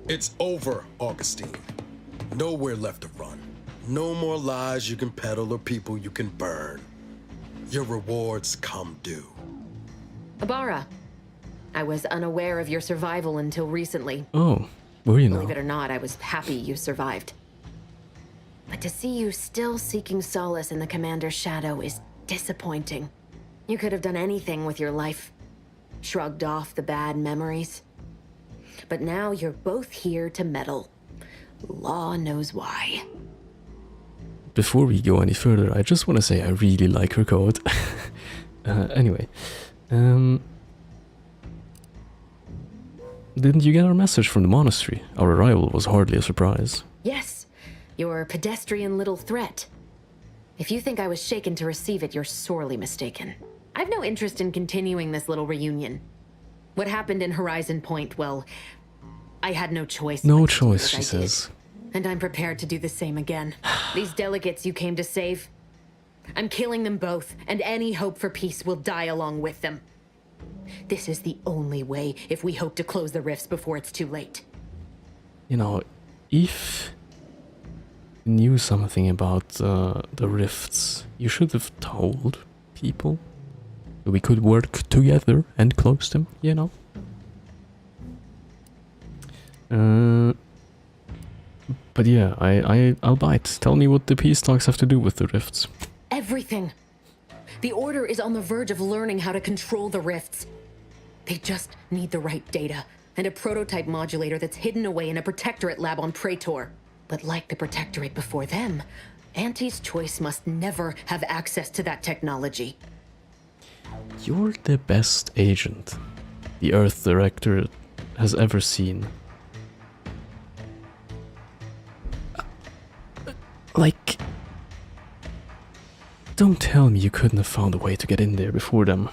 It's over, Augustine. Nowhere left to run. No more lies you can peddle or people you can burn. Your rewards come due. Ibarra, I was unaware of your survival until recently. Oh, were you now? Believe it or not, I was happy you survived. But to see you still seeking solace in the Commander's shadow is disappointing. You could have done anything with your life. Shrugged off the bad memories. But now you're both here to meddle. Law knows why. Before we go any further, I just want to say I really like her code. Anyway. Didn't you get our message from the monastery? Our arrival was hardly a surprise. Yes, your pedestrian little threat. If you think I was shaken to receive it, you're sorely mistaken. I've no interest in continuing this little reunion. What happened in Horizon Point, well, I had no choice. No choice, she says. And I'm prepared to do the same again. These delegates you came to save, I'm killing them both, and any hope for peace will die along with them. This is the only way if we hope to close the rifts before it's too late. You know, if you knew something about the rifts, you should have told people. We could work together and close them, you know. But yeah, I'll bite. Tell me what the peace talks have to do with the rifts. Everything. The Order is on the verge of learning how to control the rifts. They just need the right data and a prototype modulator that's hidden away in a Protectorate lab on Praetor. But like the Protectorate before them, Auntie's Choice must never have access to that technology. You're the best agent the Earth Directorate has ever seen. Like, don't tell me you couldn't have found a way to get in there before them.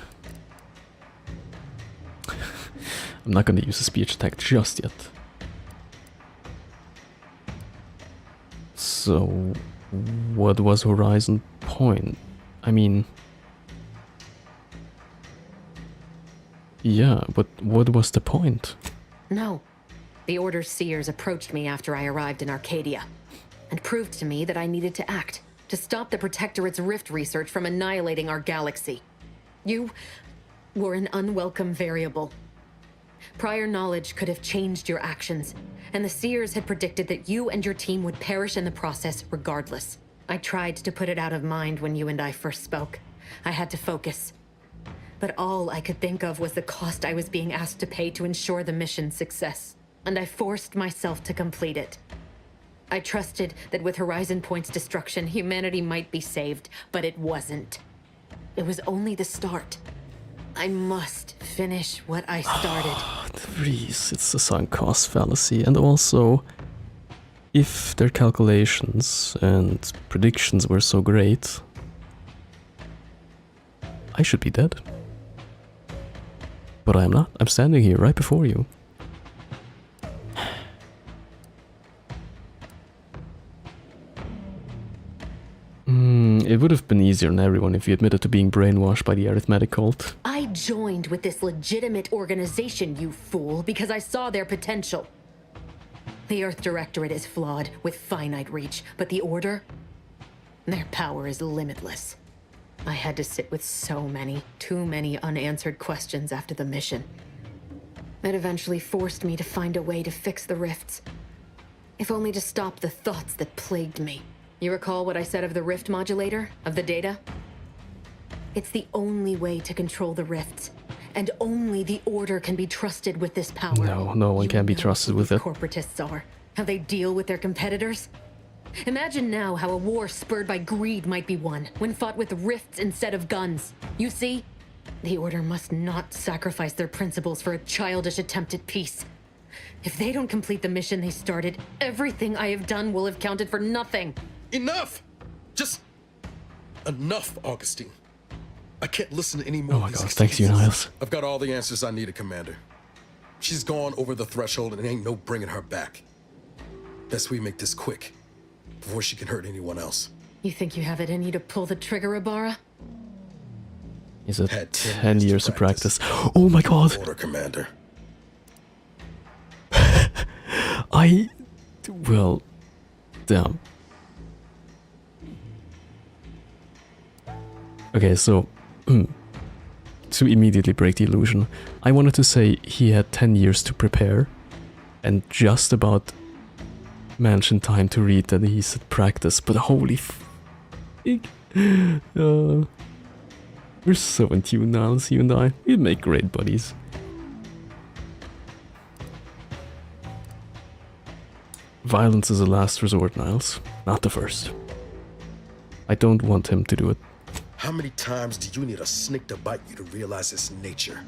I'm not gonna use a speech attack just yet. So, what was Horizon Point? I mean... yeah, but what was the point? No. The Order's seers approached me after I arrived in Arcadia and proved to me that I needed to act to stop the Protectorate's rift research from annihilating our galaxy. You were an unwelcome variable. Prior knowledge could have changed your actions, and the seers had predicted that you and your team would perish in the process regardless. I tried to put it out of mind when you and I first spoke. I had to focus. But all I could think of was the cost I was being asked to pay to ensure the mission's success, and I forced myself to complete it. I trusted that with Horizon Point's destruction, humanity might be saved, but it wasn't. It was only the start. I must finish what I started. Reese, it's a sunk cost fallacy, and also, if their calculations and predictions were so great, I should be dead. But I am not. I'm standing here right before you. It would have been easier on everyone if you admitted to being brainwashed by the arithmetic cult. I joined with this legitimate organization, you fool, because I saw their potential. The Earth Directorate is flawed, with finite reach, but the Order? Their power is limitless. I had to sit with too many unanswered questions after the mission. It eventually forced me to find a way to fix the rifts. If only to stop the thoughts that plagued me. You recall what I said of the rift modulator, of the data? It's the only way to control the rifts, and only the Order can be trusted with this power. No one can be trusted with it. Corporatists are, how they deal with their competitors. Imagine now how a war spurred by greed might be won, when fought with rifts instead of guns. You see? The Order must not sacrifice their principles for a childish attempt at peace. If they don't complete the mission they started, everything I have done will have counted for nothing. Enough! Just enough, Augustine. I can't listen to any more. Oh my god, thanks you, Niles. I've got all the answers I needed, Commander. She's gone over the threshold and ain't no bringing her back. Best we make this quick, before she can hurt anyone else. You think you have it in you to pull the trigger, Ibarra? Is it 10 years of practice? Oh my god! Order, Commander. Well, damn. Okay, so, to immediately break the illusion, I wanted to say he had 10 years to prepare, and just about mentioned time to read that he's at practice, but holy we're so in tune now, you and I. We make great buddies. Violence is a last resort, Niles, not the first. I don't want him to do it. How many times do you need a snake to bite you to realize its nature?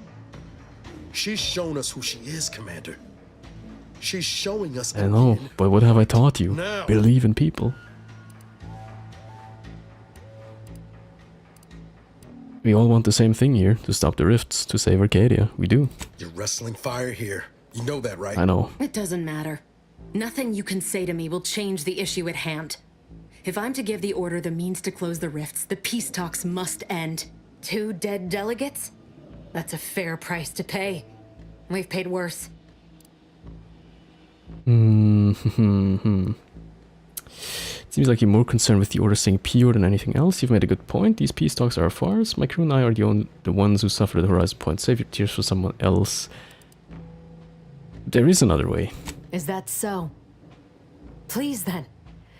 She's shown us who she is, Commander. She's showing us. I know, but what have I taught you? Now. Believe in people. We all want the same thing here, to stop the rifts, to save Arcadia. We do. You're wrestling fire here. You know that, right? I know. It doesn't matter. Nothing you can say to me will change the issue at hand. If I'm to give the Order the means to close the rifts, the peace talks must end. 2 dead delegates? That's a fair price to pay. We've paid worse. Seems like you're more concerned with the Order staying pure than anything else. You've made a good point. These peace talks are a farce. My crew and I are the ones who suffered at Horizon Point. Save your tears for someone else. There is another way. Is that so? Please then,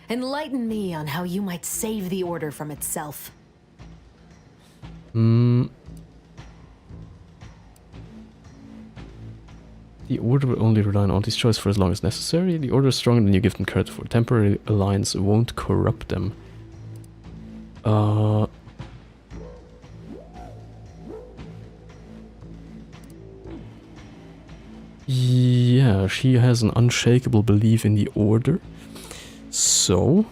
enlighten me on how you might save the Order from itself. The Order will only rely on Auntie's choice for as long as necessary. The Order is stronger than you give them credit for. Temporary alliance won't corrupt them. Yeah, she has an unshakable belief in the Order. So,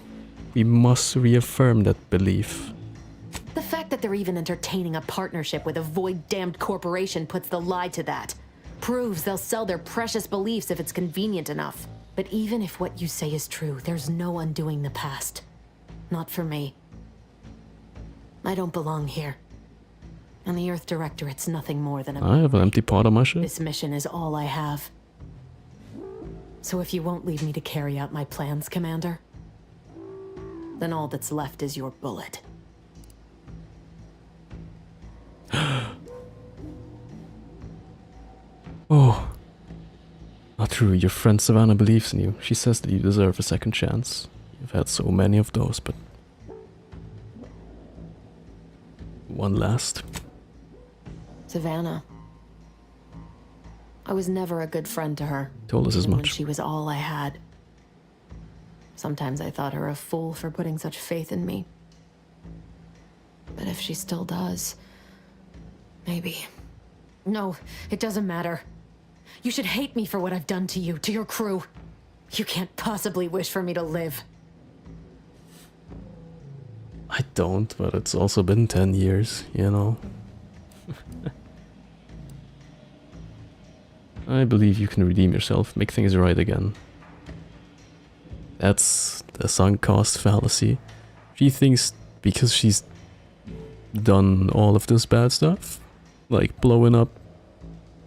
we must reaffirm that belief. The fact that they're even entertaining a partnership with a void-damned corporation puts the lie to that. Proves they'll sell their precious beliefs if it's convenient enough. But even if what you say is true, there's no undoing the past. Not for me. I don't belong here. And the Earth Directorate's nothing more than a... I have an empty pot on my ship. This mission is all I have. So if you won't leave me to carry out my plans, Commander, then all that's left is your bullet. Oh. Not true, your friend Savannah believes in you. She says that you deserve a second chance. You've had so many of those, but... one last. Savannah. I was never a good friend to her. Told us as even much. When she was all I had. Sometimes I thought her a fool for putting such faith in me. But if she still does... maybe... No, it doesn't matter. You should hate me for what I've done to you, to your crew. You can't possibly wish for me to live. I don't, but it's also been 10 years, you know. I believe you can redeem yourself, make things right again. That's the sunk cost fallacy. She thinks because she's done all of this bad stuff, like blowing up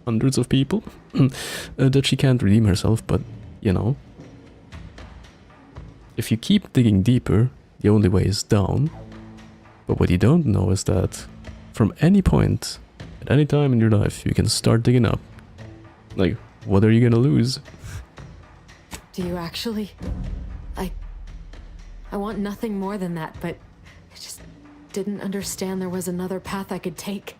hundreds of people, that she can't redeem herself, but, you know. If you keep digging deeper, the only way is down. But what you don't know is that from any point, at any time in your life, you can start digging up. Like, what are you gonna lose? Do you actually? I want nothing more than that, but I just didn't understand there was another path I could take.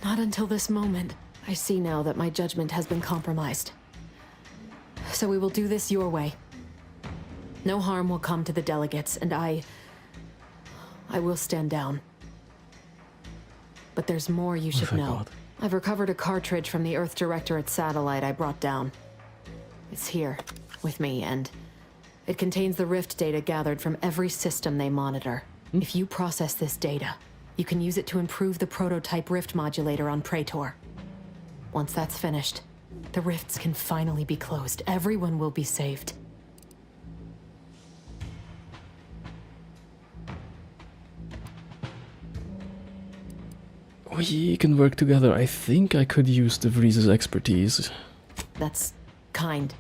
Not until this moment. I see now that my judgment has been compromised. So we will do this your way. No harm will come to the delegates, and I will stand down. But there's more you should know. God. I've recovered a cartridge from the Earth Directorate satellite I brought down. It's here, with me, and it contains the rift data gathered from every system they monitor. If you process this data, you can use it to improve the prototype rift modulator on Praetor. Once that's finished, the rifts can finally be closed. Everyone will be saved. We can work together. I think I could use De Vries's expertise. That's kind.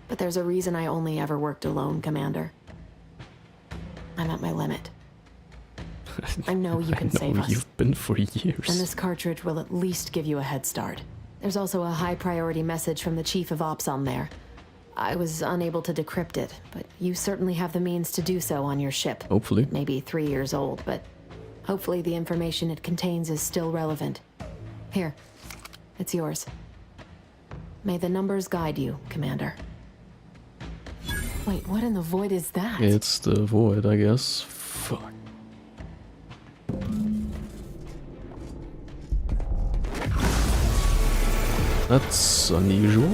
But there's a reason I only ever worked alone, Commander. I'm at my limit. I know you can save us. You've been for years. And this cartridge will at least give you a head start. There's also a high priority message from the Chief of Ops on there. I was unable to decrypt it, but you certainly have the means to do so on your ship. Hopefully. Maybe 3 years old, but hopefully the information it contains is still relevant. Here, it's yours. May the numbers guide you, Commander. Wait, what in the void is that? It's the void, I guess. Fuck. That's unusual.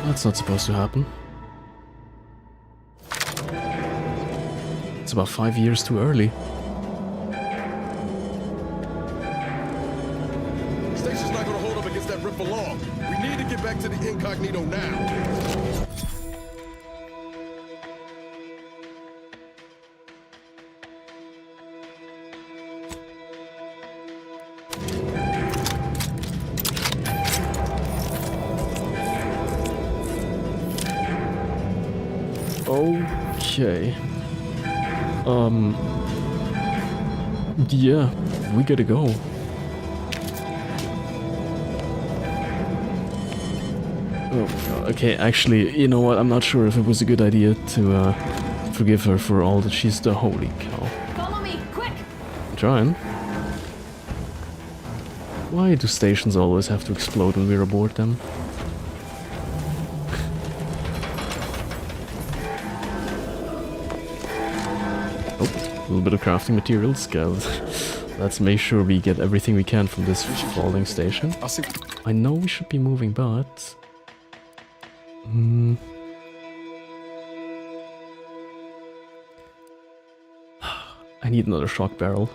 That's not supposed to happen. It's about 5 years too early. Station's not gonna hold up against that rip for long. We need to get back to the incognito now. Okay. Yeah, we gotta go. Oh my god, okay, actually, you know what, I'm not sure if it was a good idea to forgive her for all that she's done. Holy cow. Follow me, quick! I'm trying. Why do stations always have to explode when we're aboard them? Oh, a little bit of crafting materials, guys. Let's make sure we get everything we can from this falling station. I know we should be moving, but... I need another shock barrel.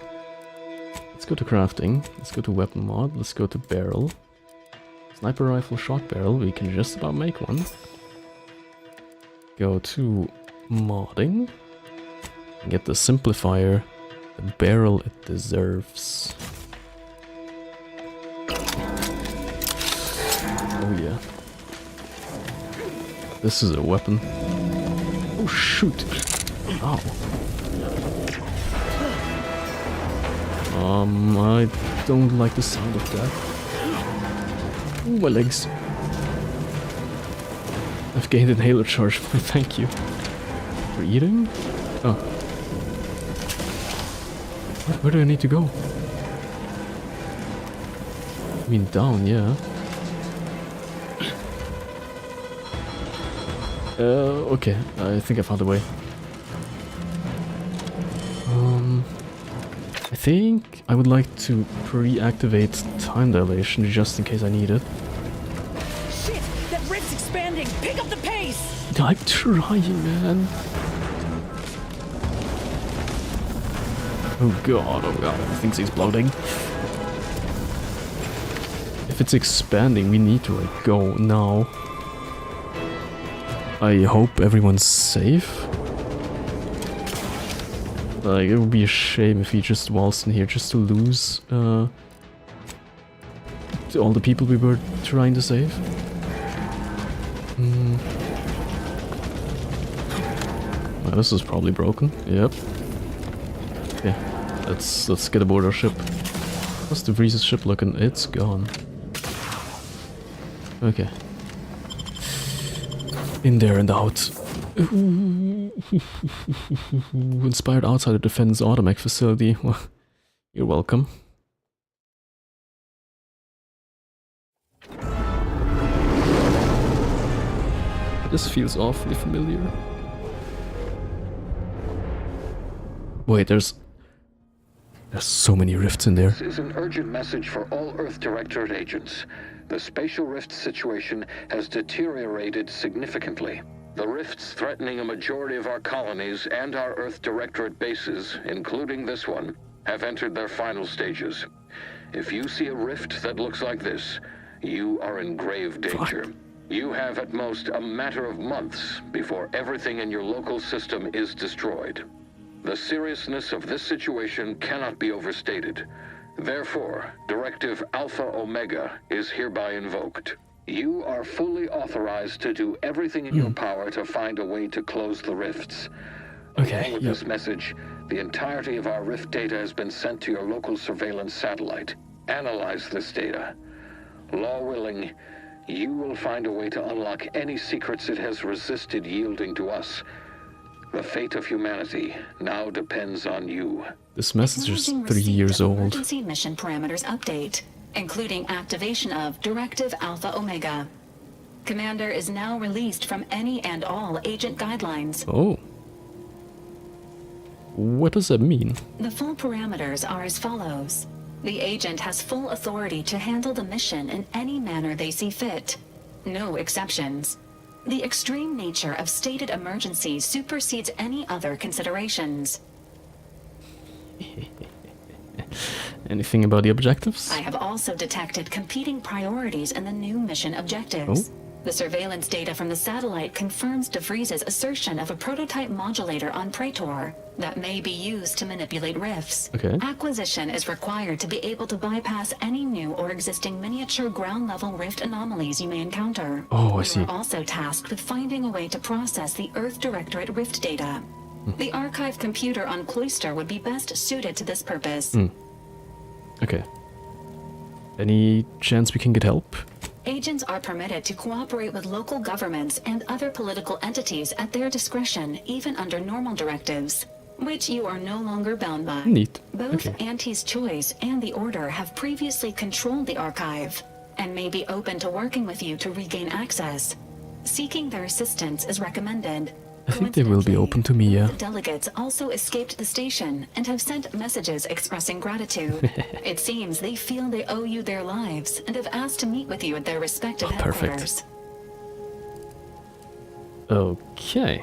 Let's go to crafting. Let's go to weapon mod. Let's go to barrel. Sniper rifle, shock barrel. We can just about make one. Go to modding. And get the simplifier. The barrel it deserves. Oh yeah. This is a weapon. Oh shoot! Ow. I don't like the sound of that. Ooh, my legs. I've gained inhaler charge. Thank you. For eating? Oh. Where do I need to go? I mean down, yeah. Okay. I think I found a way. I think I would like to pre-activate time dilation just in case I need it. Shit! That rift's expanding! Pick up the pace! I'm trying, man. Oh god, everything's exploding. If it's expanding, we need to like go now. I hope everyone's safe. Like, it would be a shame if he just waltzed in here just to lose to all the people we were trying to save. Well, this is probably broken. Yep. Okay, let's get aboard our ship. How's the Vreeze's ship looking? It's gone. Okay. In there and out. Inspired outsider defends Automech facility. Well, you're welcome. This feels awfully familiar. Wait, there's so many rifts in there. This is an urgent message for all Earth Directorate agents. The spatial rift situation has deteriorated significantly. The rifts threatening a majority of our colonies and our Earth Directorate bases, including this one, have entered their final stages. If you see a rift that looks like this, you are in grave danger. Fuck. You have at most a matter of months before everything in your local system is destroyed. The seriousness of this situation cannot be overstated. Therefore, Directive Alpha Omega is hereby invoked. You are fully authorized to do everything in your power to find a way to close the rifts. Okay, Along with this message, the entirety of our rift data has been sent to your local surveillance satellite. Analyze this data. Law willing, you will find a way to unlock any secrets it has resisted yielding to us. The fate of humanity now depends on you. This message is 3 years old. Emergency mission parameters update, including activation of Directive Alpha Omega. Commander is now released from any and all agent guidelines. Oh. What does that mean? The full parameters are as follows. The agent has full authority to handle the mission in any manner they see fit. No exceptions. The extreme nature of stated emergencies supersedes any other considerations. Anything about the objectives? I have also detected competing priorities in the new mission objectives. Oh. The surveillance data from the satellite confirms De Vriese's assertion of a prototype modulator on Praetor that may be used to manipulate rifts. Okay. Acquisition is required to be able to bypass any new or existing miniature ground-level rift anomalies you may encounter. Oh, I see. You are also tasked with finding a way to process the Earth Directorate rift data. The archive computer on Cloister would be best suited to this purpose. Okay. Any chance we can get help? Agents are permitted to cooperate with local governments and other political entities at their discretion, even under normal directives, which you are no longer bound by. Neat. Both Okay. Auntie's Choice and the Order have previously controlled the archive, and may be open to working with you to regain access. Seeking their assistance is recommended. I think they will be open to me, yeah. Delegates also escaped the station and have sent messages expressing gratitude. It seems they feel they owe you their lives and have asked to meet with you at their respective headquarters. Okay.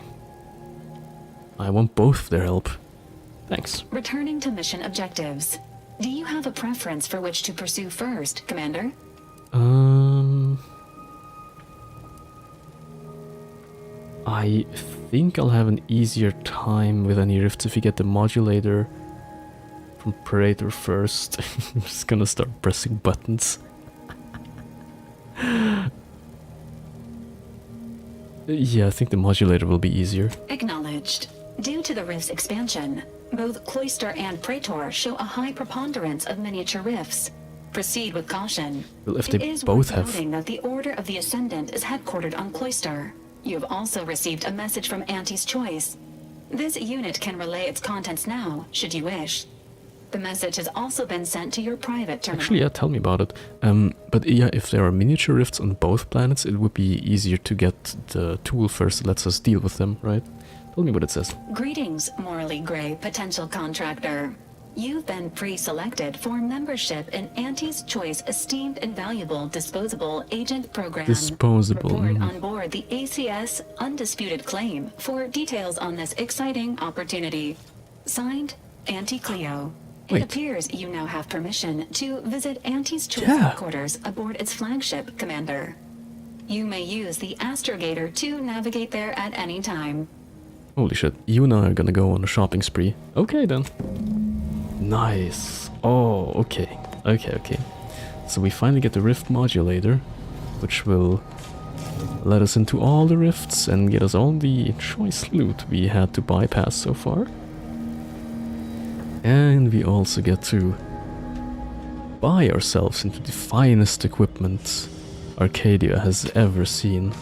I want both their help. Thanks. Returning to mission objectives. Do you have a preference for which to pursue first, Commander? I think I'll have an easier time with any rifts if we get the modulator from Praetor first. I'm just gonna start pressing buttons. Yeah, I think the modulator will be easier. Acknowledged. Due to the rift's expansion, both Cloister and Praetor show a high preponderance of miniature rifts. Proceed with caution. Well, if they it is both worth have... noting that the Order of the Ascendant is headquartered on Cloister. You have also received a message from Auntie's Choice. This unit can relay its contents now, should you wish. The message has also been sent to your private terminal. Actually, yeah, tell me about it. But yeah, if there are miniature rifts on both planets, it would be easier to get the tool first that lets us deal with them, right? Tell me what it says. Greetings, morally gray potential contractor. You've been pre-selected for membership in Auntie's Choice Esteemed and Valuable Disposable Agent Program. Disposable. Report on board the ACS Undisputed Claim for details on this exciting opportunity. Signed, Auntie Cleo. It appears you now have permission to visit Auntie's Choice headquarters aboard its flagship, Commander. You may use the astrogator to navigate there at any time. Holy shit, you and I are gonna go on a shopping spree. Okay then. Nice. Oh, okay. Okay. So we finally get the rift modulator, which will let us into all the rifts and get us all the choice loot we had to bypass so far. And we also get to buy ourselves into the finest equipment Arcadia has ever seen.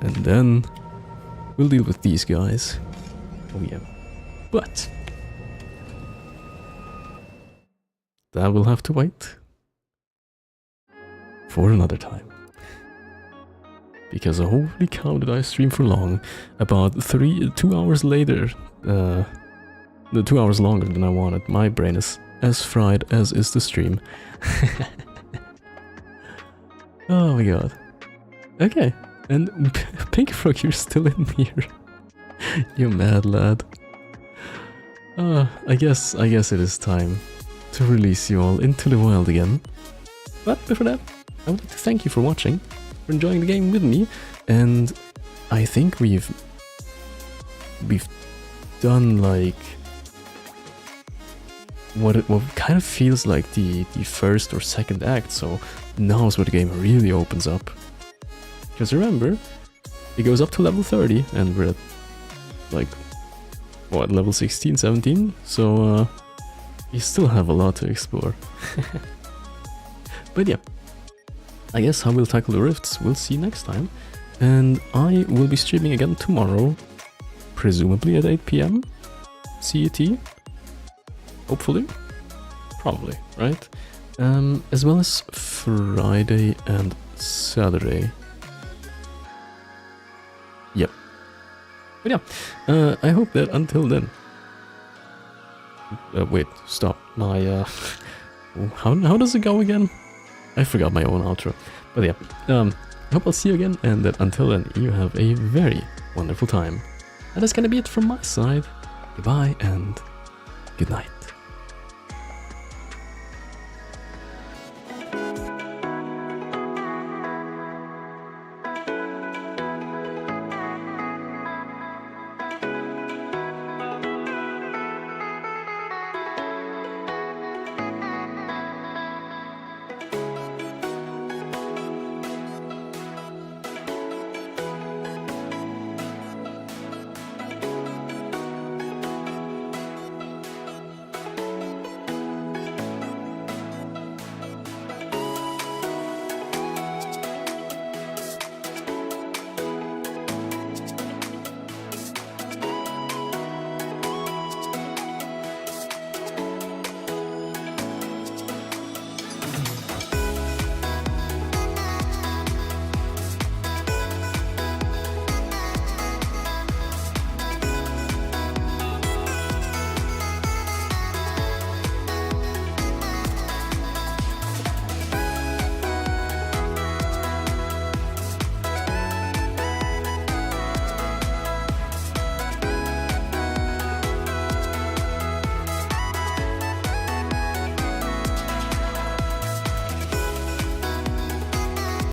And then we'll deal with these guys. Oh yeah. But that will have to wait for another time. Because holy cow did I stream for long. About 2 hours later, 2 hours longer than I wanted. My brain is as fried as is the stream. Oh my god. Okay, and Pink Frog, you're still in here. You mad lad. I guess it is time to release you all into the wild again. But before that, I would like to thank you for watching, for enjoying the game with me, and I think we've done like what kind of feels like the first or second act, so now is where the game really opens up. Because remember, it goes up to level 30 and we're at like what, level 16, 17? So you still have a lot to explore. But yeah, I guess how we'll tackle the rifts we'll see next time. And I will be streaming again tomorrow, presumably at 8 PM CET. Hopefully. Probably, right? As well as Friday and Saturday. Yep. But yeah, I hope that until then... wait, stop. My, how does it go again? I forgot my own outro. But yeah, I hope I'll see you again, and that until then, you have a very wonderful time. And that's gonna be it from my side. Goodbye, and good night.